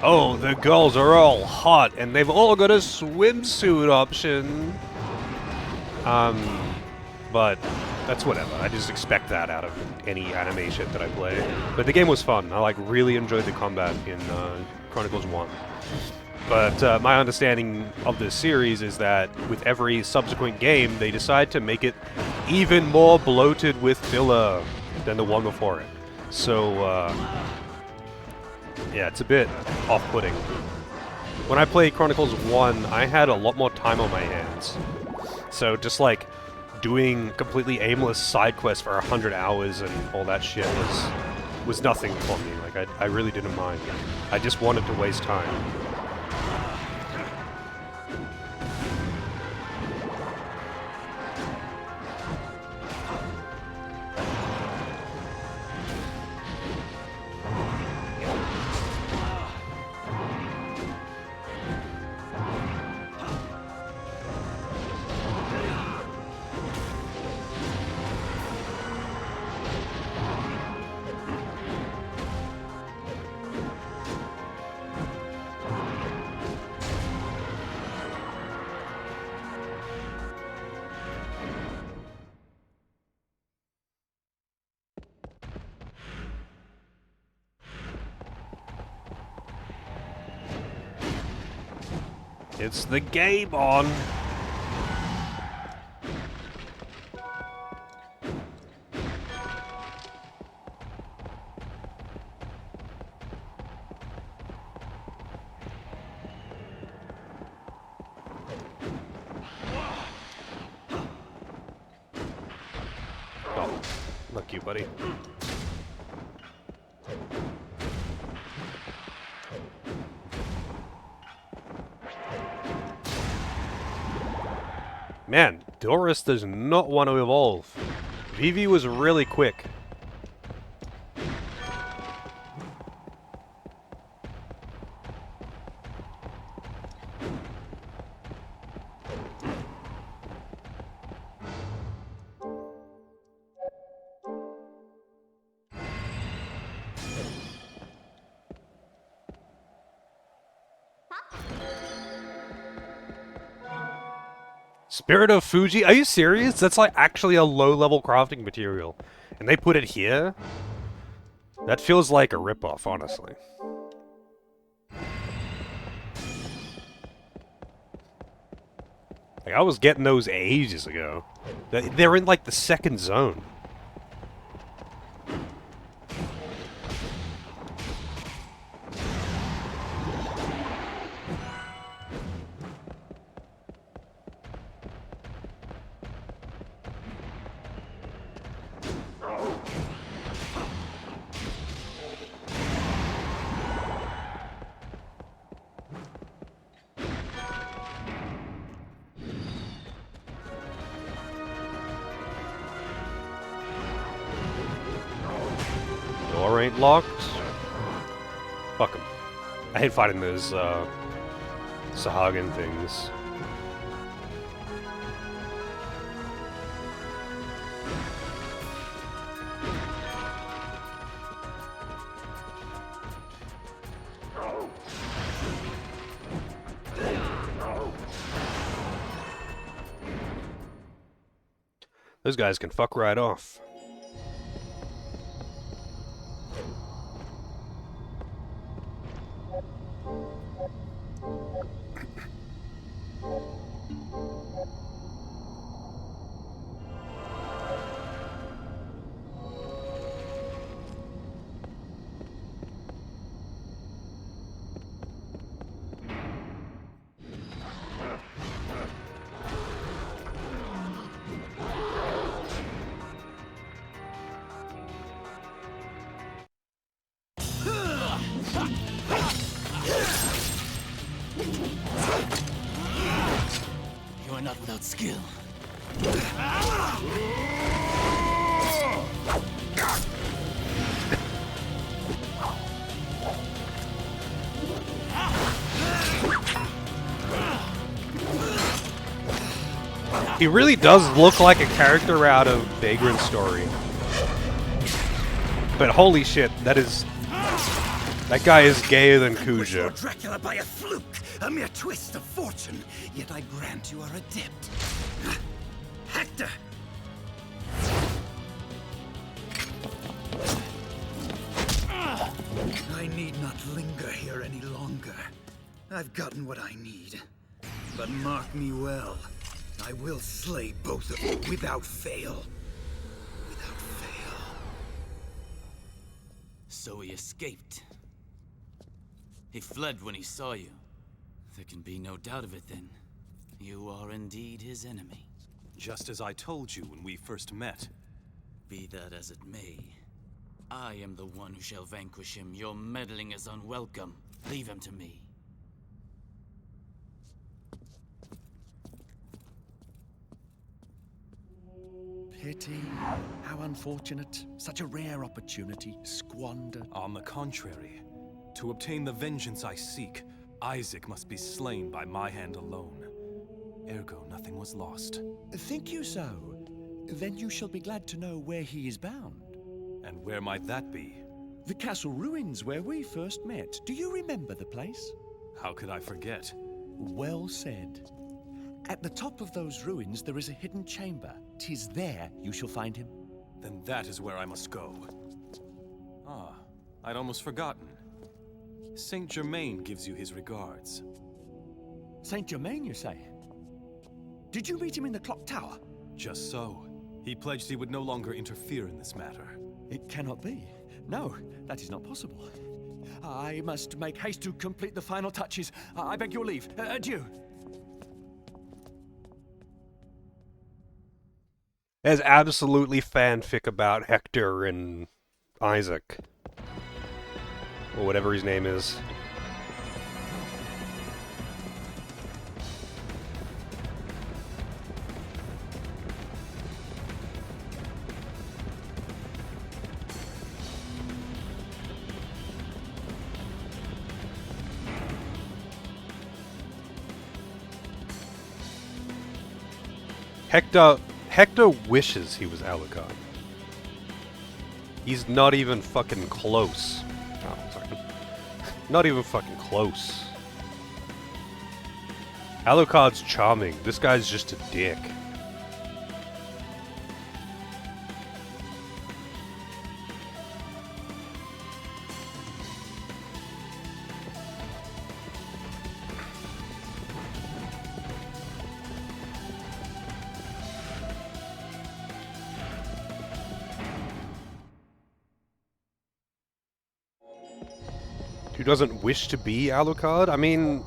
Oh, the girls are all hot and they've all got a swimsuit option. But that's whatever. I just expect that out of any anime shit that I play. But the game was fun. I like really enjoyed the combat in Chronicles 1. But my understanding of this series is that with every subsequent game, they decide to make it even more bloated with filler than the one before it. So, yeah, it's a bit off-putting. When I played Chronicles 1, I had a lot more time on my hands. So just like doing completely aimless side quests for 100 hours and all that shit was nothing for me. Like, I really didn't mind. I just wanted to waste time. It's the game on! Oh, look you, buddy. Man, Doris does not want to evolve. Vivi was really quick. Spirit of Fuji? Are you serious? That's like actually a low-level crafting material. And they put it here? That feels like a ripoff, honestly. Like, I was getting those ages ago. They're in like the second zone. Door ain't locked. Fuck 'em. I hate fighting those, Sahagan things. Those guys can fuck right off. You are not without skill. He really does look like a character out of Vagrant Story. But holy shit, that guy is gayer than Kuja. Dracula by a fluke, a mere twist of fortune. Yet I grant you are adept. Hector! I need not linger here any longer. I've gotten what I need. But mark me well. I will slay both of you without fail. Without fail. So he escaped. He fled when he saw you. There can be no doubt of it then. You are indeed his enemy. Just as I told you when we first met. Be that as it may, I am the one who shall vanquish him. Your meddling is unwelcome. Leave him to me. Pity. How unfortunate. Such a rare opportunity squandered. On the contrary, to obtain the vengeance I seek, Isaac must be slain by my hand alone. Ergo, nothing was lost. Think you so? Then you shall be glad to know where he is bound. And where might that be? The castle ruins where we first met. Do you remember the place? How could I forget? Well said. At the top of those ruins there is a hidden chamber. 'Tis there you shall find him. Then that is where I must go. Ah, I'd almost forgotten. Saint Germain gives you his regards. Saint Germain, you say? Did you meet him in the clock tower? Just so. He pledged he would no longer interfere in this matter. It cannot be. No, that is not possible. I must make haste to complete the final touches. I beg your leave. Adieu. There's absolutely fanfic about Hector and Isaac. Or whatever his name is. Hector wishes he was Alucard. He's not even fucking close. Oh, sorry. Not even fucking close. Alucard's charming. This guy's just a dick. Who doesn't wish to be Alucard? I mean,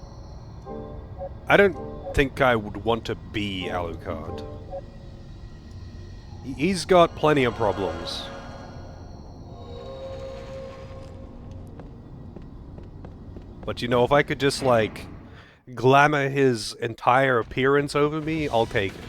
I don't think I would want to be Alucard. He's got plenty of problems. But you know, if I could just, like, glamour his entire appearance over me, I'll take it.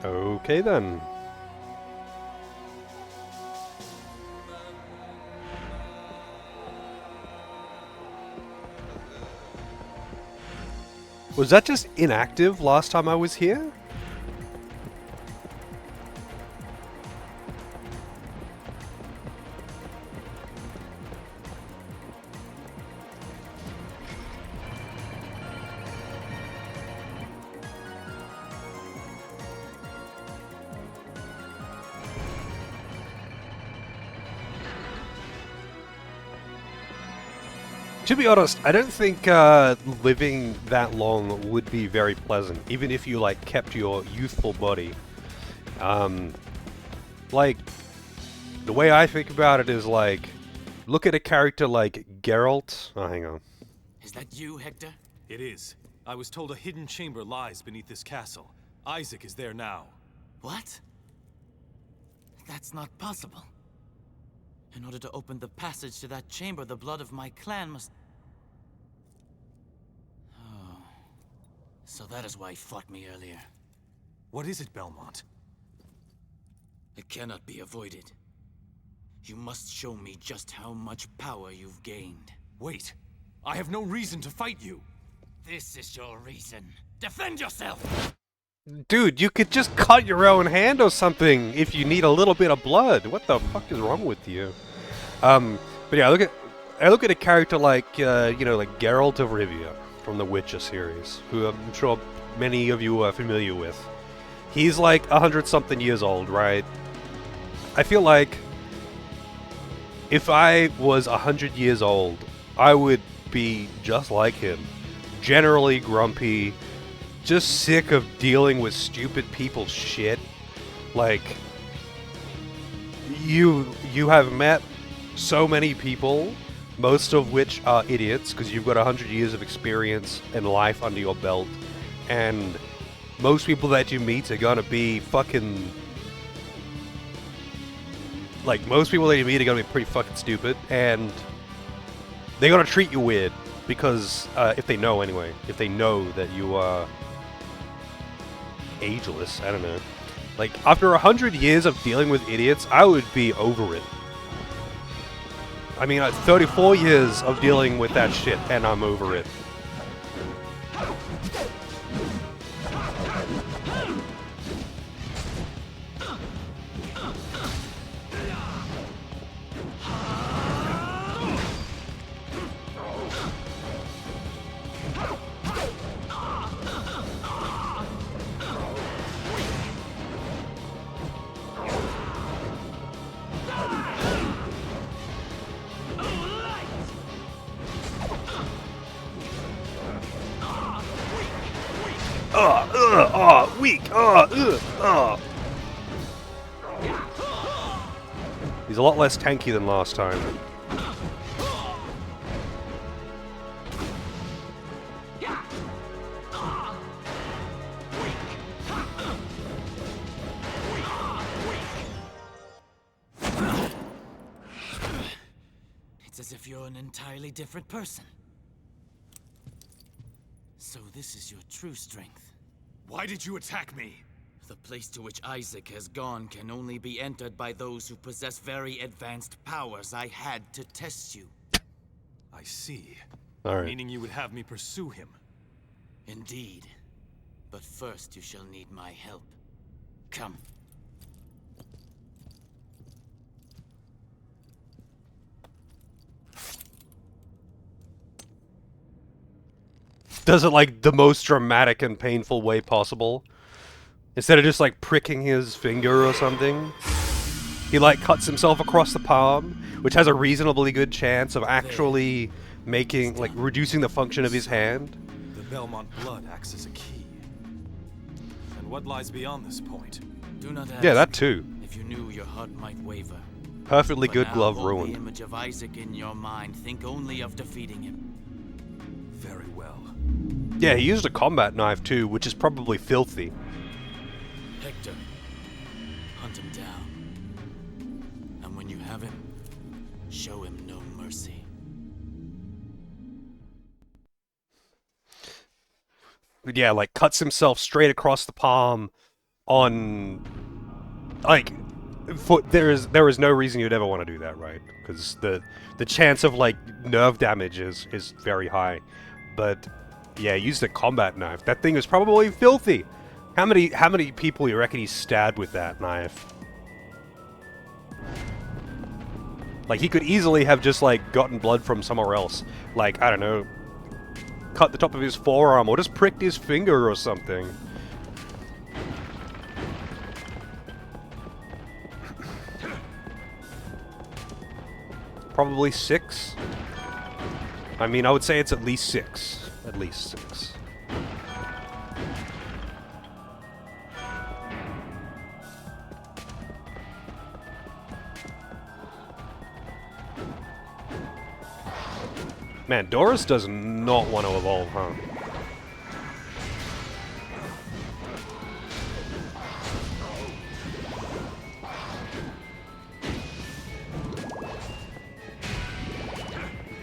Okay then. Was that just inactive last time I was here? To be honest, I don't think living that long would be very pleasant, even if you, like, kept your youthful body. Like, the way I think about it is, like, look at a character like Geralt. Oh, hang on. Is that you, Hector? It is. I was told a hidden chamber lies beneath this castle. Isaac is there now. What? That's not possible. In order to open the passage to that chamber, the blood of my clan must... Oh. So that is why he fought me earlier. What is it, Belmont? It cannot be avoided. You must show me just how much power you've gained. Wait. I have no reason to fight you. This is your reason. Defend yourself! Dude, you could just cut your own hand or something if you need a little bit of blood. What the fuck is wrong with you? But yeah, I look at a character like, you know, like Geralt of Rivia from the Witcher series, who I'm sure many of you are familiar with. He's like 100-something years old, right? I feel like if I was 100 years old, I would be just like him. Generally grumpy, just sick of dealing with stupid people's shit. Like, you have met so many people, most of which are idiots, because you've got 100 years of experience and life under your belt, and most people that you meet are gonna be fucking... Like, most people that you meet are gonna be pretty fucking stupid, and they're gonna treat you weird, because, if they know anyway, if they know that you are ageless, I don't know. Like, after 100 years of dealing with idiots, I would be over it. I mean, 34 years of dealing with that shit, and I'm over it. Weak! He's a lot less tanky than last time. you're an entirely different person. So this is your true strength. Why did you attack me? The place to which Isaac has gone can only be entered by those who possess very advanced powers. I had to test you. I see. All right. Meaning you would have me pursue him. Indeed. But first you shall need my help. Come. Does it like the most dramatic and painful way possible. Instead of just like pricking his finger or something, he like cuts himself across the palm, which has a reasonably good chance of actually making, like, reducing the function of his hand. The Belmont blood acts as a key. And what lies beyond this point? Do not ask. Yeah, that too. If you knew, your heart might waver. Perfectly But good now glove hold ruined. the image of Isaac in your mind. Think only of defeating him. Very well. Yeah, he used a combat knife too, which is probably filthy. Hector, hunt him down. And when you have him, show him no mercy. But yeah, like cuts himself straight across the palm on, like, there is no reason you'd ever want to do that, right? Because the chance of like nerve damage is very high. But yeah, used a combat knife. That thing is probably filthy. How many people you reckon he stabbed with that knife? Like, he could easily have just like gotten blood from somewhere else. Like, I don't know, cut the top of his forearm or just pricked his finger or something. Probably 6. I mean, I would say it's at least 6. At least 6. Man, Doris does not want to evolve, huh?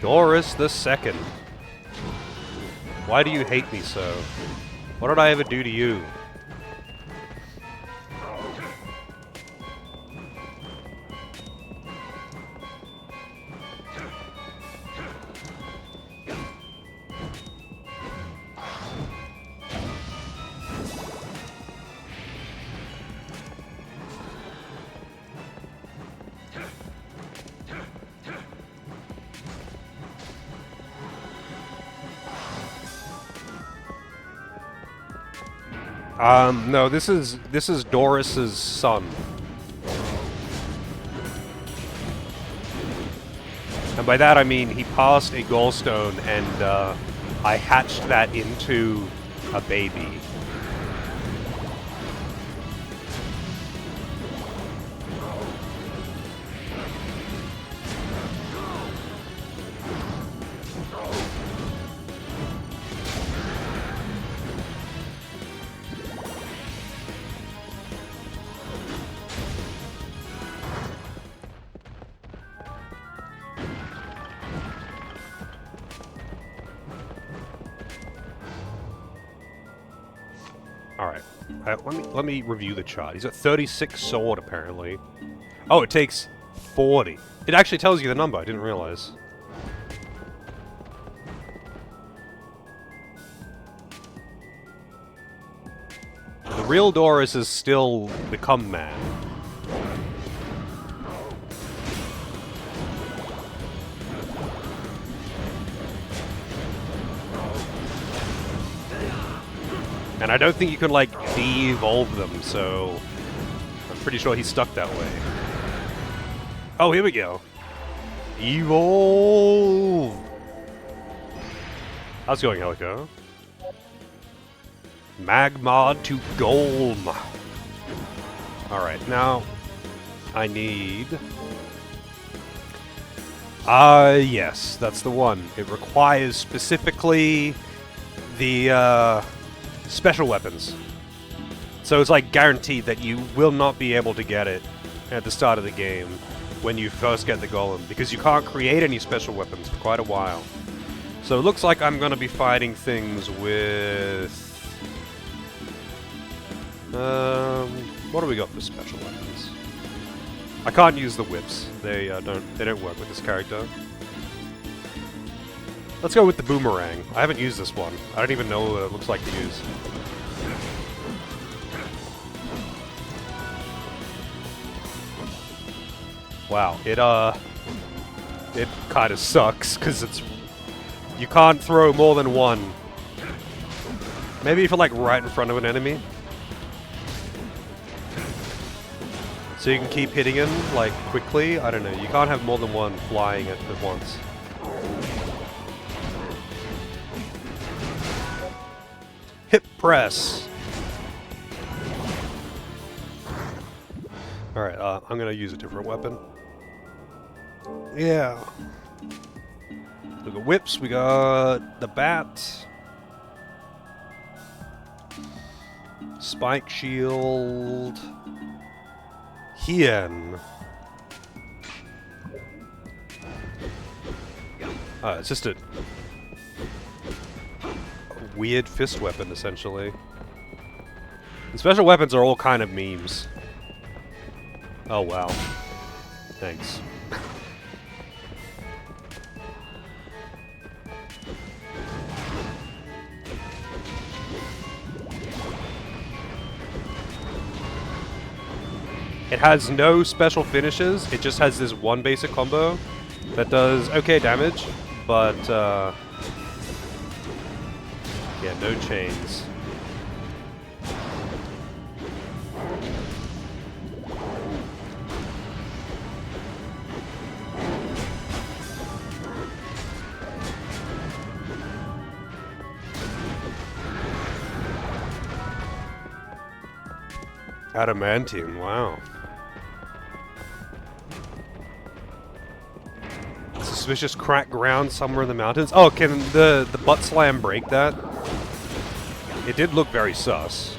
Doris the Second. Why do you hate me so? What did I ever do to you? No, this is Doris's son. And by that I mean he passed a gallstone and I hatched that into a baby. Alright, let me review the chart. He's at 36 sword, apparently. Oh, it takes 40. It actually tells you the number, I didn't realize. The real Doris is still become man. And I don't think you can, like, de-evolve them, so I'm pretty sure he's stuck that way. Oh, here we go. Evolve! How's it going, Helico? Magmod to Golem. Alright, now I need... yes, that's the one. It requires specifically the, special weapons. So it's like guaranteed that you will not be able to get it at the start of the game. when you first get the golem, because you can't create any special weapons for quite a while. So it looks like I'm going to be fighting things with... what do we got for special weapons? I can't use the whips. They don't work with this character. Let's go with the boomerang. I haven't used this one. I don't even know what it looks like to use. Wow, it kind of sucks because you can't throw more than one. Maybe if you're like right in front of an enemy, so you can keep hitting him like quickly. I don't know. You can't have more than one flying at once. Hip press. Alright, I'm gonna use a different weapon. Yeah. We got whips, we got the bat. Spike shield. Hien. It's just a weird fist weapon, essentially. The special weapons are all kind of memes. Oh, wow. Thanks. It has no special finishes, it just has this one basic combo that does okay damage, but yeah, no chains. Adamantium, wow. Suspicious cracked ground somewhere in the mountains. Oh, can the butt slam break that? It did look very sus.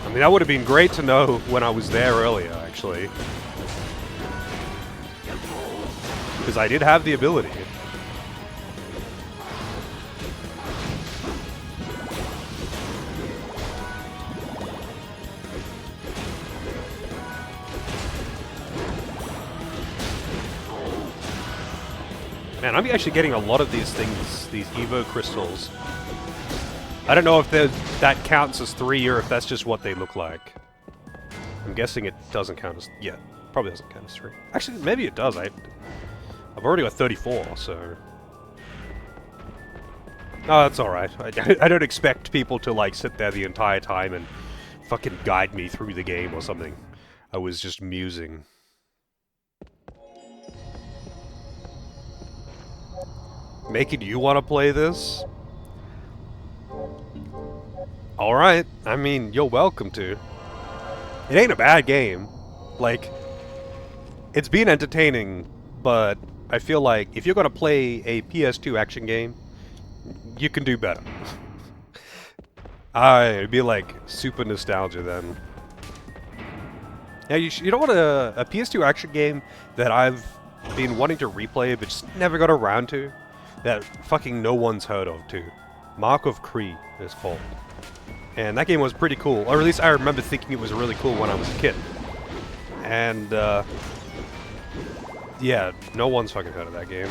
I mean, that would have been great to know when I was there earlier, actually. Because I did have the ability. Man, I'm actually getting a lot of these things, these Evo crystals. I don't know if that counts as 3 or if that's just what they look like. I'm guessing it doesn't count as... yeah, probably doesn't count as 3. Actually, maybe it does. I've already got 34, so... oh, that's alright. I don't expect people to, like, sit there the entire time and fucking guide me through the game or something. I was just musing. Making you want to play this? Alright. I mean, you're welcome to. It ain't a bad game. Like, it's been entertaining, but I feel like if you're gonna play a PS2 action game, you can do better. It'd be like super nostalgia then. Yeah, you know what a PS2 action game that I've been wanting to replay but just never got around to? That fucking no one's heard of too. Mark of Kree is called. And that game was pretty cool, or at least I remember thinking it was really cool when I was a kid. And, yeah, no one's fucking heard of that game.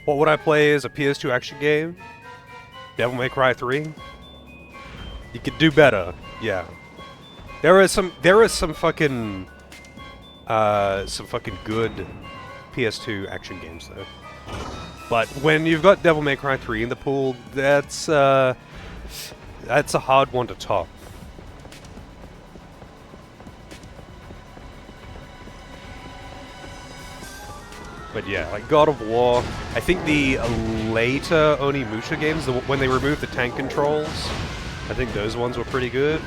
What would I play as a PS2 action game? Devil May Cry 3? You could do better, yeah. There is some fucking good PS2 action games though. But when you've got Devil May Cry 3 in the pool, that's a hard one to top. But yeah, like God of War, I think the later Onimusha games, when they removed the tank controls, I think those ones were pretty good.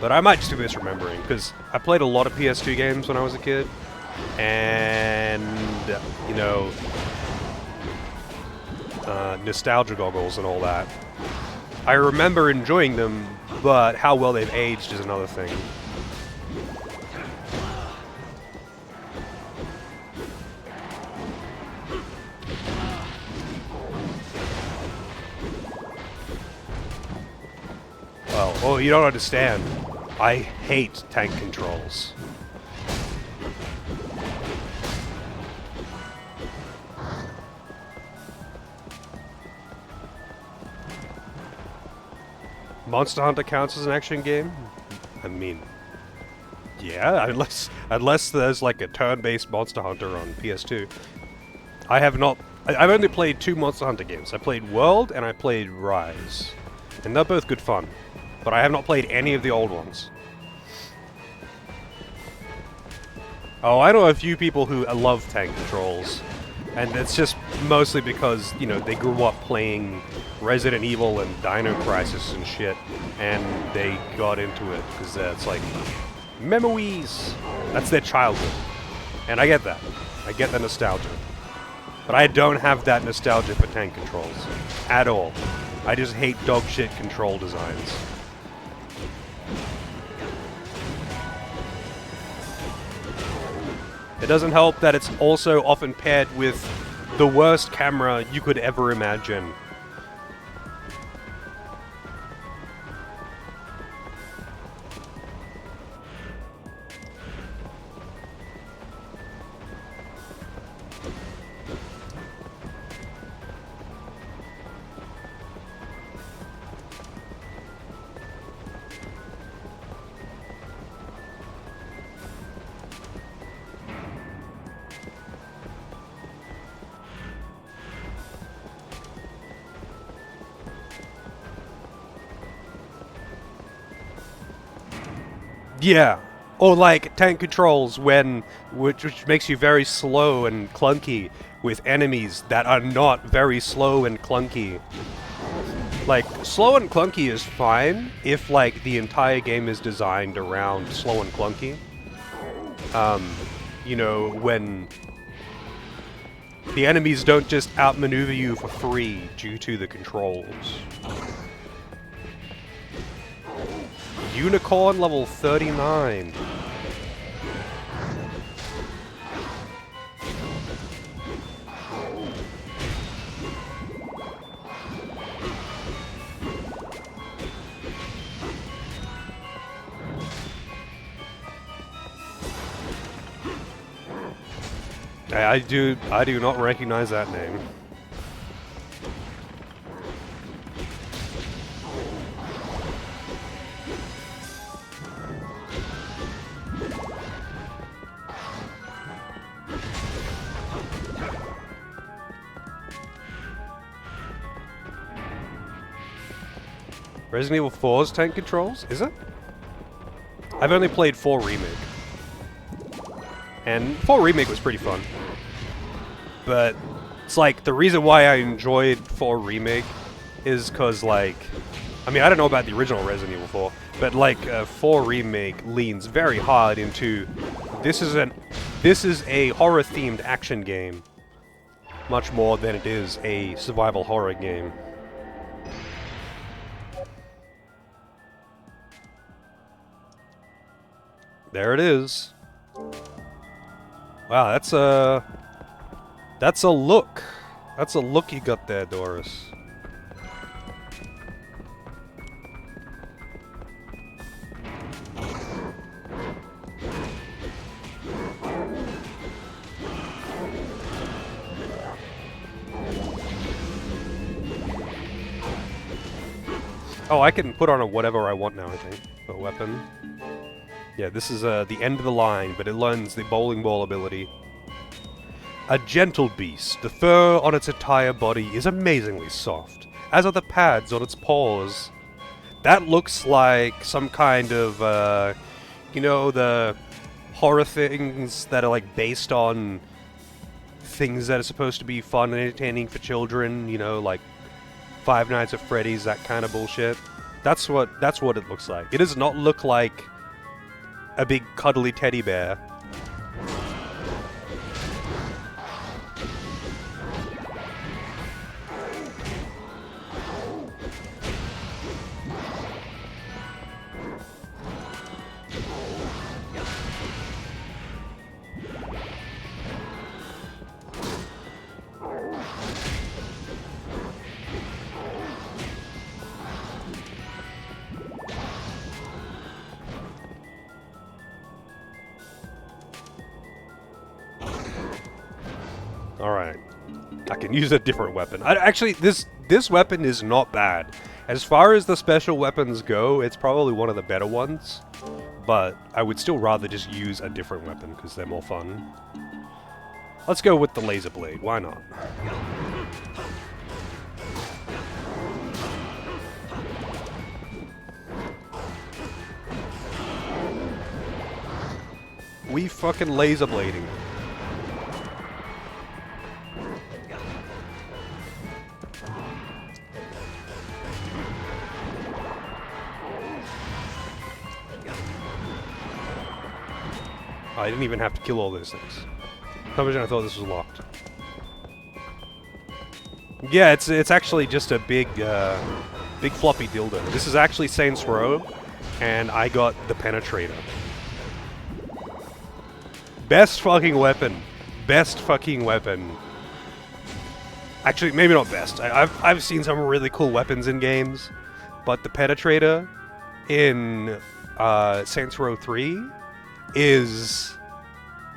But I might just be misremembering, because I played a lot of PS2 games when I was a kid, and, you know, nostalgia goggles and all that. I remember enjoying them, but how well they've aged is another thing. Oh, you don't understand. I hate tank controls. Monster Hunter counts as an action game? I mean, yeah, unless there's like a turn-based Monster Hunter on PS2. I have not... I've only played 2 Monster Hunter games. I played World and I played Rise. And they're both good fun. But I have not played any of the old ones. Oh, I know a few people who love tank controls. And it's just mostly because, you know, they grew up playing Resident Evil and Dino Crisis and shit. And they got into it because it's like... memories! That's their childhood. And I get that. I get the nostalgia. But I don't have that nostalgia for tank controls. At all. I just hate dog shit control designs. It doesn't help that it's also often paired with the worst camera you could ever imagine. Yeah, or like tank controls which makes you very slow and clunky with enemies that are not very slow and clunky. Like, slow and clunky is fine if like the entire game is designed around slow and clunky. You know, when the enemies don't just outmaneuver you for free due to the controls. Unicorn level 39. I do not recognize that name. Resident Evil 4's tank controls? Is it? I've only played 4 Remake. And 4 Remake was pretty fun. But it's like, the reason why I enjoyed 4 Remake is because, like... I mean, I don't know about the original Resident Evil 4, but like, 4 Remake leans very hard into... This is a horror-themed action game. Much more than it is a survival horror game. There it is. Wow, that's a look. That's a look you got there, Doris. Oh, I can put on whatever I want now, I think. A weapon. Yeah, this is the end of the line, but it learns the bowling ball ability. A gentle beast. The fur on its entire body is amazingly soft, as are the pads on its paws. That looks like some kind of, you know, the horror things that are like based on things that are supposed to be fun and entertaining for children, you know, like Five Nights at Freddy's, that kind of bullshit. That's what it looks like. It does not look like a big cuddly teddy bear. Alright. I can use a different weapon. Actually, this weapon is not bad. As far as the special weapons go, it's probably one of the better ones. But I would still rather just use a different weapon, because they're more fun. Let's go with the laser blade. Why not? We fucking laser blading. I didn't even have to kill all those things. For some reason I thought this was locked. Yeah, it's actually just a big big floppy dildo. This is actually Saints Row, and I got the Penetrator. Best fucking weapon. Best fucking weapon. Actually, maybe not best. I've seen some really cool weapons in games, but the Penetrator in Saints Row 3 is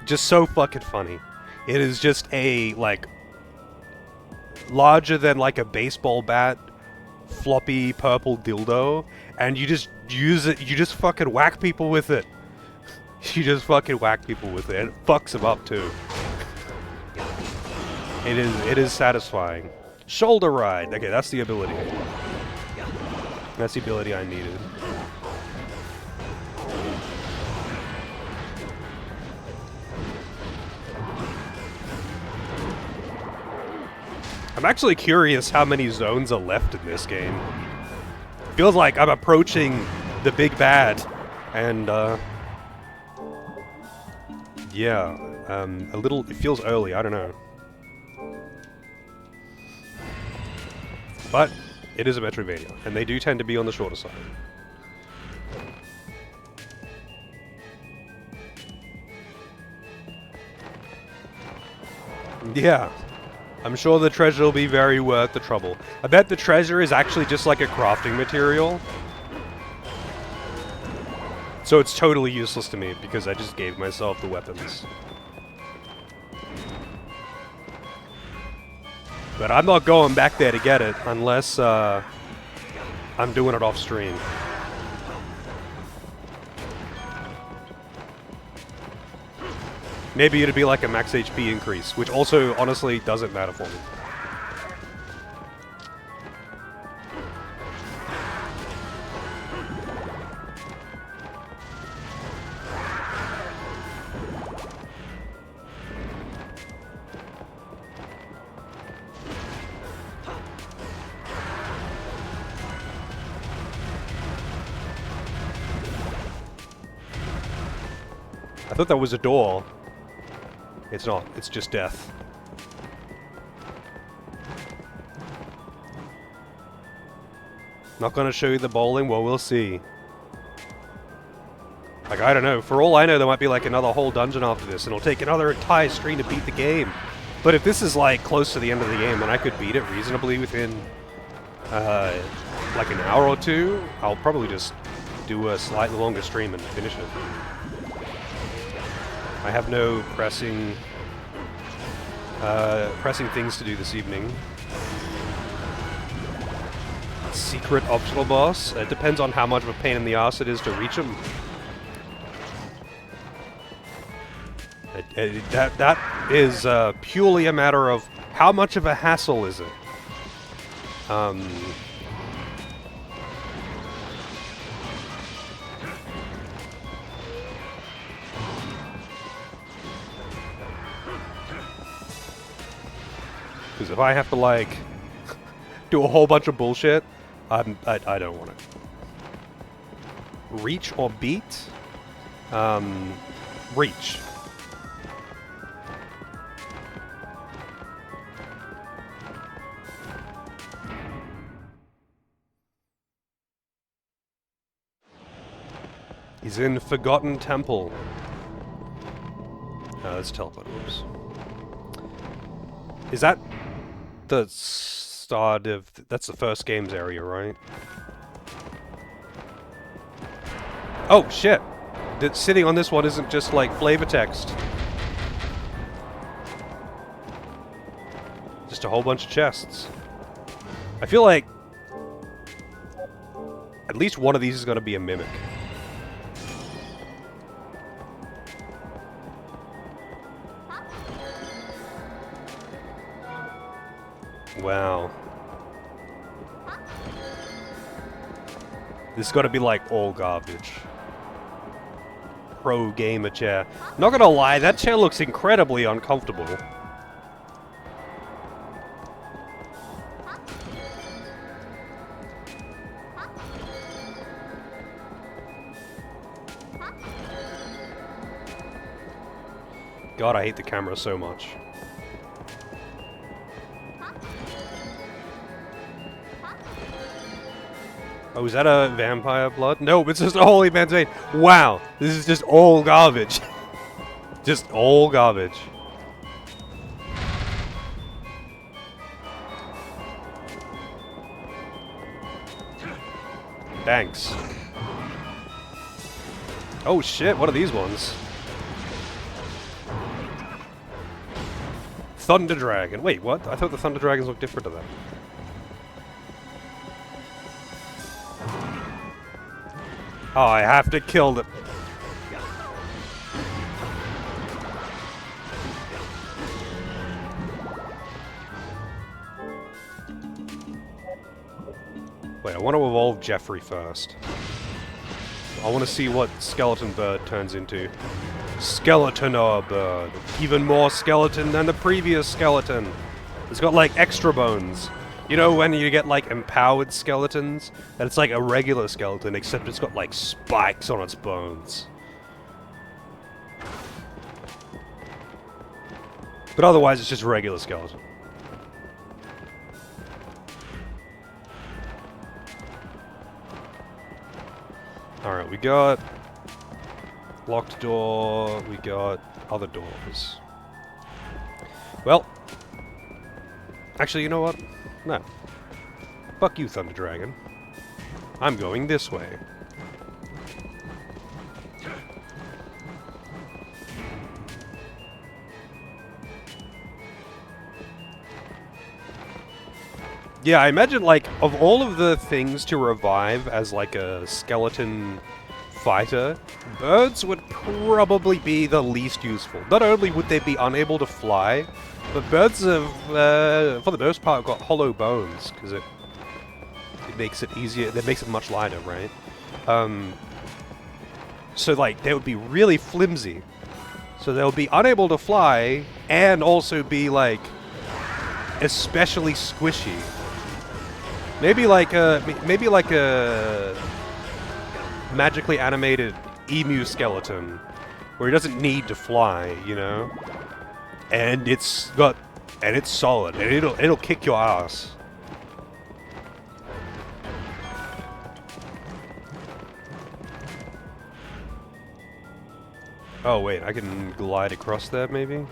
just so fucking funny. It is just a, like, larger than, like, a baseball bat, floppy purple dildo, and you just use it, you just fucking whack people with it. You just fucking whack people with it, and it fucks them up, too. It is satisfying. Shoulder ride! Okay, that's the ability. That's the ability I needed. I'm actually curious how many zones are left in this game. Feels like I'm approaching the big bad, and yeah, a little. It feels early. I don't know, but it is a Metroidvania, and they do tend to be on the shorter side. Yeah. I'm sure the treasure will be very worth the trouble. I bet the treasure is actually just like a crafting material. So it's totally useless to me because I just gave myself the weapons. But I'm not going back there to get it unless I'm doing it off stream. Maybe it'd be like a max HP increase, which also, honestly, doesn't matter for me. I thought that was a door. It's not. It's just death. Not gonna show you the bowling? Well, we'll see. Like, I don't know. For all I know, there might be like another whole dungeon after this, and it'll take another entire stream to beat the game. But if this is like close to the end of the game, and I could beat it reasonably within like an hour or two, I'll probably just do a slightly longer stream and finish it. I have no pressing things to do this evening. Secret optional boss? It depends on how much of a pain in the ass it is to reach him. That is purely a matter of how much of a hassle is it. Because if I have to, like, do a whole bunch of bullshit, I don't want it. Reach or beat? Reach. He's in Forgotten Temple. Let's teleport. Whoops. Is that the start of... That's the first games area, right? Oh, shit! Sitting on this one isn't just, like, flavor text. Just a whole bunch of chests. I feel like... at least one of these is gonna be a mimic. Wow. This has got to be like all garbage. Pro gamer chair. Not gonna lie, that chair looks incredibly uncomfortable. God, I hate the camera so much. Oh, is that a vampire blood? No, it's just a holy man's vein. Wow, this is just all garbage. Just all garbage. Thanks. Oh shit, what are these ones? Thunder Dragon. Wait, what? I thought the Thunder Dragons looked different to that. Oh, I have to kill them. Wait, I want to evolve Jeffrey first. I want to see what skeleton bird turns into. Skeletonor bird. Even more skeleton than the previous skeleton. It's got like extra bones. You know when you get like empowered skeletons? And it's like a regular skeleton, except it's got like spikes on its bones. But otherwise it's just a regular skeleton. Alright, we got locked door, we got other doors. Well, actually, you know what? No. Fuck you, Thunder Dragon. I'm going this way. Yeah, I imagine, like, of all of the things to revive as, like, a skeleton fighter, birds would probably be the least useful. Not only would they be unable to fly, but birds have, for the most part, got hollow bones, because it makes it easier, it makes it much lighter, right? So, like, they would be really flimsy. So they would be unable to fly, and also be, like, especially squishy. Maybe like a magically animated emu skeleton, where he doesn't need to fly, you know? And it's solid, and it'll kick your ass. Oh wait, I can glide across there maybe?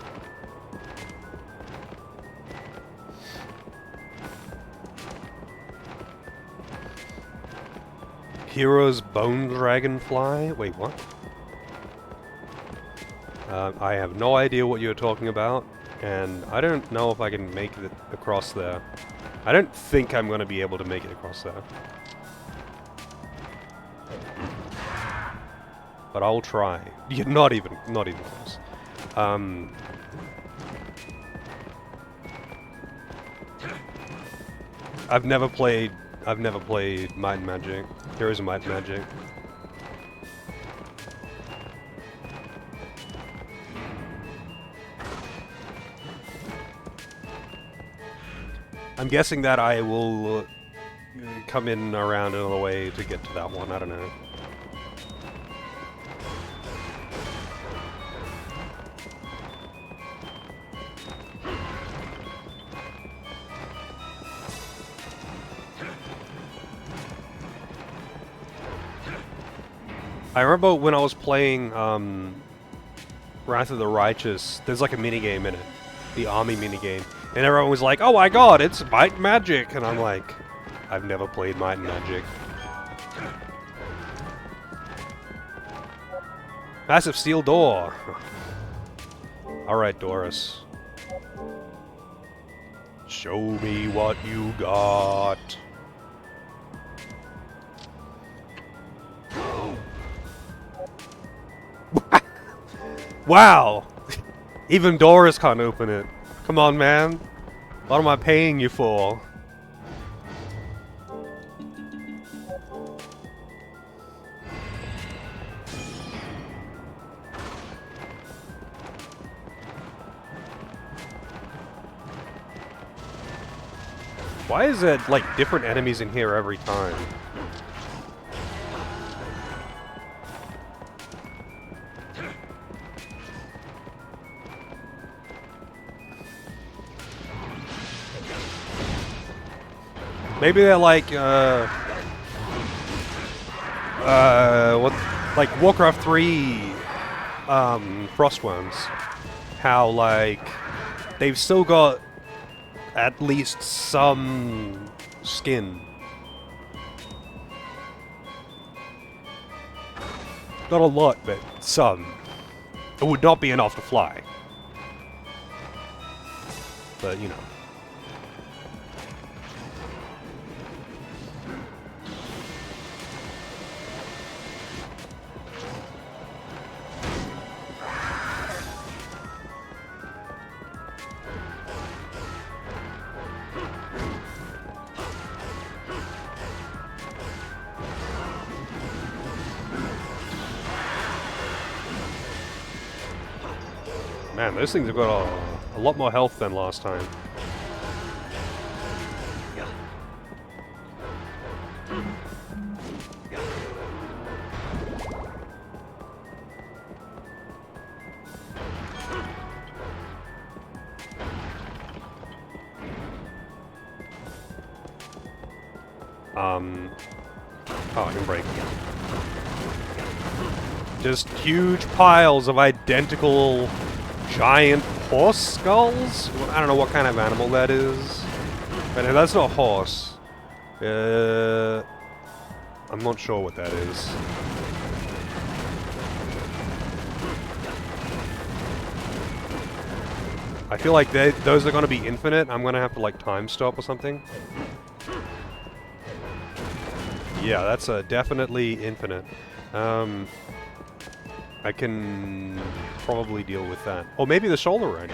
Hero's Bone Dragonfly? Wait, what? I have no idea what you're talking about, and I don't know if I can make it across there. I don't think I'm going to be able to make it across there. But I'll try. Yeah, not even close. I've never played Might and Magic. There is a Might and Magic. I'm guessing that I will come in around another way to get to that one. I don't know. I remember when I was playing Wrath of the Righteous, there's like a minigame in it. The army minigame. And everyone was like, oh my god, it's Might and Magic! And I'm like, I've never played Might and Magic. Massive steel door! Alright, Doris. Show me what you got. Wow! Even Doris can't open it. Come on, man. What am I paying you for? Why is it like different enemies in here every time? Maybe they're like, what, like Warcraft 3, Frostworms. How, like, they've still got at least some skin. Not a lot, but some. It would not be enough to fly. But, you know. Man, those things have got a lot more health than last time. Oh, I can break. Just huge piles of identical giant horse skulls? I don't know what kind of animal that is. But that's not a horse. I'm not sure what that is. I feel like those are going to be infinite. I'm going to have to like time stop or something. Yeah, that's definitely infinite. I can probably deal with that. Or maybe the shoulder ring.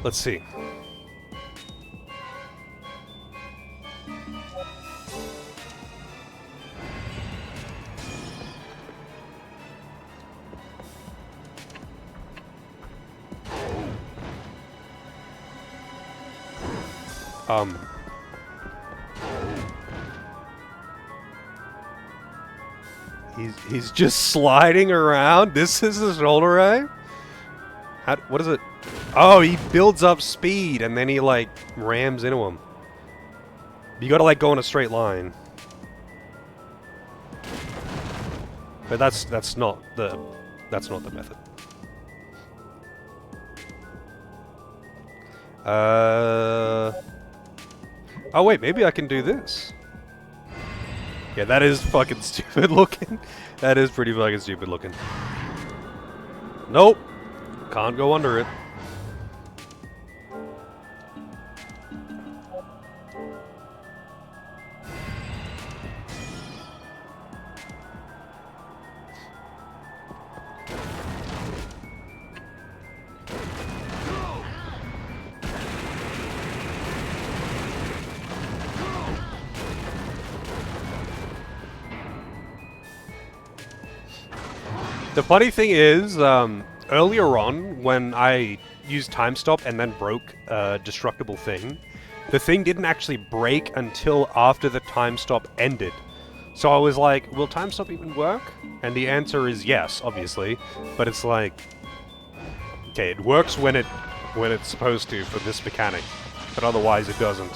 Let's see. He's just sliding around. This is his shoulder ray? What is it? Oh, he builds up speed and then he like rams into him. You gotta like go in a straight line. But that's not the method. Oh wait, maybe I can do this. Yeah, that is fucking stupid looking. That is pretty fucking stupid looking. Nope. Can't go under it. The funny thing is, earlier on, when I used time stop and then broke a destructible thing, the thing didn't actually break until after the time stop ended. So I was like, will time stop even work? And the answer is yes, obviously. But it's like, okay, it works when it's supposed to for this mechanic, but otherwise it doesn't.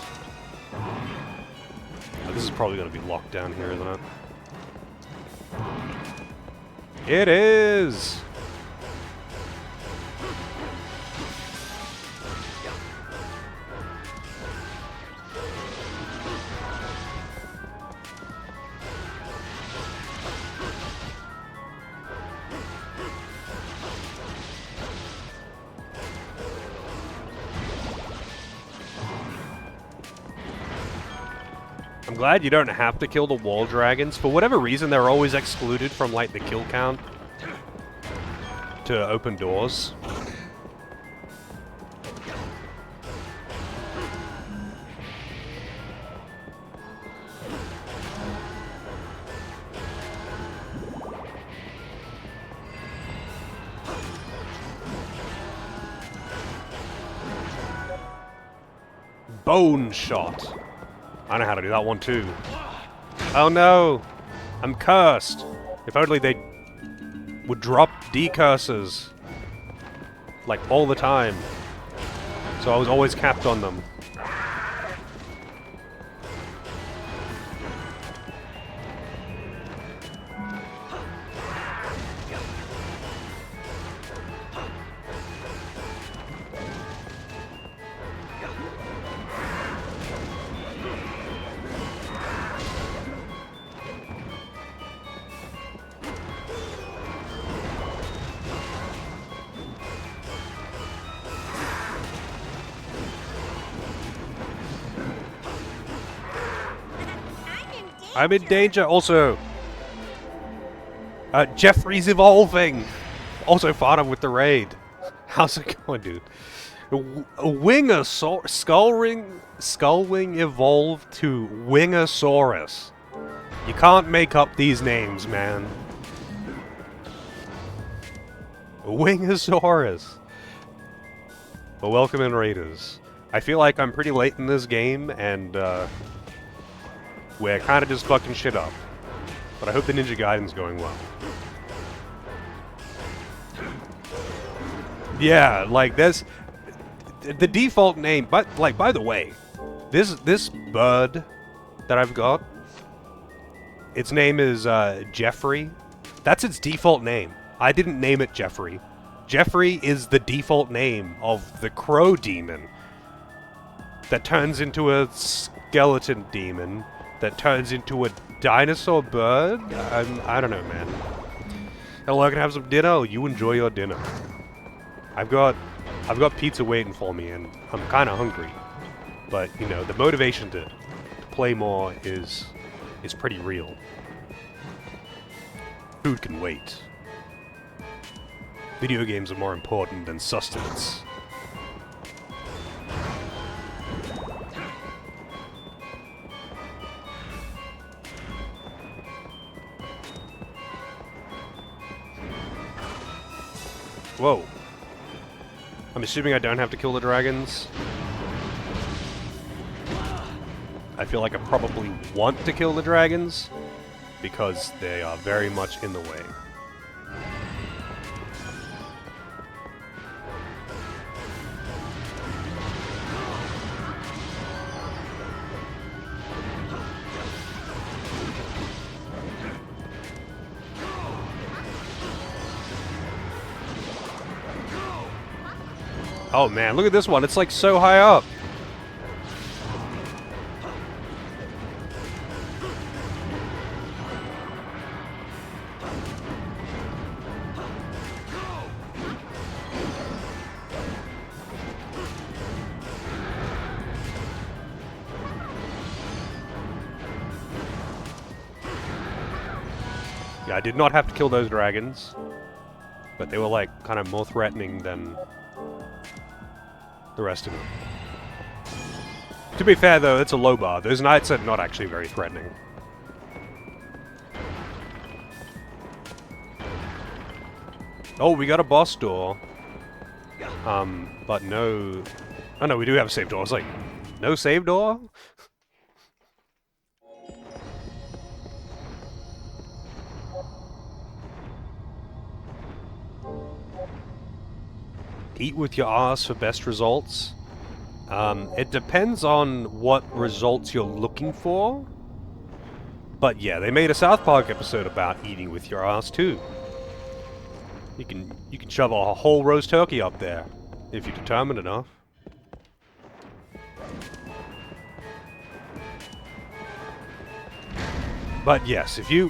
Oh, this is probably going to be locked down here, isn't it? It is! I'm glad you don't have to kill the wall dragons. For whatever reason, they're always excluded from, like, the kill count to open doors. Bone shot. I know how to do that one too. Oh no! I'm cursed! If only they would drop decursors. Like, all the time. So I was always capped on them. I'm in danger. Also, Jeffrey's evolving. Also, Fana with the raid. How's it going, dude? Skullwing evolved to Wingosaurus. You can't make up these names, man. Wingosaurus. Well, welcome in, Raiders. I feel like I'm pretty late in this game, and we're kind of just fucking shit up. But I hope the Ninja Gaiden's going well. Yeah, like, there's the default name, but, like, by the way, this bird that I've got, its name is Jeffrey. That's its default name. I didn't name it Jeffrey. Jeffrey is the default name of the crow demon that turns into a skeleton demon that turns into a dinosaur bird? I don't know, man. Hello, can I have some dinner? Oh, you enjoy your dinner. I've got pizza waiting for me, and I'm kind of hungry. But, you know, the motivation to play more is pretty real. Food can wait. Video games are more important than sustenance. Whoa. I'm assuming I don't have to kill the dragons. I feel like I probably want to kill the dragons because they are very much in the way. Oh man, look at this one. It's like so high up. Yeah, I did not have to kill those dragons, but they were like kind of more threatening than the rest of them. To be fair though, it's a low bar. Those knights are not actually very threatening. Oh, we got a boss door. But no... Oh no, we do have a save door. I was like, no save door? Eat with your ass for best results. It depends on what results you're looking for. But yeah, they made a South Park episode about eating with your ass too. You can shove a whole roast turkey up there if you're determined enough. But yes, if you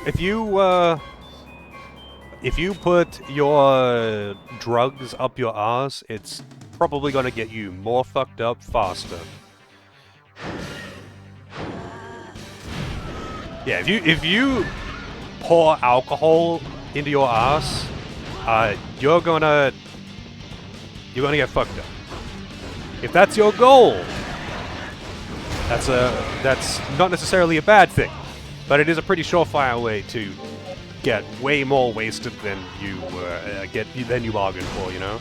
put your drugs up your ass, it's probably gonna get you more fucked up faster. Yeah, if you pour alcohol into your ass, you're gonna get fucked up. If that's your goal, that's not necessarily a bad thing, but it is a pretty surefire way to get way more wasted than you bargained for, you know.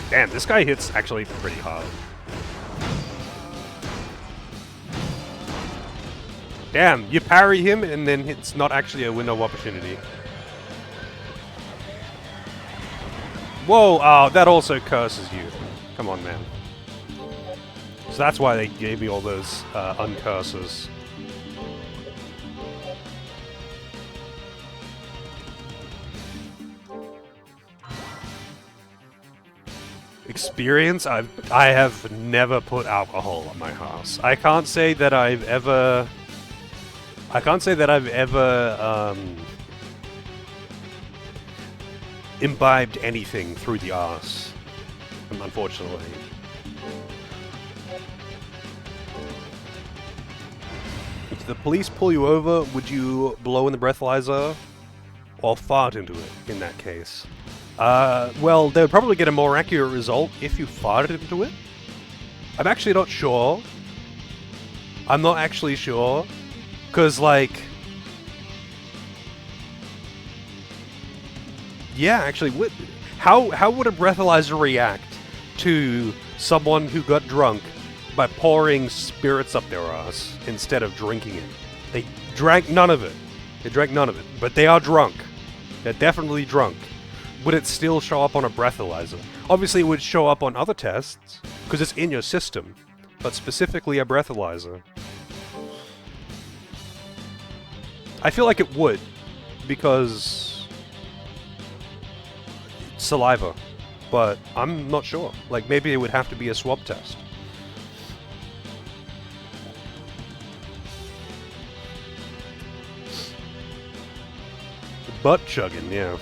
Damn, this guy hits actually pretty hard. Damn, you parry him and then it's not actually a window of opportunity. Whoa, oh, that also curses you. Come on, man. So that's why they gave me all those uncurses. Experience? I have never put alcohol on my ass. I can't say that I've ever imbibed anything through the arse, unfortunately. If the police pull you over, would you blow in the breathalyzer or fart into it in that case? Well, they would probably get a more accurate result if you farted into it. I'm actually not sure. I'm not actually sure. Because, like... Yeah, actually, how would a breathalyzer react to someone who got drunk by pouring spirits up their ass instead of drinking it? They drank none of it. They drank none of it. But they are drunk. They're definitely drunk. Would it still show up on a breathalyzer? Obviously, it would show up on other tests, because it's in your system. But specifically a breathalyzer. I feel like it would, because... saliva, but I'm not sure. Like, maybe it would have to be a swab test. Butt chugging, yeah.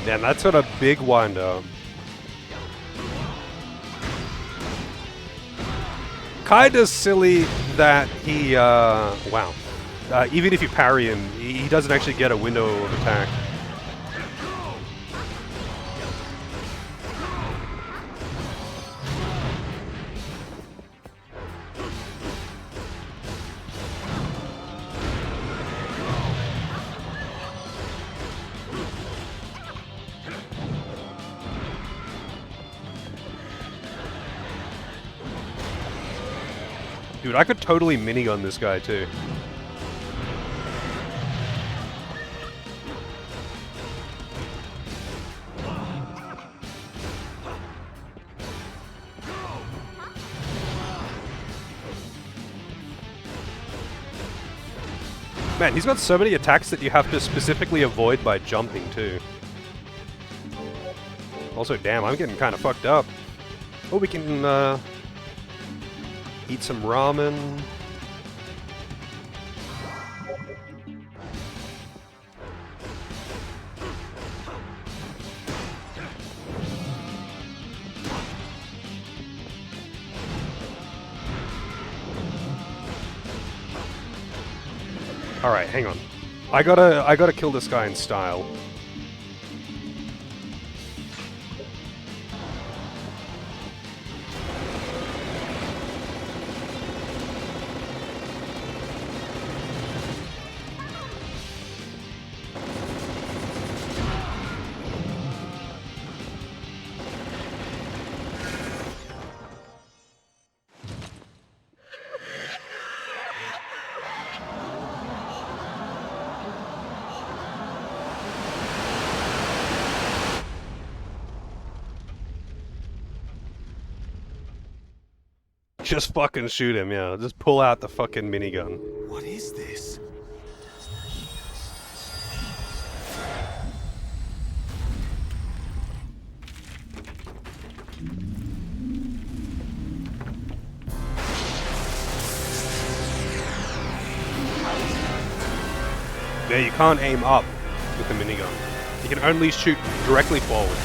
Damn, that's got a big wind-up. Kinda silly that he, wow. Even if you parry him, he doesn't actually get a window of attack. Dude, I could totally minigun this guy, too. Man, he's got so many attacks that you have to specifically avoid by jumping, too. Also, damn, I'm getting kind of fucked up. Oh, we can, eat some ramen. Alright, hang on. I gotta kill this guy in style. Just fucking shoot him, yeah. Just pull out the fucking minigun. What is this? Yeah, you can't aim up with the minigun. You can only shoot directly forward.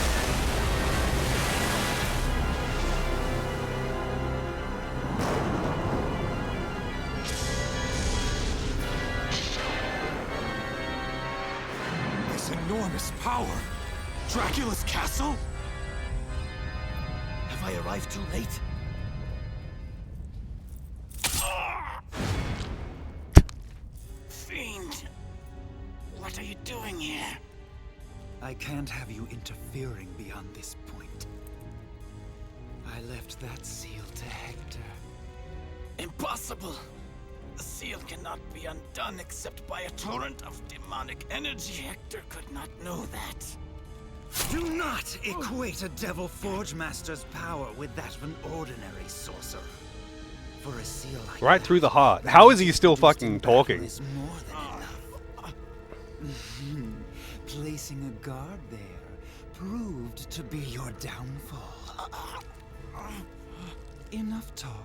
Enormous power! Dracula's castle? Have I arrived too late? Fiend! What are you doing here? I can't have you interfering beyond this point. I left that seal to Hector. Impossible! The seal cannot be undone except by a torrent of demonic energy. Hector could not know that. Do not equate a Devil Forge Master's power with that of an ordinary sorcerer. For a seal like Right that, through the heart. How is he still fucking talking? is more than enough. Placing a guard there proved to be your downfall. Enough talk.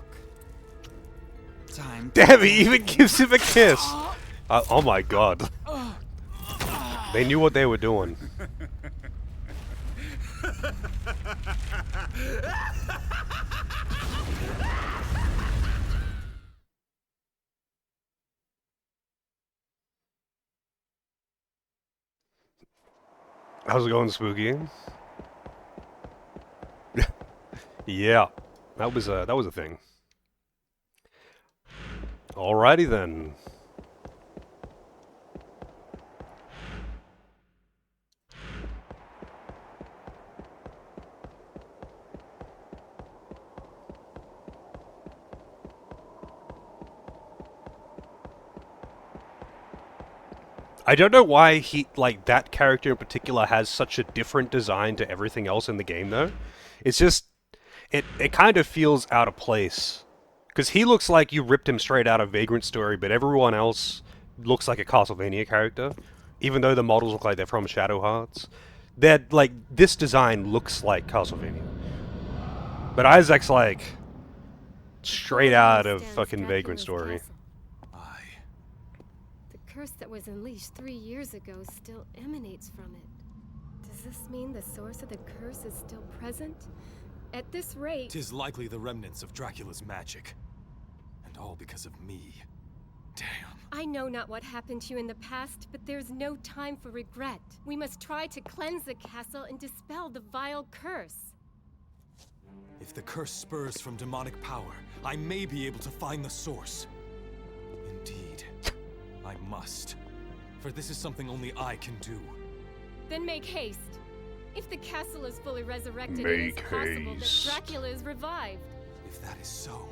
Time. Damn, he even gives him a kiss! Oh my god. They knew what they were doing. How's it going, Spooky? Yeah, that was a thing. Alrighty then. I don't know why that character in particular has such a different design to everything else in the game though. It's just, it kind of feels out of place. Because he looks like you ripped him straight out of Vagrant Story, but everyone else looks like a Castlevania character. Even though the models look like they're from Shadow Hearts. They're, like, this design looks like Castlevania. But Isaac's like, straight out of fucking Vagrant Story. The curse that was unleashed 3 years ago still emanates from it. Does this mean the source of the curse is still present? At this rate... 'Tis likely the remnants of Dracula's magic. And all because of me. Damn. I know not what happened to you in the past, but there's no time for regret. We must try to cleanse the castle and dispel the vile curse. If the curse spurs from demonic power, I may be able to find the source. Indeed. I must. For this is something only I can do. Then make haste. If the castle is fully resurrected, it is possible that Dracula is revived. If that is so,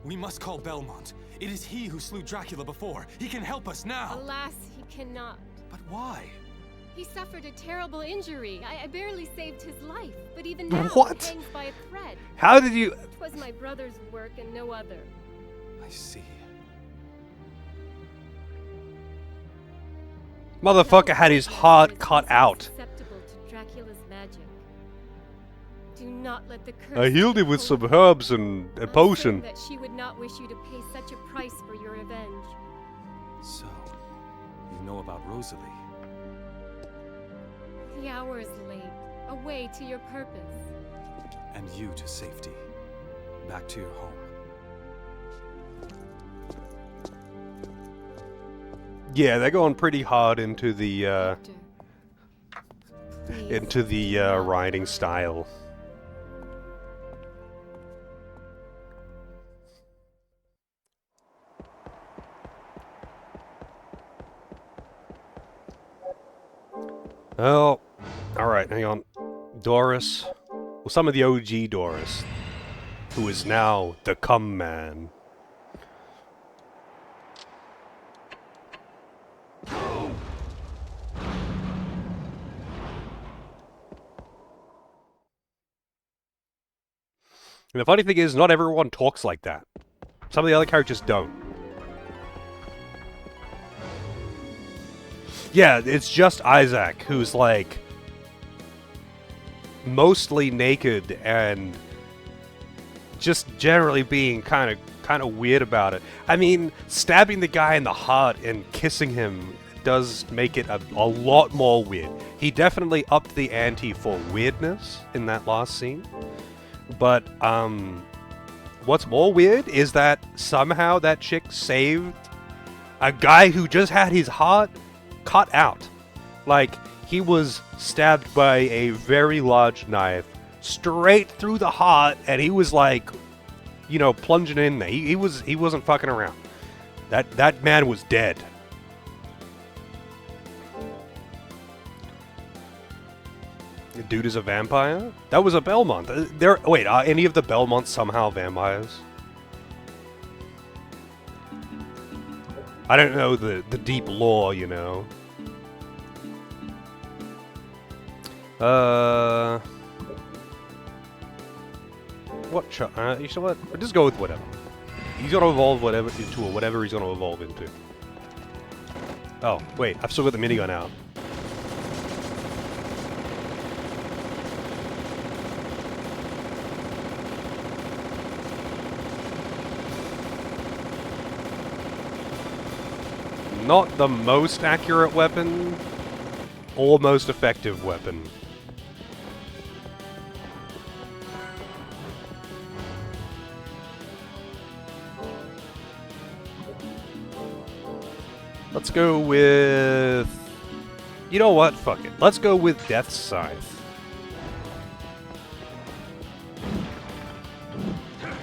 we must call Belmont. It is he who slew Dracula before. He can help us now. Alas, he cannot. But why? He suffered a terrible injury. I barely saved his life, but even now What? he hangs by a thread. How did you... It was my brother's work and no other. I see. Motherfucker had his heart cut out. Susceptible to Dracula's magic. Do not let the curse. I healed him with some herbs and a I'm potion. certain that she would not wish you to pay such a price for your revenge. So, you know about Rosalie. The hour is late. Away to your purpose. And you to safety. Back to your home. Yeah, they're going pretty hard into the Victor, please. writing style. Oh, alright, hang on. Doris. Well, some of the OG Doris, who is now the Cum Man. And the funny thing is, not everyone talks like that. Some of the other characters don't. Yeah, it's just Isaac, who's like mostly naked and just generally being kind of weird about it. I mean, stabbing the guy in the heart and kissing him does make it a lot more weird. He definitely upped the ante for weirdness in that last scene. But, what's more weird is that somehow that chick saved a guy who just had his heart cut out. Like, he was stabbed by a very large knife straight through the heart, and he was like, you know, plunging in there. He wasn't fucking around. That man was dead. The dude is a vampire? That was a Belmont. Wait, are any of the Belmonts somehow vampires? I don't know the deep lore, you know. What? You know what? I'll just go with whatever. He's gonna evolve into whatever he's gonna evolve into. Oh, wait, I've still got the minigun out. Not the most accurate weapon, or most effective weapon. Let's go with... You know what? Fuck it. Let's go with Death's Scythe.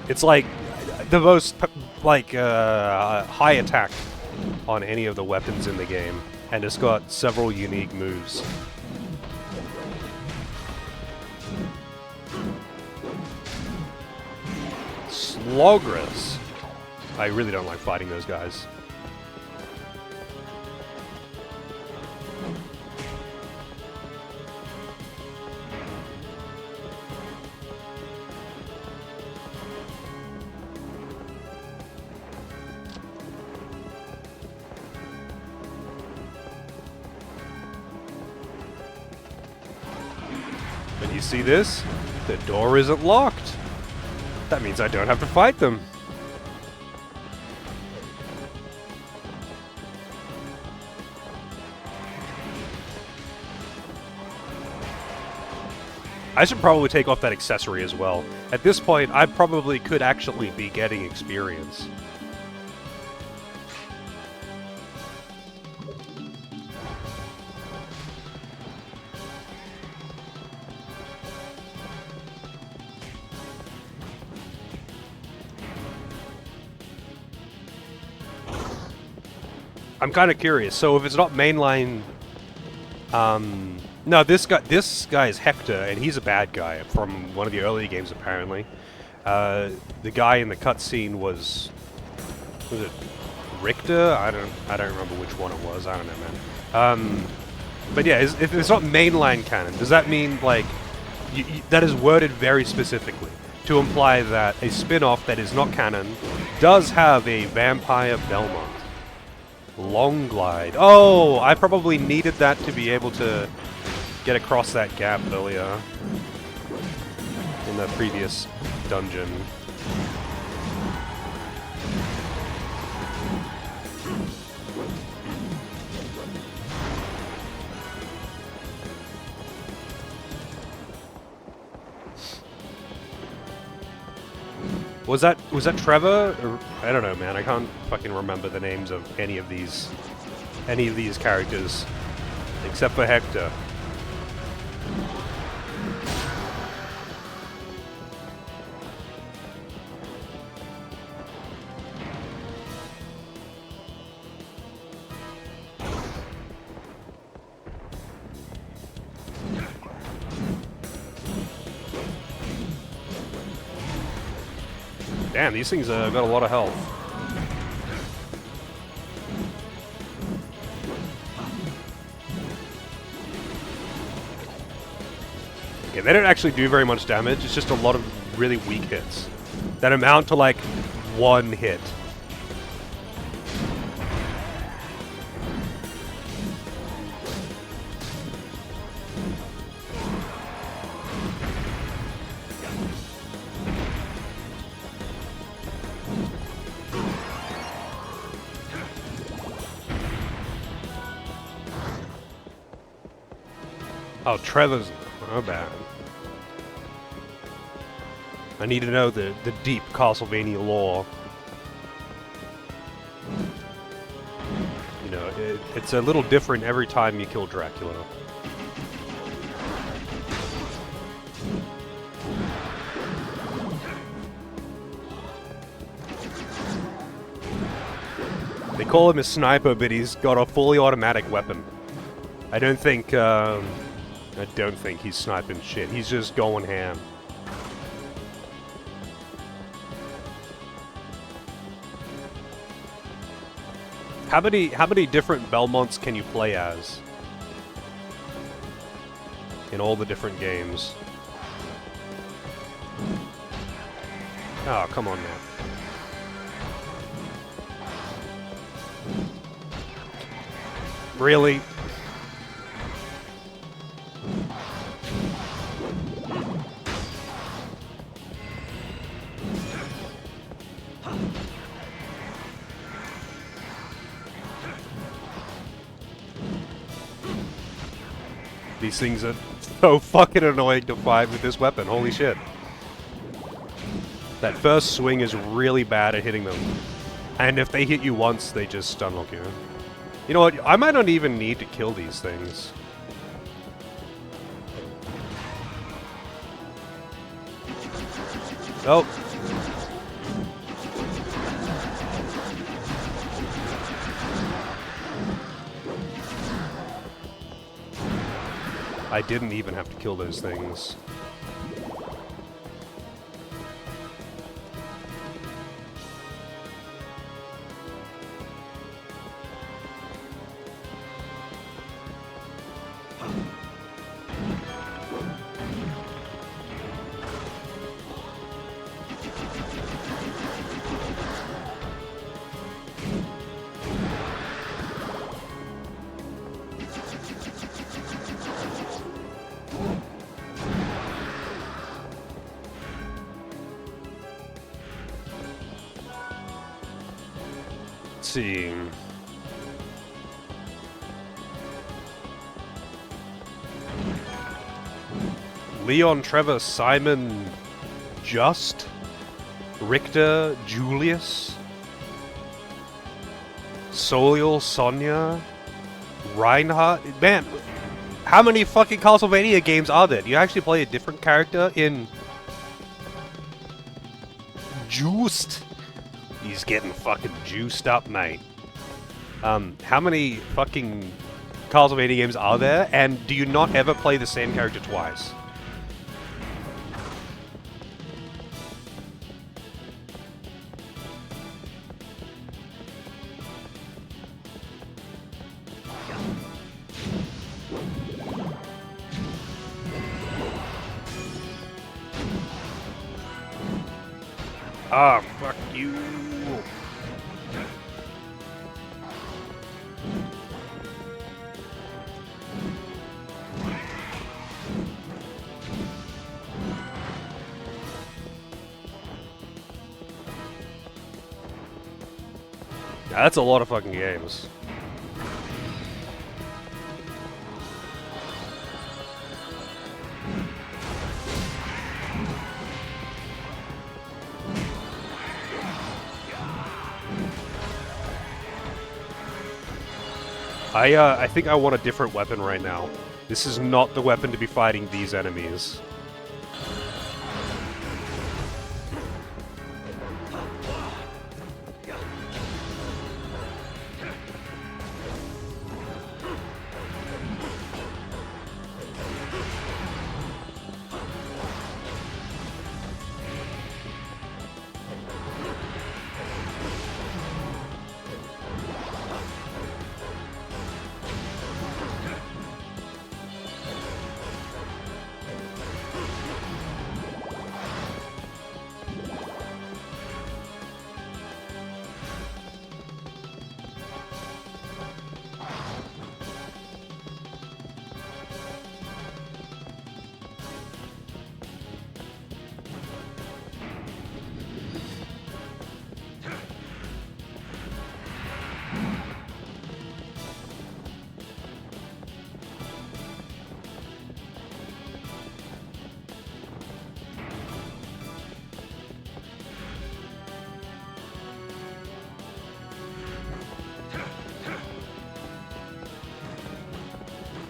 It's like the most high attack on any of the weapons in the game, and it's got several unique moves. Slogras. I really don't like fighting those guys. You see this? The door isn't locked. That means I don't have to fight them. I should probably take off that accessory as well. At this point, I probably could actually be getting experience. I'm kind of curious. So if it's not mainline, no, this guy is Hector, and he's a bad guy from one of the early games apparently. The guy in the cutscene was it Richter? I don't remember which one it was. I don't know, man. But yeah, if it's not mainline canon, does that mean like that is worded very specifically to imply that a spin-off that is not canon does have a vampire Belmont? Long glide. Oh, I probably needed that to be able to get across that gap earlier in the previous dungeon. Was that Trevor? Or, I don't know, man. I can't fucking remember the names of any of these characters, except for Hector. Damn, these things got a lot of health. Yeah, they don't actually do very much damage. It's just a lot of really weak hits that amount to like one hit. Oh, Trevor's... Oh, bad. I need to know the deep Castlevania lore. You know, it's a little different every time you kill Dracula. They call him a sniper, but he's got a fully automatic weapon. I don't think he's sniping shit. He's just going ham. How many different Belmonts can you play as in all the different games? Oh, come on now. Really? These things are so fucking annoying to fight with this weapon. Holy shit. That first swing is really bad at hitting them. And if they hit you once, they just stunlock you. You know what? I might not even need to kill these things. Oh. I didn't even have to kill those things. See. Leon, Trevor, Simon, Just, Richter, Julius, Soliel, Sonia, Reinhardt. Man, how many fucking Castlevania games are there? Do you actually play a different character in Juiced? He's getting fucking juiced up, mate. How many fucking Castlevania games are there? And do you not ever play the same character twice? Ah, fuck you. That's a lot of fucking games. I think I want a different weapon right now. This is not the weapon to be fighting these enemies.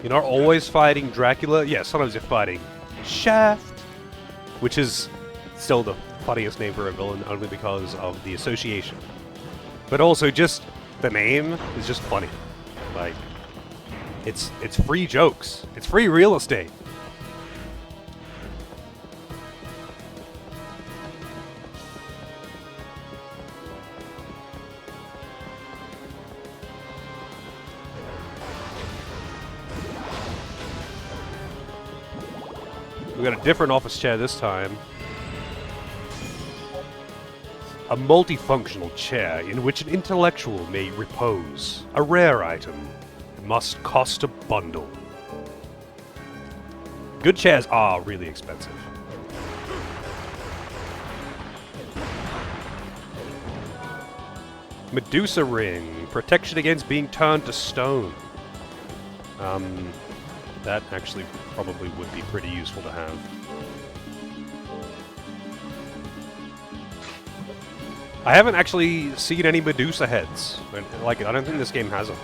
You're not always fighting Dracula. Yeah, sometimes you're fighting Shaft, which is still the funniest name for a villain only because of the association. But also just the name is just funny. Like, it's free jokes. It's free real estate. We got a different office chair this time. A multifunctional chair in which an intellectual may repose. A rare item. Must cost a bundle. Good chairs are really expensive. Medusa ring. Protection against being turned to stone. That actually probably would be pretty useful to have. I haven't actually seen any Medusa heads. Like, I don't think this game has them.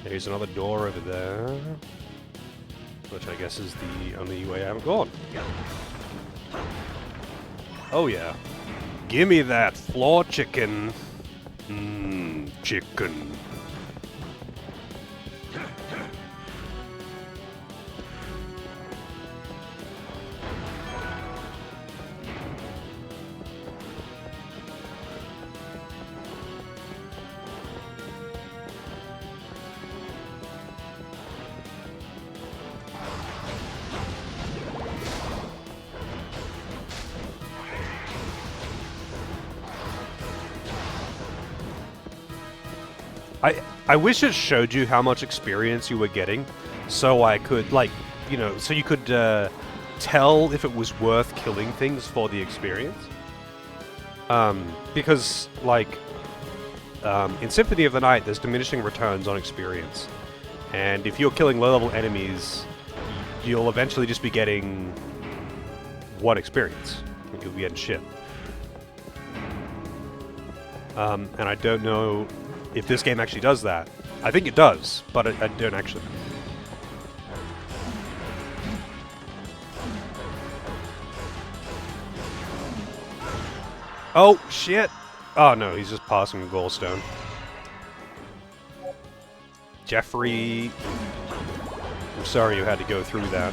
There's another door over there, which I guess is the only way I haven't gone. Oh yeah. Gimme that floor chicken. Chicken. I wish it showed you how much experience you were getting, so I could, like, you know, so you could tell if it was worth killing things for the experience. Because, like, in Symphony of the Night, there's diminishing returns on experience. And if you're killing low-level enemies, you'll eventually just be getting one experience. You'll be getting shit. And I don't know if this game actually does that. I think it does, but I don't actually. Oh, shit! Oh no, he's just passing the gallstone. Jeffrey, I'm sorry you had to go through that.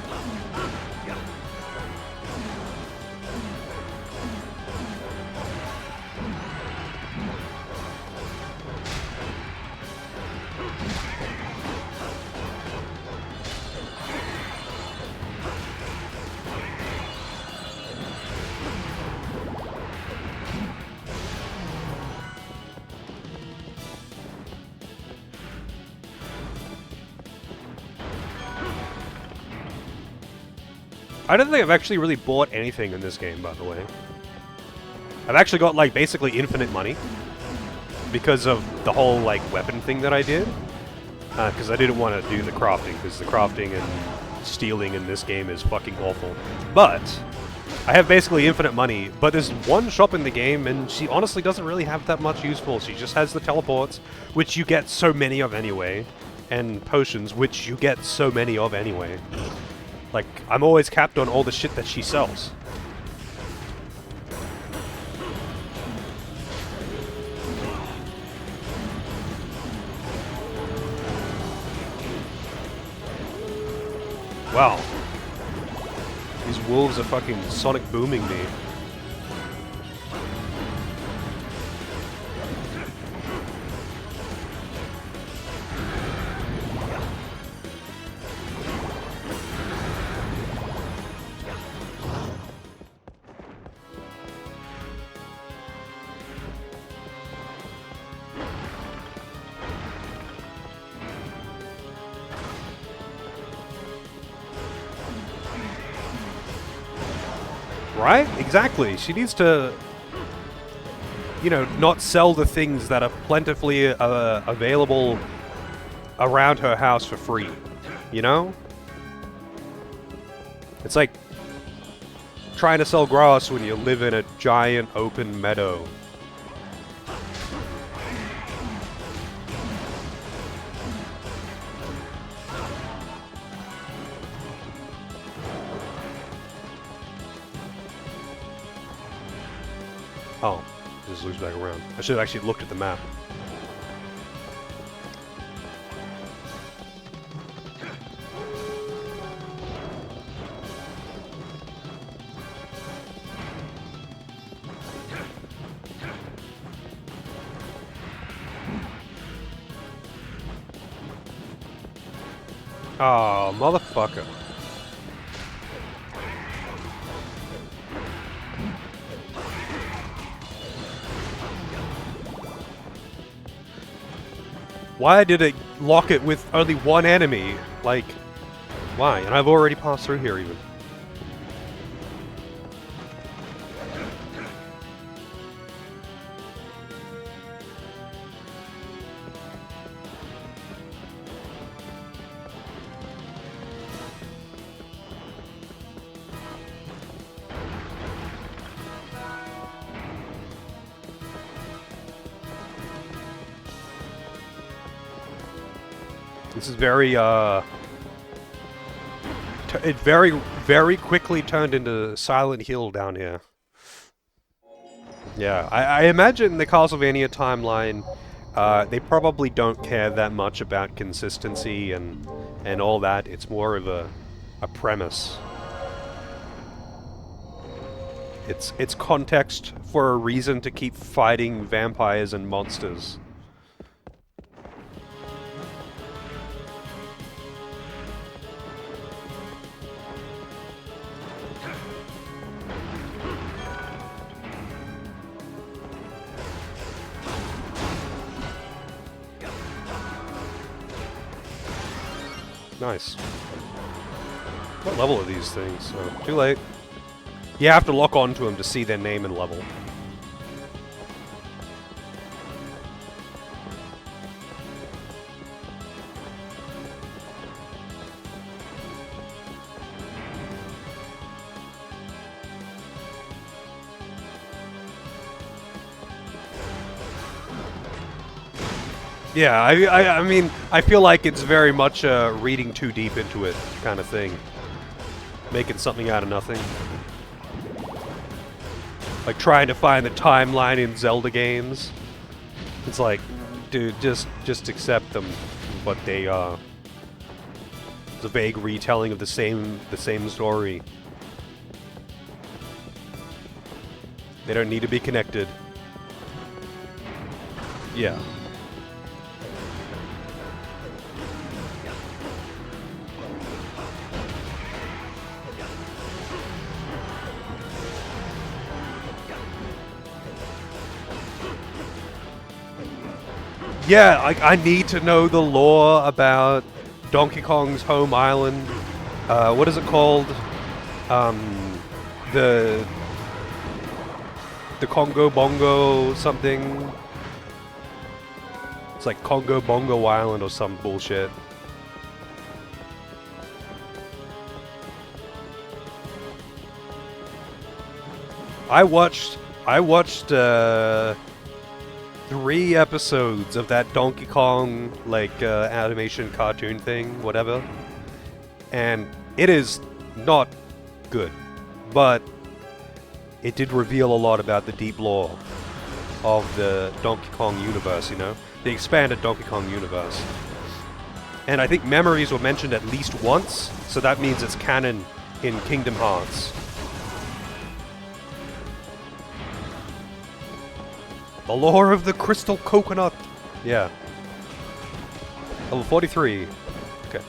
I don't think I've actually really bought anything in this game, by the way. I've actually got, like, basically infinite money. Because of the whole, like, weapon thing that I did. Because I didn't want to do the crafting, because the crafting and stealing in this game is fucking awful. But I have basically infinite money, but there's one shop in the game, and she honestly doesn't really have that much useful. She just has the teleports, which you get so many of anyway, and potions, which you get so many of anyway. Like, I'm always capped on all the shit that she sells. Wow. These wolves are fucking sonic booming me. Right? Exactly. She needs to, you know, not sell the things that are plentifully available around her house for free. You know? It's like trying to sell grass when you live in a giant open meadow. Oh, it just loops back around. I should have actually looked at the map. Oh, motherfucker. Why did it lock it with only one enemy? Like, why? And I've already passed through here even. This is very, it very quickly turned into Silent Hill down here. Yeah, I imagine the Castlevania timeline, they probably don't care that much about consistency and all that. It's more of a premise. It's context for a reason to keep fighting vampires and monsters. Nice. What level are these things? Oh, too late. You have to lock onto them to see their name and level. Yeah, I mean, I feel like it's very much reading too deep into it kind of thing. Making something out of nothing. Like trying to find the timeline in Zelda games. It's like, dude, just accept them for what they are. It's a vague retelling of the same story. They don't need to be connected. Yeah. Yeah, I need to know the lore about Donkey Kong's home island. What is it called? The Congo Bongo something. It's like Congo Bongo Island or some bullshit. I watched 3 episodes of that Donkey Kong like animation cartoon thing, whatever, and it is not good, but it did reveal a lot about the deep lore of the Donkey Kong universe, you know? The expanded Donkey Kong universe. And I think memories were mentioned at least once, so that means it's canon in Kingdom Hearts. The lore of the crystal coconut! Yeah. Level 43. Okay.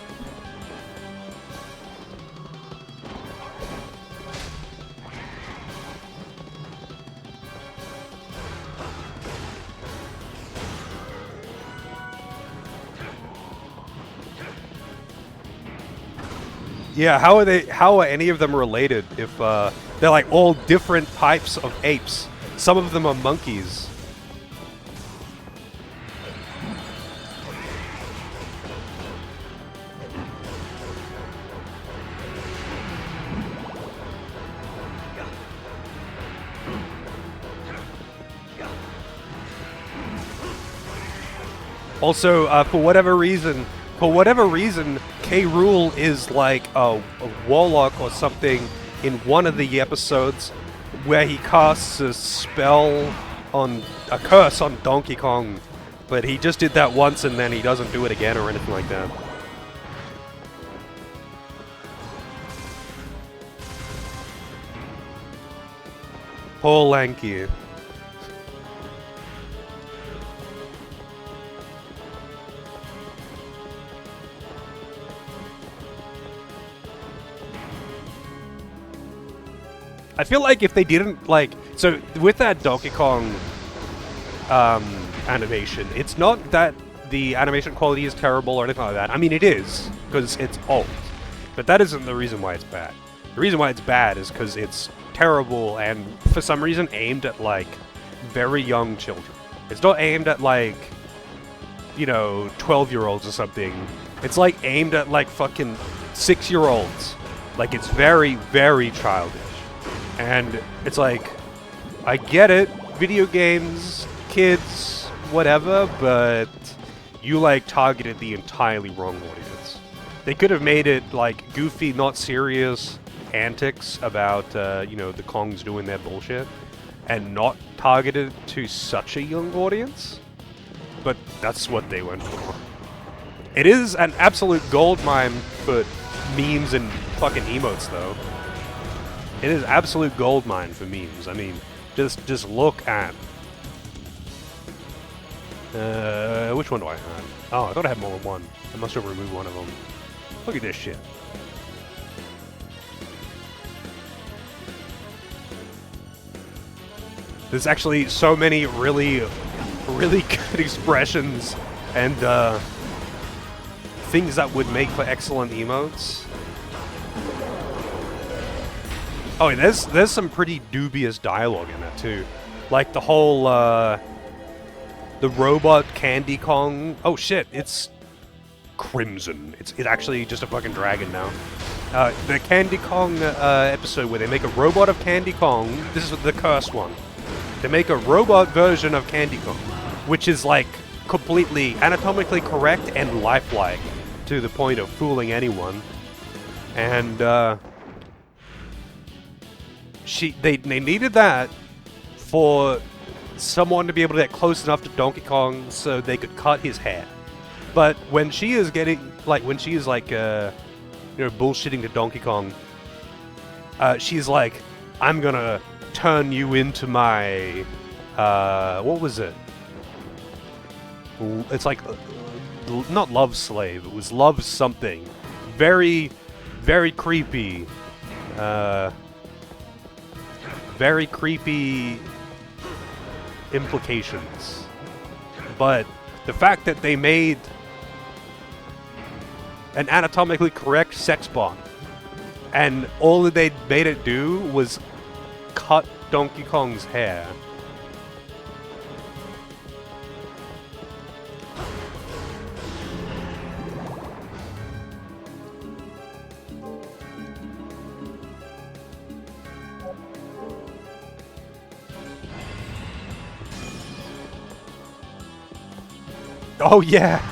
Yeah, how are any of them related if they're like all different types of apes? Some of them are monkeys. Also, for whatever reason, K. Rool is like a warlock or something in one of the episodes where he casts a spell on a curse on Donkey Kong, but he just did that once and then he doesn't do it again or anything like that. Poor Lanky. I feel like if they didn't, like... So, with that Donkey Kong animation, it's not that the animation quality is terrible or anything like that. I mean, it is, because it's old. But that isn't the reason why it's bad. The reason why it's bad is because it's terrible and, for some reason, aimed at, like, very young children. It's not aimed at, like, you know, 12-year-olds or something. It's, like, aimed at, like, fucking 6-year-olds. Like, it's very, very childish. And it's like, I get it, video games, kids, whatever, but you like targeted the entirely wrong audience. They could have made it like goofy, not serious antics about, you know, the Kongs doing their bullshit and not targeted to such a young audience. But that's what they went for. It is an absolute goldmine for memes and fucking emotes, though. It is absolute goldmine for memes. I mean, just look at... which one do I have? Oh, I thought I had more than one. I must have removed one of them. Look at this shit. There's actually so many really good expressions and things that would make for excellent emotes. Oh, and there's some pretty dubious dialogue in that too, like the whole the robot Candy Kong. Oh shit, it's Crimson. It's actually just a fucking dragon now. The Candy Kong episode where they make a robot of Candy Kong. This is the cursed one. They make a robot version of Candy Kong, which is like completely anatomically correct and lifelike to the point of fooling anyone. And they needed that for someone to be able to get close enough to Donkey Kong so they could cut his hair. But when she is getting, like, you know, bullshitting to Donkey Kong, she's like, I'm gonna turn you into my, what was it? It's like, not love slave, it was love something. Very, very creepy, very creepy implications. But the fact that they made an anatomically correct sex bond and all that they made it do was cut Donkey Kong's hair. Oh yeah!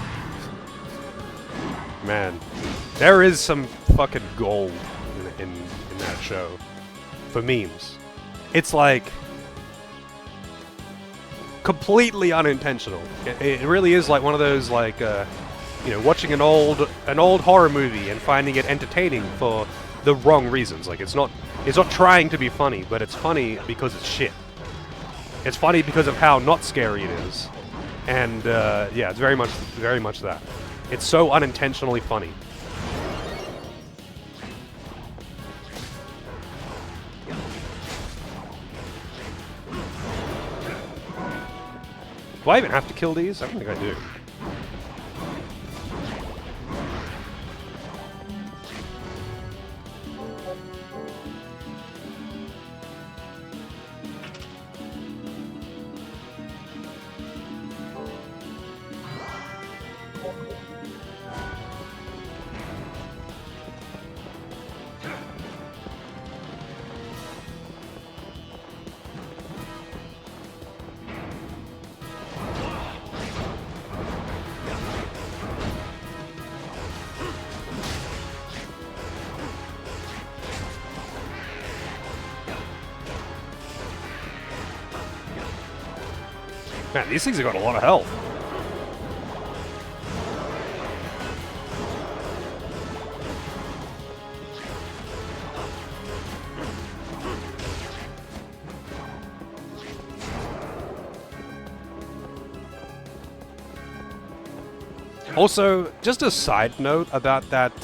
Man, there is some fucking gold in that show. For memes. It's like completely unintentional. It really is like one of those like you know, watching an old horror movie and finding it entertaining for the wrong reasons. Like it's not trying to be funny, but it's funny because it's shit. It's funny because of how not scary it is. And yeah, it's very much that. It's so unintentionally funny. Do I even have to kill these? I don't think I do. Man, these things have got a lot of health. Also, just a side note about that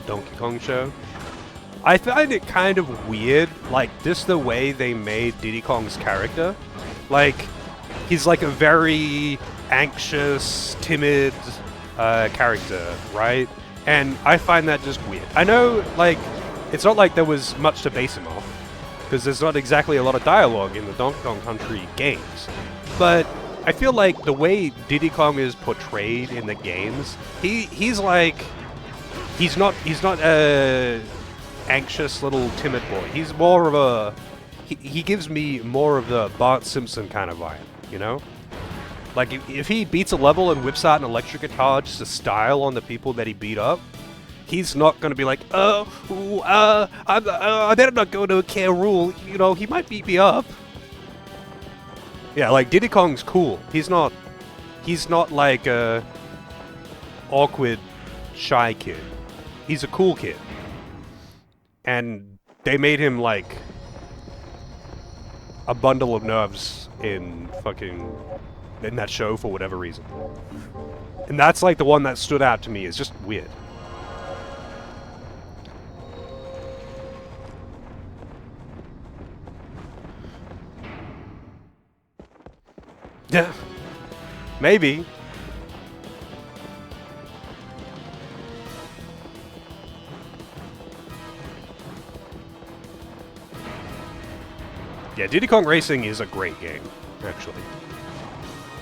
Donkey Kong show. I find it kind of weird, like, just the way they made Diddy Kong's character. Like, he's like a very anxious, timid character, right? And I find that just weird. I know, like, it's not like there was much to base him off, because there's not exactly a lot of dialogue in the Donkey Kong Country games. But I feel like the way Diddy Kong is portrayed in the games, he's like, he's not a anxious little timid boy. He's more of a, he gives me more of the Bart Simpson kind of vibe, you know? Like, if he beats a level and whips out an electric guitar just to style on the people that he beat up, he's not going to be like, I better not go to a K. Rool, you know, he might beat me up. Yeah, like, Diddy Kong's cool. He's not like a awkward, shy kid. He's a cool kid. And they made him, like, a bundle of nerves in that show for whatever reason. And that's, like, the one that stood out to me. It's just weird. Yeah. Maybe. Yeah, Diddy Kong Racing is a great game, actually.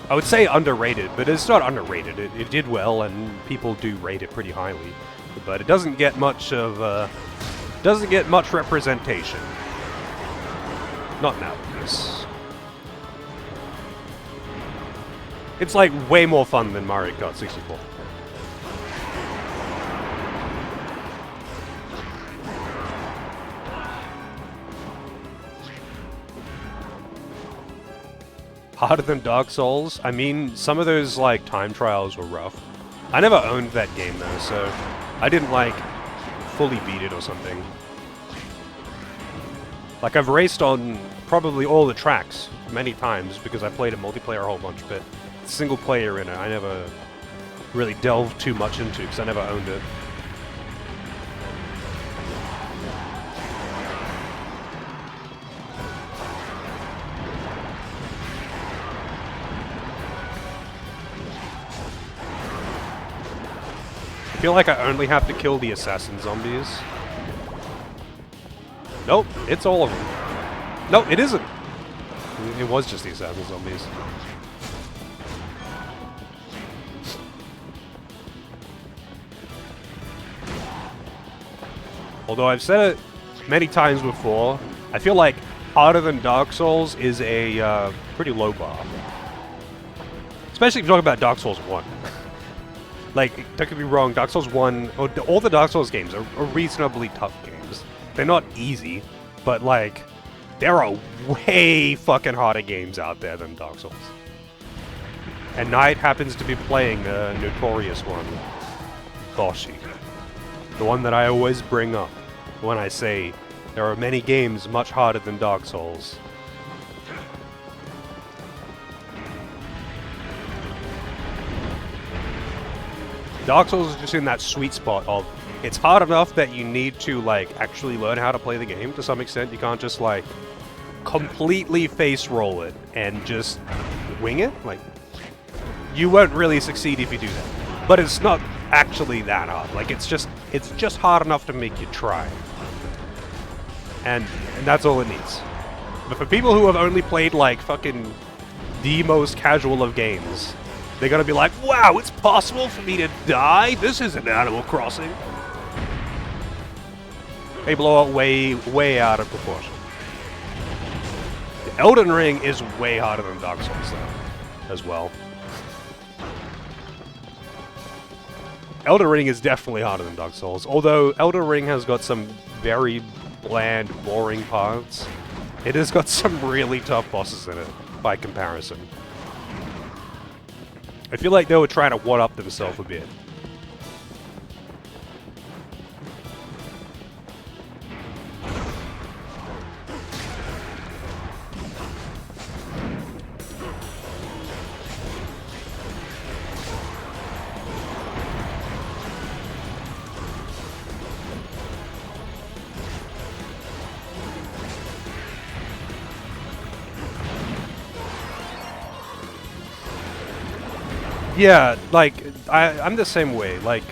I would say underrated, but it's not underrated. It did well, and people do rate it pretty highly. But it doesn't get much representation. Not nowadays. It's like way more fun than Mario Kart 64. Harder than Dark Souls? I mean, some of those, like, time trials were rough. I never owned that game, though, so I didn't, like, fully beat it or something. Like, I've raced on probably all the tracks many times because I played a multiplayer a whole bunch, but single player in it, I never really delved too much into because I never owned it. I feel like I only have to kill the assassin zombies. Nope, it's all of them. No, it isn't. It was just the assassin zombies. Although I've said it many times before, I feel like harder than Dark Souls is a pretty low bar. Especially if you're talking about Dark Souls 1. Like, don't get me wrong, Dark Souls 1, or all the Dark Souls games are reasonably tough games. They're not easy, but like, there are way fucking harder games out there than Dark Souls. And Knight happens to be playing a notorious one, Boshi. The one that I always bring up when I say there are many games much harder than Dark Souls. Dark Souls is just in that sweet spot of it's hard enough that you need to like actually learn how to play the game to some extent. You can't just like completely face roll it and just wing it. Like, you won't really succeed if you do that. But it's not actually that hard. Like, it's just hard enough to make you try. And that's all it needs. But for people who have only played like fucking the most casual of games, they're gonna be like, wow, it's possible for me to die? This isn't Animal Crossing. They blow it way out of proportion. Elden Ring is way harder than Dark Souls, though, as well. Elden Ring is definitely harder than Dark Souls, although Elden Ring has got some very bland, boring parts. It has got some really tough bosses in it, by comparison. I feel like they were trying to one-up themselves a bit. Yeah, like, I'm the same way, like,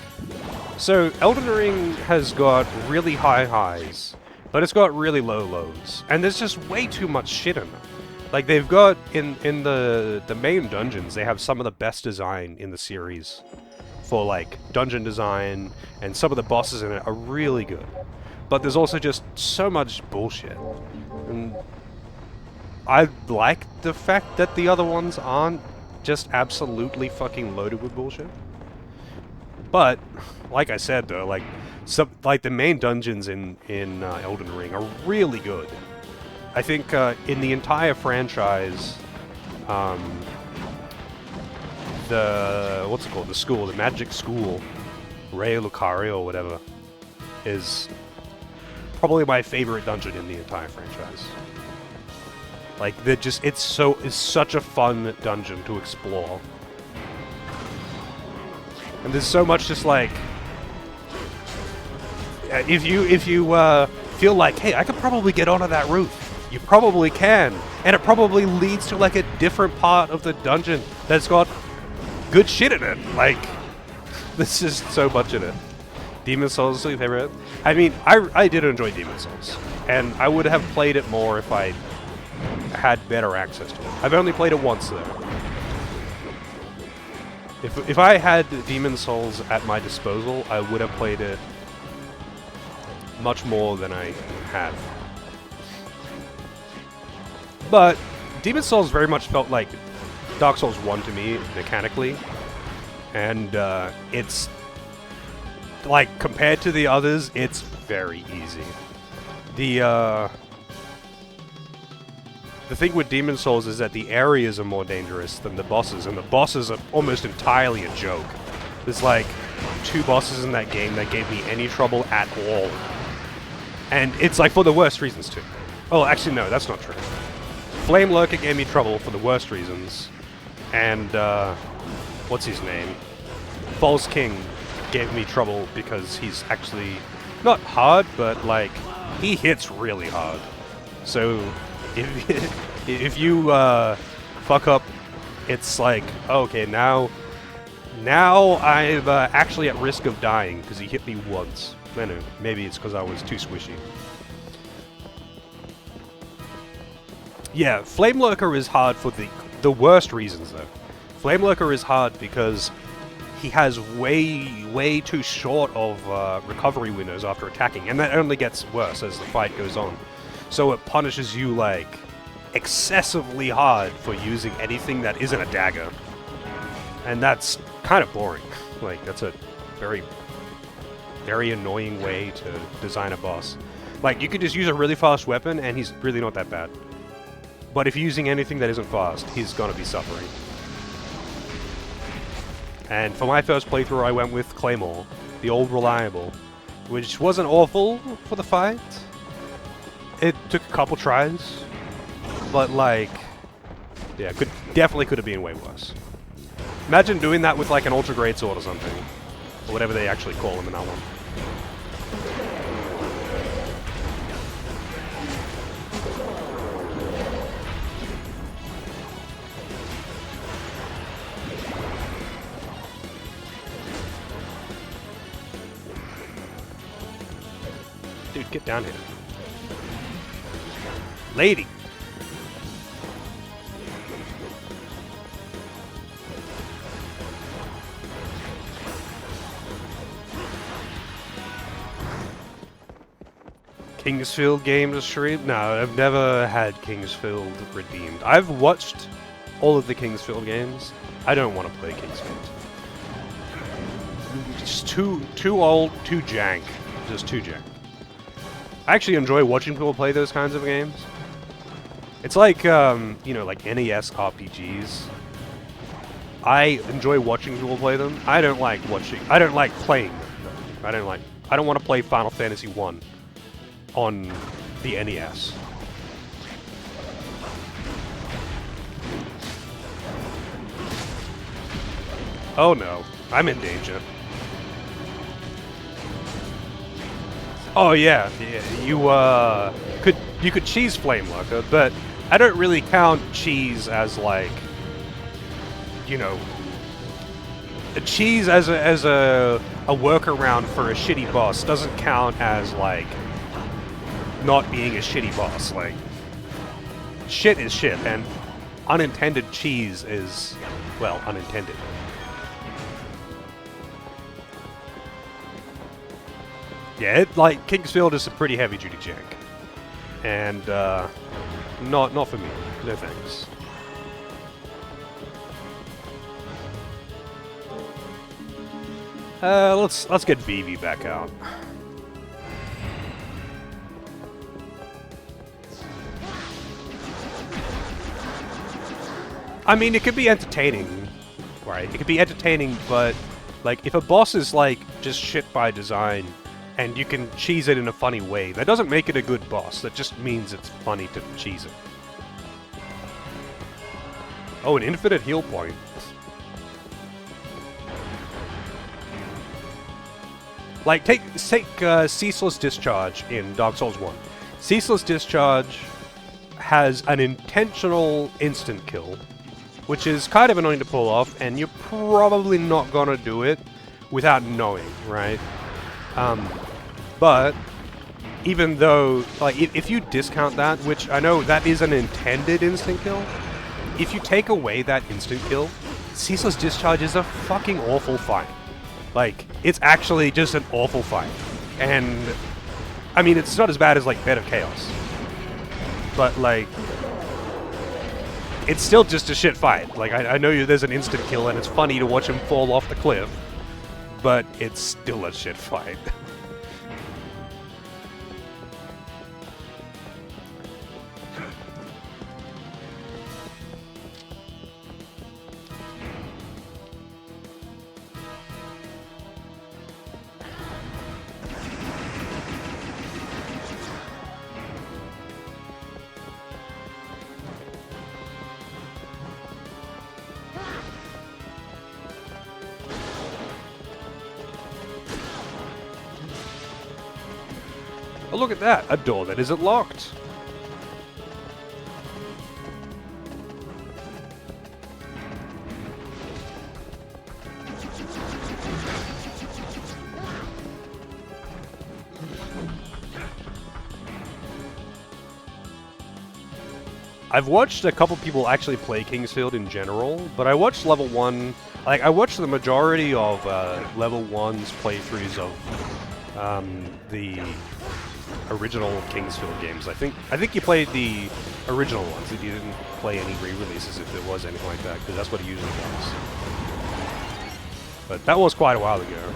so Elden Ring has got really high highs, but it's got really low lows, and there's just way too much shit in them. Like, they've got, in the main dungeons, they have some of the best design in the series for, like, dungeon design, and some of the bosses in it are really good. But there's also just so much bullshit. And I like the fact that the other ones aren't just absolutely fucking loaded with bullshit. But, like I said though, like the main dungeons in Elden Ring are really good. I think in the entire franchise, what's it called? The school, the magic school, Rey Lucario or whatever, is probably my favorite dungeon in the entire franchise. Like, it's such a fun dungeon to explore. And there's so much just like, if you feel like, hey, I could probably get onto that roof, you probably can. And it probably leads to like a different part of the dungeon that's got good shit in it. Like, there's just so much in it. Demon's Souls is your favorite? I mean, I did enjoy Demon's Souls. And I would have played it more if I had better access to it. I've only played it once though. If I had Demon's Souls at my disposal, I would have played it much more than I have. But Demon's Souls very much felt like Dark Souls 1 to me, mechanically. And it's, like, compared to the others, it's very easy. The thing with Demon's Souls is that the areas are more dangerous than the bosses, and the bosses are almost entirely a joke. There's like 2 bosses in that game that gave me any trouble at all. And it's like for the worst reasons too. Oh, actually no, that's not true. Flame Lurker gave me trouble for the worst reasons. And, what's his name? False King gave me trouble because he's actually not hard, but like, he hits really hard. So, if you fuck up, it's like, okay, now I'm actually at risk of dying because he hit me once. I know, maybe it's because I was too squishy. Yeah, Flame Lurker is hard for the worst reasons, though. Flame Lurker is hard because he has way too short of recovery windows after attacking, and that only gets worse as the fight goes on. So it punishes you, like, excessively hard for using anything that isn't a dagger. And that's kind of boring. Like, that's a very, very annoying way to design a boss. Like, you could just use a really fast weapon, and he's really not that bad. But if you're using anything that isn't fast, he's gonna be suffering. And for my first playthrough, I went with Claymore, the old reliable, which wasn't awful for the fight. It took a couple tries, but like, yeah, definitely could have been way worse. Imagine doing that with like an Ultra Greatsword or something, or whatever they actually call them in that one. Dude, get down here. Lady! Kingsfield Games stream? No, I've never had Kingsfield redeemed. I've watched all of the Kingsfield games. I don't want to play Kingsfield. It's too old, too jank. Just too jank. I actually enjoy watching people play those kinds of games. It's like, you know, like NES RPGs. I enjoy watching people play them. I don't like playing them. I don't want to play Final Fantasy 1 on the NES. Oh no, I'm in danger. Oh yeah, you could cheese Flame Lurker, but I don't really count cheese as like, you know, a cheese as a workaround for a shitty boss doesn't count as like not being a shitty boss. Like, shit is shit, and unintended cheese is, well, unintended. Yeah, like, Kingsfield is a pretty heavy-duty jank. And, not for me. No thanks. Let's get Vivi back out. I mean, it could be entertaining, right? It could be entertaining, but, like, if a boss is, like, just shit by design, and you can cheese it in a funny way, that doesn't make it a good boss. That just means it's funny to cheese it. Oh, an infinite heal point. Like, take Ceaseless Discharge in Dark Souls 1. Ceaseless Discharge has an intentional instant kill, which is kind of annoying to pull off, and you're probably not gonna do it without knowing, right? But even though, like, if you discount that, which I know that is an intended instant kill, if you take away that instant kill, Ceaseless Discharge is a fucking awful fight. Like, it's actually just an awful fight. And, I mean, it's not as bad as, like, Bed of Chaos. But, like, it's still just a shit fight. Like, I know there's an instant kill, and it's funny to watch him fall off the cliff, but it's still a shit fight. Oh, look at that! A door that isn't locked! I've watched a couple people actually play Kingsfield in general, but I watched level 1... Like, I watched the majority of level 1's playthroughs of the original Kingsfield games. I think you played the original ones, if you didn't play any re-releases if there was anything like that, because that's what it usually does. But that was quite a while ago.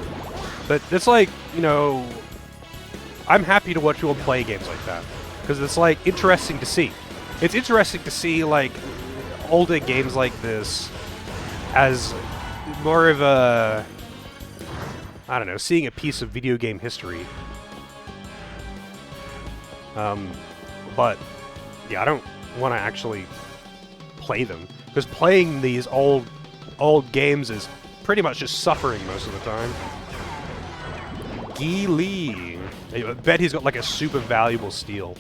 But it's like, you know, I'm happy to watch people play games like that, because it's like interesting to see. It's interesting to see like older games like this as more of a, I don't know, seeing a piece of video game history. But yeah, I don't want to actually play them, because playing these old games is pretty much just suffering most of the time. Gee Lee. I bet he's got like a super valuable steel.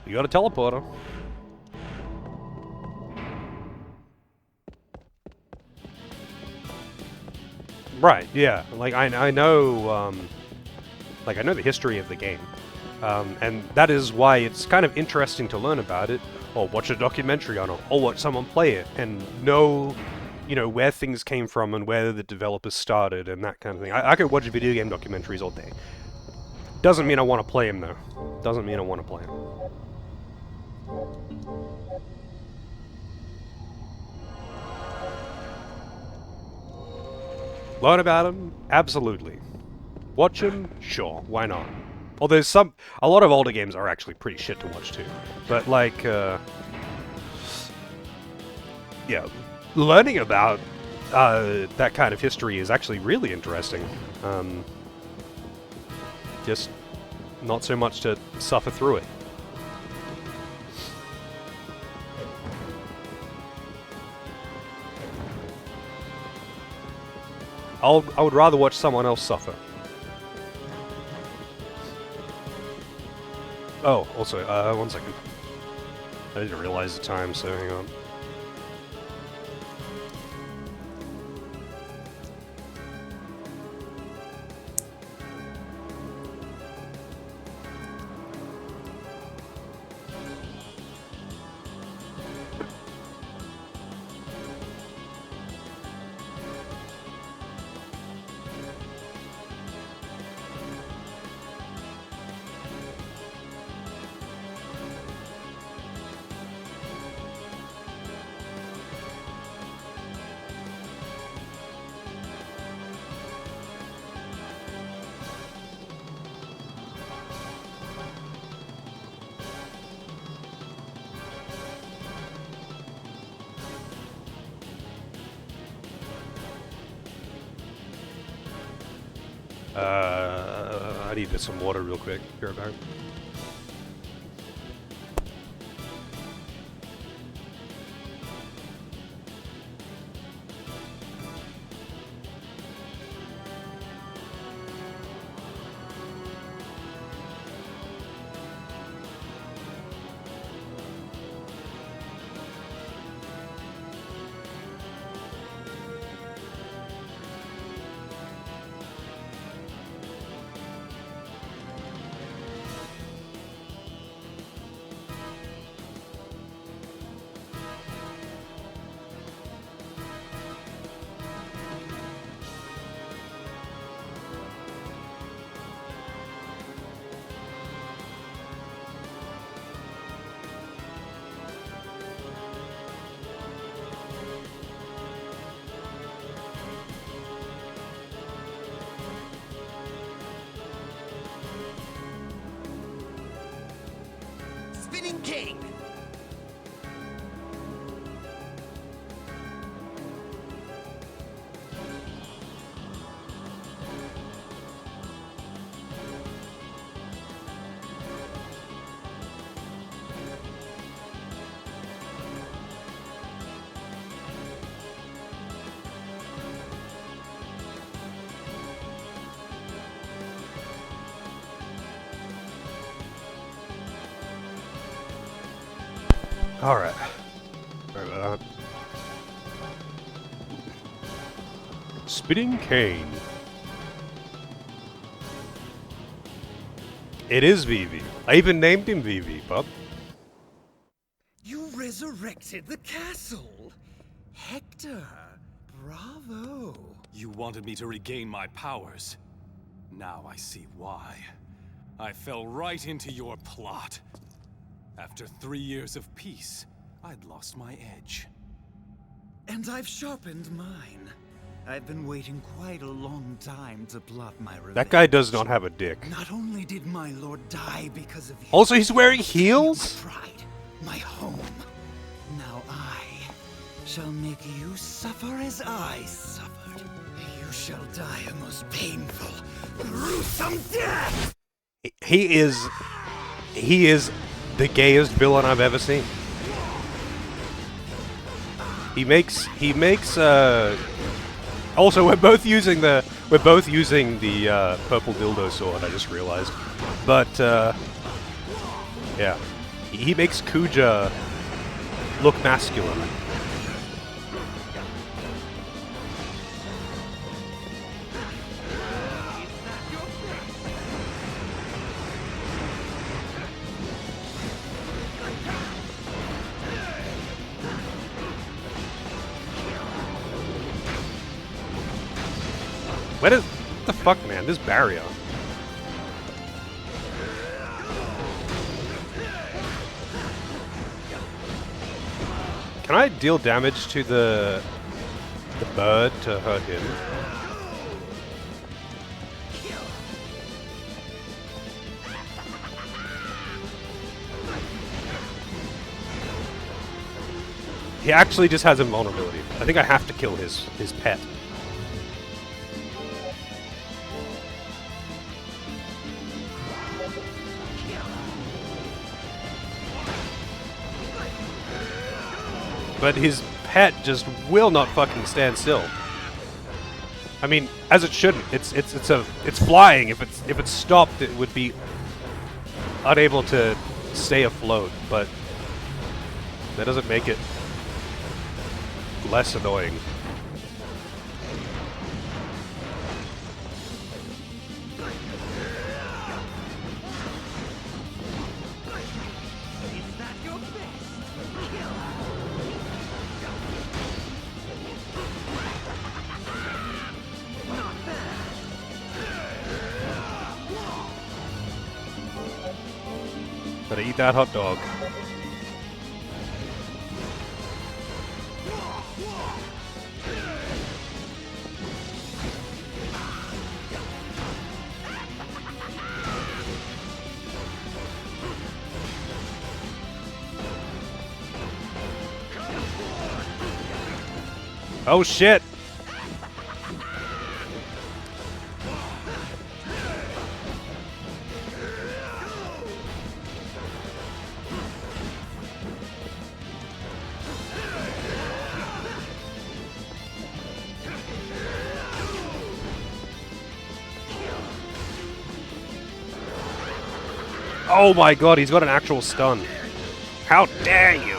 You got a teleporter. Right, yeah. Like, I know, like, I know the history of the game. And that is why it's kind of interesting to learn about it, or watch a documentary on it, or watch someone play it, and know, you know, where things came from and where the developers started and that kind of thing. I could watch video game documentaries all day. Doesn't mean I want to play them, though. Doesn't mean I want to play them. Learn about them? Absolutely. Watch them? Sure, why not? Well, there's a lot of older games are actually pretty shit to watch too. But like, yeah, learning about that kind of history is actually really interesting. Just not so much to suffer through it. I would rather watch someone else suffer. Oh, also, 1 second. I didn't realize the time, so hang on. I need some water real quick. Be right back. Spinning King! Alright. Sorry about that. Spitting cane. It is Vivi. I even named him Vivi, bub. You resurrected the castle! Hector, bravo! You wanted me to regain my powers. Now I see why. I fell right into your plot. After 3 years of peace, I'd lost my edge. And I've sharpened mine. I've been waiting quite a long time to plot my revenge. That guy does not have a dick. Not only did my lord die because of you. Also, he's wearing heels? My pride, my home. Now I shall make you suffer as I suffered. You shall die a most painful, gruesome death! He is the gayest villain I've ever seen. He makes also we're both using the purple dildo sword, I just realized. But yeah. He makes Kuja look masculine. What the fuck, man? This barrier. Can I deal damage to the bird to hurt him? He actually just has invulnerability. I think I have to kill his pet. But his pet just will not fucking stand still. I mean, as it shouldn't. It's flying. If it's stopped, it would be unable to stay afloat. But that doesn't make it less annoying. Gotta eat that hot dog. Oh shit! Oh my god, he's got an actual stun. How dare you!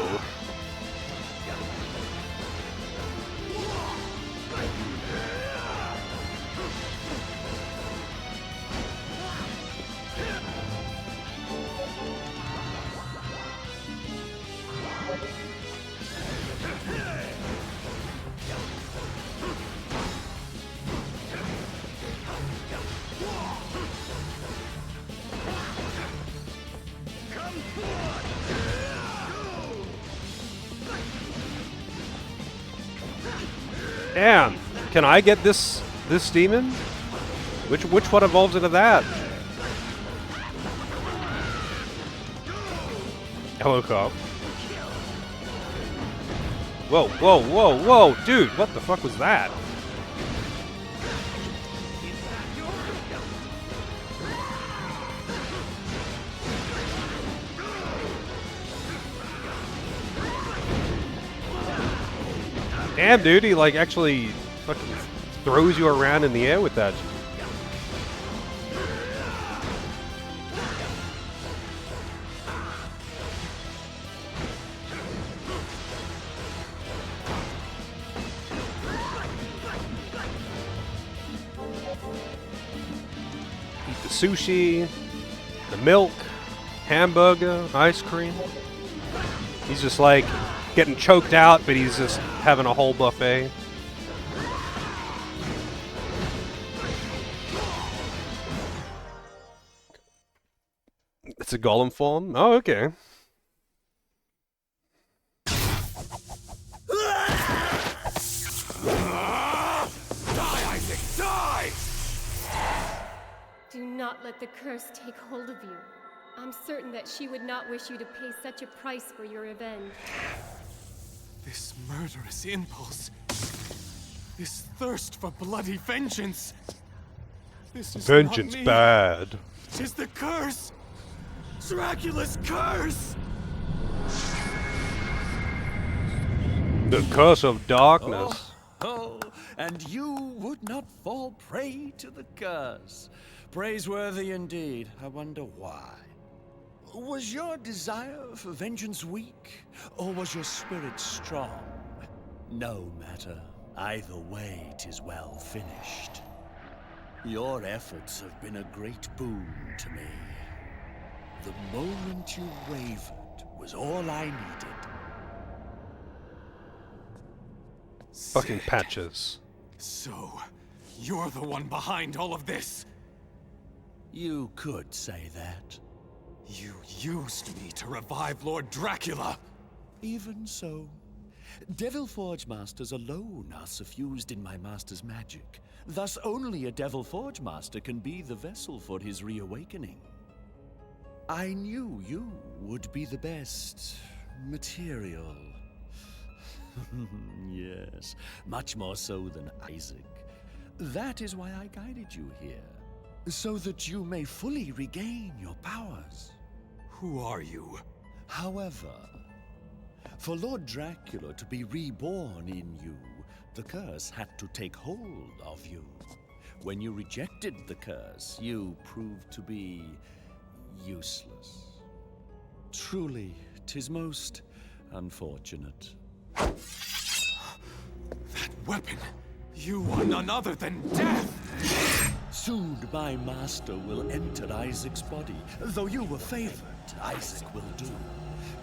Damn! Can I get this demon? Which one evolves into that? Hello, cop. Whoa, whoa, whoa, whoa! Dude, what the fuck was that? Damn, dude, he like actually fucking throws you around in the air with that. sushi, the milk, hamburger, ice cream. He's just like getting choked out, but he's just having a whole buffet. It's a golem form? Oh, okay. Die, Isaac, die! Do not let the curse take hold of you. I'm certain that she would not wish you to pay such a price for your revenge. This murderous impulse. This thirst for bloody vengeance. This is Vengeance not me. bad. Tis the curse! Dracula's curse! The curse of darkness. Oh, and you would not fall prey to the curse. Praiseworthy indeed. I wonder why. Was your desire for vengeance weak, or was your spirit strong? No matter. Either way, 'tis well finished. Your efforts have been a great boon to me. The moment you wavered was all I needed. Fucking patches. So, you're the one behind all of this. You could say that. You used me to revive Lord Dracula. Even so. Devil Forge Masters alone are suffused in my master's magic. Thus only a Devil Forge Master can be the vessel for his reawakening. I knew you would be the best material. Yes, much more so than Isaac. That is why I guided you here, so that you may fully regain your powers. Who are you? However, for Lord Dracula to be reborn in you, the curse had to take hold of you. When you rejected the curse, you proved to be useless. Truly, 'tis most unfortunate. That weapon! You are none other than death! Soon my master will enter Isaac's body. Though you were favored, Isaac will do.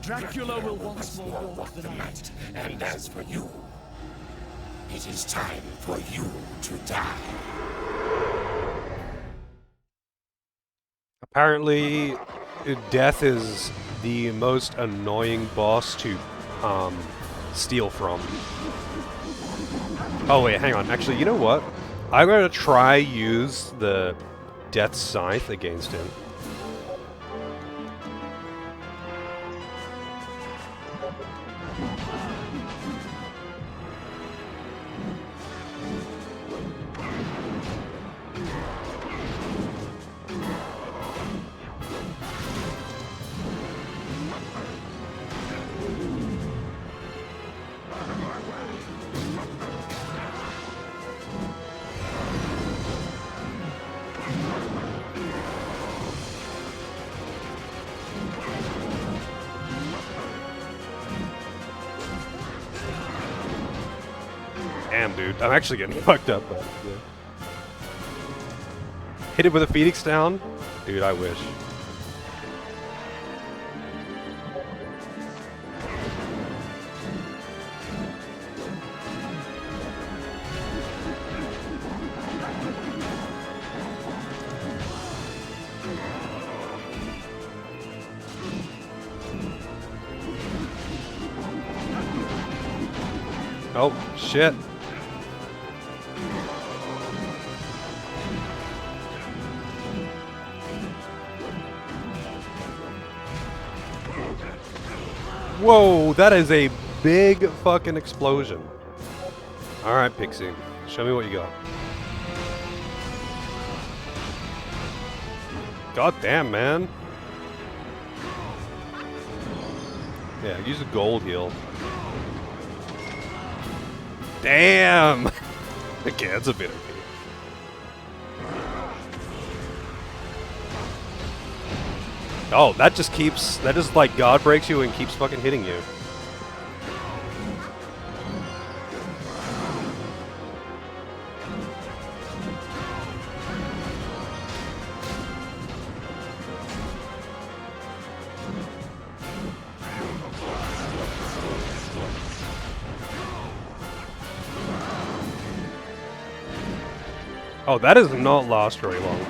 Dracula will once more walk the night. And as for you, it is time for you to die. Apparently, death is the most annoying boss to steal from. Oh wait, hang on. Actually, you know what? I'm gonna try use the Death Scythe against him. Damn, dude. I'm actually getting fucked up. But, yeah. Hit it with a Phoenix down? Dude, I wish. Oh, shit. Whoa, that is a big fucking explosion. Alright, Pixie. Show me what you got. God damn, man. Yeah, use a gold heal. Damn! Okay, that's a bit okay. Oh, that just keeps... That just, like, God breaks you and keeps fucking hitting you. Oh, that does not last very long.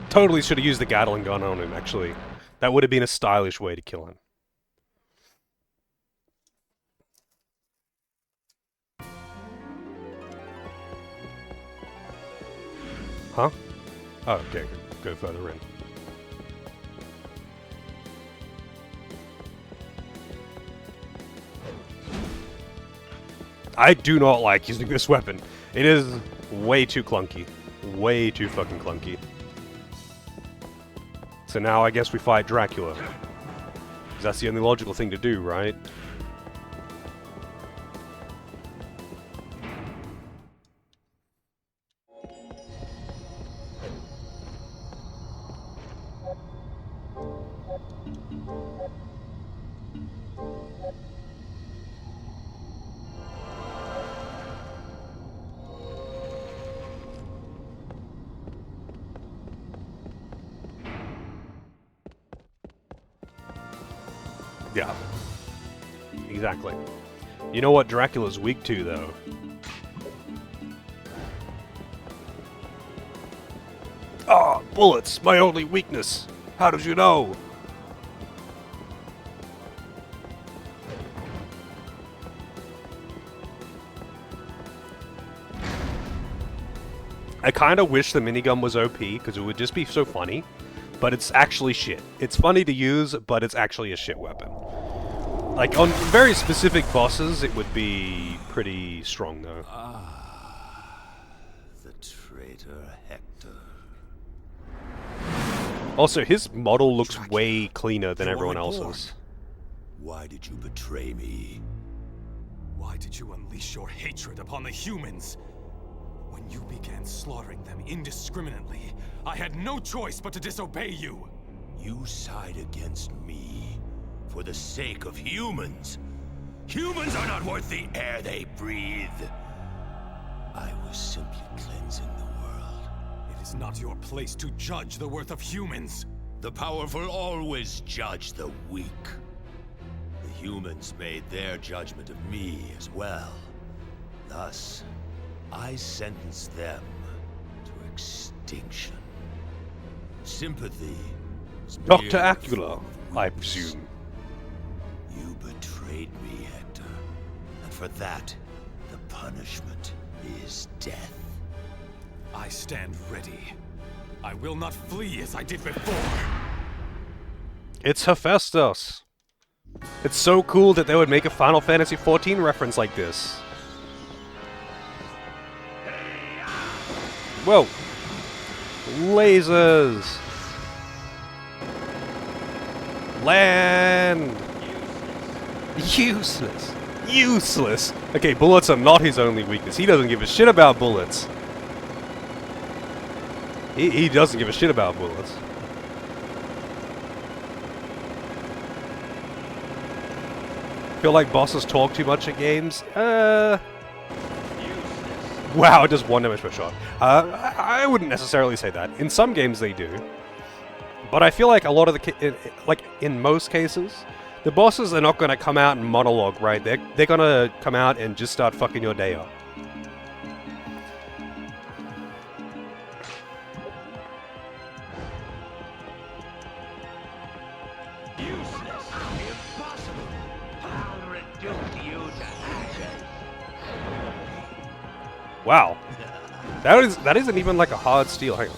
Totally should have used the Gatling gun on him, actually. That would have been a stylish way to kill him. Huh? Oh, okay, go further in. I do not like using this weapon. It is way too clunky. Way too fucking clunky. So now I guess we fight Dracula. 'Cause that's the only logical thing to do, right? Yeah. Exactly. You know what Dracula's weak to, though? Ah, bullets! My only weakness! How did you know? I kinda wish the minigun was OP, because it would just be so funny. But it's actually shit. It's funny to use, but it's actually a shit weapon. Like, on very specific bosses, it would be pretty strong, though. The traitor Hector. Also, his model looks way cleaner than everyone else's. Why did you betray me? Why did you unleash your hatred upon the humans? When you began slaughtering them indiscriminately, I had no choice but to disobey you. You side against me for the sake of humans. Humans are not worth the air they breathe. I was simply cleansing the world. It is not your place to judge the worth of humans. The powerful always judge the weak. The humans made their judgment of me as well. Thus, I sentenced them to extinction. Sympathy is Dr. merely a Acula, form of I weakness. presume. You betrayed me, Hector. And for that, the punishment is death. I stand ready. I will not flee as I did before. It's Hephaestus. It's so cool that they would make a Final Fantasy XIV reference like this. Whoa! Lasers! Land! Useless! Useless! Okay, bullets are not his only weakness. He doesn't give a shit about bullets. He doesn't give a shit about bullets. Feel like bosses talk too much in games? Wow, it does 1 damage per shot. I wouldn't necessarily say that. In some games they do. But I feel like a lot of the... like, in most cases, the bosses are not going to come out and monologue, right? They're going to come out and just start fucking your day up. Wow. That isn't even like a hard steel. Hang on.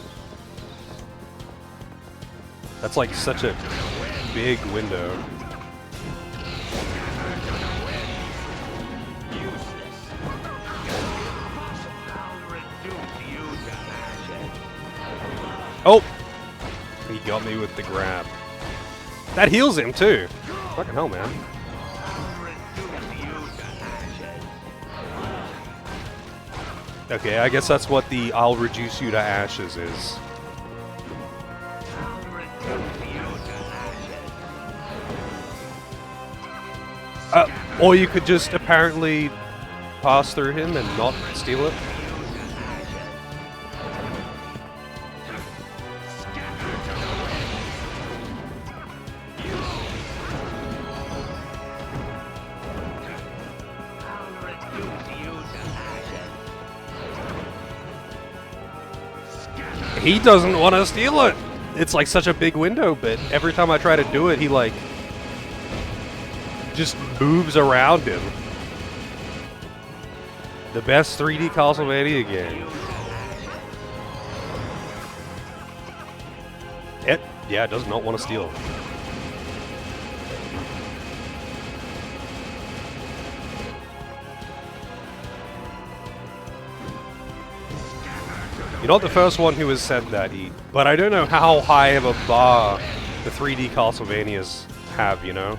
That's like such a big window. Oh! He got me with the grab. That heals him too. Fucking hell, man. Okay, I guess that's what the I'll reduce you to ashes is. Or you could just apparently pass through him and not steal it. He doesn't want to steal it! It's like such a big window, but every time I try to do it, he like just moves around him. The best 3D Castlevania game. It does not want to steal. You're not the first one who has said that, but I don't know how high of a bar the 3D Castlevanias have, you know?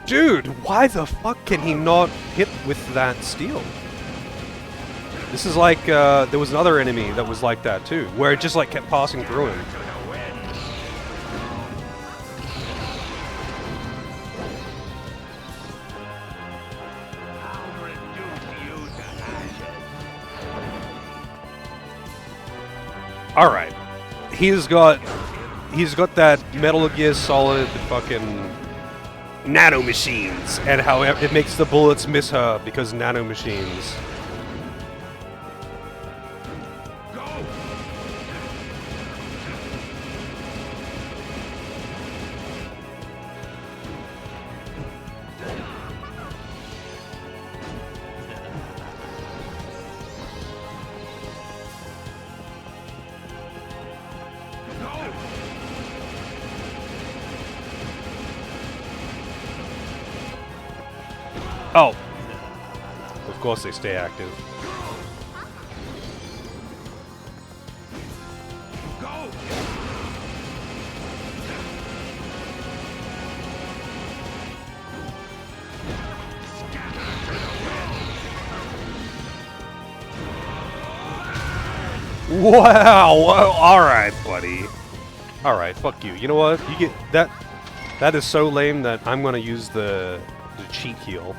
Dude, why the fuck can he not hit with that steel? This is like, there was another enemy that was like that too, where it just like kept passing through him. Alright. He's got that Metal Gear Solid fucking nano machines, and how it makes the bullets miss her because nano machines. Oh, of course they stay active. Go. Wow! All right, buddy. All right, fuck you. You know what? You get that. That is so lame that I'm gonna use the cheat heal.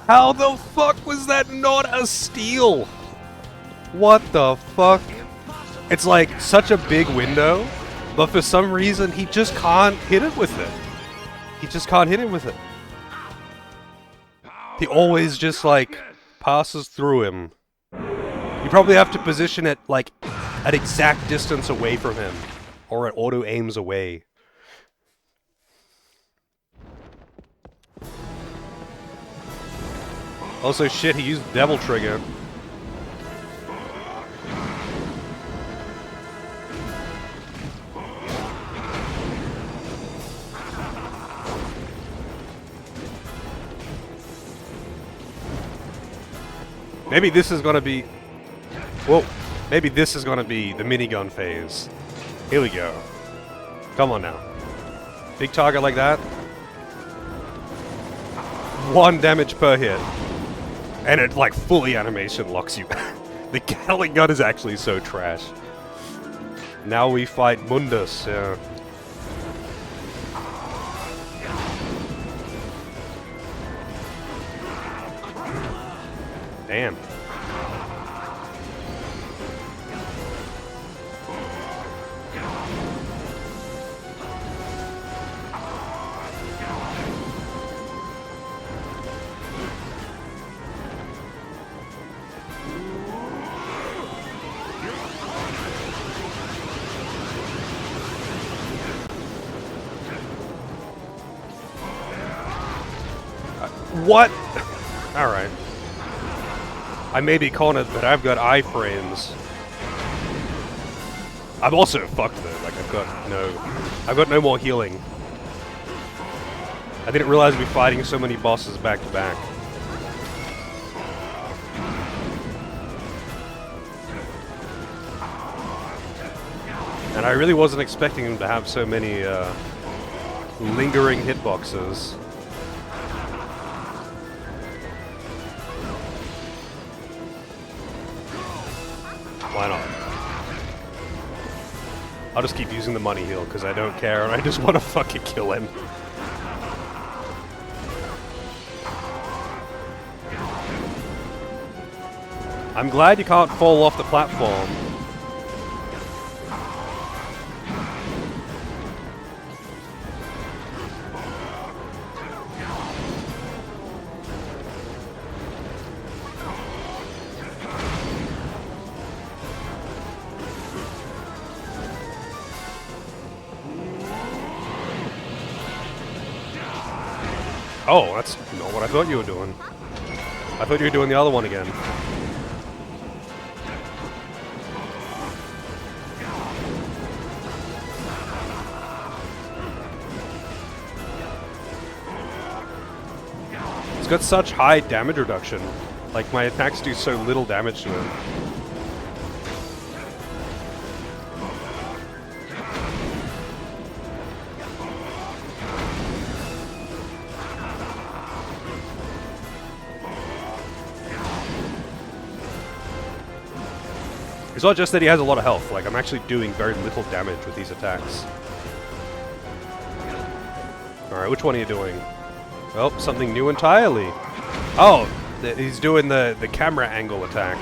How the fuck was that not a steal? What the fuck? It's like such a big window, but for some reason he just can't hit it with it. He just can't hit it with it. He always just like passes through him. You probably have to position it like at exact distance away from him, or it auto aims away. Also, shit, he used Devil Trigger. Maybe this is gonna be... Whoa. Maybe this is gonna be the minigun phase. Here we go. Come on now. Big target like that. 1 damage per hit. And it, like, fully animation locks you. The Gatling gun is actually so trash. Now we fight Mundus, yeah. Damn. What? Alright. I may be calling it, but I've got iframes. I'm also fucked though, like I've got no more healing. I didn't realize we'd be fighting so many bosses back to back. And I really wasn't expecting him to have so many lingering hitboxes. Why not? I'll just keep using the money heal because I don't care and I just want to fucking kill him. I'm glad you can't fall off the platform. Oh, that's not what I thought you were doing. I thought you were doing the other one again. It's got such high damage reduction. Like, my attacks do so little damage to him. It's not just that he has a lot of health, like I'm actually doing very little damage with these attacks. Alright, which one are you doing? Oh, something new entirely. Oh, he's doing the camera angle attack.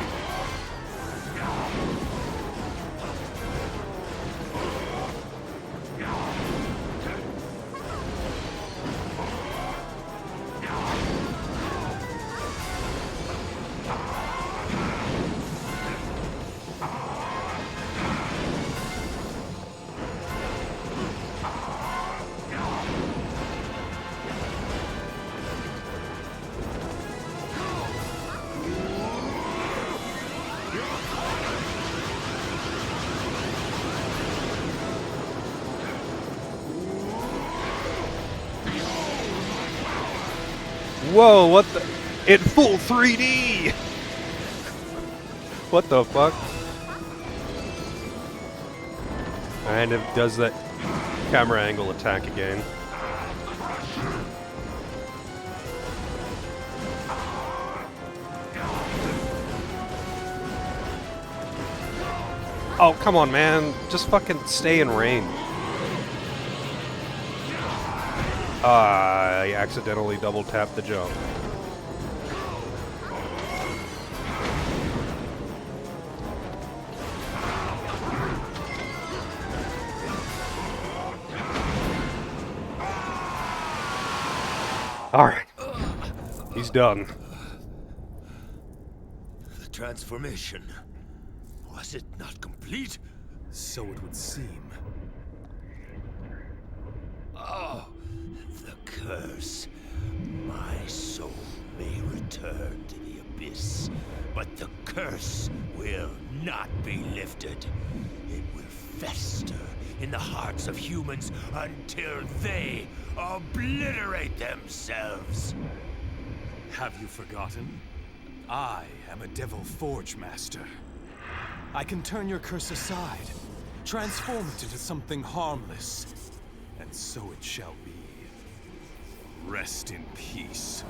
Whoa, what the? In full 3D! What the fuck? And it does that camera angle attack again. Oh, come on, man. Just fucking stay in range. I accidentally double tapped the jump. Alright. He's done. The transformation. Was it not complete? So it would seem. Oh, the curse. My soul may return to the abyss, but the curse will not be lifted. It will fester in the hearts of humans until they obliterate themselves. Have you forgotten? I am a Devil Forge Master. I can turn your curse aside, transform it into something harmless, and so it shall be. Rest in peace.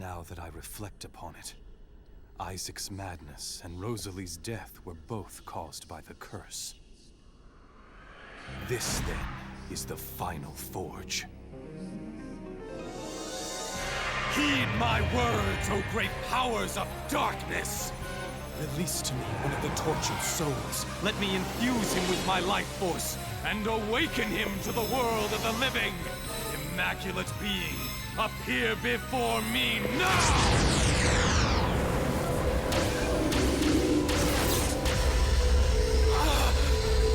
Now that I reflect upon it, Isaac's madness and Rosalie's death were both caused by the curse. This, then, is the final forge. Heed my words, O great powers of darkness! Release to me one of the tortured souls. Let me infuse him with my life force and awaken him to the world of the living. Immaculate being, appear before me now!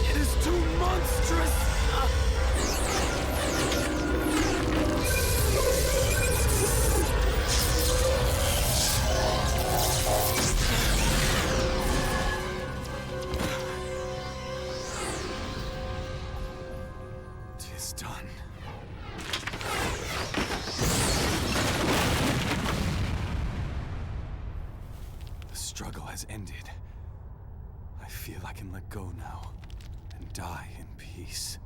It is too monstrous! Tis done. The struggle has ended. I feel I can let go now and die in peace.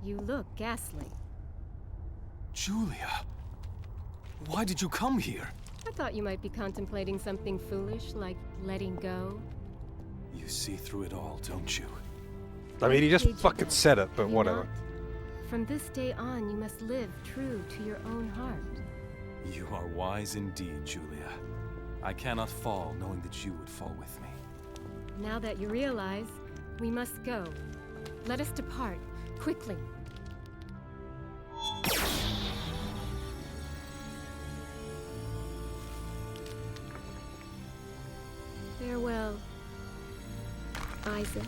You look ghastly. Julia, why did you come here? I thought you might be contemplating something foolish, like letting go. You see through it all, don't you? I mean, he just Cage fucking it. said it, but Do you whatever. not? From this day on, you must live true to your own heart. You are wise indeed, Julia. I cannot fall knowing that you would fall with me. Now that you realize, we must go. Let us depart, quickly. Farewell, Isaac.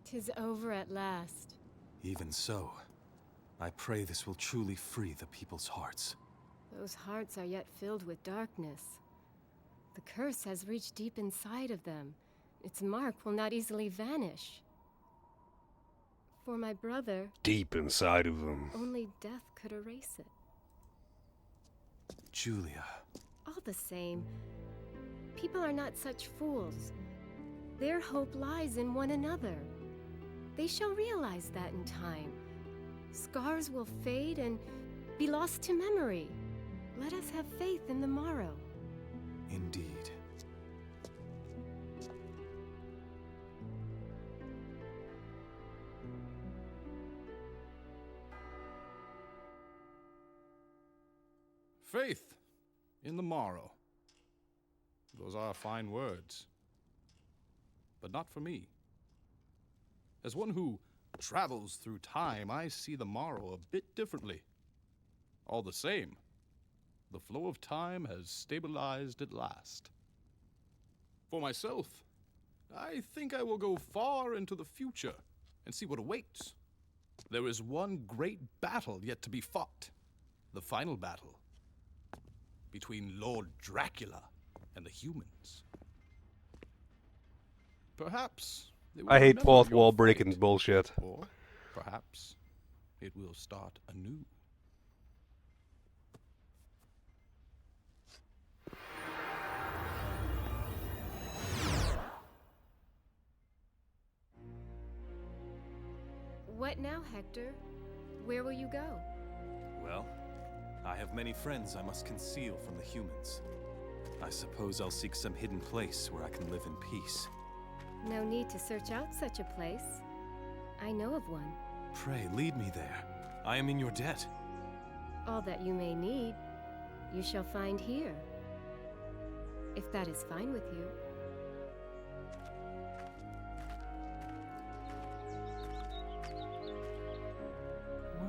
Tis over at last. Even so, I pray this will truly free the people's hearts. Those hearts are yet filled with darkness. The curse has reached deep inside of them. Its mark will not easily vanish. For my brother, Deep inside of them. only death could erase it. Julia. All the same, people are not such fools. Their hope lies in one another. They shall realize that in time. Scars will fade and be lost to memory. Let us have faith in the morrow. Indeed. Faith in the morrow. Those are fine words. But not for me. As one who travels through time, I see the morrow a bit differently. All the same, the flow of time has stabilized at last. For myself, I think I will go far into the future and see what awaits. There is one great battle yet to be fought. The final battle between Lord Dracula and the humans. Perhaps they will I hate remember fourth your wall breaking fate, bullshit. or perhaps it will start anew. What now, Hector? Where will you go? Well, I have many friends I must conceal from the humans. I suppose I'll seek some hidden place where I can live in peace. No need to search out such a place. I know of one. Pray, lead me there. I am in your debt. All that you may need, you shall find here. If that is fine with you.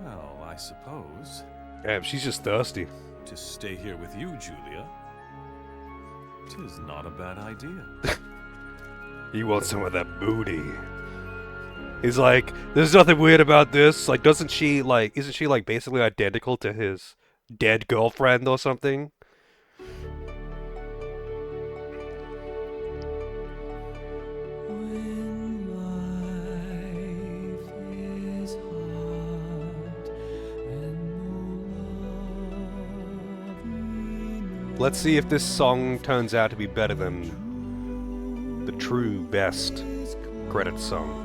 Well, I suppose. Damn, she's just thirsty. To stay here with you, Julia. 'Tis not a bad idea. He wants some of that booty. He's like, there's nothing weird about this. Like, isn't she like basically identical to his dead girlfriend or something? Let's see if this song turns out to be better than the true best credits song.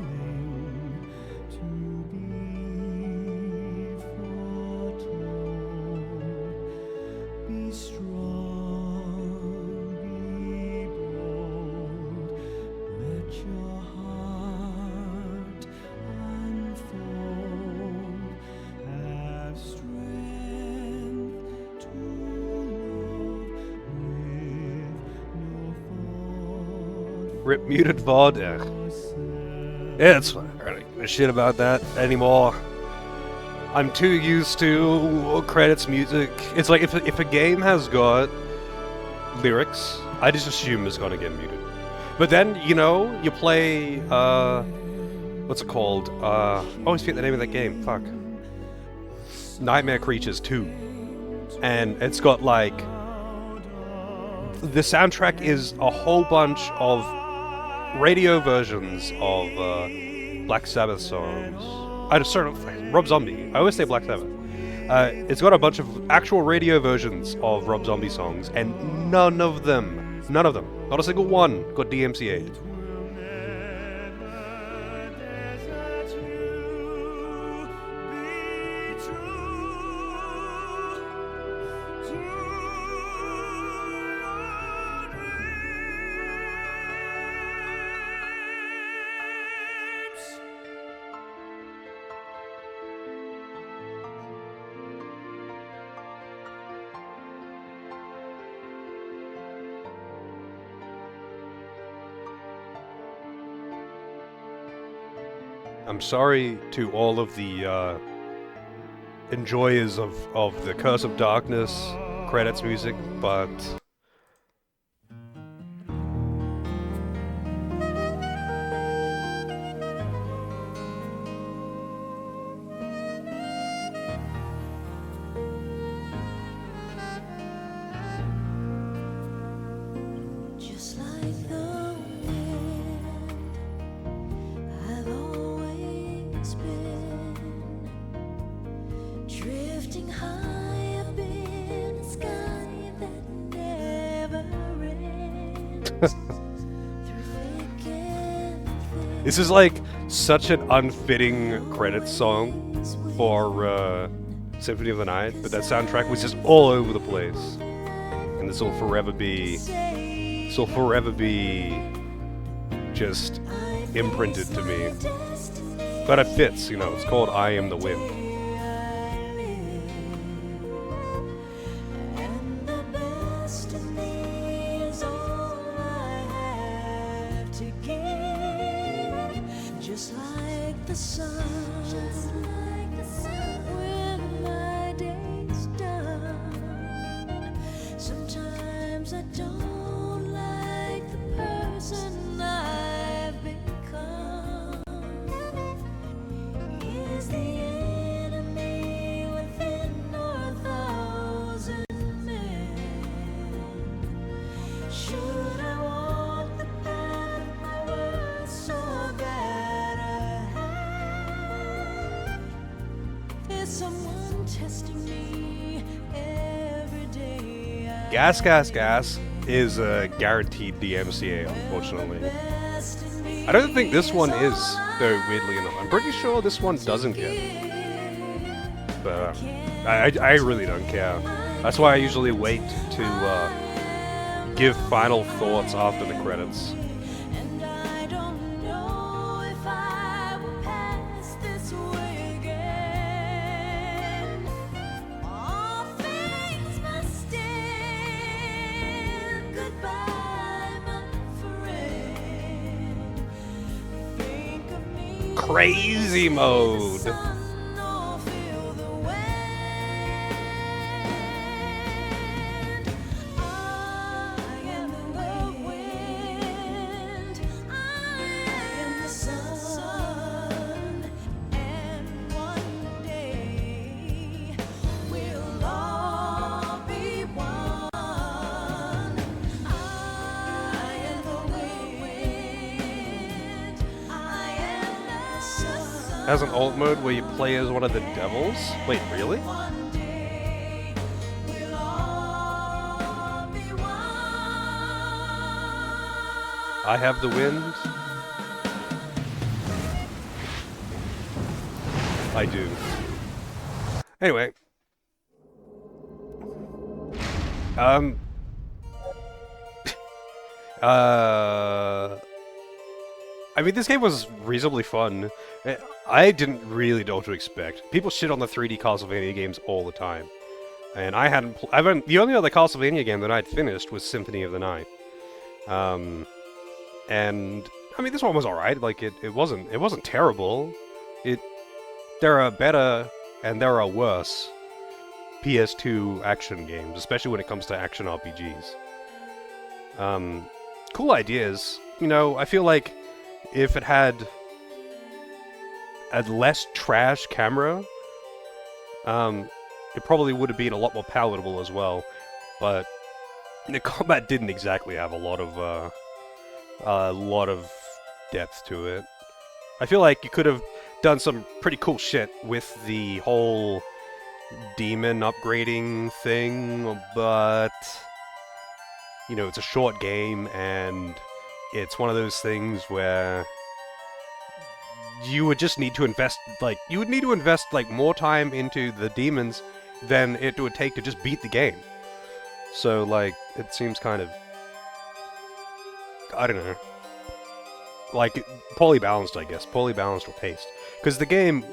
Rip muted VOD. Yeah, it's fine. I don't give a shit about that anymore. I'm too used to credits music. It's like if a game has got lyrics, I just assume it's gonna get muted. But then, you know, you play what's it called? I always forget the name of that game. Fuck. Nightmare Creatures 2. And it's got like the soundtrack is a whole bunch of radio versions of Black Sabbath songs. Rob Zombie. I always say Black Sabbath. It's got a bunch of actual radio versions of Rob Zombie songs, and none of them, not a single one, got DMCA'd. I'm sorry to all of the enjoyers of the Curse of Darkness credits music, but Just like the wind, I've always been drifting high up in the sky that never ends. this is like such an unfitting credits song for Symphony of the Night, but that soundtrack was just all over the place. And this will forever be just imprinted to me. But it fits, you know, it's called I Am the Wind. And the best of me is all I have to give. Just like the sun, when my day's done. Sometimes I don't like the person I've become. Is the enemy within our thousand men? Should I walk the path my words so bad I have? Is someone testing me every day? Gas Gas Gas is a guaranteed DMCA, unfortunately. I don't think this one is, though, weirdly enough. I'm pretty sure this one doesn't get it. But I really don't care. That's why I usually wait to give final thoughts after the credits. And I don't know if I will pass this way again. All things must end. Goodbye, my friend. Think of me. Crazy mode. has an alt mode where you play as one of the devils. Wait, really? I have the wind. I do. Anyway. I mean, this game was reasonably fun. I didn't really know what to expect. People shit on the 3D Castlevania games all the time. And I hadn't... the only other Castlevania game that I'd finished was Symphony of the Night. And... I mean, this one was alright. Like, it wasn't terrible. There are better, and there are worse PS2 action games, especially when it comes to action RPGs. Cool ideas. You know, I feel like if it had a less trash camera, it probably would have been a lot more palatable as well. But the combat didn't exactly have a lot of depth to it. I feel like you could have done some pretty cool shit with the whole demon upgrading thing, but you know, it's a short game, and it's one of those things where you would just need to invest, like, more time into the demons than it would take to just beat the game. So, like, it seems kind of, I don't know, like, poorly balanced, I guess. Poorly balanced or paced. Because the game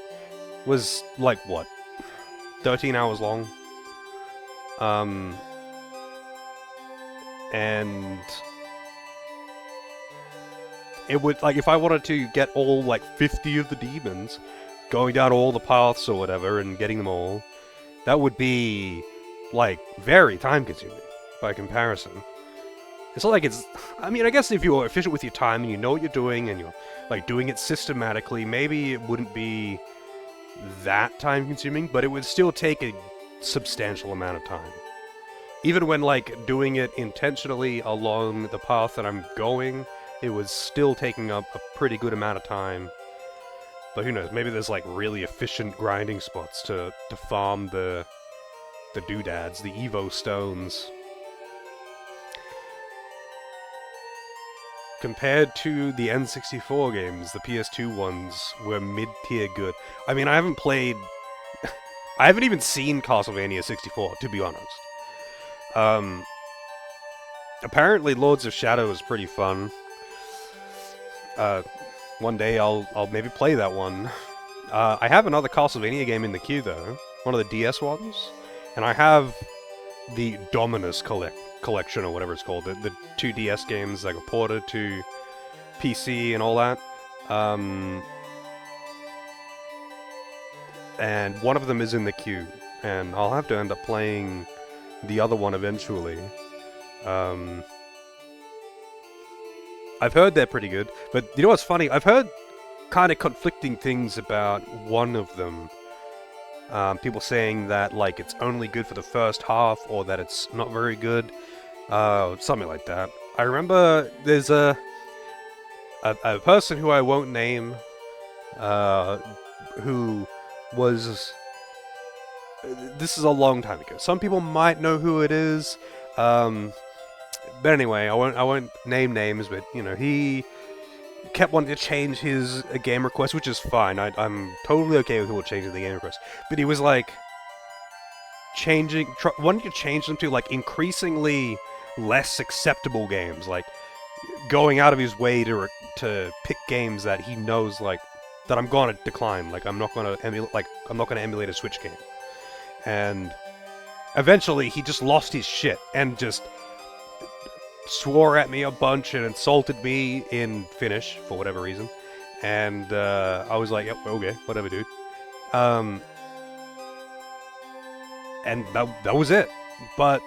was, like, what? 13 hours long? And it would, like, if I wanted to get all, like, 50 of the demons, going down all the paths or whatever and getting them all, that would be, like, very time-consuming by comparison. It's not like it's... I mean, I guess if you're efficient with your time and you know what you're doing and you're, like, doing it systematically, maybe it wouldn't be that time-consuming, but it would still take a substantial amount of time. Even when, like, doing it intentionally along the path that I'm going, it was still taking up a pretty good amount of time. But who knows, maybe there's, like, really efficient grinding spots to farm the doodads, the Evo stones. Compared to the N64 games, the PS2 ones were mid-tier good. I mean, I haven't played... I haven't even seen Castlevania 64, to be honest. Apparently Lords of Shadow is pretty fun. One day I'll maybe play that one. I have another Castlevania game in the queue, though. One of the DS ones. And I have the Dominus collection, or whatever it's called. The two DS games that got ported to PC and all that. And one of them is in the queue. And I'll have to end up playing the other one eventually. I've heard they're pretty good, but you know what's funny? I've heard kind of conflicting things about one of them. People saying that, like, it's only good for the first half, or that it's not very good. Something like that. I remember there's a person who I won't name, who was... This is a long time ago. Some people might know who it is. But anyway, I won't name names, but, you know, he kept wanting to change his game request, which is fine. I'm totally okay with people changing the game request. But he was, like, wanting to change them to, like, increasingly less acceptable games. Like, going out of his way to pick games that he knows, like, that I'm gonna decline. Like, I'm not gonna emulate a Switch game. And eventually he just lost his shit and just swore at me a bunch and insulted me in Finnish for whatever reason. And I was like, yep, okay, whatever, dude. And that was it. But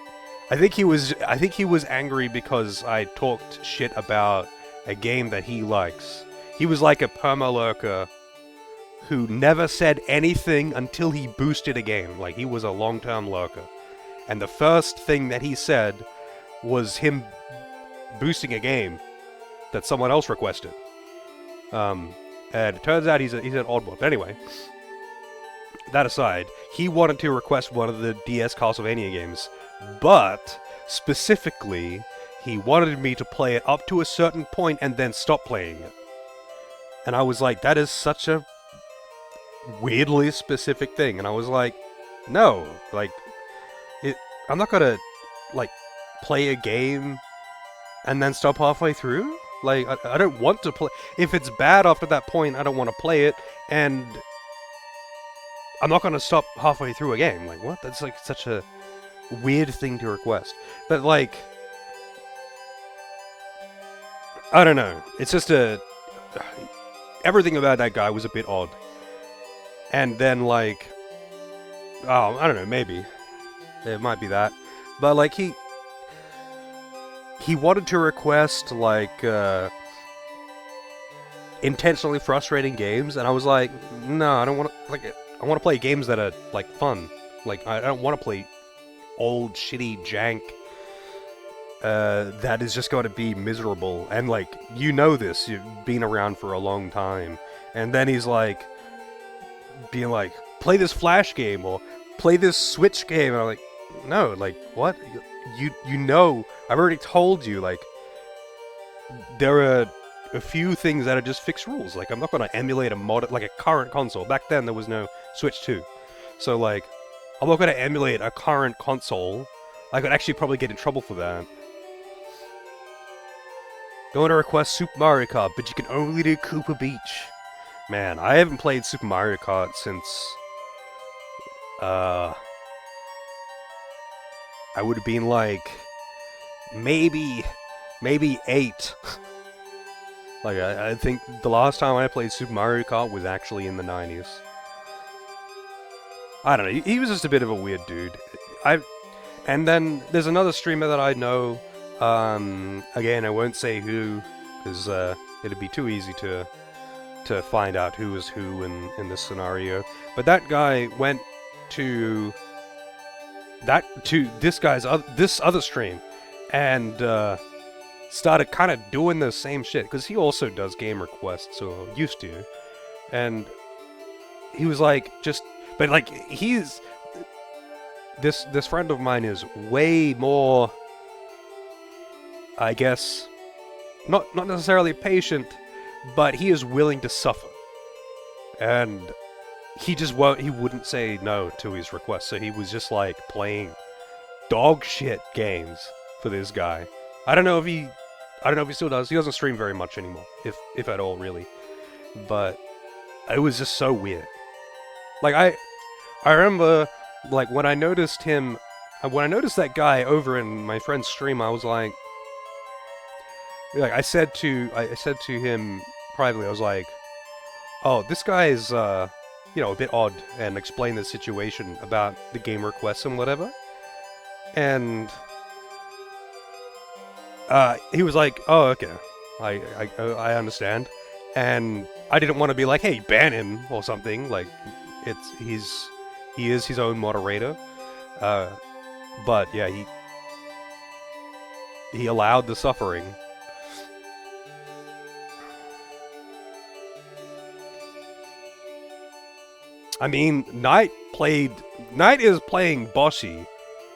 I think he was angry because I talked shit about a game that he likes. He was like a perma-lurker who never said anything until he boosted a game. Like, he was a long-term lurker. And the first thing that he said was him boosting a game that someone else requested. And And it turns out he's an odd one. Anyway, that aside, he wanted to request one of the DS Castlevania games, but specifically, he wanted me to play it up to a certain point and then stop playing it. And I was like, that is such a weirdly specific thing. And I was like, no, like, I'm not gonna, like, play a game and then stop halfway through. Like, I don't want to play. If it's bad after that point, I don't want to play it, and I'm not going to stop halfway through a game. Like, what? That's, like, such a weird thing to request. But, like, I don't know. It's just everything about that guy was a bit odd. And then, like, oh, I don't know, maybe. It might be that. But, like, he wanted to request, like, intentionally frustrating games, and I was like, no, I don't want to, like, I want to play games that are, like, fun. Like, I don't want to play old, shitty jank that is just going to be miserable. And, like, you know this, you've been around for a long time. And then he's, like, being like, play this Flash game, or play this Switch game, and I'm like, no, like, what? You know, I've already told you, like, there are a few things that are just fixed rules. Like, I'm not going to emulate like a current console. Back then, there was no Switch 2. So, like, I'm not going to emulate a current console. I could actually probably get in trouble for that. Going to request Super Mario Kart, but you can only do Koopa Beach. Man, I haven't played Super Mario Kart since, I would have been like, maybe 8. Like, I think the last time I played Super Mario Kart was actually in the 90s. I don't know, he was just a bit of a weird dude. And then there's another streamer that I know, again, I won't say who, because it'd be too easy to find out who is who in this scenario. But that guy went to this other stream and started kind of doing the same shit, because he also does game requests, or used to. And he was like, but like, this friend of mine is way more, I guess, not necessarily patient, but he is willing to suffer. And he wouldn't say no to his request, so he was just like playing dog shit games for this guy. I don't know if he still does. He doesn't stream very much anymore, if at all, really. But it was just so weird. Like, I remember, like, when I noticed that guy over in my friend's stream, I was like, I said to him privately, I was like, oh, this guy is, a bit odd, and explain the situation about the game requests and whatever. And he was like, oh, okay, I understand. And I didn't want to be like, hey, ban him or something. Like, he is his own moderator. But yeah, he allowed the suffering. I mean, Knight is playing Boshi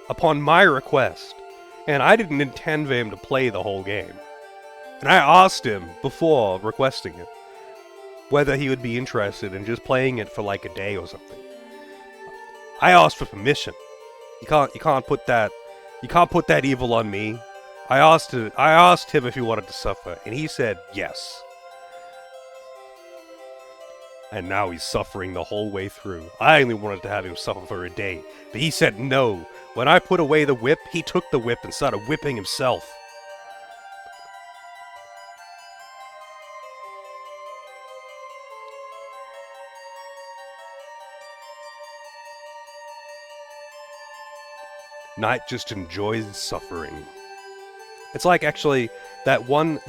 upon my request, and I didn't intend for him to play the whole game. And I asked him before requesting it whether he would be interested in just playing it for like a day or something. I asked for permission. You can't put that evil on me. I asked him if he wanted to suffer, and he said yes. And now he's suffering the whole way through. I only wanted to have him suffer for a day, but he said no. When I put away the whip, he took the whip and started whipping himself. Knight just enjoys suffering. It's like, actually, that one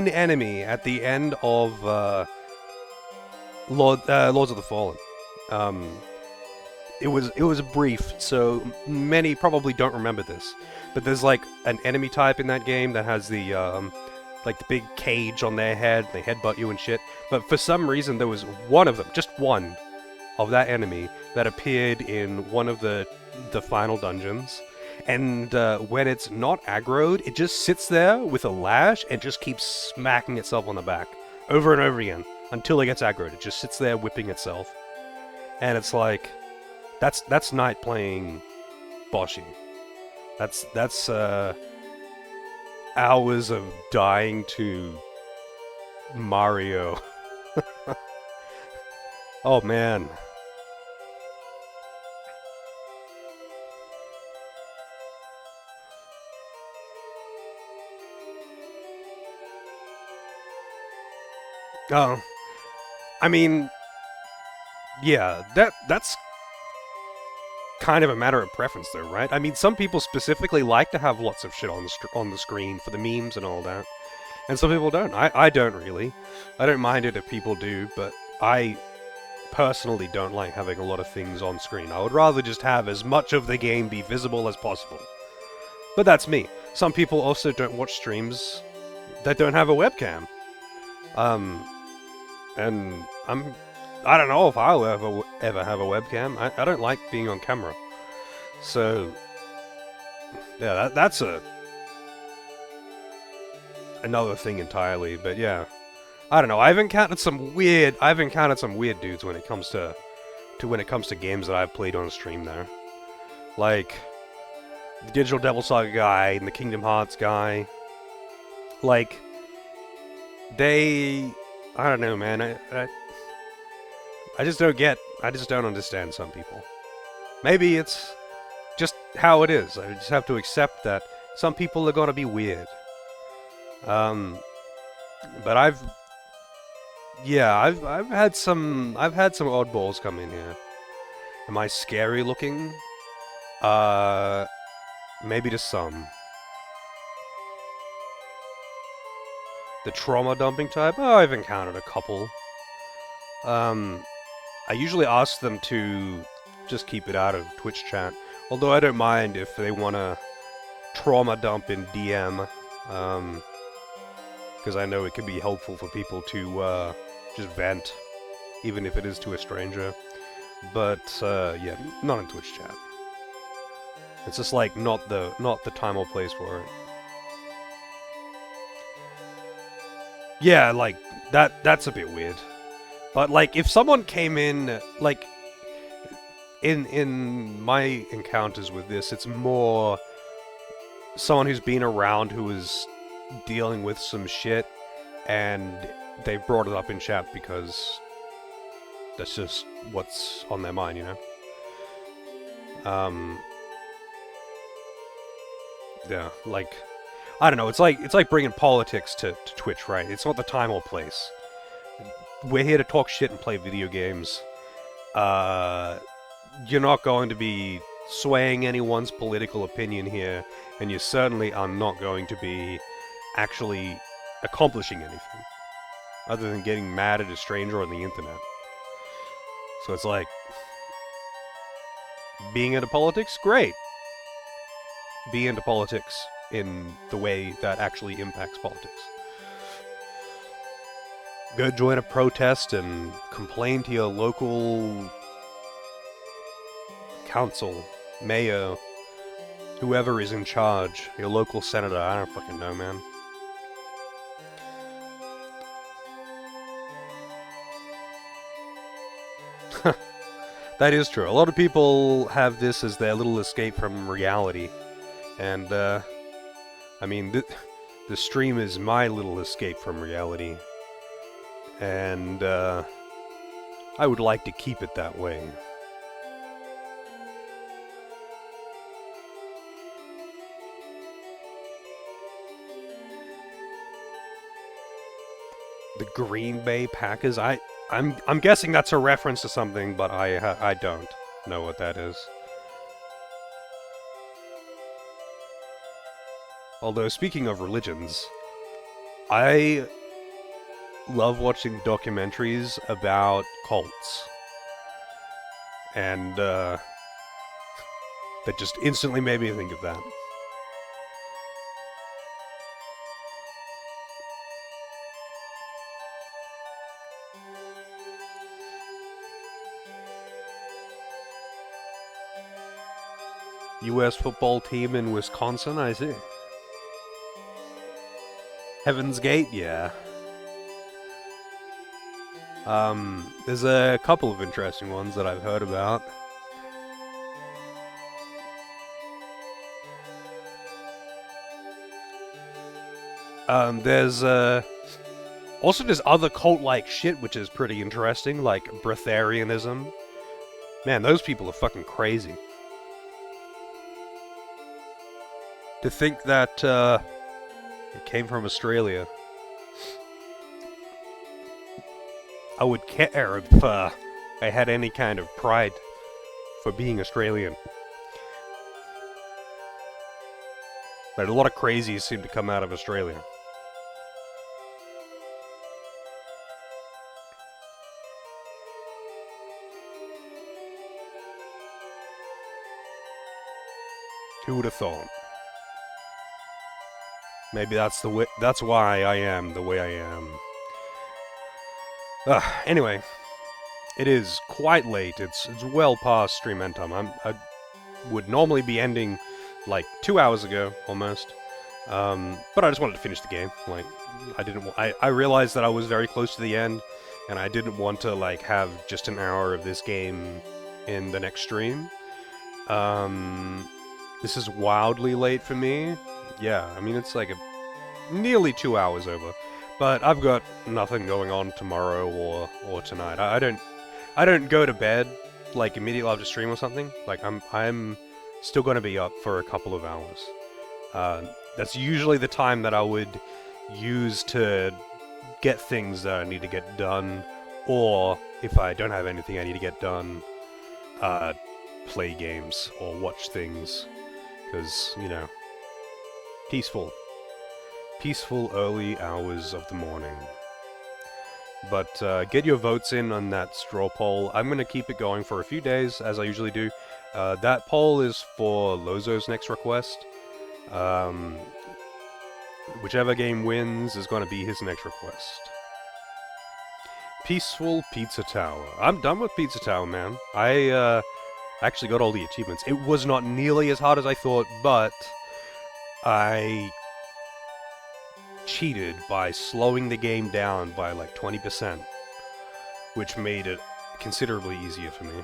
enemy at the end of Lords of the Fallen. It was brief, so many probably don't remember this. But there's like an enemy type in that game that has the like the big cage on their head, they headbutt you and shit. But for some reason, there was one of them, just one, of that enemy that appeared in one of the final dungeons. And when it's not aggroed, it just sits there with a lash and just keeps smacking itself on the back over and over again until it gets aggroed. It just sits there whipping itself. And it's like, that's Knight playing Boshi. That's hours of dying to Mario. Oh man. Oh, I mean, yeah, that's kind of a matter of preference, though, right? I mean, some people specifically like to have lots of shit on the screen for the memes and all that, and some people don't. I don't really. I don't mind it if people do, but I personally don't like having a lot of things on screen. I would rather just have as much of the game be visible as possible. But that's me. Some people also don't watch streams that don't have a webcam. And I don't know if I'll ever have a webcam. I don't like being on camera. So, yeah, that's another thing entirely. But yeah, I don't know. I've encountered some weird dudes when it comes to games that I've played on stream there. Like the Digital Devil Saga guy and the Kingdom Hearts guy. Like I don't know, man. I just don't understand some people. Maybe it's just how it is. I just have to accept that some people are gonna be weird. But I've had some oddballs come in here. Am I scary looking? Maybe to some. The trauma dumping type? Oh, I've encountered a couple. I usually ask them to just keep it out of Twitch chat. Although I don't mind if they want to trauma dump in DM. Because I know it can be helpful for people to just vent. Even if it is to a stranger. But, yeah, not in Twitch chat. It's just like, not the time or place for it. Yeah, like, that's a bit weird. But, like, if someone came in, like, in my encounters with this, it's more someone who's been around who is dealing with some shit, and they brought it up in chat because that's just what's on their mind, you know? Yeah, like, I don't know, it's like bringing politics to Twitch, right? It's not the time or place. We're here to talk shit and play video games. You're not going to be swaying anyone's political opinion here, and you certainly are not going to be actually accomplishing anything, other than getting mad at a stranger on the internet. So it's like, being into politics? Great. Be into politics in the way that actually impacts politics. Go join a protest and complain to your local council, mayor, whoever is in charge, your local senator, I don't fucking know, man. That is true. A lot of people have this as their little escape from reality. And, I mean, the stream is my little escape from reality. And, I would like to keep it that way. The Green Bay Packers? I'm guessing that's a reference to something, but I don't know what that is. Although, speaking of religions, I love watching documentaries about cults. And, that just instantly made me think of that. U.S. football team in Wisconsin, I see. Heaven's Gate, yeah. There's a couple of interesting ones that I've heard about. There's also there's other cult-like shit which is pretty interesting, like breatharianism. Man, those people are fucking crazy. To think that it came from Australia. I would care if I had any kind of pride for being Australian. But a lot of crazies seem to come out of Australia. Who would have thought? Maybe that's the way. That's why I am the way I am. Anyway, it is quite late. It's well past stream end time. I would normally be ending like 2 hours ago almost, but I just wanted to finish the game. Like I realized that I was very close to the end, and I didn't want to like have just an hour of this game in the next stream. This is wildly late for me. Yeah, I mean it's like nearly 2 hours over. But I've got nothing going on tomorrow or tonight. I don't go to bed like immediately after stream or something. Like I'm still going to be up for a couple of hours. That's usually the time that I would use to get things that I need to get done, or if I don't have anything I need to get done, play games or watch things, because you know, peaceful early hours of the morning. But get your votes in on that straw poll. I'm going to keep it going for a few days, as I usually do. That poll is for Lozo's next request. Whichever game wins is going to be his next request. Peaceful Pizza Tower. I'm done with Pizza Tower, man. I actually got all the achievements. It was not nearly as hard as I thought, but I cheated by slowing the game down by like 20%, which made it considerably easier for me.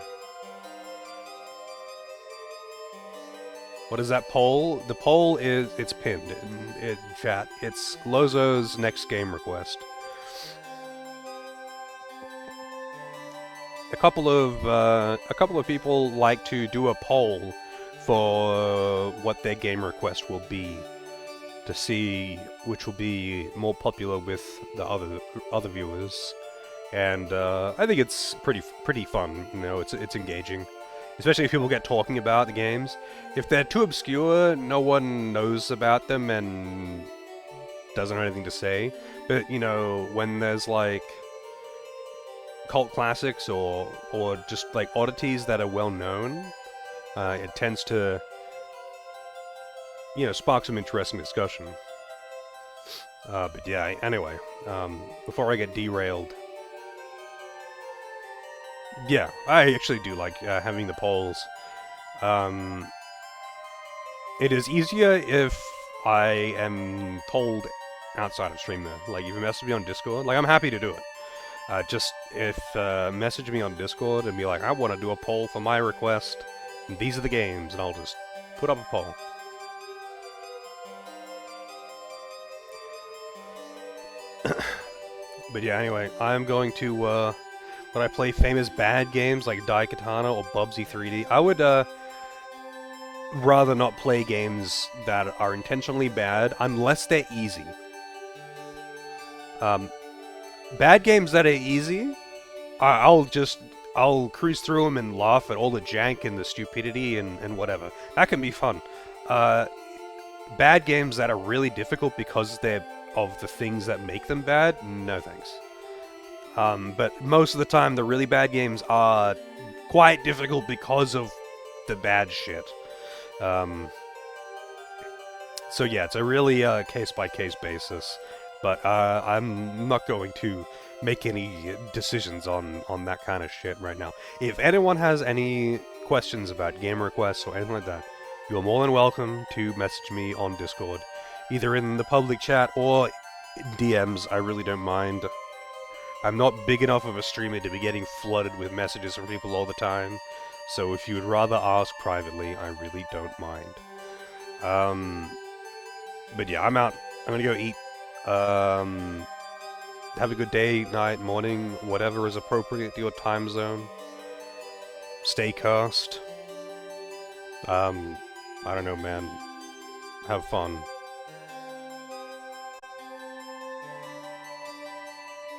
What is that poll? The poll is, it's pinned in chat. It's Lozo's next game request. A couple of people like to do a poll for what their game request will be, to see which will be more popular with the other viewers, and I think it's pretty fun. You know, it's engaging, especially if people get talking about the games. If they're too obscure, no one knows about them and doesn't have anything to say. But you know, when there's like cult classics or just like oddities that are well known, it tends to, you know, spark some interesting discussion. But yeah, anyway, before I get derailed, yeah, I actually do like having the polls. It is easier if I am told outside of stream though. Like, if you message me on Discord, like, I'm happy to do it. Just if message me on Discord and be like, I want to do a poll for my request, and these are the games, and I'll just put up a poll. But yeah, anyway, I'm going to, when I play famous bad games like Daikatana or Bubsy 3D, I would rather not play games that are intentionally bad unless they're easy. Bad games that are easy, I'll cruise through them and laugh at all the jank and the stupidity and whatever. That can be fun. Bad games that are really difficult because they're of the things that make them bad, no thanks. But most of the time, the really bad games are quite difficult because of the bad shit. So yeah, it's a really case-by-case basis. But I'm not going to make any decisions on that kind of shit right now. If anyone has any questions about game requests or anything like that, you are more than welcome to message me on Discord, either in the public chat or in DMs. I really don't mind. I'm not big enough of a streamer to be getting flooded with messages from people all the time, so if you would rather ask privately, I really don't mind. But yeah, I'm out. I'm gonna go eat. Have a good day, night, morning, whatever is appropriate to your time zone. Stay cursed. I don't know, man. Have fun.